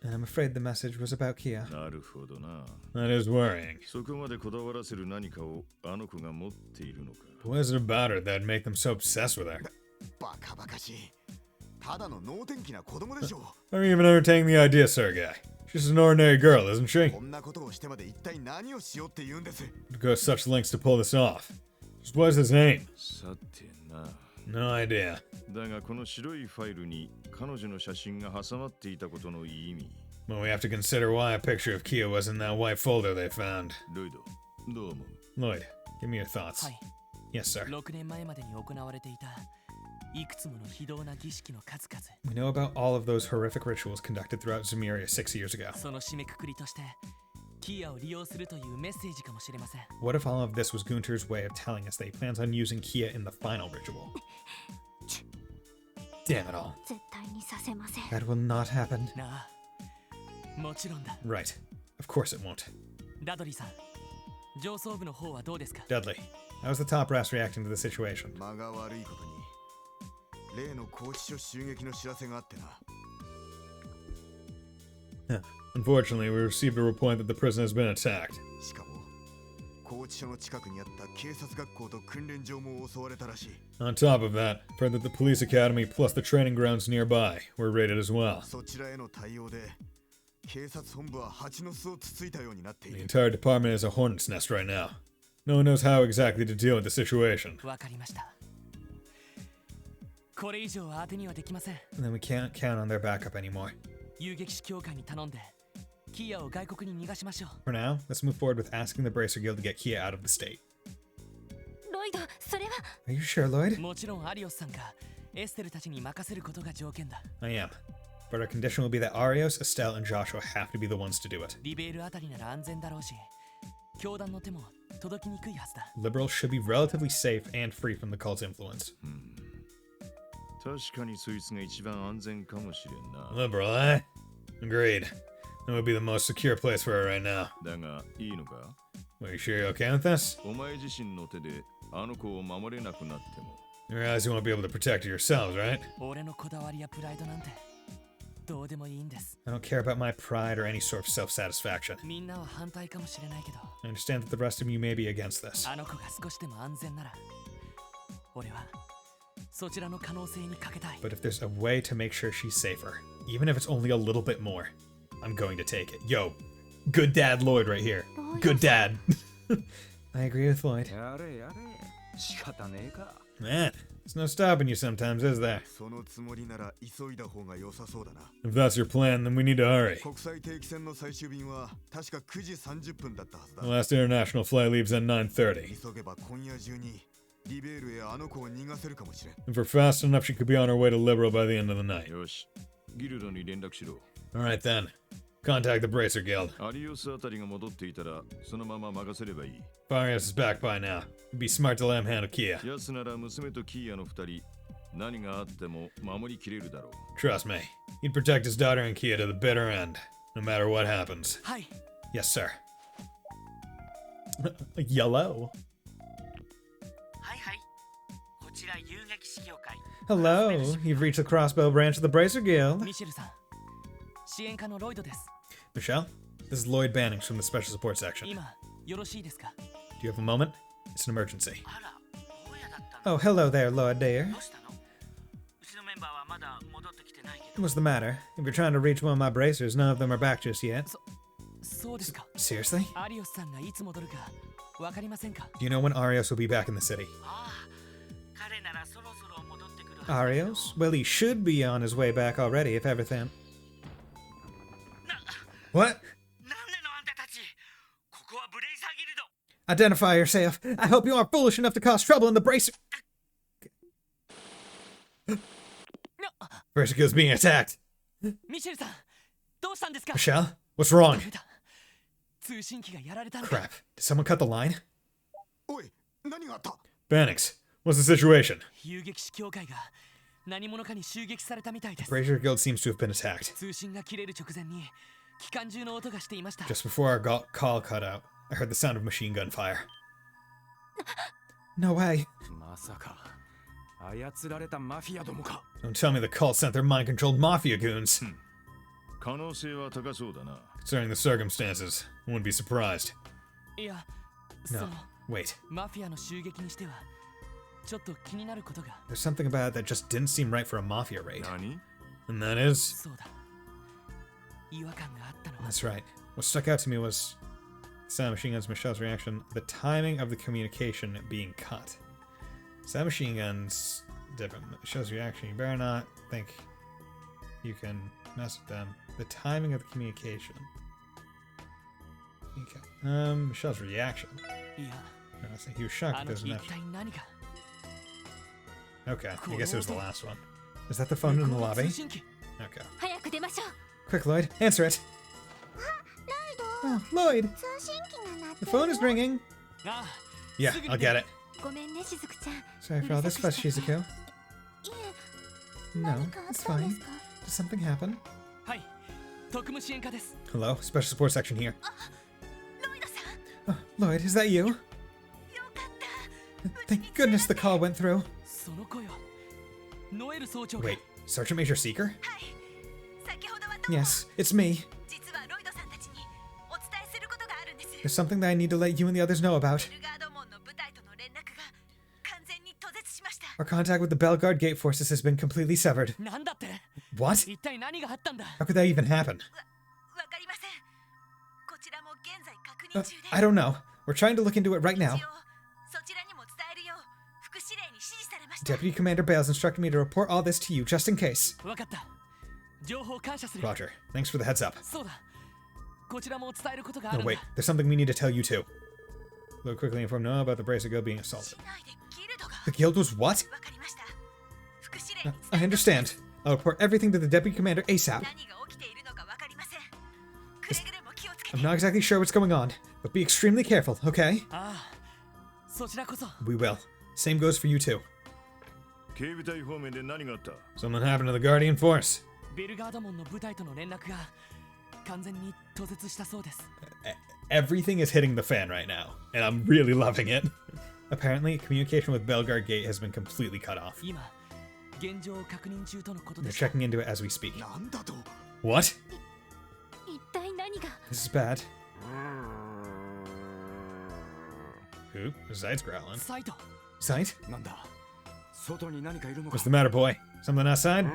Speaker 1: And I'm afraid the message was about Kia.
Speaker 6: なるほどな。
Speaker 1: That is worrying.
Speaker 6: そこまでこだわらせる何かをあの子が持っているのか。
Speaker 1: What is it about her that'd make them so obsessed with her?
Speaker 10: バカバカしい。ただの能天気な子供でしょ。
Speaker 1: Are you even entertaining the idea, Sergei? She's an ordinary girl, isn't she?
Speaker 10: こんなことをしてまで一体何をしようって言うんです。
Speaker 1: To go such lengths to pull this off. Just what is his aim?
Speaker 6: さてな。
Speaker 1: No idea.
Speaker 6: だがこの白いファイルに彼女の写真が挟まっていたことの意味。
Speaker 1: But we have to consider why a picture of Kia was in that white folder they found.
Speaker 6: ロイド、どう思う？
Speaker 1: Lloyd, give me your thoughts.
Speaker 2: はい、
Speaker 1: Yes, sir.
Speaker 2: 6年前までに行われていたいくつもの非道な儀式の数々。
Speaker 1: We know about all of those horrific rituals conducted throughout Zemuria 6 years ago.
Speaker 2: その締めくくりとして、キアを利用するというメッセージかもしれません。
Speaker 1: What if all of this was Gunter's way of telling us that he plans on using Kia in the final ritual? Damn it all.
Speaker 3: 絶対にさせません。
Speaker 1: That will not happen.
Speaker 2: なあ、もちろんだ。
Speaker 1: Right. Of course it won't.
Speaker 2: ダドリーさん、上層部の方はどうですか？
Speaker 1: Dudley, how is the top brass reacting to the situation?
Speaker 10: 間が悪いことに、例の拘置所襲撃の知らせがあってな。
Speaker 1: Unfortunately, we received a report that the prison has been attacked.
Speaker 10: しかも、拘置所の近くにあった警察学校と訓練場も襲われたらしい。
Speaker 1: On top of that, I've heard that the police academy plus the training grounds nearby were raided as well.
Speaker 10: そちらへの対応で、警察本部は蜂の巣をつついたようになってい
Speaker 1: The
Speaker 10: る。
Speaker 1: entire department is a hornet's nest right now. No one knows how exactly to deal with the situation.
Speaker 2: わかりました。これ以上は当てにはできません。
Speaker 1: And then we can't count on their backup anymore.
Speaker 2: 遊撃士協会に頼んで、キアを外国に逃がしましょう。
Speaker 1: For now, let's move forward with asking the Bracer Guild to get Kia out of the state.
Speaker 3: ロイド、それは。
Speaker 1: Are you sure, Lloyd?
Speaker 2: もちろんアリオスさんがエステルたちに任せることが条件だ。
Speaker 1: I am. But our condition will be that Arios, Estelle, and Joshua have to be the ones to do it.
Speaker 2: リベールあたりなら安全だろうし、教団の手も届きにくいはずだ。
Speaker 1: Liberals should be relatively safe and free from the cult's influence.
Speaker 6: 確かにそいつが一番安全かもしれんな。
Speaker 1: Liberal, eh? Agreed. That would be the most secure place for her right now.
Speaker 6: だがいいのか？
Speaker 1: Are you sure you're okay with this?
Speaker 6: お前自身の手であの子を守れなくなっても。
Speaker 1: You realize you won't be able to protect her yourselves, right?
Speaker 2: 俺のこだわりやプライドなんてどうでもいいんです。
Speaker 1: I don't care about my pride or any sort of self-satisfaction.
Speaker 2: みんなは反対かもしれないけど、
Speaker 1: I understand that the rest of you may be against this.
Speaker 2: あの子が少しでも安全なら、俺はそちらの可能性にかけたい。
Speaker 1: But if there's a way to make sure she's safer, even if it's only a little bit more, I'm going to take it. Yo, good dad Lloyd right here. Good dad. I agree with Lloyd.
Speaker 4: やれやれ。仕方ねえか。
Speaker 1: Man, there's no stopping you sometimes, is there?
Speaker 11: そのつもりなら急いだ方が良さそうだな。
Speaker 1: If that's your plan, then we need to hurry.
Speaker 11: 国際定期船の最終便は確か9時30分だったはずだ。
Speaker 1: The last international flight leaves at 9:30.
Speaker 11: 急げば今夜中にリベールへあの子を逃がせるかもしれん。
Speaker 1: If we're fast enough, she could be on her way to Liberal by the end of the night.
Speaker 4: よし、ギルドに連絡しろ。
Speaker 1: Alright then. Contact the Bracer Guild.
Speaker 4: アリオスあたりが戻っていたら、そのまま任せればいい。
Speaker 1: Farias is back by now. It'd be smart to let him handle Kia.
Speaker 4: ヤスなら娘とキーヤの二人、何があっても守りきれるだろう。
Speaker 1: Trust me. He'd protect his daughter and Kia to the bitter end, no matter what happens.
Speaker 2: はい
Speaker 1: Yes, sir. Yellow.
Speaker 2: はいはいこちら遊撃士協会
Speaker 1: Hello. You've reached the crossbow branch of the Bracer Guild.
Speaker 2: ミシェルさん支援課のロイドです
Speaker 1: Michelle, this is Lloyd Bannings from the Special Support Section.
Speaker 2: 今よろしいですか
Speaker 1: Do you have a moment? It's an emergency.
Speaker 2: あら大家だったの
Speaker 1: Oh, hello there, Lloyd dear.
Speaker 2: どうしたのうちのメンバーはまだ戻ってきてないけど
Speaker 1: What's the matter? If you're trying to reach one of my bracers, none of them are back just yet.
Speaker 2: そうですか
Speaker 1: Seriously?
Speaker 2: アリオスさんがいつ戻るかわかりませんか
Speaker 1: Do you know when Arios will be back in the city?
Speaker 2: ああ彼ならそろそろ戻ってくる
Speaker 1: Arios? Well, he should be on his way back already, if everything. What?
Speaker 2: なんでのあんたたちここはブレイザーギルド
Speaker 1: Identify yourself. I hope you aren't foolish enough to cause trouble in the bracer. Bracer Guild's being attacked.
Speaker 2: ミシェルさんどうしたんですか
Speaker 1: Michelle, what's wrong?
Speaker 2: ダメだ通信機がやられたんだ
Speaker 1: Crap. Did someone cut the line?
Speaker 11: おい、何があった？
Speaker 1: Bannings, what's the situation?
Speaker 2: 遊撃士協会が何者かに襲撃されたみたいです
Speaker 1: Bracer Guild seems to have been attacked.
Speaker 2: 通信が切れる直前に機関銃の音がしていました
Speaker 1: Just before our call cut out, I heard the sound of machine gun fire. No way.
Speaker 4: まさか操られたマフィアどもか。
Speaker 1: Don't tell me the cult sent their mind-controlled mafia goons.
Speaker 4: 可能性は高そうだな。
Speaker 1: Considering the circumstances, I wouldn't be surprised.
Speaker 2: いやそ
Speaker 1: No,
Speaker 2: の
Speaker 1: wait.
Speaker 2: マフィアの襲撃にしてはちょっと気になることが
Speaker 1: There's something about it that just didn't seem right for a mafia raid.
Speaker 4: 何？
Speaker 1: And that is...
Speaker 2: そうだ違和感があったのは
Speaker 1: That's right. What stuck out to me was Sound Machine Gun's Michelle's reaction, the timing of the communication being cut. Sound Machine Gun's different. Michelle's reaction, you better not think you can mess with them. The timing of the communication. Okay. Michelle's reaction.
Speaker 2: いや
Speaker 1: I think he was shocked
Speaker 2: あの
Speaker 1: because
Speaker 2: 日
Speaker 1: of
Speaker 2: 一体何が
Speaker 1: Okay, I guess it was the last one. Is that the phone in the
Speaker 2: 向こうの
Speaker 1: lobby?
Speaker 2: 通信機
Speaker 1: Okay.
Speaker 3: 早く出ましょう
Speaker 1: Quick, Lloyd, answer it.
Speaker 3: ロイ
Speaker 1: Oh, Lloyd,
Speaker 3: 通信機が鳴って
Speaker 1: the
Speaker 3: る
Speaker 1: phone is ringing.
Speaker 2: ああ
Speaker 1: Yeah,
Speaker 2: すぐに
Speaker 1: I'll get it.
Speaker 3: ごめんねしずくちゃん
Speaker 1: Sorry for all this fuss, Shizuko.
Speaker 3: いえ
Speaker 1: No,
Speaker 3: 何かあっ
Speaker 1: it's
Speaker 3: たんで
Speaker 1: fine.
Speaker 3: すか
Speaker 1: Did something happen?
Speaker 2: はい特務支援課です
Speaker 1: Hello, special support section here.
Speaker 3: ロイドさん
Speaker 1: Oh, Lloyd, is that you?
Speaker 3: よかった
Speaker 1: Thank goodness the call went through.
Speaker 2: その声はノエル総長が
Speaker 1: Wait, Sergeant Major Seeker?
Speaker 3: はい先ほどはどうも
Speaker 1: Yes, it's me.
Speaker 3: 実はロイドさんたちにお伝えすることがあるんです
Speaker 1: There's something that I need to let you and the others know about.
Speaker 3: ベルガード門の部隊との連絡が完全に途絶しました
Speaker 1: Our contact with the Bellegarde Gate forces has been completely severed.
Speaker 2: なんだって
Speaker 1: What?
Speaker 2: 一体何があったんだ
Speaker 1: How could that even happen?
Speaker 3: わかりませんこちらも現在確認中で
Speaker 1: I don't know. We're trying to look into it right now.
Speaker 3: 一応そちらにも伝えるよう副司令に指示されました
Speaker 1: Deputy Commander Bales instructed me to report all this to you just in case.
Speaker 2: わかった情報感謝する
Speaker 1: Roger. Thanks for the heads up.
Speaker 2: そうだこちらも伝えることがあ
Speaker 1: No,
Speaker 2: るんだ
Speaker 1: wait. There's something we need to tell you too. Lloyd quickly informed Noah about the Bracer Guild being assaulted.
Speaker 3: 市内でギルドが
Speaker 1: The guild was what?
Speaker 3: わかりました副司令に
Speaker 1: I
Speaker 3: 伝え
Speaker 1: understand. I'll report everything to the Deputy Commander ASAP.
Speaker 3: 何が起きているのかわかりませんくれぐれも気をつけて
Speaker 1: I'm not exactly sure what's going on, but be extremely careful, okay?
Speaker 2: ああそちらこそ
Speaker 1: We will. Same goes for you too.
Speaker 4: 警備隊方面で何があった？
Speaker 1: Something happened to the Guardian Force.
Speaker 2: ベルガード門の部隊との連絡が完全に途絶したそうです
Speaker 1: Everything is hitting the fan right now, and I'm really loving it. Apparently, communication with Bellegarde Gate has been completely cut off.
Speaker 2: 今現状を確認中とのこと
Speaker 1: They're
Speaker 2: です
Speaker 1: checking into it as we speak.
Speaker 11: なんだと？
Speaker 1: What?
Speaker 3: 一体何が
Speaker 1: This is bad. Who? Zite's growling.
Speaker 2: サイト
Speaker 1: Zite?
Speaker 4: なんだ？外に何かいるのか？
Speaker 1: What's the matter, boy? Something outside?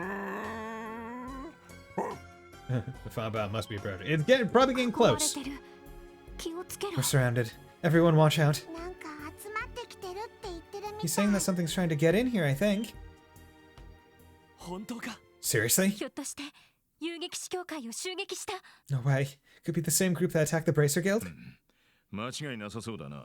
Speaker 1: The Fobot must be approaching. It's probably getting
Speaker 3: 壊れ
Speaker 1: close.
Speaker 3: てる気をつけろ
Speaker 1: We're surrounded. Everyone watch out.
Speaker 3: なんか集まってきてるって言ってるみ
Speaker 1: He's saying that something's trying to get in here, I think.
Speaker 2: 本当か
Speaker 1: Seriously?
Speaker 3: ひょっとして遊撃士協会を襲撃した
Speaker 1: No way. Could be the same group that attacked the Bracer Guild?
Speaker 12: 間違いなさそうだな。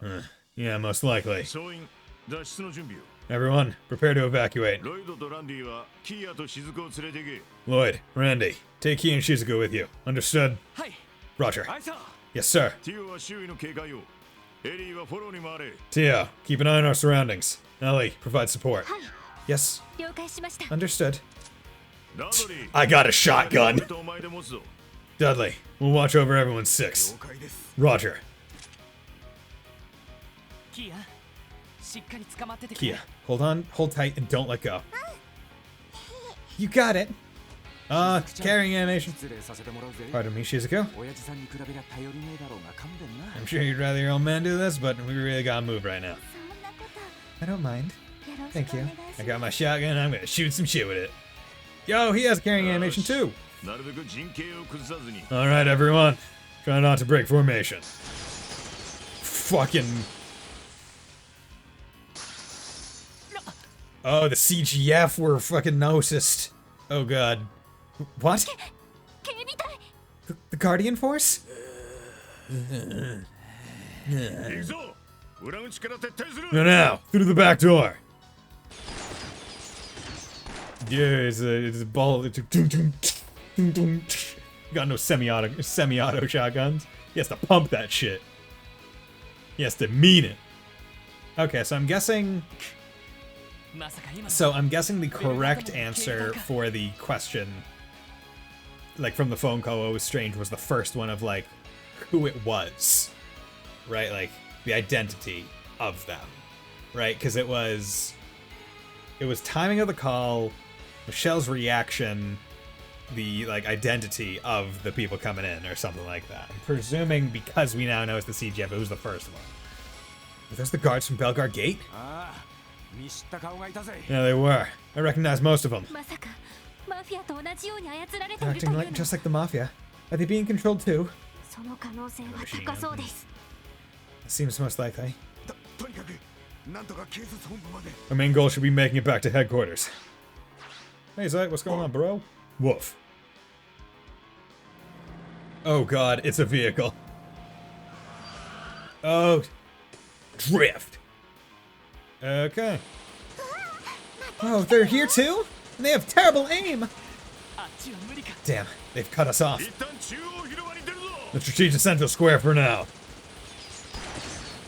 Speaker 1: Yeah, most likely.
Speaker 12: 総員、脱出の準備を。
Speaker 1: Everyone, prepare to evacuate.
Speaker 12: ロイドとランディはキーヤと雫を連れてけ。
Speaker 1: Lloyd, Randy, take Key and Shizuku with you. Understood?
Speaker 2: はい
Speaker 1: Roger.
Speaker 2: アイサー
Speaker 1: Yes, sir.
Speaker 12: ティオは周囲の警戒を。エリーはフォローに回れ。
Speaker 1: Tia, keep an eye on our surroundings. Ellie, provide support. Yes,
Speaker 3: 了解しました
Speaker 1: understood.
Speaker 12: ダドリー。
Speaker 1: I got a shotgun.
Speaker 12: 俺とお前で持つぞ。
Speaker 1: Dudley, we'll watch over everyone's six.
Speaker 11: 了解です
Speaker 1: Roger.
Speaker 2: キーヤしっかり捕まっててくれ
Speaker 1: Kia, hold on, hold tight, and don't let go. You got it. Carrying animation.
Speaker 4: 失礼させてもらうぜ
Speaker 1: Pardon me, Shizuku.
Speaker 4: 親父さんに比べりゃ頼りねえだろうが勘弁な
Speaker 1: I'm sure you'd rather your own man do this, but we really gotta move right now.
Speaker 3: そんなこと
Speaker 1: I don't mind.
Speaker 3: よろし
Speaker 1: Thank
Speaker 3: くお
Speaker 1: you.
Speaker 3: 願いします
Speaker 1: I got my shotgun, I'm gonna shoot some shit with it. Yo, he has carrying animation too.
Speaker 12: なるべく陣形を崩さずに。
Speaker 1: Alright, everyone. Try not to break formation. Fucking. Oh, the CGF were fucking nosist. Oh god. What?
Speaker 3: 警備隊
Speaker 1: The Guardian Force?
Speaker 12: 行くぞ。裏口から撤退する。
Speaker 1: No, now, through the back door. Yeah, it's a ball. It's a got no semi-auto shotguns. He has to pump that shit. He has to mean it. Okay, so I'm guessing.
Speaker 2: まさか今の
Speaker 1: So I'm guessing the correct answer for the question, like from the phone call, what was strange, was the first one of like who it was, right? Like the identity of them, right? Because it was timing of the call, Michelle's reaction, the like identity of the people coming in, or something like that. I'm presuming because we now know it's the CGF, it was the first one. Were those the guards from Belgar Gate?
Speaker 4: ああ見知った顔がいたぜ
Speaker 1: Yeah, they were. I recognize most of them.
Speaker 3: まさかマフィアと同じように操られて
Speaker 1: They're
Speaker 3: いると
Speaker 1: acting
Speaker 3: いう
Speaker 1: like
Speaker 3: の
Speaker 1: just like the mafia. Are they being controlled too?
Speaker 3: その可能性は高そうです
Speaker 1: It seems most likely.
Speaker 11: とにかくなんとか警察本部まで
Speaker 1: Our main goal should be making it back to headquarters. Hey, Zach, what's going on, bro? Woof. Oh god, it's a vehicle. Oh. Drift. Okay. Oh, they're here too? And they have terrible aim!
Speaker 2: あっちは無理か
Speaker 1: Damn, they've cut us off.
Speaker 12: 一旦中央広場に出るぞ。
Speaker 1: Let's retreat to Central Square for now.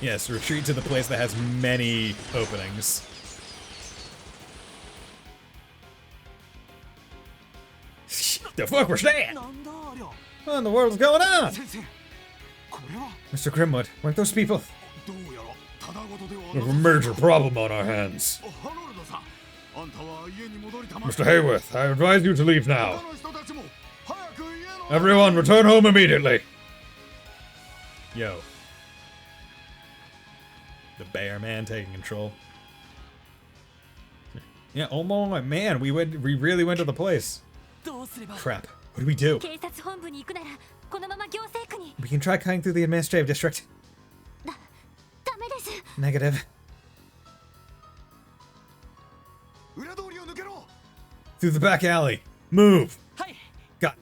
Speaker 1: Yes, retreat to the place that has many openings. The fuck was that?
Speaker 2: なんだありゃ
Speaker 1: What in the world's going on?
Speaker 11: 先生これは
Speaker 1: Mr. Grimwood, weren't those people?
Speaker 11: どうやらただごとでは
Speaker 1: We have a major problem on our hands.
Speaker 11: ハロルドさんあんたは家に戻りたま
Speaker 1: Mr. Hayworth, I advise you to leave now.
Speaker 11: 他の人たちも早く家の
Speaker 1: Everyone, return home immediately. Yo. The bear man taking control. Yeah, oh my man, we really went to the place.
Speaker 2: どうすれば
Speaker 1: Crap. What do we do?
Speaker 3: 警察本部に行くならこのまま行政区に
Speaker 1: We can try cutting through the administrative district.
Speaker 3: ダメです
Speaker 1: Negative.
Speaker 11: 裏通りを抜けろ
Speaker 1: Through the back alley. Move.
Speaker 2: はい
Speaker 1: Got.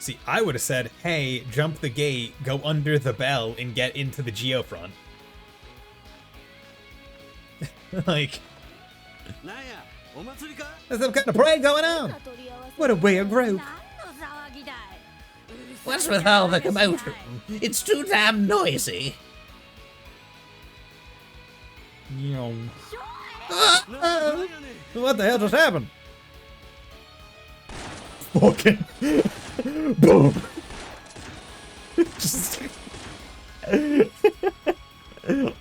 Speaker 1: See, I would have said, hey, jump the gate, go under the bell, and get into the geofront. Like,
Speaker 10: なんやお祭りか
Speaker 1: there's some kind of parade going on. What a weird group.
Speaker 3: 何の騒ぎだい
Speaker 9: What's with all the commotion? It's too damn noisy.
Speaker 1: What the hell just happened? Fucking boom. Just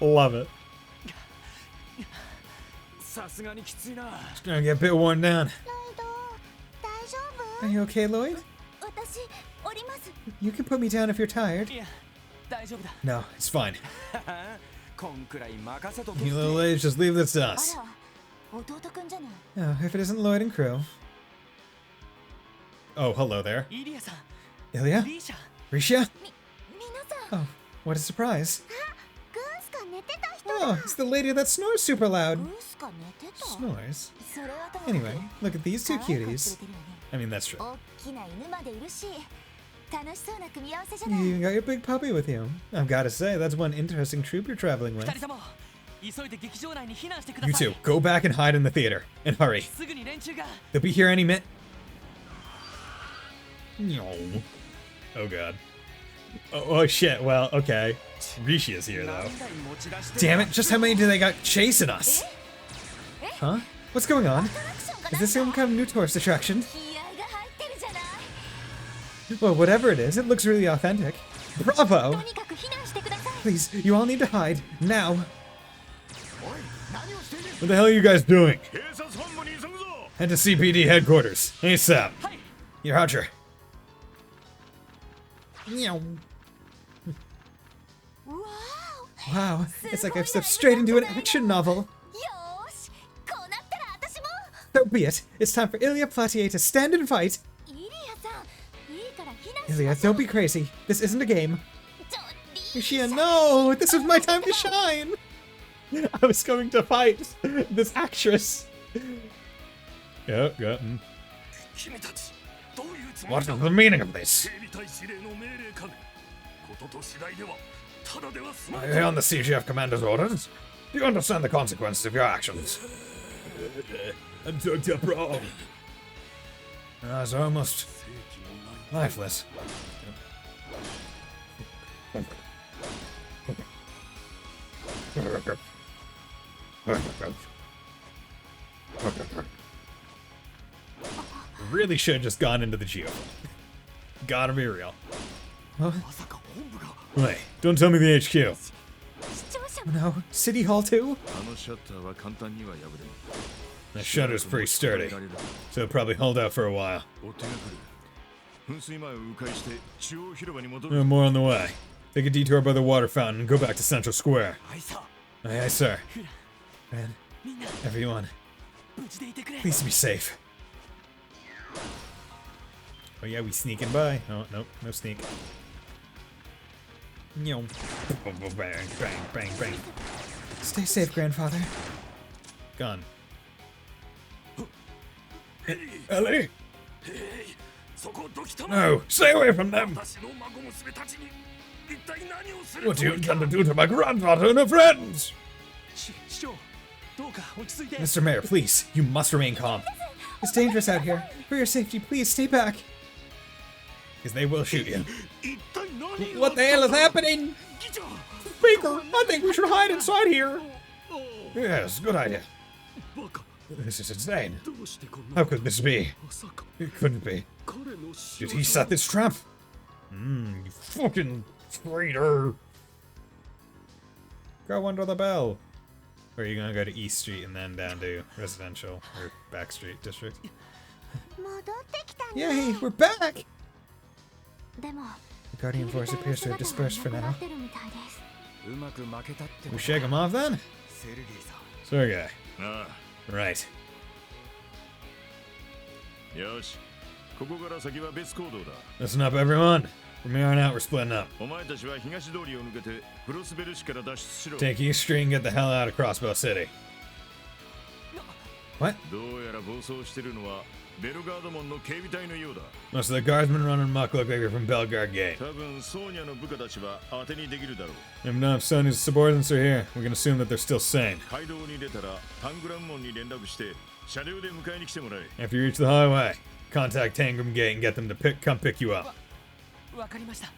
Speaker 1: love it.
Speaker 4: さすがにきついな
Speaker 1: It's gonna get a bit worn down.
Speaker 3: ロイド大丈
Speaker 1: Are you okay, Lloyd?
Speaker 3: 夫私降ります
Speaker 1: You can put me down if you're tired.
Speaker 2: いや大丈夫だ
Speaker 1: No, it's fine.
Speaker 4: こんくらい任せとけ
Speaker 1: You little ladies, just leave this to us.
Speaker 3: あら弟くんじゃない
Speaker 1: Oh, if it isn't Lloyd and Crew. Oh, hello there.
Speaker 2: イリアさん
Speaker 1: Ilya?
Speaker 2: リーシャ
Speaker 1: Risha?
Speaker 3: 皆さん
Speaker 1: Oh, What a surprise.
Speaker 3: グースか寝てた人
Speaker 1: Oh, it's the lady that snores super loud.
Speaker 3: グースか寝てた
Speaker 1: Snores?
Speaker 3: それはともかく
Speaker 1: Anyway, look at these two
Speaker 3: 可愛い子連れ
Speaker 1: cuties.
Speaker 3: てるよね
Speaker 1: I mean, that's true.
Speaker 3: 大きな犬までいるし楽しそうな組み合わせじゃない
Speaker 1: You got your big puppy with you. I've got to say, that's one interesting troop you're traveling
Speaker 2: 二
Speaker 1: with.
Speaker 2: 人とも急いで劇場内に避難してく
Speaker 1: You
Speaker 2: ださい
Speaker 1: two, go back and hide in the theater. And hurry.
Speaker 2: すぐに連中が
Speaker 1: They'll be here any minute. No. Oh god. Oh shit, well, okay. Rishi is here though. Damn it, just how many do they got chasing us? Huh? What's going on? Is this some kind of new tourist attraction?
Speaker 3: 気合が入ってるじゃない
Speaker 1: Well, whatever it is, it looks really authentic. Bravo!
Speaker 3: とにかく避難してください
Speaker 1: Please, you all need to hide, now. What the hell are you guys doing?
Speaker 12: 警察本部に急ぐぞ
Speaker 1: Head to CPD headquarters. ASAP. You're Roger. Meow.
Speaker 3: うわ
Speaker 1: Wow, it's like I've stepped straight into an action novel.
Speaker 3: ーよーしこうなったら私も
Speaker 1: So be it. It's time for Ilya Platier to stand and fight.
Speaker 3: イリアさんいいから避難し
Speaker 1: Ilya,
Speaker 3: ましょ
Speaker 1: don't be crazy. This isn't a game.
Speaker 3: ちょリ
Speaker 1: Lucia, no! This is my time to shine! I was going to fight this actress. Go.
Speaker 6: 君たちどういうつも
Speaker 1: What
Speaker 6: り
Speaker 1: is
Speaker 6: だ
Speaker 1: the meaning of this?
Speaker 6: 警備隊司令の命令かねことと次第ではただでは済ま
Speaker 1: I
Speaker 6: ない
Speaker 1: on the CGF commander's orders. Do you understand the consequences of your actions? I'm Dr. Bro. That's almost lifeless. Really should have just gone into the geo. Gotta be real. Huh?
Speaker 6: まさか本部が
Speaker 1: Wait, don't tell me the HQ.
Speaker 3: 視聴者
Speaker 1: No, City Hall too?
Speaker 4: あのシャッターは簡単には破れない
Speaker 1: The shutter's pretty sturdy, so it'll probably hold out for a while.
Speaker 4: お手がかり噴水前を迂回して中央広場に戻
Speaker 1: There
Speaker 4: る
Speaker 1: are more on the way. Take a detour by the water fountain and go back to Central Square.
Speaker 2: アイサ
Speaker 1: Aye, aye, sir.
Speaker 2: フラ
Speaker 1: Man,
Speaker 2: みんな
Speaker 1: everyone,
Speaker 2: 無事でいてくれ
Speaker 1: please be safe. Oh yeah, we sneaking by. Oh, nope, no sneak. Bang, bang, bang. Stay safe, grandfather. Gone. Ellie!
Speaker 6: そこどきた
Speaker 1: No, stay away from them!
Speaker 6: 私の孫娘たちに一体何をする
Speaker 1: What do you
Speaker 6: つもりか
Speaker 1: intend to do to my grandfather and her friends?
Speaker 2: 市長どうか落ち着いて
Speaker 1: Mr. Mayor, please, you must remain calm. It's dangerous out here. For your safety, please stay back. Because they will shoot you.
Speaker 6: 一体何が
Speaker 1: What the hell is happening?
Speaker 6: 議長
Speaker 1: Speaker, I think we should hide inside here. Yes, good idea.
Speaker 6: バカ
Speaker 1: This is insane.
Speaker 6: どうしてこんな
Speaker 1: How could this be?
Speaker 6: まさか
Speaker 1: It couldn't be.
Speaker 6: 彼の仕
Speaker 1: Did
Speaker 6: 業
Speaker 1: he set this trap? You fucking traitor. Go under the bell. Or are you gonna go to East Street and then down to Residential or Back Street District?
Speaker 3: 戻ってきたね
Speaker 1: Yay, we're back!
Speaker 3: でも
Speaker 1: The Guardian force appears to have dispersed for
Speaker 3: なくな
Speaker 1: now.
Speaker 3: ってるみたいです
Speaker 8: うまく負けたって
Speaker 1: We shake him off then?
Speaker 11: セルゲイさん
Speaker 1: Sergey.
Speaker 12: あ
Speaker 1: Right.
Speaker 12: あよしここから先は別行動だ
Speaker 1: Listen up, everyone. From here on out, we're splitting up.
Speaker 12: お前たちは東通りを抜けてプロスベル市から脱出しろ
Speaker 1: Take East Street and get the hell out of Crossbow City. What?
Speaker 12: どうやら暴走してるのはベルガード門の警備隊のようだ
Speaker 1: Most of the guardsmen running amok look like they're from Belgard Gate.
Speaker 12: 多分ソーニャの部下たちは当てにできるだろう
Speaker 1: If not, Sonya's subordinates are here. We can assume that they're still sane.
Speaker 12: 街道に出たらタングラム門に連絡して車両で迎えに来てもらえ
Speaker 1: After you reach the highway, contact Tangram Gate and get them to come pick you up.
Speaker 2: わかりました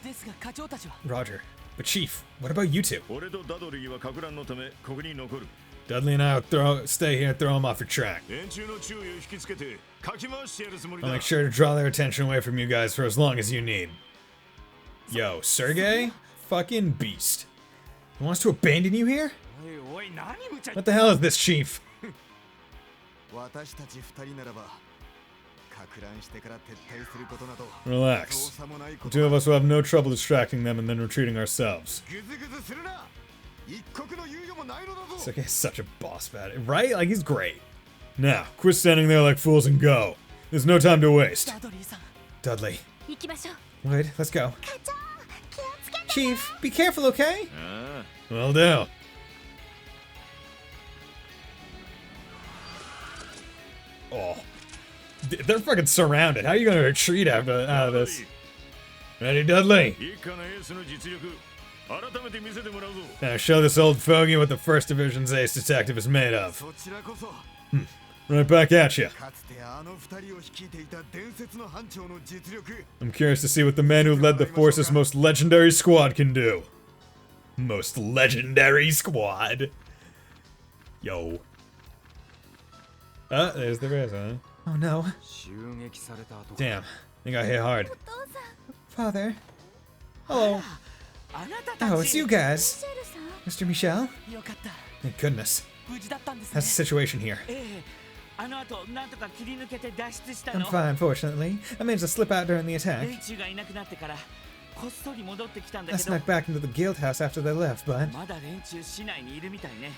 Speaker 2: ですが課長たちは
Speaker 1: Roger. But Chief, what about you two?
Speaker 12: 俺とダドリーはか乱のためここに残る
Speaker 1: Dudley and I will stay here and throw them off your track.
Speaker 12: 連中の注意を引きつけてかき回してやるつもり
Speaker 1: I'll
Speaker 12: だ
Speaker 1: make sure to draw their attention away from you guys for as long as you need. Yo, Sergey? Fucking beast. He wants to abandon you here?
Speaker 6: おいおい何無茶
Speaker 1: What the hell is this, Chief?
Speaker 11: 私たち二人ならばか乱してから撤退することなど
Speaker 1: Relax.
Speaker 11: 造作もないこ
Speaker 1: The
Speaker 11: と
Speaker 1: two of us will have no trouble distracting them and then retreating ourselves.
Speaker 11: ぐずぐずするな一刻の猶予もないのだぞ
Speaker 1: Sergey's such a boss bat, right? Like, he's great. Now, quit standing there like fools and go. There's no time to waste.
Speaker 2: ダドリーさん
Speaker 1: Dudley.
Speaker 3: 行きましょう
Speaker 1: Wait, let's go.
Speaker 3: 課長気をつけて
Speaker 9: Chief, be careful, okay?
Speaker 1: Will do. Oh. They're fucking surrounded. How are you gonna retreat out of this? Ready, Dudley? Now show this old fogey what the 1st Division's ace detective is made of. Right back at you. I'm curious to see what the man who led the force's most legendary squad can do. Most legendary squad. Yo. Ah, there's the Bison.
Speaker 9: Oh no.
Speaker 1: Damn, they got hit hard.
Speaker 9: Father. Hello. Oh, it's you guys. Mr. Michel?
Speaker 1: Thank goodness. How's the situation here?
Speaker 9: I'm fine, fortunately. I managed to slip out during the attack. I snuck back into the guild house after they left, but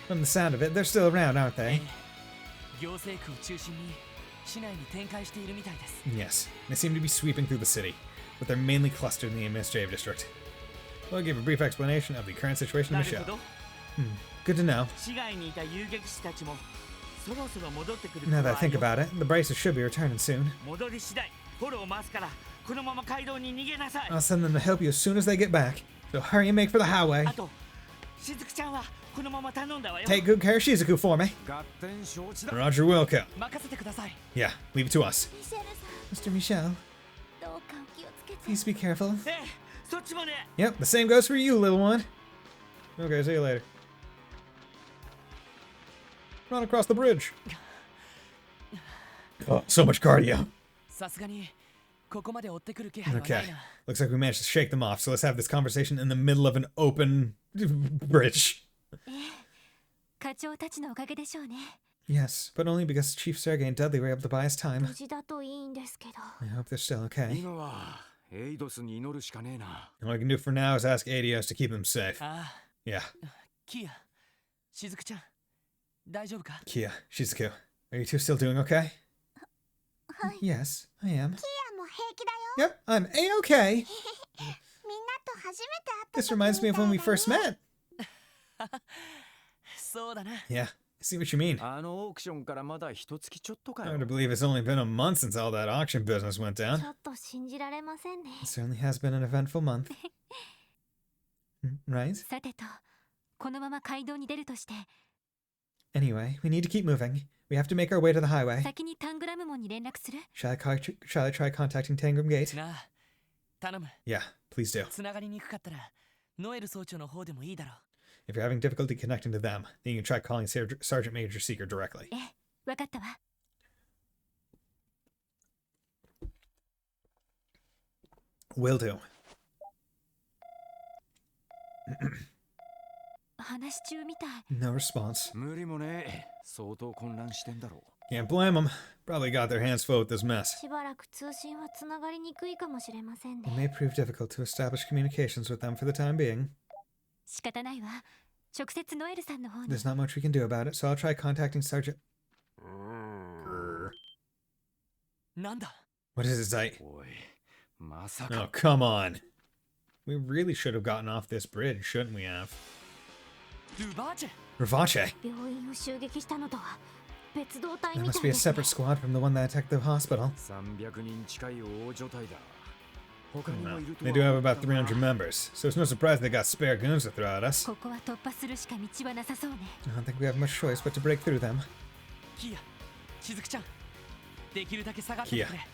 Speaker 9: from the sound of it, they're still around, aren't they?
Speaker 1: Yes, they seem to be sweeping through the city, but they're mainly clustered in the administrative district. We'll give a brief explanation of the current situation to Michelle.
Speaker 9: Good to know. Now that I think about it, the braces should be returning soon. I'll send them to help you as soon as they get back. So hurry and make for the highway. Take good care of Shizuku for me.
Speaker 1: Roger Wilco. Yeah, leave it to us.
Speaker 9: Mr. Michel, please be careful.
Speaker 1: Yep, the same goes for you, little one. Okay, see you later. Run across the bridge. Oh, so much cardio. Okay, looks like we managed to shake them off, so let's have this conversation in the middle of an open bridge.
Speaker 9: Yes, but only because Chief Sergei and Dudley were able to buy us time. I hope they're still okay.
Speaker 1: All I can do for now is ask Adios to keep them safe. Yeah. Kia, Shizuku, are you two still doing okay?
Speaker 9: Yes, I am. Yep, I'm A-okay. This reminds me of when we first met.
Speaker 1: Yeah, I see what you mean. Hard to believe it's only been a month since all that auction business went down.
Speaker 9: It certainly has been an eventful month. Right? Anyway, we need to keep moving. We have to make our way to the highway. Shall I try contacting Tangram Gate?
Speaker 1: Yeah, please do. If you're having difficulty connecting to them, then you can try calling Sergeant Major Seeker directly. Will do.
Speaker 9: No response.
Speaker 1: Can't blame them. Probably got their hands full with this mess.
Speaker 9: It may prove difficult to establish communications with them for the time being. There's not much we can do about it, so I'll try contacting Sergeant...
Speaker 1: What is it, Zite? Oh, come on. We really should have gotten off this bridge, shouldn't we have? Ravache?
Speaker 9: There must be a separate squad from the one that attacked the hospital.
Speaker 1: They do have about 300 members, so it's no surprise they got spare goons to throw at us.
Speaker 9: I don't think we have much choice but to break through them.
Speaker 1: Kia,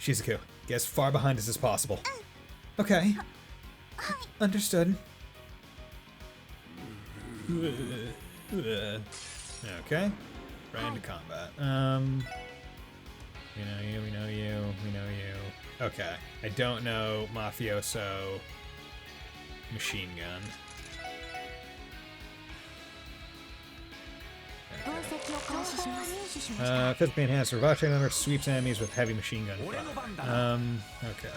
Speaker 1: Shizuku, get as far behind us as possible.
Speaker 9: Okay. Understood.
Speaker 1: Okay. Right into combat. We know you, we know you, we know you. Okay. I don't know Mafioso Machine Gun. Okay. Physically enhanced Ravache number sweeps enemies with heavy machine gun fire. Okay.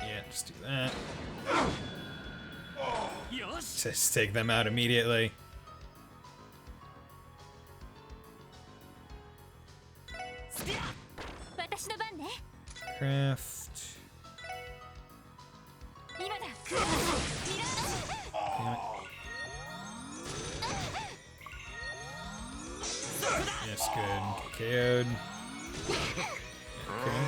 Speaker 1: Yeah, just do that. Just take them out immediately. Craft. Damn it. Yes, good. KO'd. Okay.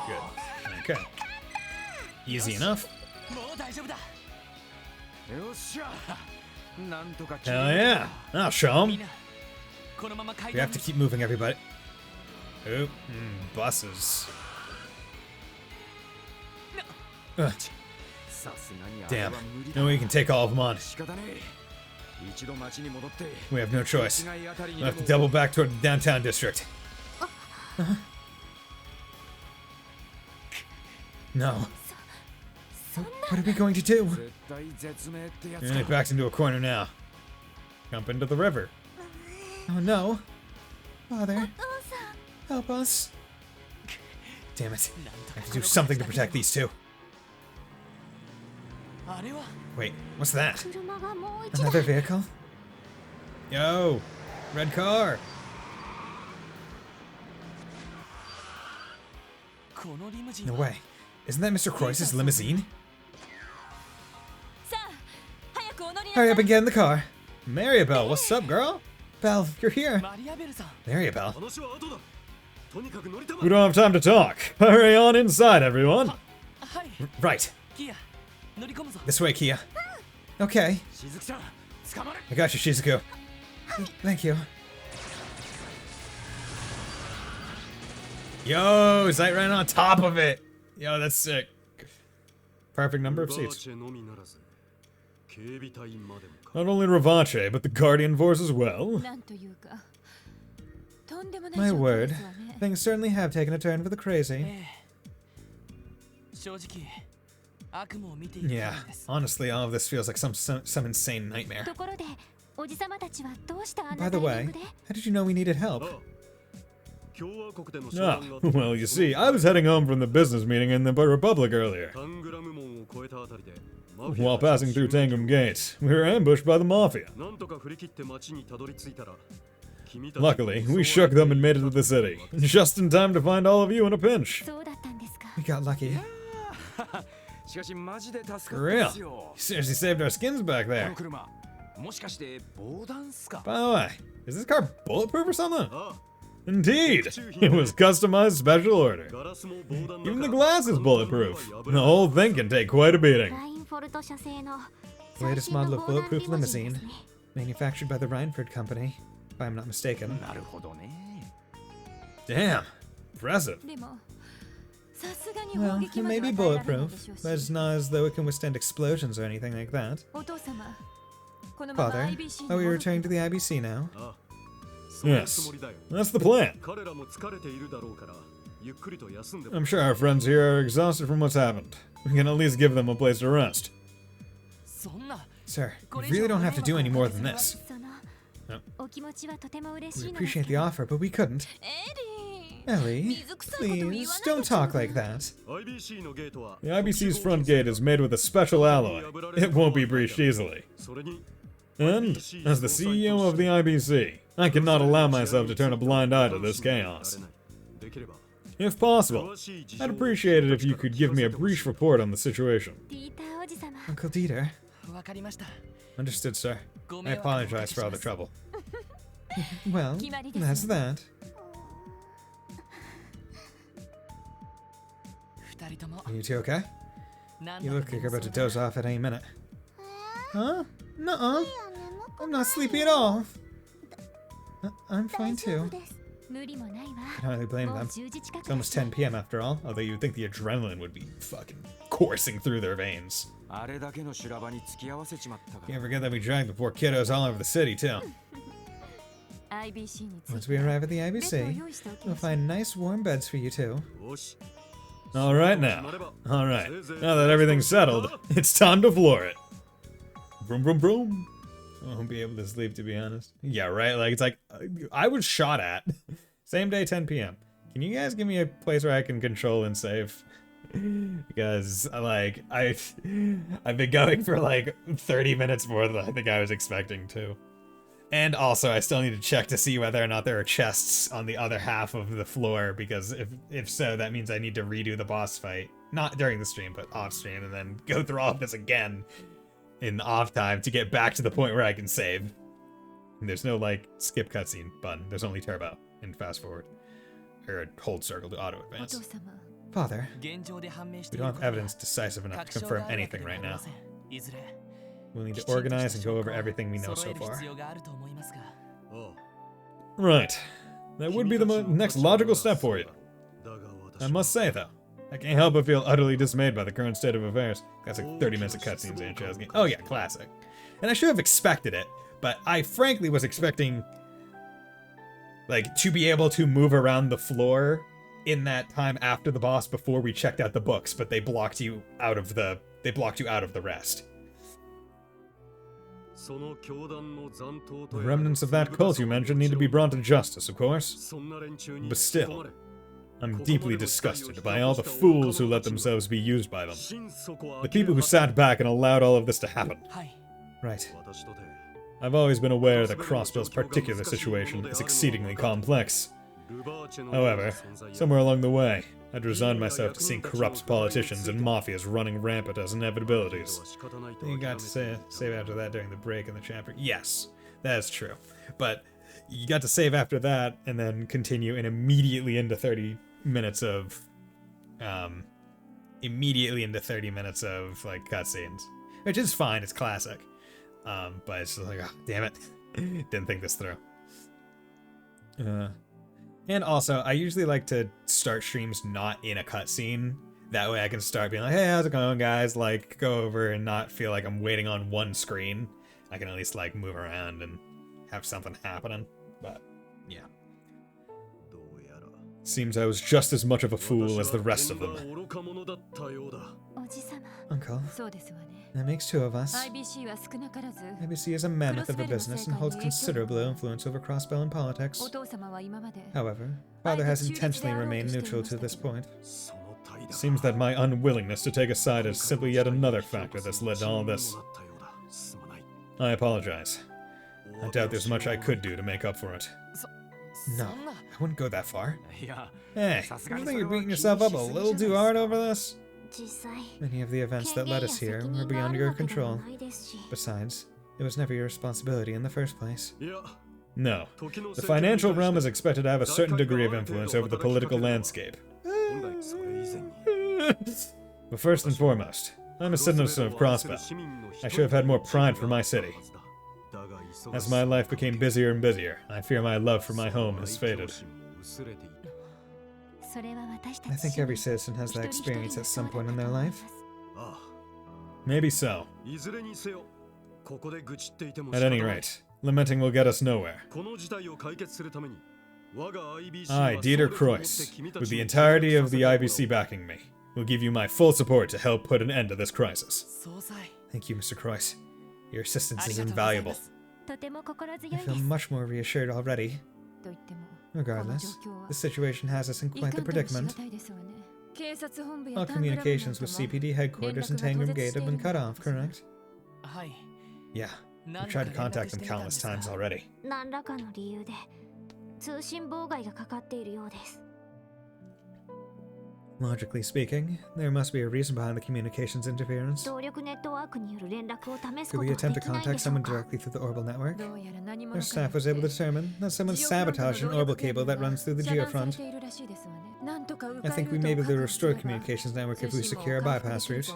Speaker 1: Good. Good. Okay. Easy enough.
Speaker 2: もう大丈夫だ。
Speaker 4: よっしゃなんとか
Speaker 1: Hell yeah. I'll show
Speaker 2: みん
Speaker 1: him.
Speaker 2: なこのまま階
Speaker 1: We
Speaker 2: 段
Speaker 1: have to keep moving, everybody. Oop. Buses. Ugh.
Speaker 4: さすがにあれ
Speaker 1: Damn.
Speaker 4: は無理だ
Speaker 1: No way you can take all of them on.
Speaker 4: 仕方ねえ一度町に戻って
Speaker 1: We have no choice.
Speaker 4: 市街あたりに
Speaker 1: We'll
Speaker 4: で
Speaker 1: have
Speaker 4: も
Speaker 1: to double back toward the downtown district. No. What are we going to do?
Speaker 4: 絶対絶命ってやつ
Speaker 1: It backs into a corner now. Jump into the river. Oh no. Father. Help us. Damn it. I have to do something to protect these two.
Speaker 2: あれは
Speaker 1: Wait, what's that?
Speaker 3: 車がもう一台
Speaker 1: Another vehicle? Yo! Red car!
Speaker 2: このリムジン
Speaker 1: No
Speaker 2: は
Speaker 1: way. Isn't that Mr. Croyce's limousine?
Speaker 5: さあ早くお乗りな
Speaker 1: Hurry
Speaker 5: さい
Speaker 1: up and get in the car. Maribel, what's up, girl? Belle, you're here.
Speaker 2: マリアベルさん
Speaker 1: Maribel.
Speaker 6: 話は後だとにかく乗りたま
Speaker 9: We don't have time to talk. Hurry on inside, everyone.
Speaker 2: はい
Speaker 1: Right.
Speaker 2: キア乗り込むぞ
Speaker 1: This way, Kia. Okay.
Speaker 4: しずきちゃん捕まれ
Speaker 1: I got you, Shizuku. Thank you. Yo, is that right on top of it? Yo, that's sick. Perfect number of
Speaker 6: バー
Speaker 1: seats.
Speaker 6: チェのみならず警備隊員までもか
Speaker 9: Not only Ravache, but the Guardian Force as well.
Speaker 5: なんというかとんでもない
Speaker 1: My
Speaker 5: 状況
Speaker 1: word.
Speaker 5: ですわね
Speaker 1: Things certainly have taken a turn for the crazy.
Speaker 2: ええ正直悪夢を見ている
Speaker 1: Yeah,
Speaker 2: んです
Speaker 1: honestly, all of this feels like some insane nightmare.
Speaker 3: ところでおじさまたちはどうしたあん
Speaker 1: By
Speaker 3: な
Speaker 1: the
Speaker 3: タイミン
Speaker 1: way,
Speaker 3: グで
Speaker 1: how did you know we needed help?
Speaker 6: ああ共和国での
Speaker 9: Ah,
Speaker 6: が
Speaker 9: well, you see, I was heading home from the business meeting in the Republic earlier.
Speaker 6: タングラム門を越えたあたりでマフィ
Speaker 9: While
Speaker 6: アたち
Speaker 9: passing
Speaker 6: が
Speaker 9: through Tangum Gate, we were ambushed by the Mafia.
Speaker 6: なんとか振り切って町にたどり着いたら君たち
Speaker 9: Luckily, we shook them and made it to the city, just in time to find all of you in a pinch.
Speaker 3: そうだったんですか
Speaker 1: We got lucky.
Speaker 4: しかしマジで助かった
Speaker 1: For
Speaker 4: で
Speaker 1: real.
Speaker 4: すよ
Speaker 1: You seriously saved our skins back
Speaker 4: こ
Speaker 1: there.
Speaker 4: の車もしかして防弾っすか
Speaker 1: By the way, is this car bulletproof or something?
Speaker 6: ああ
Speaker 9: Indeed, it was customized special order.
Speaker 6: ガラスも防弾
Speaker 9: Even
Speaker 6: だ
Speaker 9: the
Speaker 6: から
Speaker 9: glass is bulletproof.
Speaker 6: 簡単
Speaker 9: The
Speaker 6: には破れない
Speaker 9: whole thing can take quite a beating.
Speaker 3: ラインフォルト社製の最
Speaker 1: Latest
Speaker 3: 新の
Speaker 1: model of
Speaker 3: 防弾
Speaker 1: bulletproof
Speaker 3: リムジン
Speaker 1: limousine,
Speaker 3: ですね
Speaker 1: manufactured by the Reinford Company, if I'm not mistaken.
Speaker 4: なるほどね
Speaker 1: Damn, impressive.
Speaker 5: でもさすがに砲
Speaker 1: Well,
Speaker 5: 撃
Speaker 1: it
Speaker 5: ま
Speaker 1: may
Speaker 5: で
Speaker 1: be
Speaker 5: は耐えられない
Speaker 1: bulletproof,
Speaker 5: でしょう
Speaker 1: but it's
Speaker 5: し
Speaker 1: not as though it can withstand explosions or anything like that.
Speaker 5: お父様このまま
Speaker 1: Father,
Speaker 5: IBC に
Speaker 1: are we
Speaker 5: 戻って
Speaker 1: returning to the IBC now?
Speaker 6: ああそういうつ
Speaker 9: Yes,
Speaker 6: もりだよ
Speaker 9: that's the plan.
Speaker 6: 彼らも疲れているだろうからゆっくりと休んでも
Speaker 9: I'm sure our friends here are exhausted from what's happened. We can at least give them a place to rest.
Speaker 2: そんな
Speaker 1: Sir, you really don't have to do any more than this.
Speaker 3: その
Speaker 1: Yep.
Speaker 3: お気持ちはとても嬉し
Speaker 1: We
Speaker 3: いのです
Speaker 1: appreciate
Speaker 3: け
Speaker 1: the
Speaker 3: ど
Speaker 1: offer, but we couldn't.
Speaker 5: エリー
Speaker 1: Ellie,
Speaker 5: 水臭いこと言わない
Speaker 1: please
Speaker 5: で
Speaker 1: don't
Speaker 5: ちょう
Speaker 1: talk
Speaker 5: だい
Speaker 1: like that.
Speaker 6: IBC のゲートは
Speaker 9: The IBC's front gate is made with a special alloy. It won't be breached easily.
Speaker 6: それに
Speaker 9: And, as the CEO of the IBC, I cannot allow myself to turn a blind eye to this chaos.
Speaker 6: できれば
Speaker 9: If possible,
Speaker 6: 詳しい事
Speaker 9: I'd
Speaker 6: 情を
Speaker 9: appreciate it if you could give me a brief report on the situation.
Speaker 3: ディーターおじさま
Speaker 1: Uncle Dieter.
Speaker 2: わかりました
Speaker 1: Understood, sir.
Speaker 2: ご
Speaker 1: I
Speaker 2: 迷惑をおかけ
Speaker 1: apologize
Speaker 2: し
Speaker 1: for all
Speaker 2: ま
Speaker 1: the
Speaker 2: す
Speaker 1: trouble. Well,
Speaker 5: 決まりです
Speaker 1: that's that.
Speaker 2: 二人とも
Speaker 1: You two okay?
Speaker 2: なん
Speaker 1: You
Speaker 2: だ
Speaker 1: look
Speaker 2: か
Speaker 1: like you're about to
Speaker 2: 眠そう
Speaker 1: doze
Speaker 2: だ
Speaker 1: off at any minute. Huh? Nuh-uh. I'm not sleepy at all. I'm
Speaker 3: 大
Speaker 1: fine
Speaker 3: 丈夫
Speaker 1: too.
Speaker 3: です無理もないわ
Speaker 1: I don't really blame
Speaker 3: もう
Speaker 1: them.
Speaker 3: 10時近く
Speaker 1: It's almost 10 p.m. after all, although you'd think the adrenaline would be fucking coursing through their veins.
Speaker 4: あれだけの修羅場に付き合わせちまったか
Speaker 1: Can't forget that we dragged the poor kiddos all over the city, too.
Speaker 5: IBC につい
Speaker 1: Once we arrive at the
Speaker 5: ベッドを
Speaker 1: IBC,
Speaker 5: 用意しておき
Speaker 1: we'll
Speaker 5: ましょう
Speaker 1: find nice warm beds for you two.
Speaker 6: よし
Speaker 9: Alright now. Alright, now that everything's settled, it's time to floor it. Vroom vroom vroom.
Speaker 1: I won't be able to sleep, to be honest. Yeah, right? Like, it's like, I was shot at. Same day, 10 p.m. Can you guys give me a place where I can control and save? Because, like, I've been going for, like, 30 minutes more than I think I was expecting to. And also, I still need to check to see whether or not there are chests on the other half of the floor, because if so, that means I need to redo the boss fight. Not during the stream, but off stream, and then go through all of this again in off time to get back to the point where I can save. And there's no, like, skip cutscene button. There's only turbo and fast forward. Or hold circle to auto advance. Father, we don't have evidence decisive enough to confirm anything right now. We'll need to organize and go over everything we know so far. Right. That would be the next logical step for you. I must say, though, I can't help but feel utterly dismayed by the current state of affairs. That's like 30 minutes of cutscenes in Chow's game. Oh yeah, classic. And I should have expected it, but I frankly was expecting, like, to be able to move around the floor in that time after the boss before we checked out the books, but they blocked you out of the rest. The remnants of that cult you mentioned need to be brought to justice, of course. But still, I'm deeply disgusted by all the fools who let themselves be used by them. The people who sat back and allowed all of this to happen. Right. I've always been aware that Crossbill's particular situation is exceedingly complex. However, somewhere along the way, I'd resigned myself to seeing corrupt politicians and mafias running rampant as inevitabilities. You got to save after that during the break in the chapter. Yes, that's true. But you got to save after that and then continue and immediately into 30 minutes of like cutscenes. Which is fine, it's classic. But it's just like, oh, damn it. Didn't think this through. And also, I usually like to start streams not in a cutscene. That way I can start being like, hey, how's it going, guys? Like, go over and not feel like I'm waiting on one screen. I can at least, like, move around and have something happening. But, yeah. Seems I was just as much of a fool as the rest of them. Uncle, that makes two of us. IBC is a mammoth of a business and holds considerable influence over Crossbell and politics. However, Father has intentionally remained neutral to this point. Seems that my unwillingness to take a side is simply yet another factor that's led to all this. I apologize. I doubt there's much I could do to make up for it. No, I wouldn't go that far. Hey, you think you're beating yourself up a little too hard over this? Many of the events that led us here were beyond your control. Besides, it was never your responsibility in the first place. No, the financial realm is expected to have a certain degree of influence over the political landscape. But first and foremost, I'm a citizen of Crossbell. I should have had more pride for my city. As my life became busier and busier, I fear my love for my home has faded. I think every citizen has that experience at some point in their life. Maybe so. At any rate, lamenting will get us nowhere. I, Dieter Kreuss, with the entirety of the IBC backing me, will give you my full support to help put an end to this crisis. Thank you, Mr. Kreuss. Your assistance is invaluable. I feel much more reassured already. Regardless, the situation has us in quite the predicament. All communications with CPD headquarters in Tangram Gate have been cut off, correct? Yeah, I've tried to contact them countless times already. Logically speaking, there must be a reason behind the communications interference. Could we attempt to contact someone directly through the Orbital network? Their staff was able to determine that someone sabotaged an orbital cable that runs through the geofront. I think we may be able to restore the communications network if we secure a bypass route.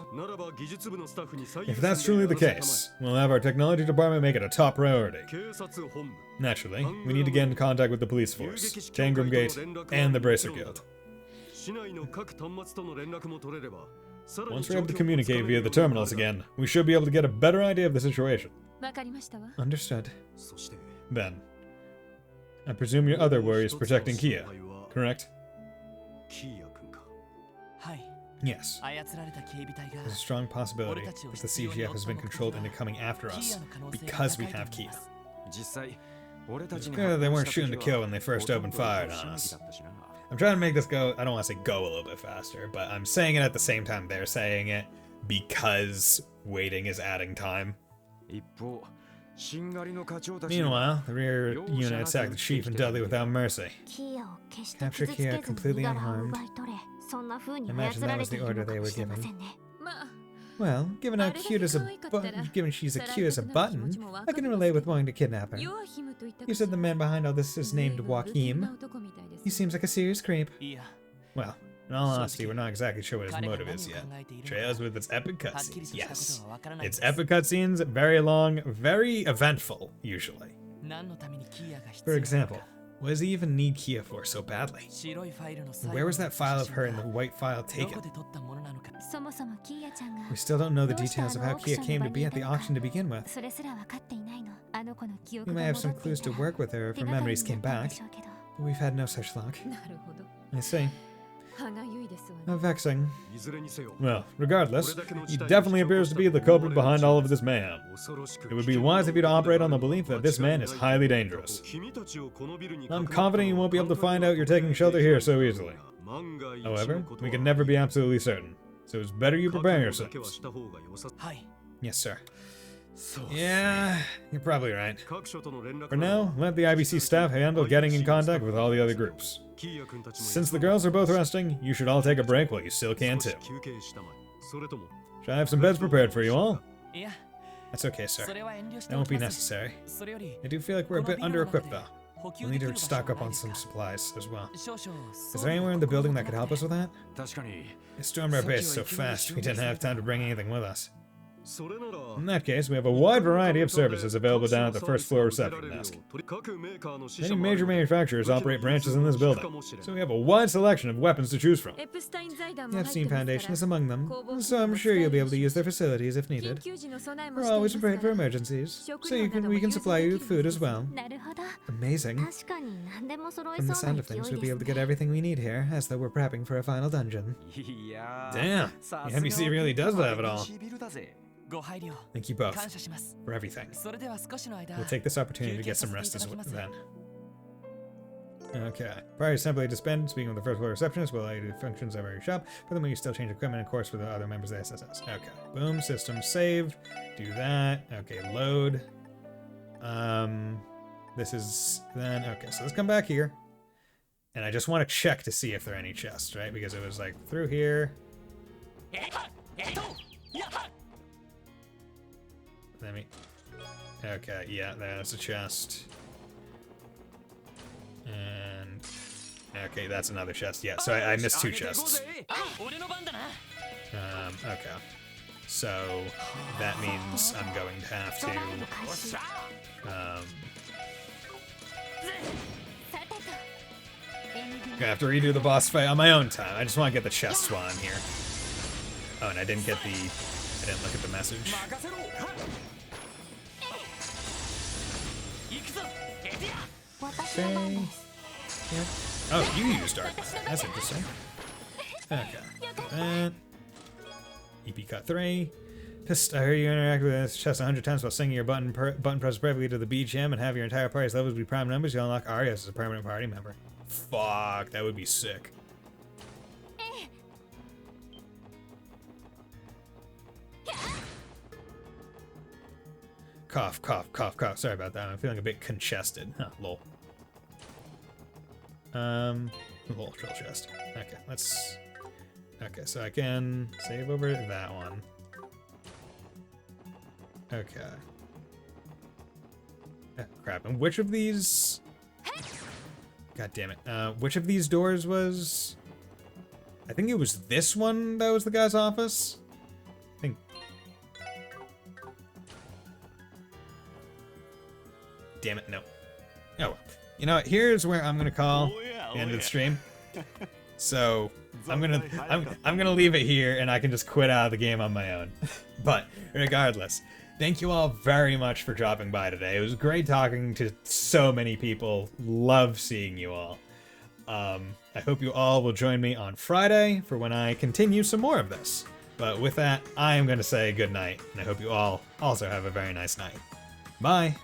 Speaker 1: If that's truly the case, we'll have our technology department make it a top priority. Naturally, we need to get in contact with the police force, Tangram Gate, and the Bracer Guild. Once we're able to communicate via the terminals again, we should be able to get a better idea of the situation. Understood. Then, I presume your other worry is protecting Kia, correct? Yes. There's a strong possibility that the CGF has been controlled into coming after us because we have Kia. It's clear that they weren't shooting to kill when they first opened fire on us. I'm trying to make this go, I don't want to say go a little bit faster, but I'm saying it at the same time they're saying it because waiting is adding time.
Speaker 9: Meanwhile, the rear unit attacked the chief and Dudley without mercy.
Speaker 3: キーヤを決して
Speaker 9: Capture
Speaker 3: 傷つけ
Speaker 9: Kia
Speaker 3: ずに
Speaker 9: completely
Speaker 3: 身柄を
Speaker 9: unharmed.
Speaker 3: 奪い取れ、そんな風に
Speaker 9: Imagine
Speaker 3: 操
Speaker 9: that
Speaker 3: られ
Speaker 9: was
Speaker 3: て
Speaker 9: the
Speaker 3: いる
Speaker 9: order
Speaker 3: のか
Speaker 9: they
Speaker 3: も
Speaker 9: were
Speaker 3: しれま
Speaker 9: given.
Speaker 3: せんね。
Speaker 9: Well, given how cute as given she's as cute as a button, I can relate with wanting to kidnap her. You said the man behind all this is named Joachim. He seems like a serious creep.
Speaker 2: いや
Speaker 9: Well, in all honesty, we're not exactly sure what his motive is yet. Trails with its epic
Speaker 2: はっきり
Speaker 9: cutscenes.
Speaker 2: としたこと
Speaker 9: Yes.
Speaker 2: はわからない
Speaker 9: Its
Speaker 2: です
Speaker 9: epic cutscenes, very long, very eventful, usually.
Speaker 2: 何のためにキーヤが必
Speaker 9: For
Speaker 2: 要なの
Speaker 9: example,
Speaker 2: か
Speaker 9: what does he even need Kia for so badly?
Speaker 2: 白いファイルの最後
Speaker 9: Where
Speaker 2: の
Speaker 9: was that file of her in the
Speaker 2: 写真
Speaker 9: white file
Speaker 2: がど
Speaker 9: taken?
Speaker 2: こで撮ったものなのか
Speaker 3: そもそもキーヤちゃんが
Speaker 9: We still don't know the
Speaker 3: どうして
Speaker 9: details of how
Speaker 3: オークシ
Speaker 9: Kia
Speaker 3: ョン
Speaker 9: came
Speaker 3: の
Speaker 9: to
Speaker 3: 場
Speaker 9: be
Speaker 3: に
Speaker 9: at
Speaker 3: い
Speaker 9: the
Speaker 3: たのか
Speaker 9: auction to begin with.
Speaker 3: それすら分かっていないの。あの子の記
Speaker 9: We
Speaker 3: 憶
Speaker 9: may
Speaker 3: が
Speaker 9: have
Speaker 3: 戻
Speaker 9: some
Speaker 3: ってい
Speaker 9: clues
Speaker 3: た
Speaker 9: to
Speaker 3: ら
Speaker 9: work with her
Speaker 3: 手
Speaker 9: if
Speaker 3: が
Speaker 9: her
Speaker 3: かり
Speaker 9: memories
Speaker 3: にな
Speaker 9: came
Speaker 3: ったん
Speaker 9: back,
Speaker 3: でしょうけど。
Speaker 9: but we've had no such luck.
Speaker 5: なるほど
Speaker 9: I see.
Speaker 5: 歯がゆいですわね
Speaker 9: How vexing.
Speaker 6: いずれにせよ
Speaker 9: Well, regardless, he definitely appears to be the culprit behind all of this mayhem. It would be wise of you to operate on the belief that this man is highly dangerous. I'm confident you won't be able to find out you're taking shelter here so easily. However, we can never be absolutely certain, so it's better you prepare yourselves.
Speaker 2: はい
Speaker 9: Yes, sir.
Speaker 6: そう
Speaker 9: Yeah, you're probably right.
Speaker 6: 各所との連絡
Speaker 9: For now, let the IBC staff handle getting in contact with all the other groups.
Speaker 6: キーヤ君たちも
Speaker 9: Since the girls are both resting, you should all take a break while you still can
Speaker 6: 少
Speaker 9: too.
Speaker 6: し休憩したまえそれとも
Speaker 9: Shall I have some beds prepared for you all?
Speaker 2: いや
Speaker 9: That's okay, sir.
Speaker 2: それは遠慮して
Speaker 9: That
Speaker 2: お
Speaker 9: won't
Speaker 2: き
Speaker 9: be
Speaker 2: ます
Speaker 9: necessary.
Speaker 2: それより
Speaker 9: I do feel like we're a
Speaker 2: この
Speaker 9: bit
Speaker 2: ビルの
Speaker 9: under
Speaker 2: 中
Speaker 9: equipped
Speaker 2: で
Speaker 9: though.
Speaker 2: 補給
Speaker 9: We'll
Speaker 2: で
Speaker 9: need
Speaker 2: き
Speaker 9: to
Speaker 2: る場所
Speaker 9: stock
Speaker 2: は
Speaker 9: up
Speaker 2: ない
Speaker 9: on
Speaker 2: です
Speaker 9: some
Speaker 2: か
Speaker 9: supplies as well.
Speaker 2: 少々
Speaker 9: Is there anywhere in the building that could help us with that?
Speaker 6: 確かに
Speaker 9: They stormed our base so fast, we didn't have time to bring anything with us.
Speaker 6: それなら
Speaker 9: In that case, we have a wide variety of services available down at the first floor reception desk.
Speaker 6: 各メーカーの支
Speaker 9: Many
Speaker 6: 社もある
Speaker 9: major
Speaker 6: ので
Speaker 9: manufacturers operate branches in this building, so we have a wide selection of weapons to choose from.
Speaker 5: エプスタイン財団
Speaker 9: The
Speaker 5: も入って
Speaker 9: Epstein
Speaker 5: ます
Speaker 9: Foundation
Speaker 5: から
Speaker 9: is among them,
Speaker 5: 工房
Speaker 9: so I'm sure you'll be able to use their facilities if
Speaker 5: 緊
Speaker 9: needed.
Speaker 5: 急時の備えも
Speaker 9: We're
Speaker 5: してい
Speaker 9: always
Speaker 5: ます
Speaker 9: prepared
Speaker 5: か
Speaker 9: for
Speaker 5: ら
Speaker 9: emergencies,
Speaker 5: 食
Speaker 9: so
Speaker 5: 料
Speaker 9: you
Speaker 5: など
Speaker 9: can
Speaker 5: も
Speaker 9: we can
Speaker 5: 融通
Speaker 9: supply you
Speaker 5: で
Speaker 9: with
Speaker 5: きる
Speaker 9: food
Speaker 5: んで
Speaker 9: as
Speaker 5: す
Speaker 9: well.
Speaker 3: なるほど。
Speaker 9: Amazing.
Speaker 3: 確かに何でも揃い
Speaker 9: From
Speaker 3: そ
Speaker 9: the
Speaker 3: うな
Speaker 9: sound of
Speaker 3: 勢い
Speaker 9: things,
Speaker 3: で
Speaker 9: we'll be able
Speaker 3: す
Speaker 9: to get
Speaker 3: ね。
Speaker 9: everything we need here, as though we're prepping for a final dungeon.
Speaker 4: いや
Speaker 9: Damn,
Speaker 4: さ
Speaker 9: the
Speaker 4: すが
Speaker 9: NBC really does have it all.
Speaker 4: ビルだぜ
Speaker 2: ご配慮
Speaker 9: Thank you both
Speaker 2: 感謝します
Speaker 9: for everything.
Speaker 2: それでは少しの間
Speaker 9: We'll take this opportunity to get some rest as well then. Okay. Prior to simply to spend, speaking with the first floor receptionist, will allow you to do functions of every shop. Furthermore, you still change equipment, of course, with the other members of the SSS. Okay. Boom. System saved. Do that. Okay. Load. This is then. Okay. So let's come back here. And I just want to check to see if there are any chests, right? Because it was like through here. Let me. Okay. Yeah. That's a chest. And okay, that's another chest. Yeah, so I missed two chests.
Speaker 2: あ俺の番だな
Speaker 9: Okay. So that means I'm going to have to
Speaker 3: 開始。
Speaker 9: gonna have to redo the boss fight on my own time. I just want to get the chest while I'm here. Oh, and I didn't look at the message.
Speaker 2: 任せろ行くぞエティア
Speaker 3: 私の番です。
Speaker 9: Yep. Oh, you used Dark Matter. That's interesting. Okay. That. EP cut 3. I heard you interact with this chest 100 times while singing your button press perfectly to the BGM and have your entire party's levels be prime numbers. You'll unlock Arias as a permanent party member. Fuck, that would be sick. Cough, cough, cough, cough. Sorry about that. I'm feeling a bit congested. Huh, lol. Lol, troll chest. Okay, let's... Okay, so I can save over that one. Okay. Ah, crap. And which of these... God damn it. Which of these doors was... I think it was this one that was the guy's office? I think... Damn it, no. Oh, well. You know what? Here's where I'm gonna call the end of the stream. So I'm gonna leave it here, and I can just quit out of the game on my own. But regardless, thank you all very much for dropping by today. It was great talking to so many people. Love seeing you all. I hope you all will join me on Friday for when I continue some more of this. But with that, I am going to say good night, and I hope you all also have a very nice night. Bye!